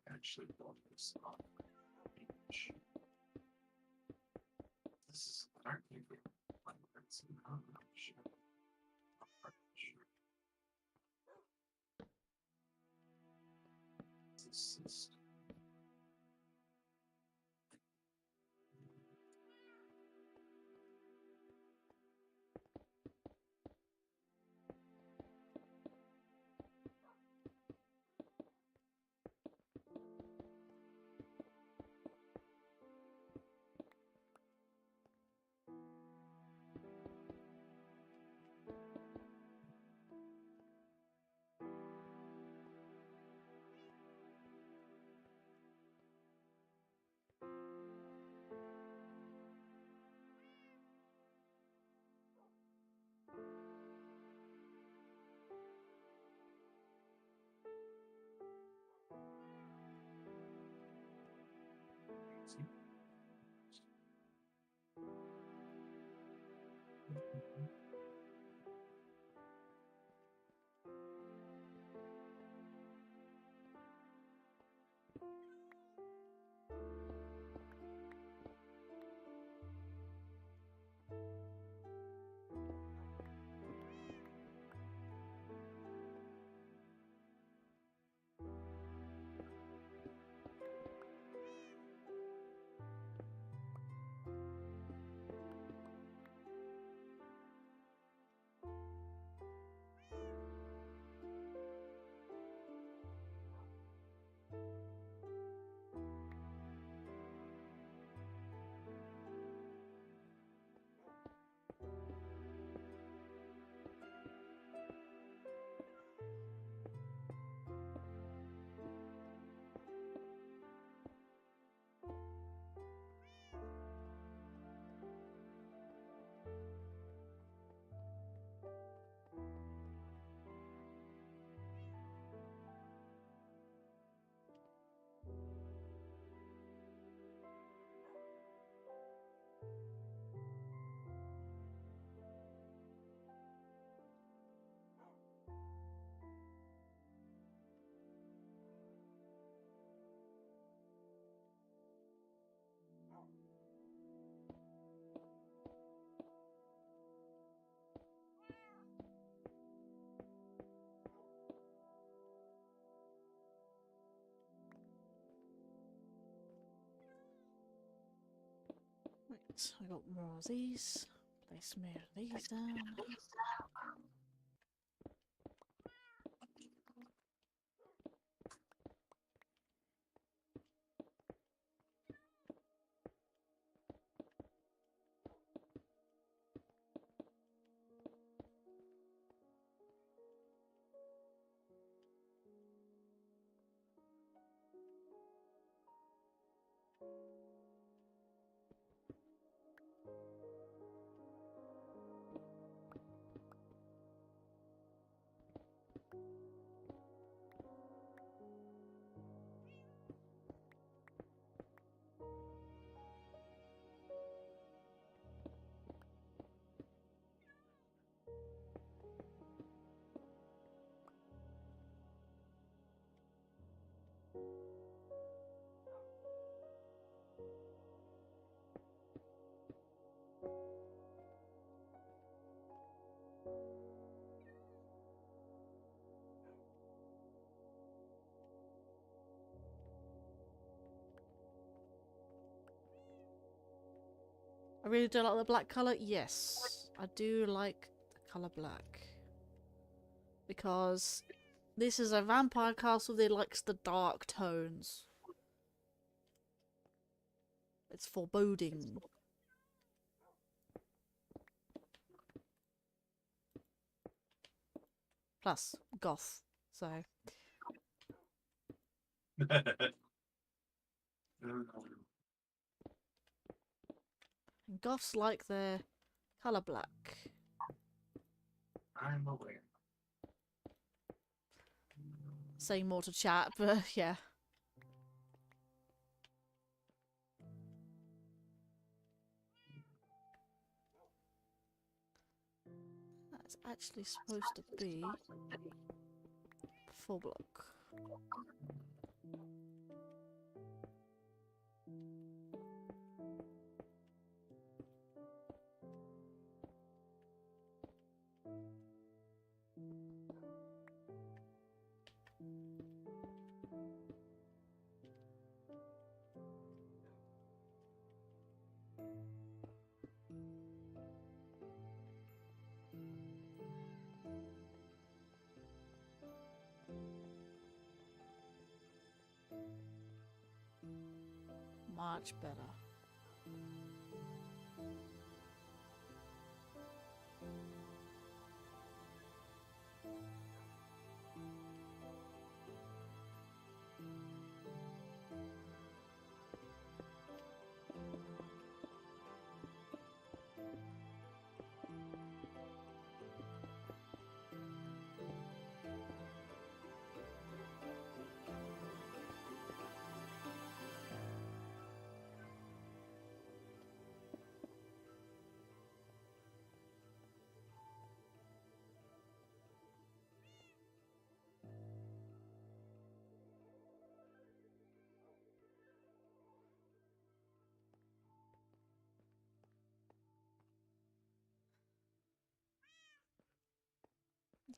Actually built this on the beach. This is arguably like that's not sure. I'm sure. This is Right, I got more of these. Place more of these down. I really do like the black colour. Yes, I do like the colour black. Because this is a vampire castle that likes the dark tones. It's foreboding. Plus, goth. So, and goths like their colour black. I'm aware. Saying more to chat, but yeah. That's actually supposed to be 4 block. Much better.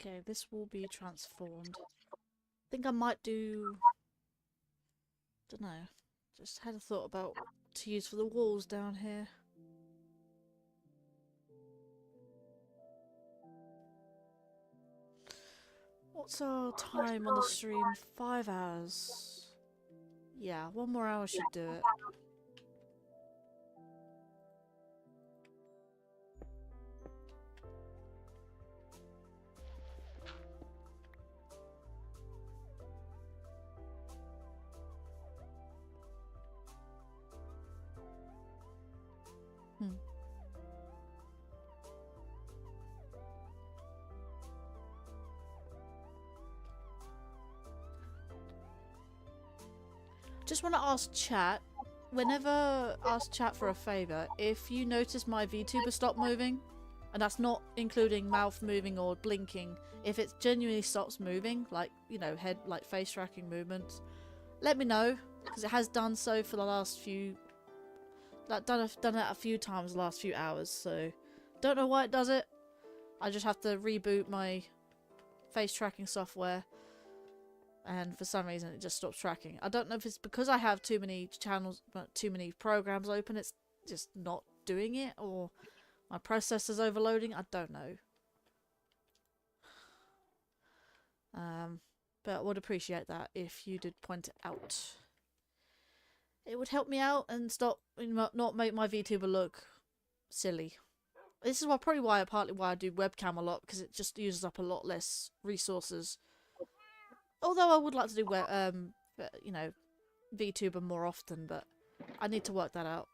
Okay, this will be transformed. I think I might do... don't know. Just had a thought about what to use for the walls down here. What's our time on the stream? 5 hours. Yeah, 1 more hour should do it. Just want to ask chat, whenever ask chat for a favour, if you notice my VTuber stop moving, and that's not including mouth moving or blinking, if it genuinely stops moving, like, you know, head, like face tracking movements, let me know, because it has done so for the last few, like, done it a few times the last few hours, so don't know why it does it. I just have to reboot my face tracking software. And for some reason it just stops tracking. I don't know if it's because I have too many channels, too many programs open, it's just not doing it, or my processor's overloading, I don't know. But I would appreciate that if you did point it out. It would help me out and stop, not make my VTuber look silly. This is partly why I do webcam a lot, because it just uses up a lot less resources. Although I would like to do, you know, VTuber more often, but I need to work that out.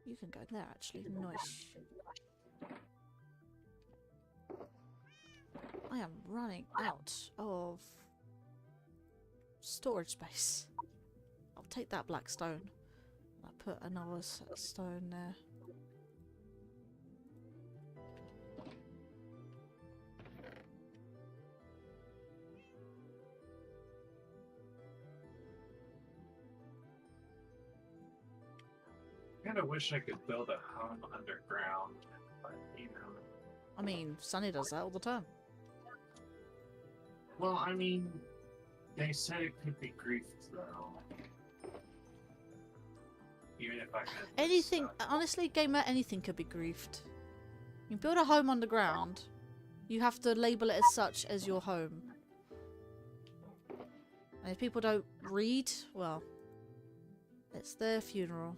You can go in there, actually. Nice. I am running out of storage space. I'll take that black stone. I'll put another stone there. I kind of wish I could build a home underground, but you know. I mean, Sunny does that all the time. Well, I mean, they said it could be griefed though. Even if I had Anything, honestly, gamer, anything could be griefed. You build a home on the ground. You have to label it as such as your home. And if people don't read, well, it's their funeral.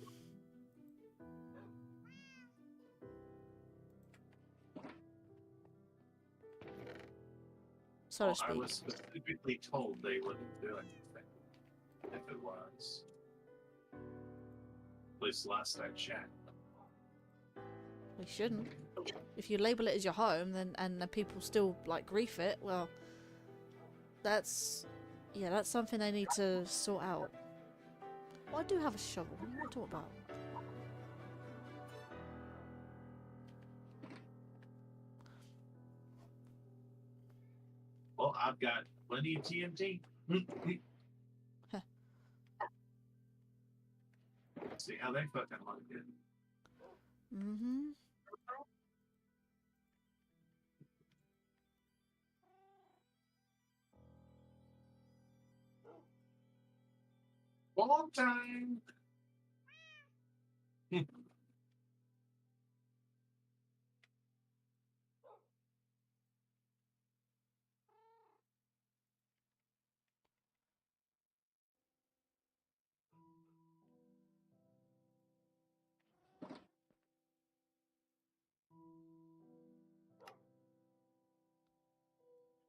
So to Well, I speak. was specifically told they wouldn't do anything if it was. At least last I checked. They shouldn't. If you label it as your home, then and the people still like grief it, well, that's something they need to sort out. Well, I do have a shovel. What are you talking about? Well, I've got plenty of TNT. Huh. See how they fucking like it. Mm-hmm. Long time.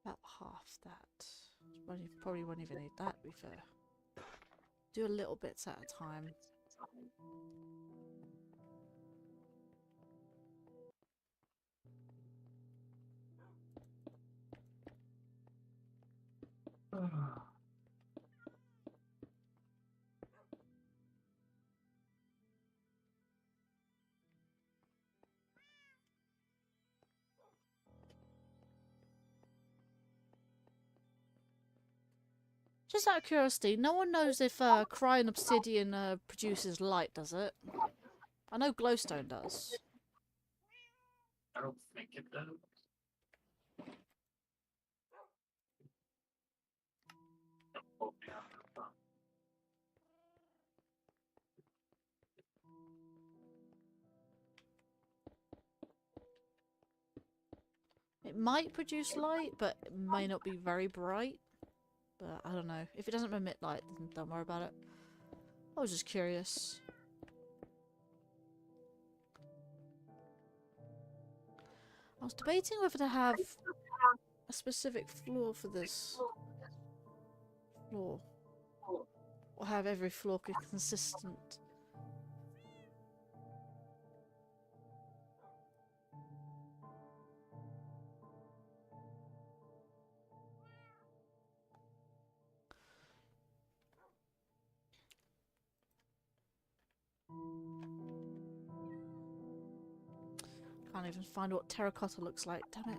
About half that. Probably won't even need that, to be fair. Do a little bits at a time. Just out of curiosity, no one knows if crying obsidian produces light, does it? I know glowstone does. I don't think it does. Don't quote me on that. It might produce light, but it may not be very bright. But I don't know. If it doesn't emit light, then don't worry about it. I was just curious. I was debating whether to have a specific floor for this floor. Or have every floor consistent. Can't even find what terracotta looks like, damn it.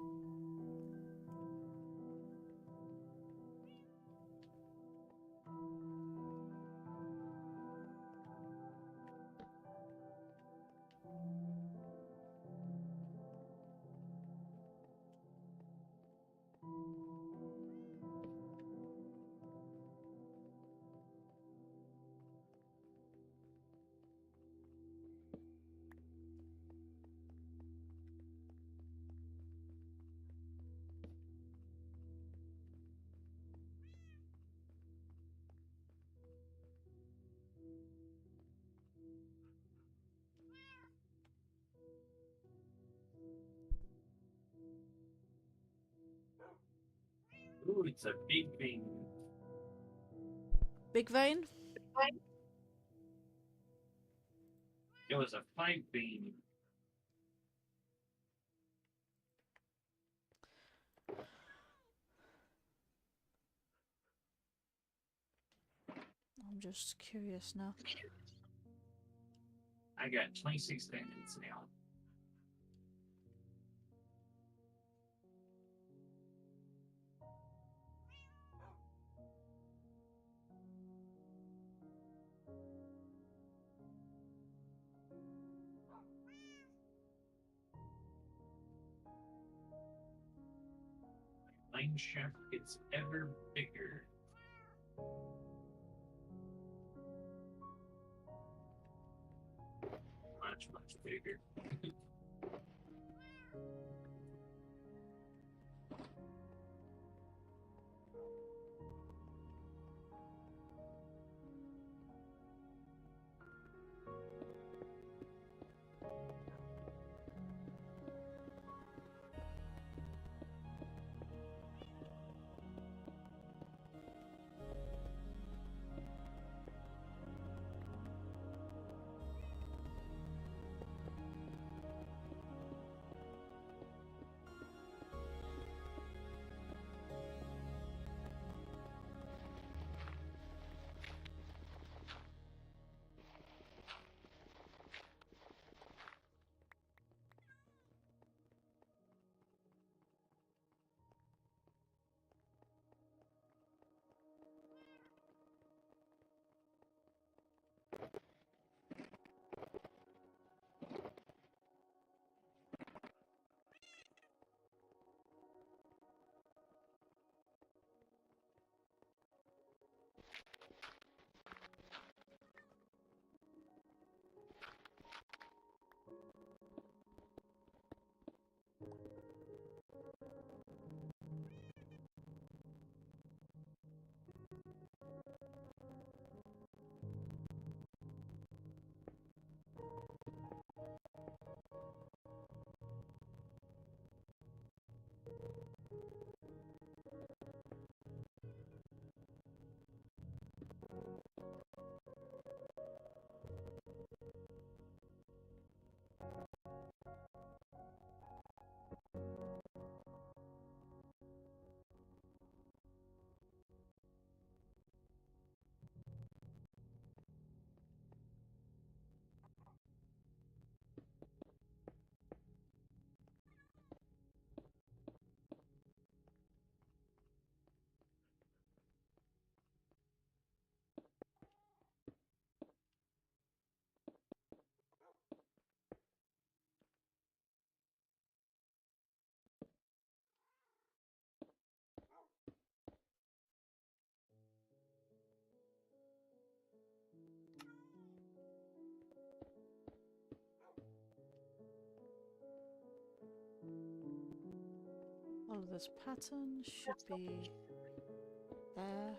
Ooh, it's a big thing. Big vein? It was a 5 beam. I'm just curious now. I got 26 bandits now. Mine shaft gets ever bigger. Much, much bigger. All of this pattern should be there.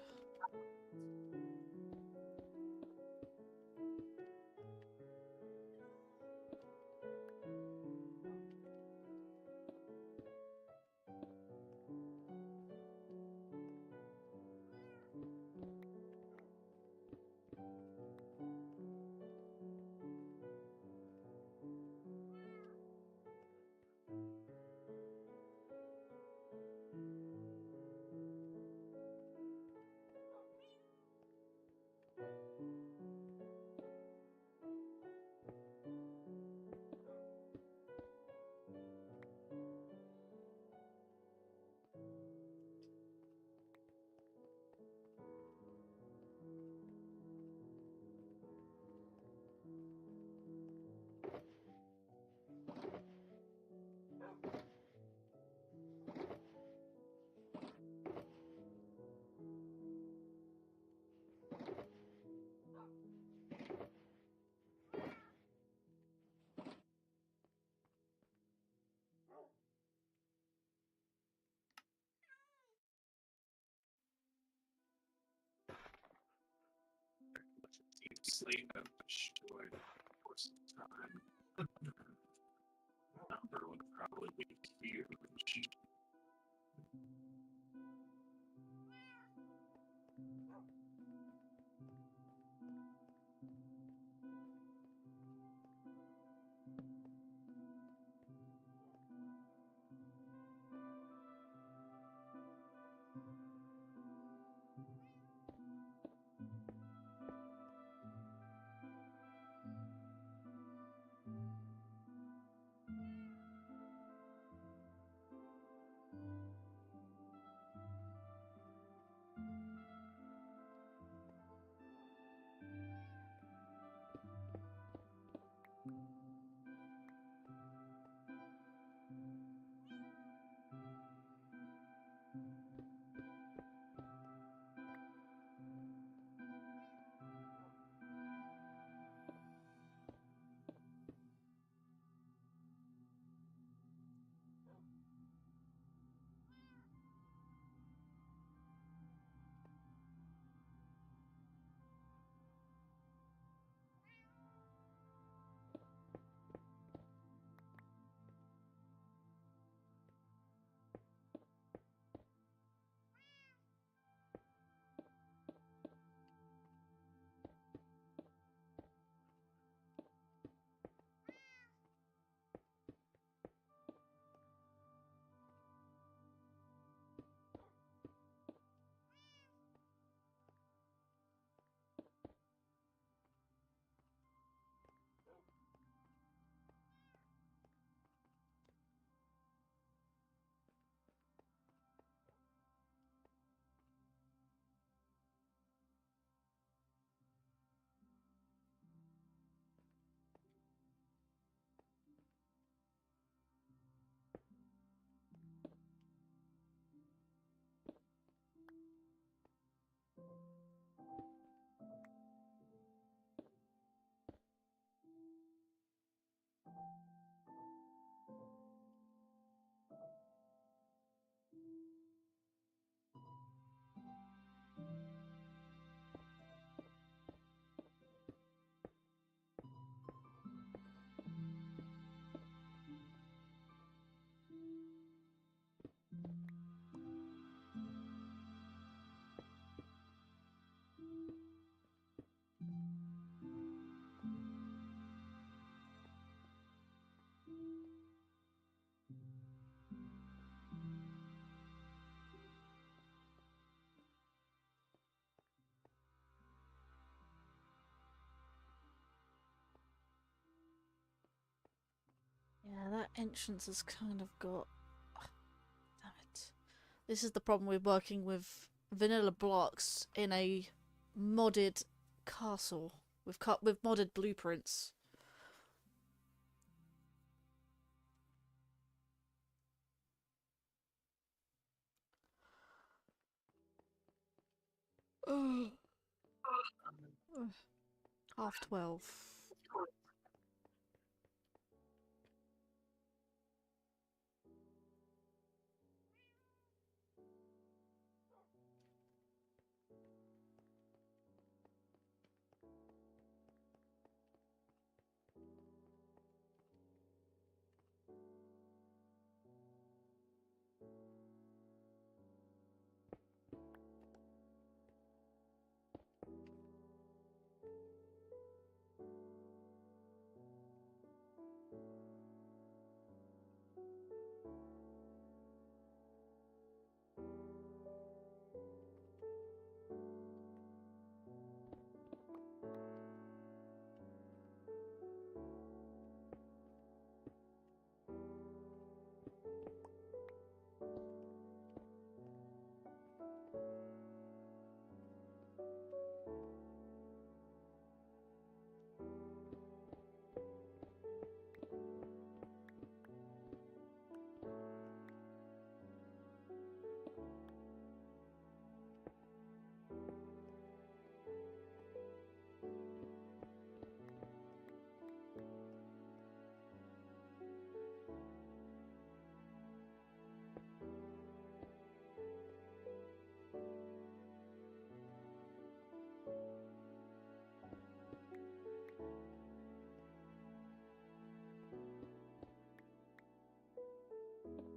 Deep sleep and destroyed the course of time. Number would probably be huge. that entrance has kind of got... Damn it. This is the problem with working with vanilla blocks in a modded castle with modded blueprints. Ugh. 12:30.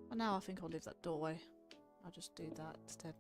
Well, now I think I'll leave that doorway. I'll just do that instead.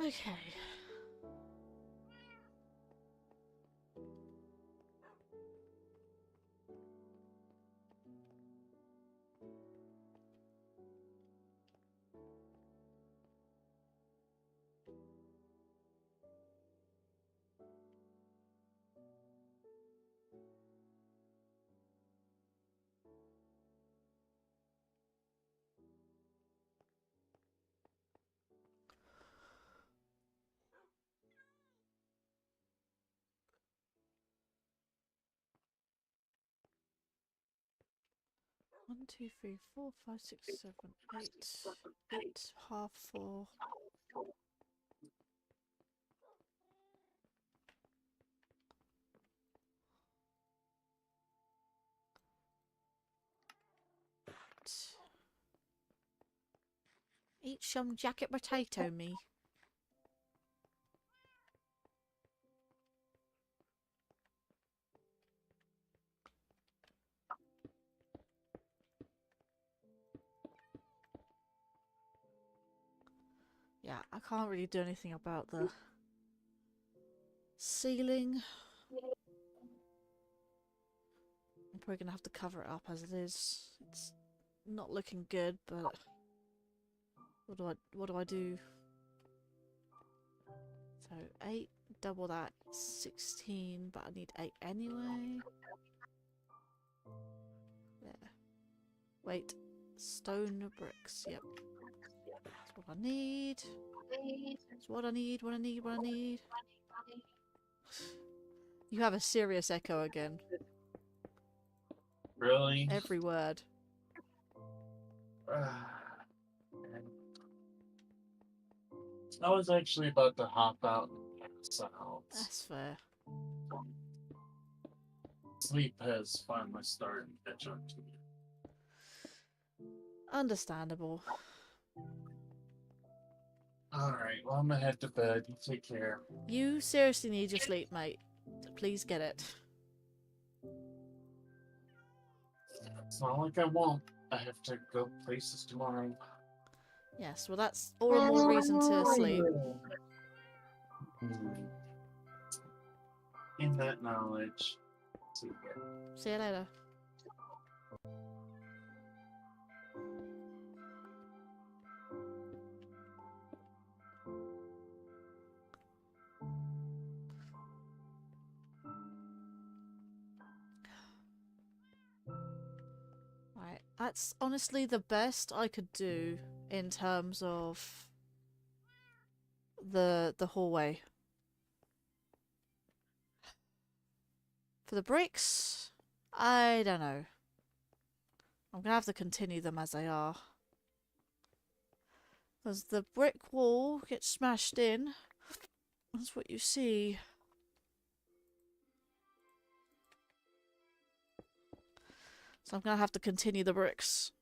Okay. One, two, three, four, five, six, seven, eight. 8, half 4. Eat some jacket potato, me. Yeah, I can't really do anything about the ceiling. I'm probably gonna have to cover it up as it is. It's not looking good, but what do I do? So 8, double that, 16, but I need 8 anyway. There. Wait, stone bricks, yep. That's what what I need. It's what I need, what I need, what I need. You have a serious echo again. Really? Every word. I was actually about to hop out and pass out. That's fair. Sleep has finally started to catch up to me. Understandable. Alright, well, I'm gonna head to bed. You take care. You seriously need your sleep, mate. Please get it. It's not like I won't. I have to go places tomorrow. Yes, well that's all the more reason to sleep. In that knowledge. See you. See you later. Right, that's honestly the best I could do in terms of the hallway. For the bricks, I don't know. I'm gonna have to continue them as they are. As the brick wall gets smashed in, that's what you see. So I'm gonna have to continue the bricks.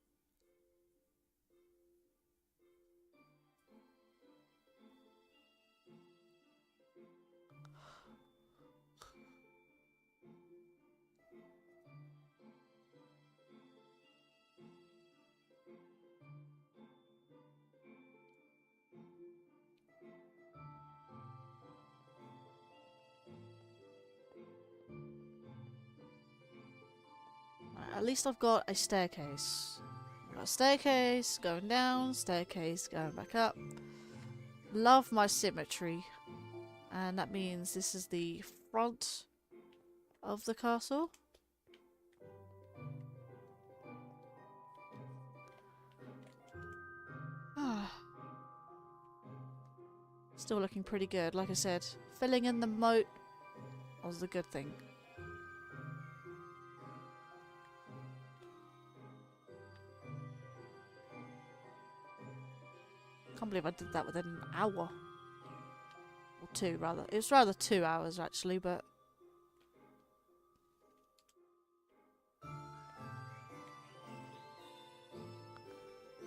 Right, at least I've got a staircase. Got a staircase going down, staircase going back up. Love my symmetry. And that means this is the front of the castle. Still looking pretty good. Like I said, filling in the moat was the good thing. Can't believe I did that within an hour. Or two, rather. It was rather 2 hours, actually, but...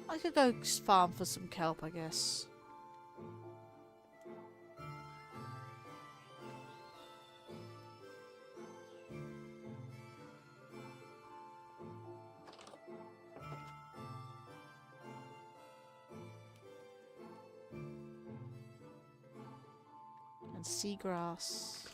I could go farm for some kelp, I guess. And seagrass.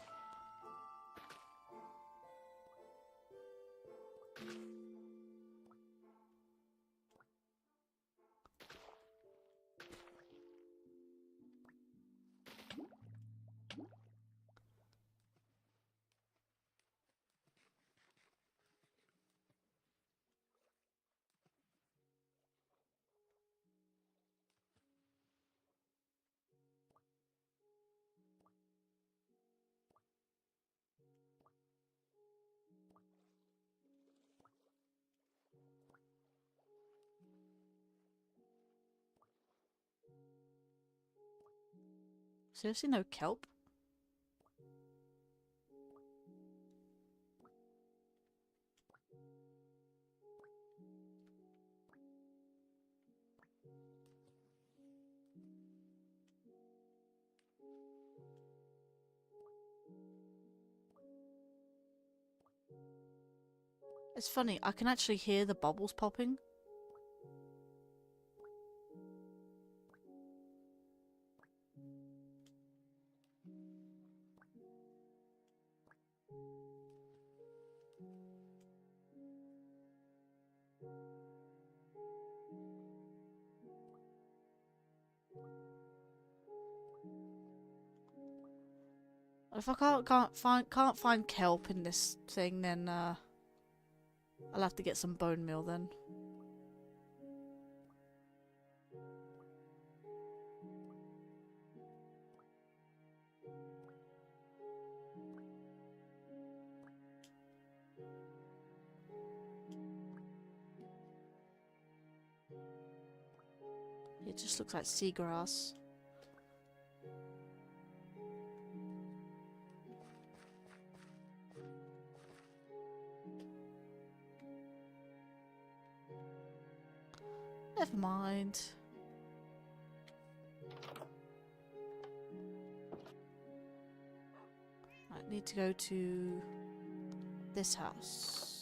Seriously, no kelp? It's funny, I can actually hear the bubbles popping. If I can't find kelp in this thing, then I'll have to get some bone meal then. It just looks like seagrass. Never mind. I need to go to this house.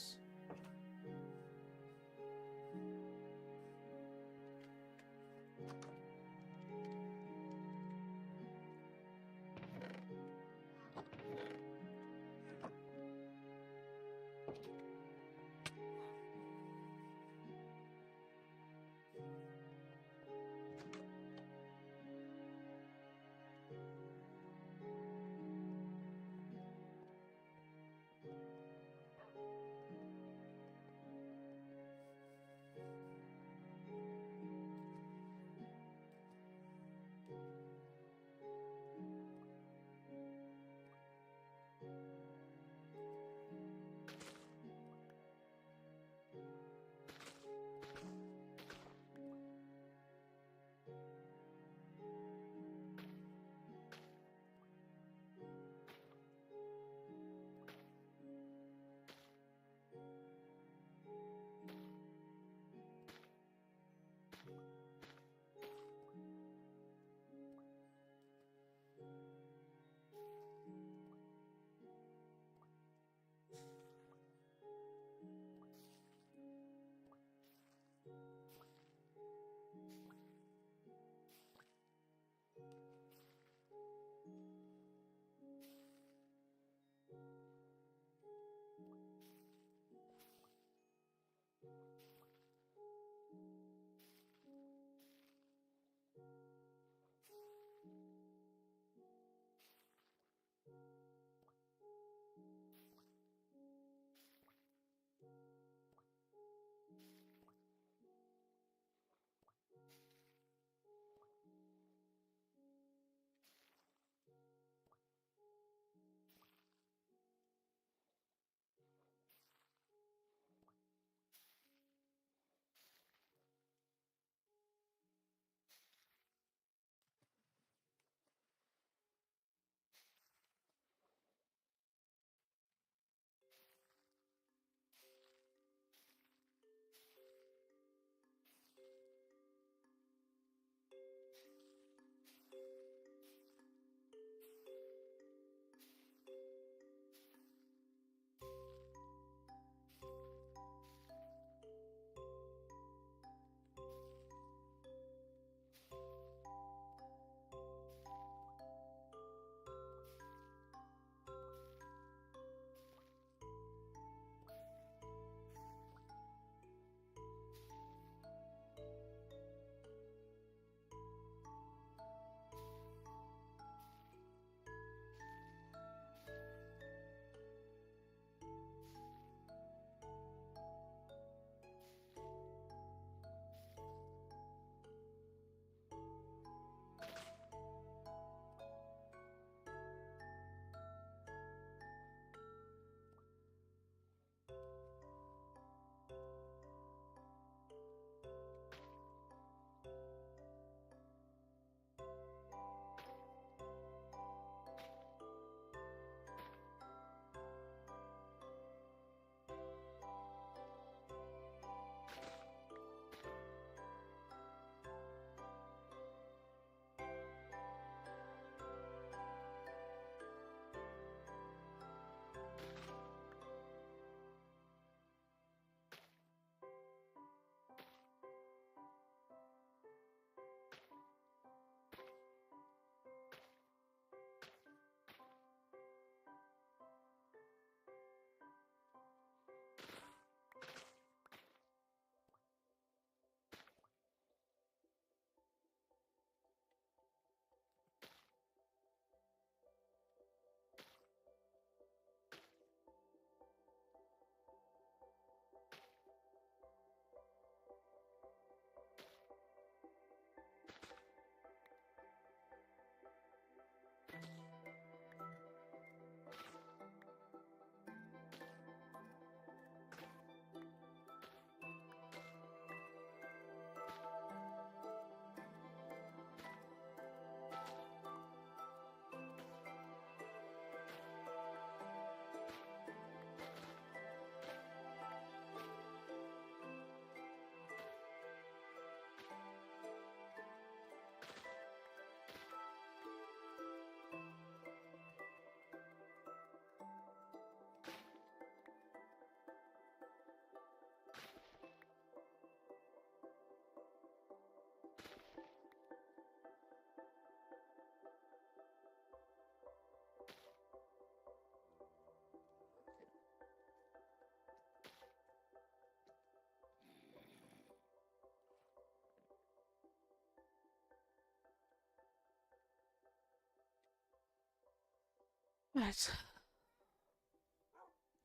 Right.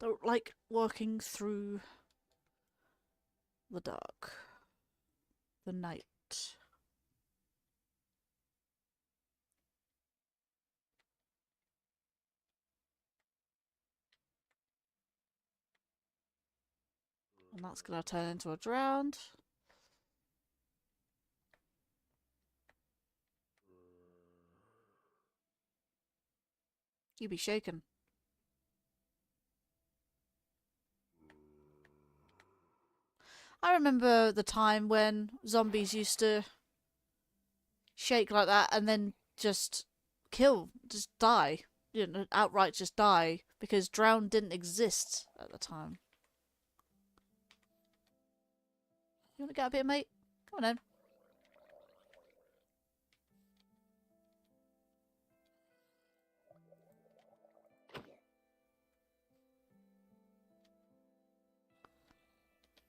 Don't like working through the dark. The night. And that's gonna turn into a drowned. You be shaken. I remember the time when zombies used to shake like that and then just just die. You know, outright just die because drown didn't exist at the time. You want to get up here, mate? Come on then.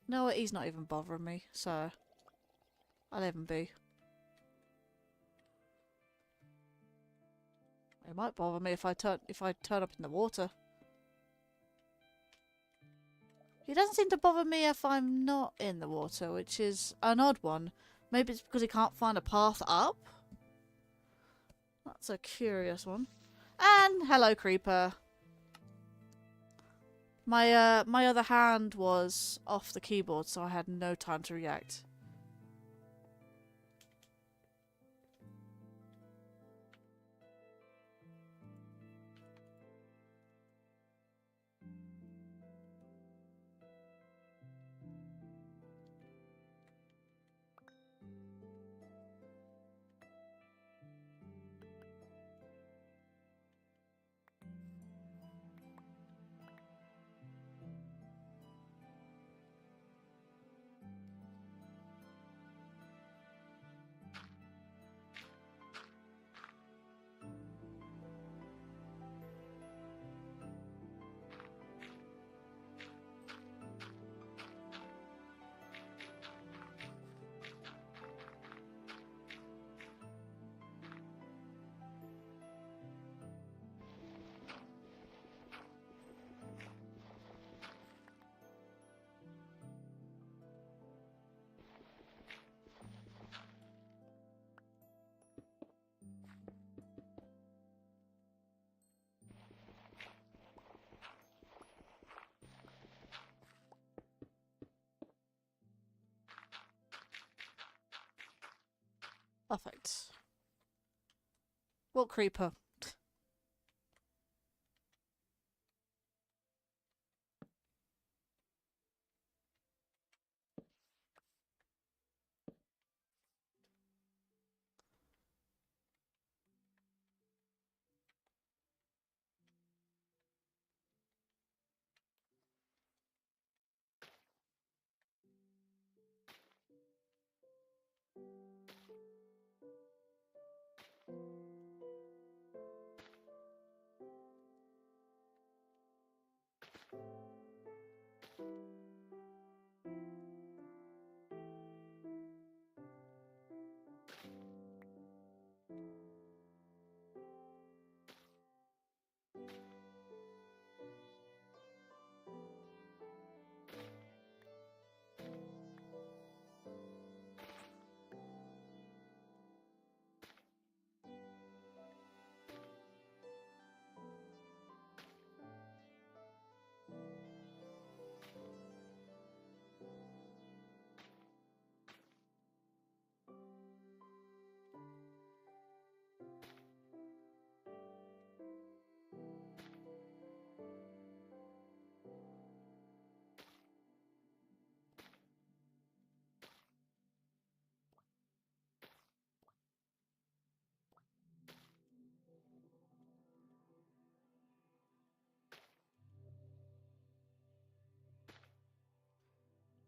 You know what? He's not even bothering me, so I'll let him be. It might bother me if I turn up in the water. He doesn't seem to bother me if I'm not in the water, which is an odd one. Maybe it's because he can't find a path up? That's a curious one. And hello, creeper. My other hand was off the keyboard, so I had no time to react. Perfect. What creeper?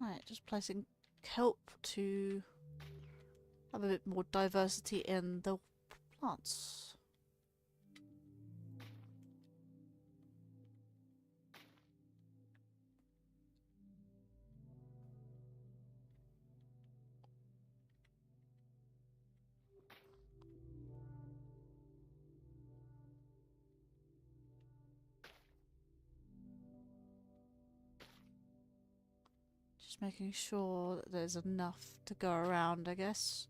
Right, just placing kelp to have a bit more diversity in the plants. Just making sure that there's enough to go around, I guess.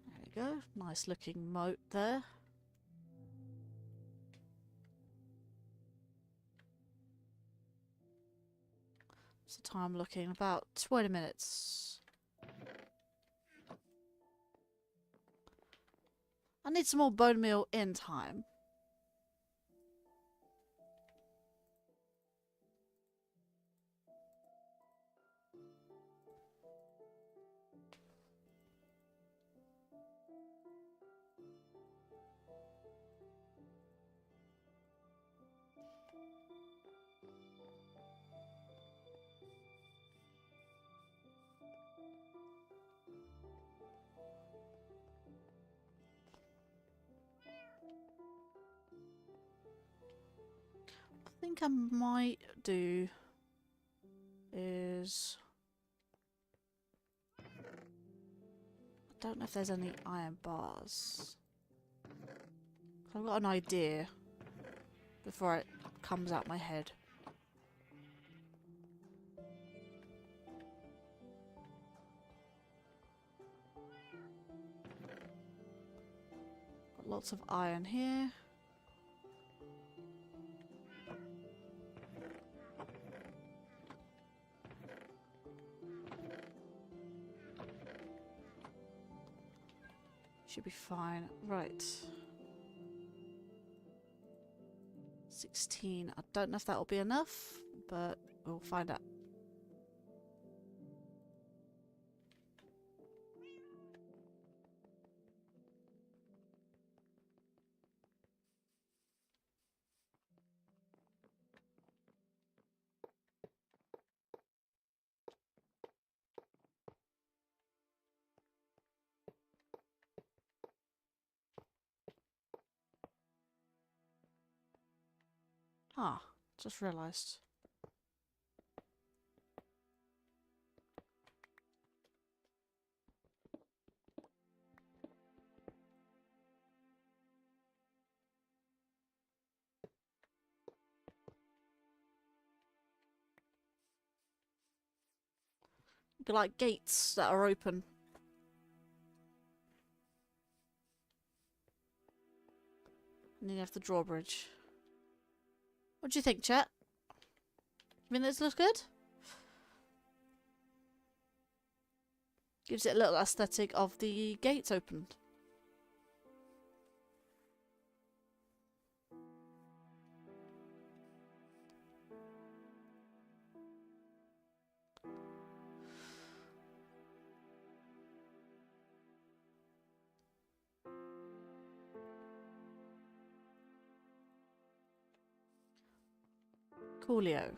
There we go. Nice looking moat there. What's the time looking? About 20 minutes. I need some more bone meal in time. I think I might do is I don't know if there's any iron bars. I've got an idea before it comes out my head. Got lots of iron here. Should be fine. Right. 16. I don't know if that'll be enough, but we'll find out. Ah, just realised. They're like gates that are open. And then you have the drawbridge. What do you think, chat? You think this looks good? Gives it a little aesthetic of the gates opened. Coolio.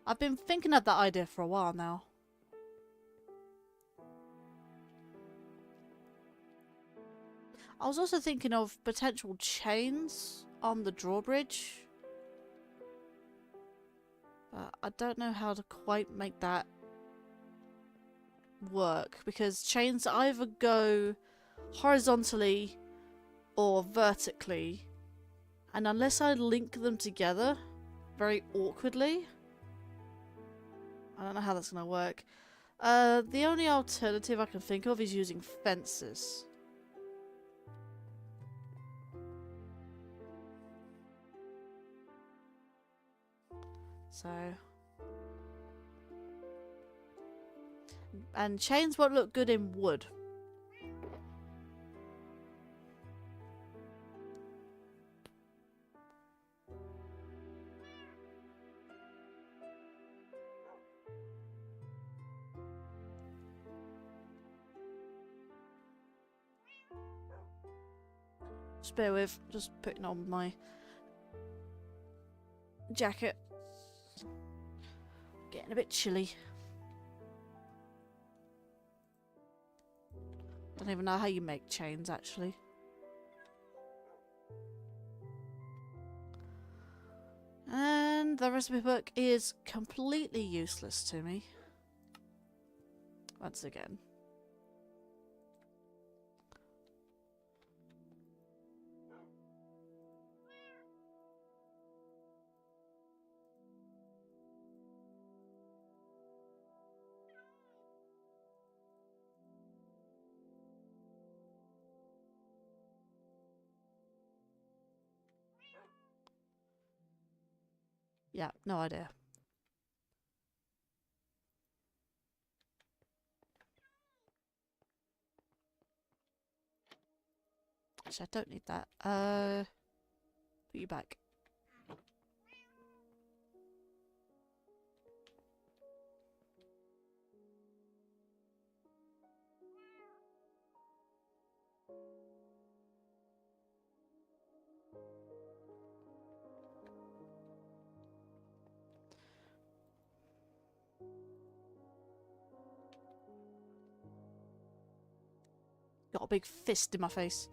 I've been thinking of that idea for a while now. I was also thinking of potential chains on the drawbridge. But I don't know how to quite make that work, because chains either go horizontally or vertically, and unless I link them together very awkwardly, I don't know how that's going to work. The only alternative I can think of is using fences. So, and chains won't look good in wood. Just bear with, just putting on my jacket. Getting a bit chilly. Don't even know how you make chains, actually. And again, the recipe book is completely useless to me. Once again. Yeah, no idea. Actually, I don't need that. Put you back. Got a big fist in my face.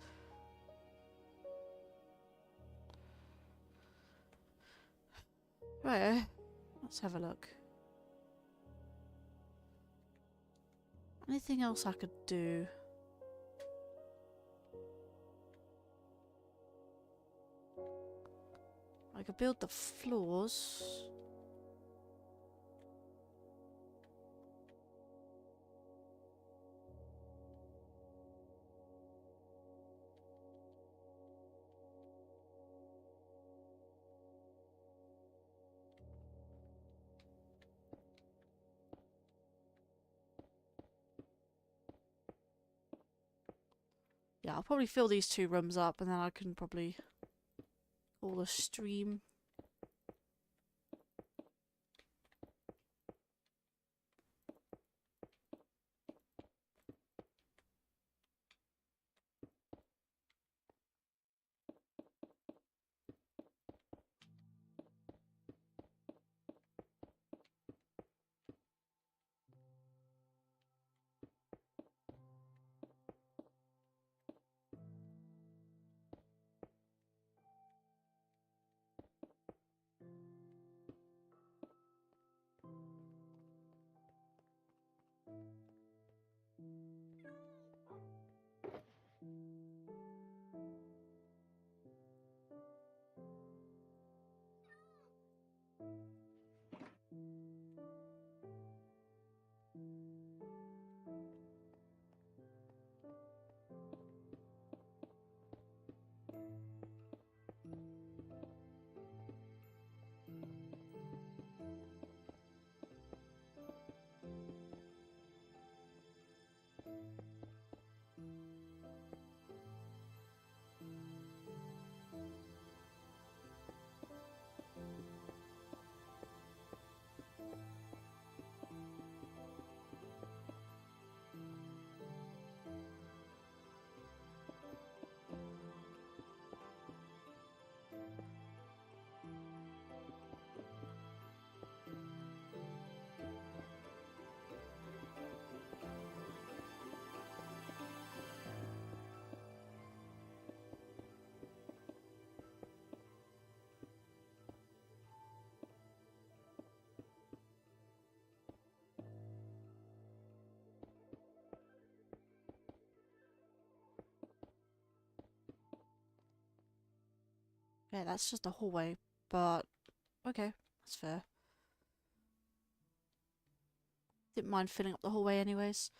Right, let's have a look. Anything else I could do? I could build the floors. Yeah, I'll probably fill these 2 rooms up and then I can probably call a stream. Yeah, that's just a hallway, but okay, that's fair. Didn't mind filling up the hallway anyways.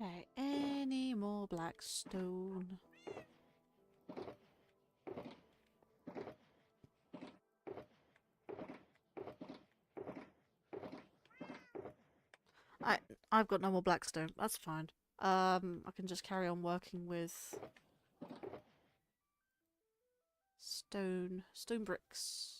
Okay, any more black stone? I've got no more blackstone. That's fine. I can just carry on working with stone bricks.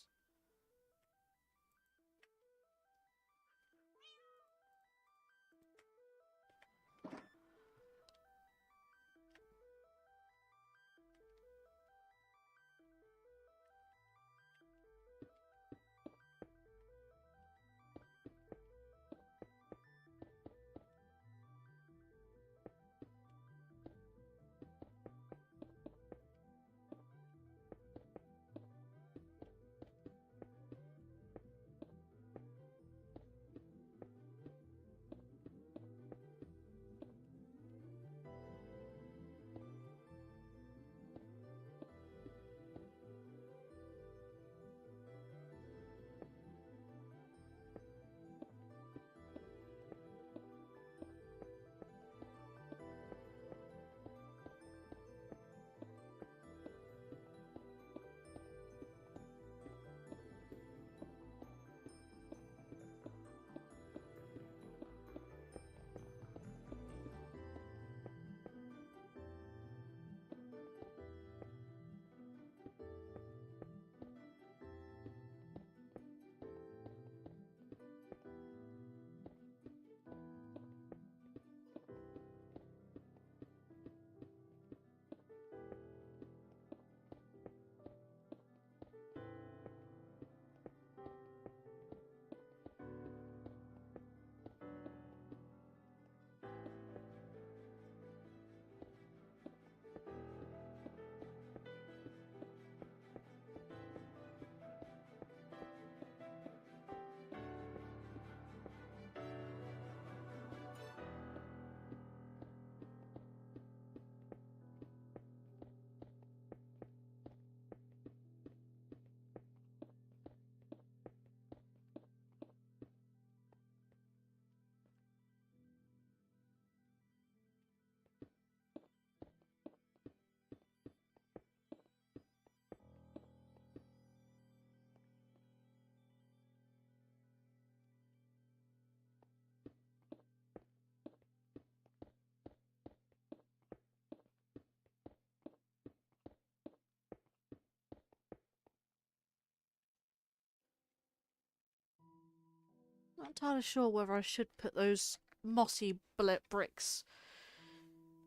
Not entirely sure whether I should put those mossy bricks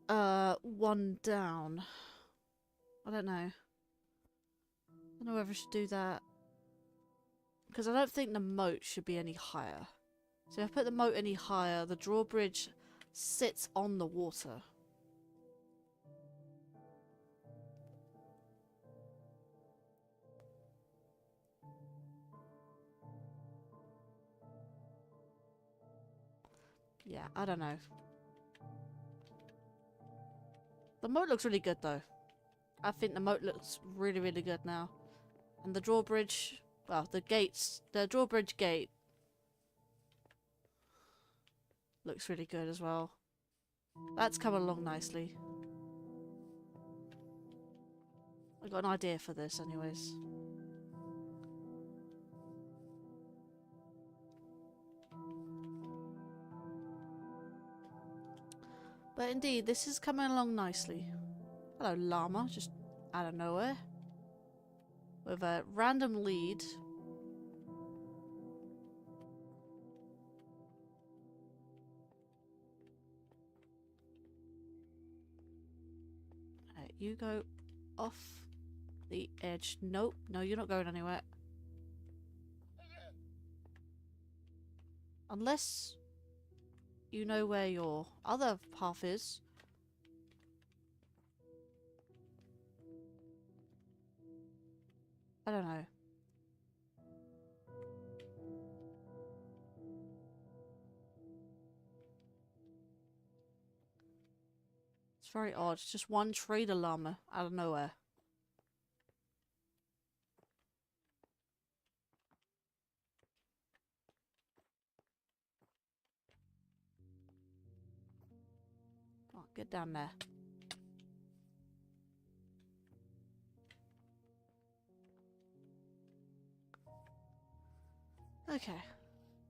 one down. I don't know. I don't know whether I should do that. Because I don't think the moat should be any higher. So if I put the moat any higher, the drawbridge sits on the water. Yeah, I don't know. The moat looks really good though. I think the moat looks really, really good now. And the drawbridge, well, the drawbridge gate looks really good as well. That's come along nicely. I got an idea for this anyways. But indeed, this is coming along nicely. Hello, llama, just out of nowhere. With a random lead. You go off the edge. Nope, no, you're not going anywhere. Unless you know where your other path is. I don't know. It's very odd. It's just one trader llama out of nowhere. Get down there. Okay.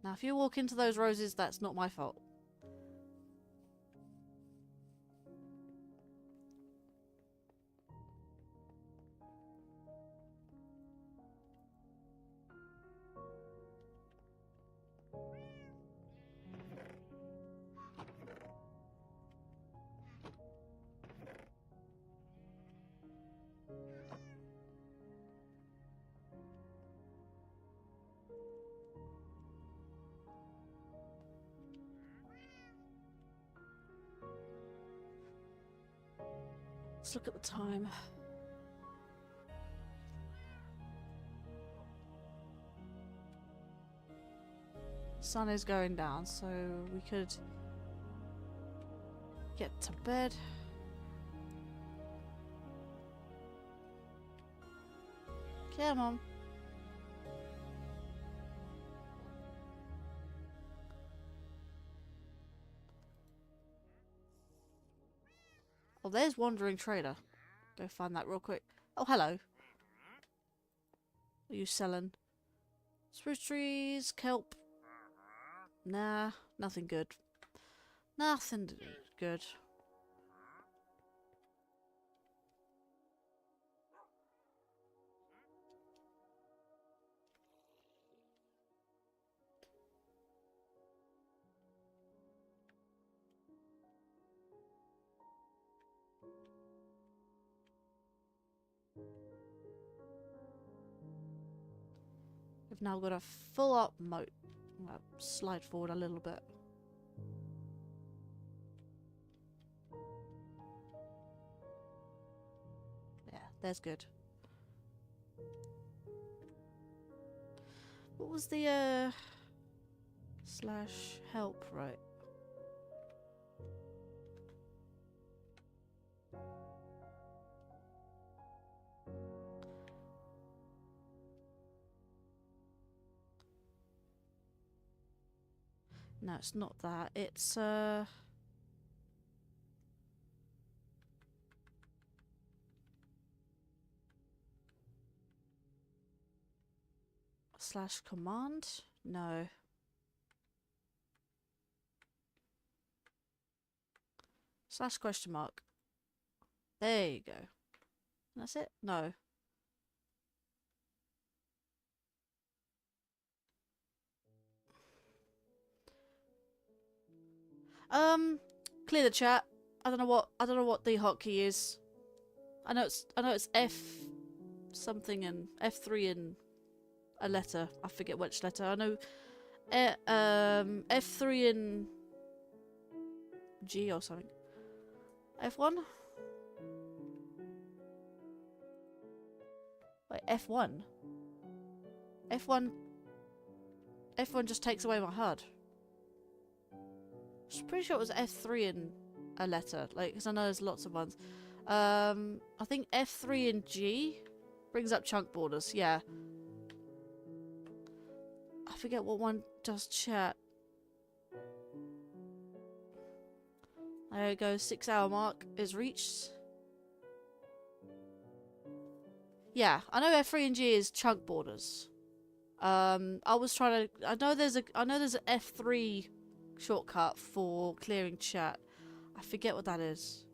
Now, if you walk into those roses, that's not my fault. Let's look at the time. Sun is going down, so we could get to bed. Come on. Oh, there's Wandering Trader. Go find that real quick. Oh, hello. What are you selling? Spruce trees, kelp. Nah, nothing good. Nothing good. We've now got a full up moat. Slide forward a little bit. Yeah, there's good. What was the slash help, right? No, it's not that. It's slash command? No. Slash question mark. There you go. That's it? No. Clear the chat. I don't know what the hotkey is. I know it's F something and F3 and a letter. I forget which letter. I know F3 and G or something. F1? Wait, F1? F1 just takes away my HUD. I'm pretty sure it was F3 and a letter, like, because I know there's lots of ones. I think F3 and G brings up chunk borders, yeah. I forget what one does chat. There you go, 6 hour mark is reached. Yeah, I know F3 and G is chunk borders. I was trying to, I know there's an F3 shortcut for clearing chat. I forget what that is.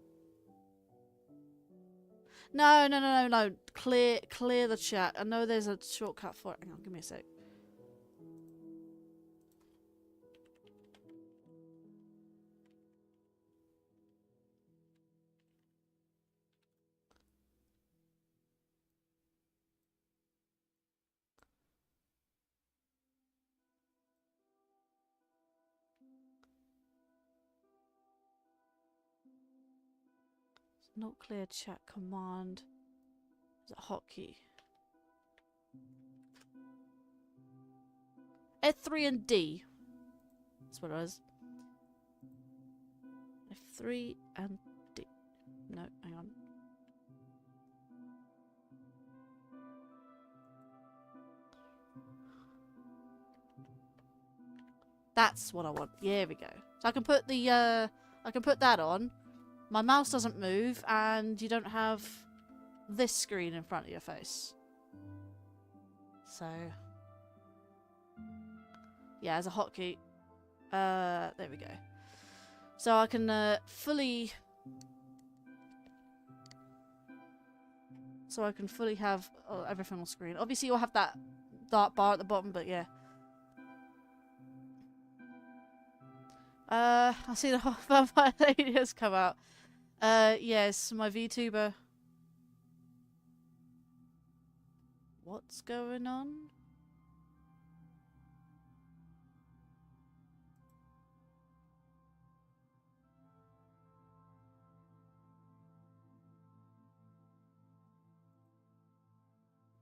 No. Clear the chat. I know there's a shortcut for it. Hang on, give me a sec. Not clear chat command. Is it hotkey? F3 and D. That's what it was. F3 and D. No, hang on. That's what I want. Yeah, here we go. So I can put the I can put that on. my mouse doesn't move and you don't have this screen in front of your face. So, yeah, as a hotkey. There we go. So I can fully... So I can fully have everything on screen. Obviously you'll have that dark bar at the bottom, but yeah. I see the vampire lady has come out. Yes, my VTuber. What's going on?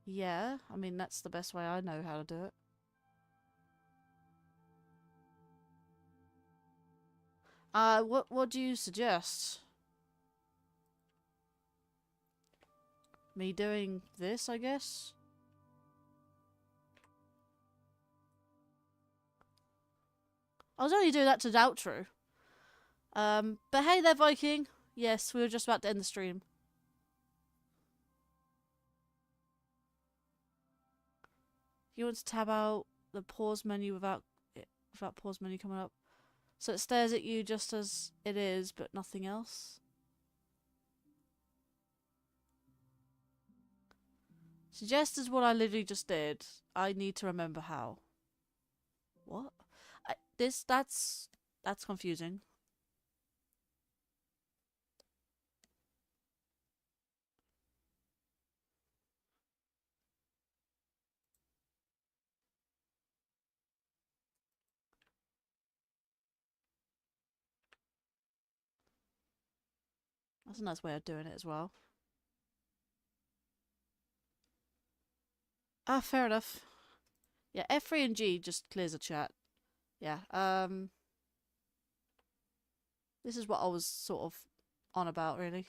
Yeah, I mean, that's the best way I know how to do it. What do you suggest? Me doing this, I guess? I was only doing that to the outro. But hey there, Viking. Yes, we were just about to end the stream. You want to tab out the pause menu without pause menu coming up. So it stares at you just as it is, but nothing else. Suggest is what I literally just did. I need to remember how. What? That's confusing. That's a nice way of doing it as well. Ah, fair enough. Yeah, F3 and G just clears the chat. Yeah, this is what I was sort of on about, really.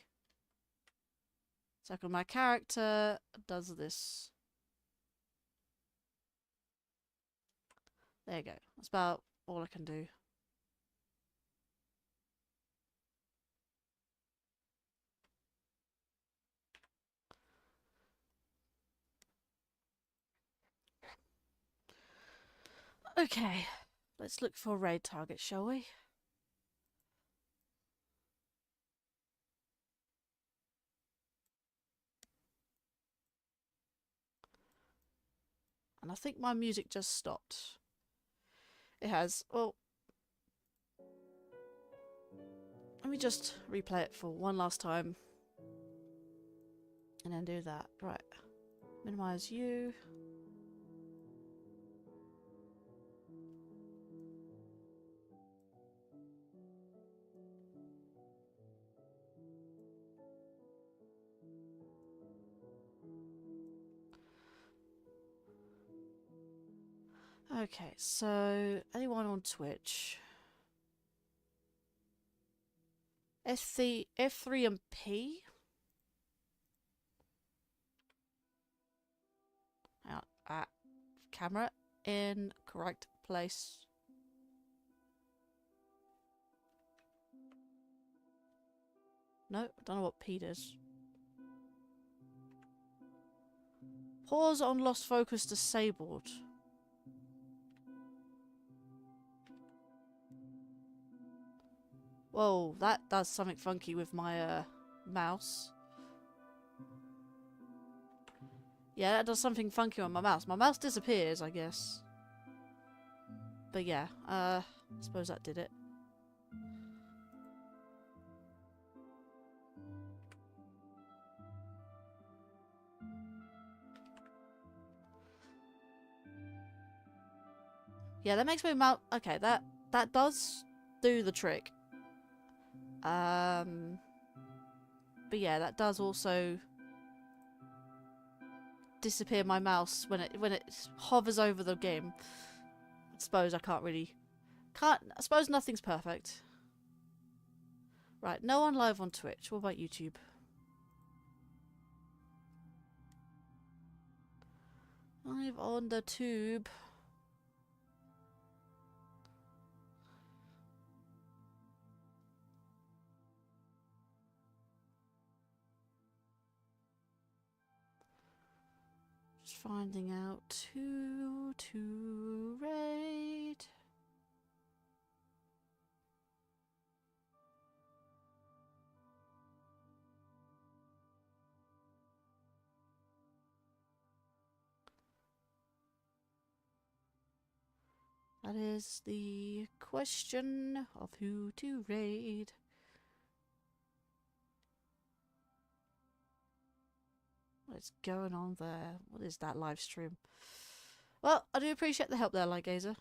So my character does this. There you go. That's about all I can do. Okay, let's look for a raid target, shall we? And I think my music just stopped. It has. Well, let me just replay it for one last time. And then do that. Right. Minimize you. Okay, so anyone on Twitch? F3 and P? Out at camera in correct place. No, don't know what P does. Pause on lost focus disabled. Whoa, that does something funky with my mouse. Yeah, that does something funky on my mouse. My mouse disappears, I guess. But yeah, I suppose that did it. Yeah, that makes my mouse... Okay, that does do the trick. But yeah, that does also disappear my mouse when it hovers over the game. I suppose I I suppose nothing's perfect. Right, no one live on Twitch. What about YouTube? Live on the tube. finding out who to raid. That is the question of who to raid. What is going on there? What is that live stream? Well, I do appreciate the help there, Ligazer.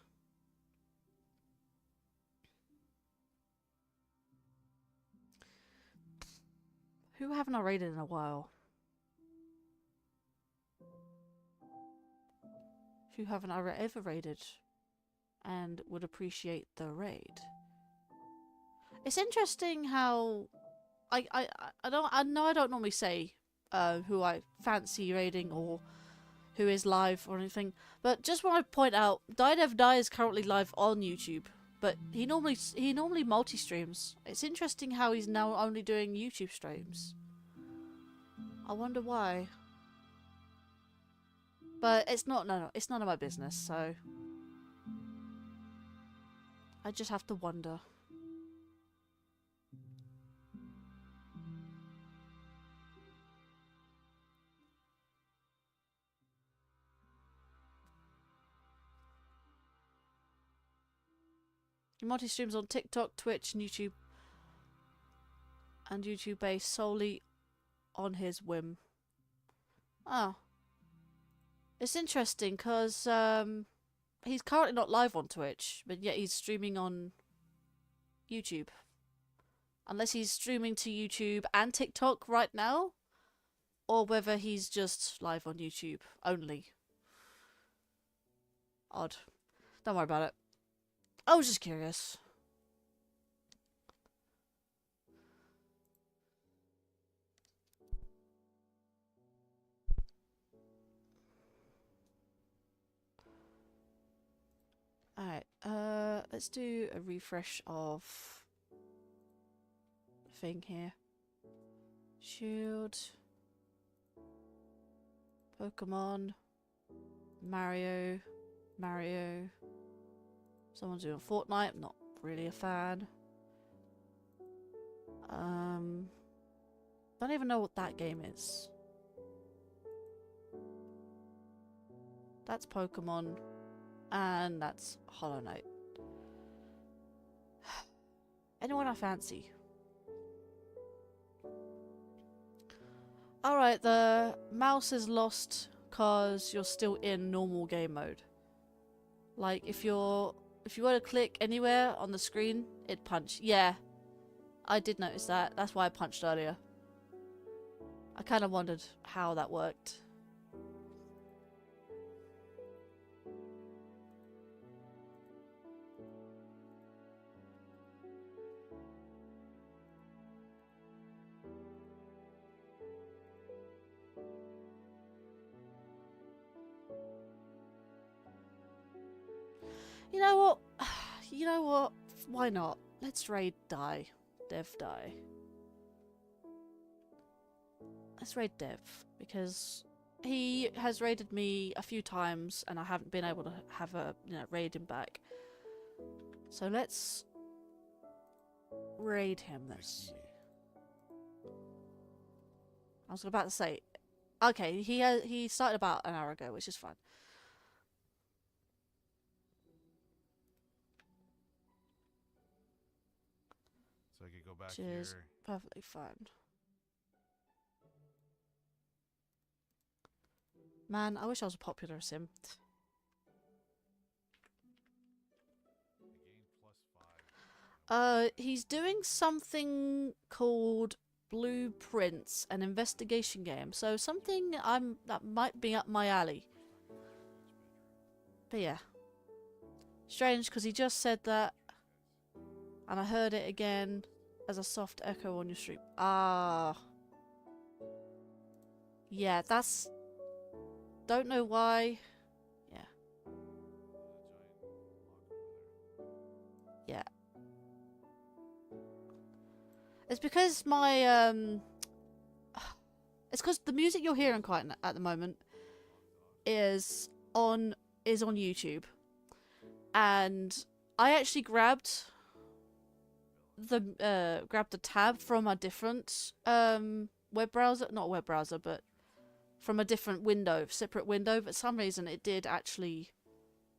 Who haven't I raided in a while? Who haven't I ever raided and would appreciate the raid? It's interesting how I know I don't normally say who I fancy raiding or who is live or anything, but just want to point out Die is currently live on YouTube, but he normally multi-streams. It's interesting how he's now only doing YouTube streams. I wonder why. But it's not it's none of my business, so I just have to wonder. He multi-streams on TikTok, Twitch, and YouTube, and YouTube based solely on his whim. Oh. It's interesting because he's currently not live on Twitch, but yet he's streaming on YouTube. Unless he's streaming to YouTube and TikTok right now, or whether he's just live on YouTube only. Odd. Don't worry about it. I was just curious. Alright, let's do a refresh of the thing here. Shield. Pokemon. Mario. Someone's doing Fortnite, I'm not really a fan. Don't even know what that game is. That's Pokemon. And that's Hollow Knight. Anyone I fancy? Alright, the mouse is lost because you're still in normal game mode. Like, if you were to click anywhere on the screen, it'd punch. Yeah, I did notice that. That's why I punched earlier. I kind of wondered how that worked. You know what? You know what? Why not? Let's raid Dev Die. Let's raid Dev, because he has raided me a few times and I haven't been able to have a raid him back. So let's raid him. I was about to say, okay, he started about an hour ago, which is fine. So I could go back Which is here. perfectly fine. Man, I wish I was a popular sim. He's doing something called Blueprints, an investigation game. So something that might be up my alley. But yeah. Strange, because he just said that, and I heard it again as a soft echo on your stream. Ah. Yeah, that's... Don't know why. Yeah. Yeah. It's because my, it's because the music you're hearing quite at the moment is on YouTube, and I actually grabbed the tab from a different web browser, not web browser, but from a different window, separate window. But for some reason, it did actually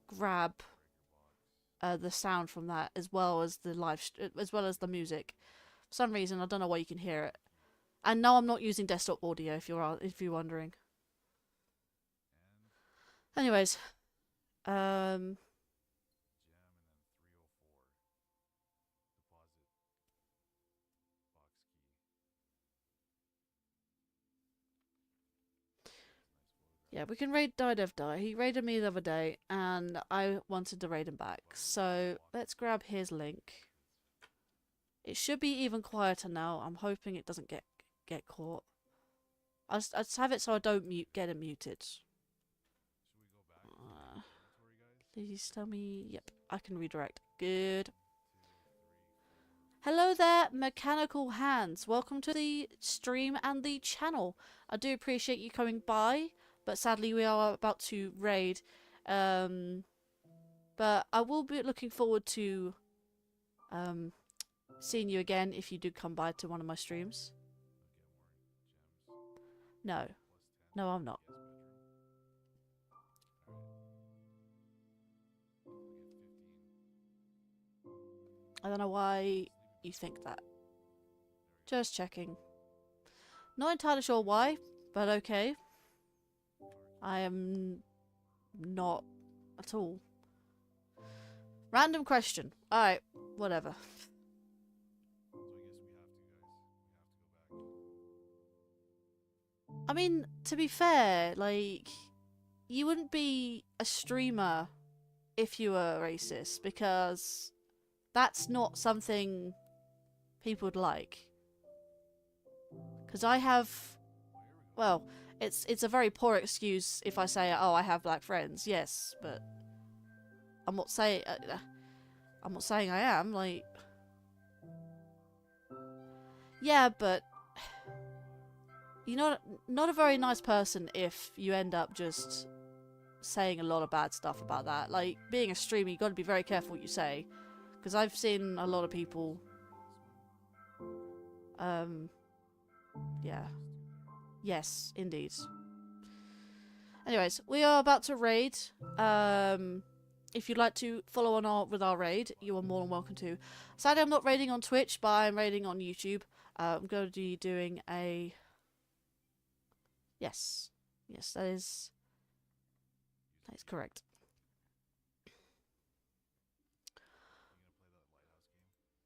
grab the sound from that as well as the music. For some reason, I don't know why you can hear it. And no, I'm not using desktop audio if you're wondering. Anyways, yeah, we can raid Die Dev Die. He raided me the other day, and I wanted to raid him back. So let's grab his link. It should be even quieter now. I'm hoping it doesn't get caught. I just have it so I don't get it muted. Please tell me. Yep, I can redirect. Good. Hello there, Mechanical Hands. Welcome to the stream and the channel. I do appreciate you coming by, but sadly we are about to raid. But I will be looking forward to seeing you again if you do come by to one of my streams. No. No, I'm not. I don't know why you think that. Just checking. Not entirely sure why, but okay. I am not at all. Random question. Alright, whatever. I mean, to be fair, like, you wouldn't be a streamer if you were racist, because that's not something people would like. Because I have, well, it's a very poor excuse if I say, oh, I have black friends. Yes, but I'm not saying I am. Like, yeah, but you're not a very nice person if you end up just saying a lot of bad stuff about that. Like, being a streamer, you got to be very careful what you say, because I've seen a lot of people. Yeah. Yes, indeed. Anyways, we are about to raid. If you'd like to follow on with our raid, you are more than welcome to. Sadly, I'm not raiding on Twitch, but I'm raiding on YouTube. I'm going to be doing a... Yes. Yes, that is correct.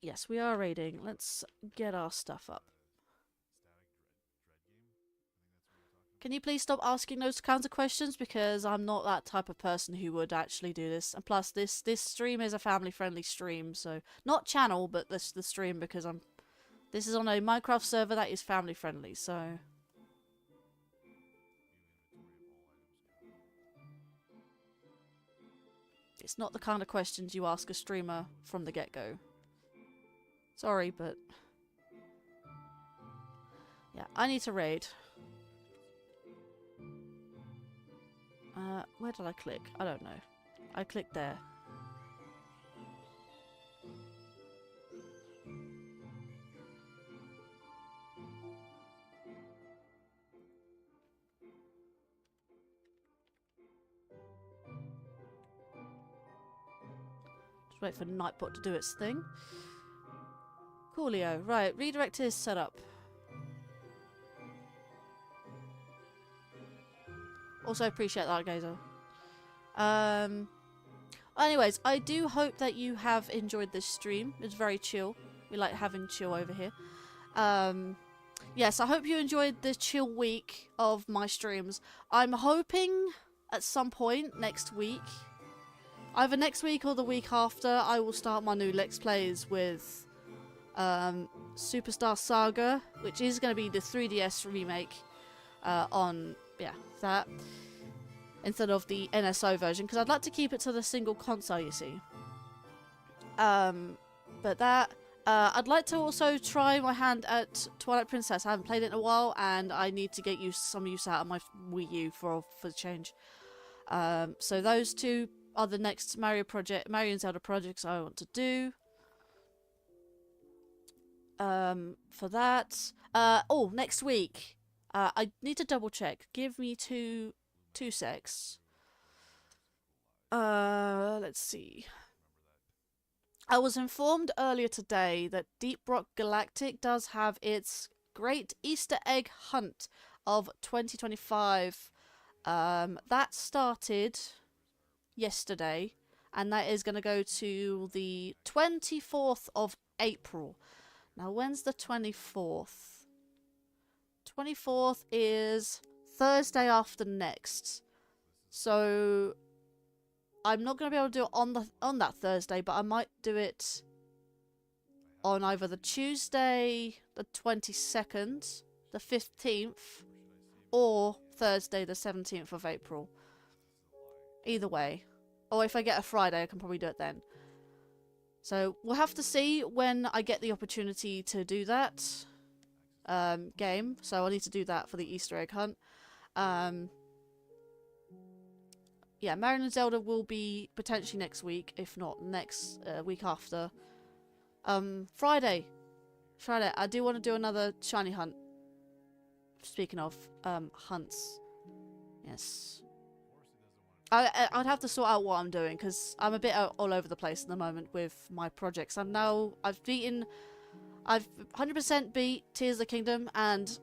Yes, we are raiding. Let's get our stuff up. Can you please stop asking those kinds of questions, because I'm not that type of person who would actually do this. And plus, this stream is a family-friendly stream, so not channel, but the stream, because this is on a Minecraft server that is family-friendly, so it's not the kind of questions you ask a streamer from the get-go. Sorry, but yeah, I need to raid. Where did I click? I don't know. I clicked there. Just wait for Nightbot to do its thing. Coolio. Right, redirect is set up. Also appreciate that, Gazer. Anyways, I do hope that you have enjoyed this stream. It's very chill. We like having chill over here. Yes, I hope you enjoyed the chill week of my streams. I'm hoping at some point next week, either next week or the week after, I will start my new Let's Plays with Superstar Saga, which is going to be the 3DS remake on, yeah, that, instead of the NSO version, because I'd like to keep it to the single console, you see. But that, I'd like to also try my hand at Twilight Princess. I haven't played it in a while, and I need to get some use out of my Wii U for the change. So those two are the next Mario and Zelda projects I want to do. For that. Oh, next week. I need to double check. Give me two secs. Let's see. I was informed earlier today that Deep Rock Galactic does have its Great Easter Egg Hunt of 2025. That started yesterday, and that is going to go to the 24th of April. Now, when's the 24th? 24th is Thursday after next. So I'm not going to be able to do it on that Thursday, but I might do it on either the Tuesday, the 22nd, the 15th, or Thursday, the 17th of April. Either way. Or if I get a Friday, I can probably do it then. So we'll have to see when I get the opportunity to do that game. So I need to do that for the Easter egg hunt. Yeah, Mario and Zelda will be potentially next week, if not next week after. Friday, I do want to do another shiny hunt. Speaking of hunts, yes. I'd have to sort out what I'm doing because I'm a bit all over the place at the moment with my projects. I've 100% beat Tears of the Kingdom and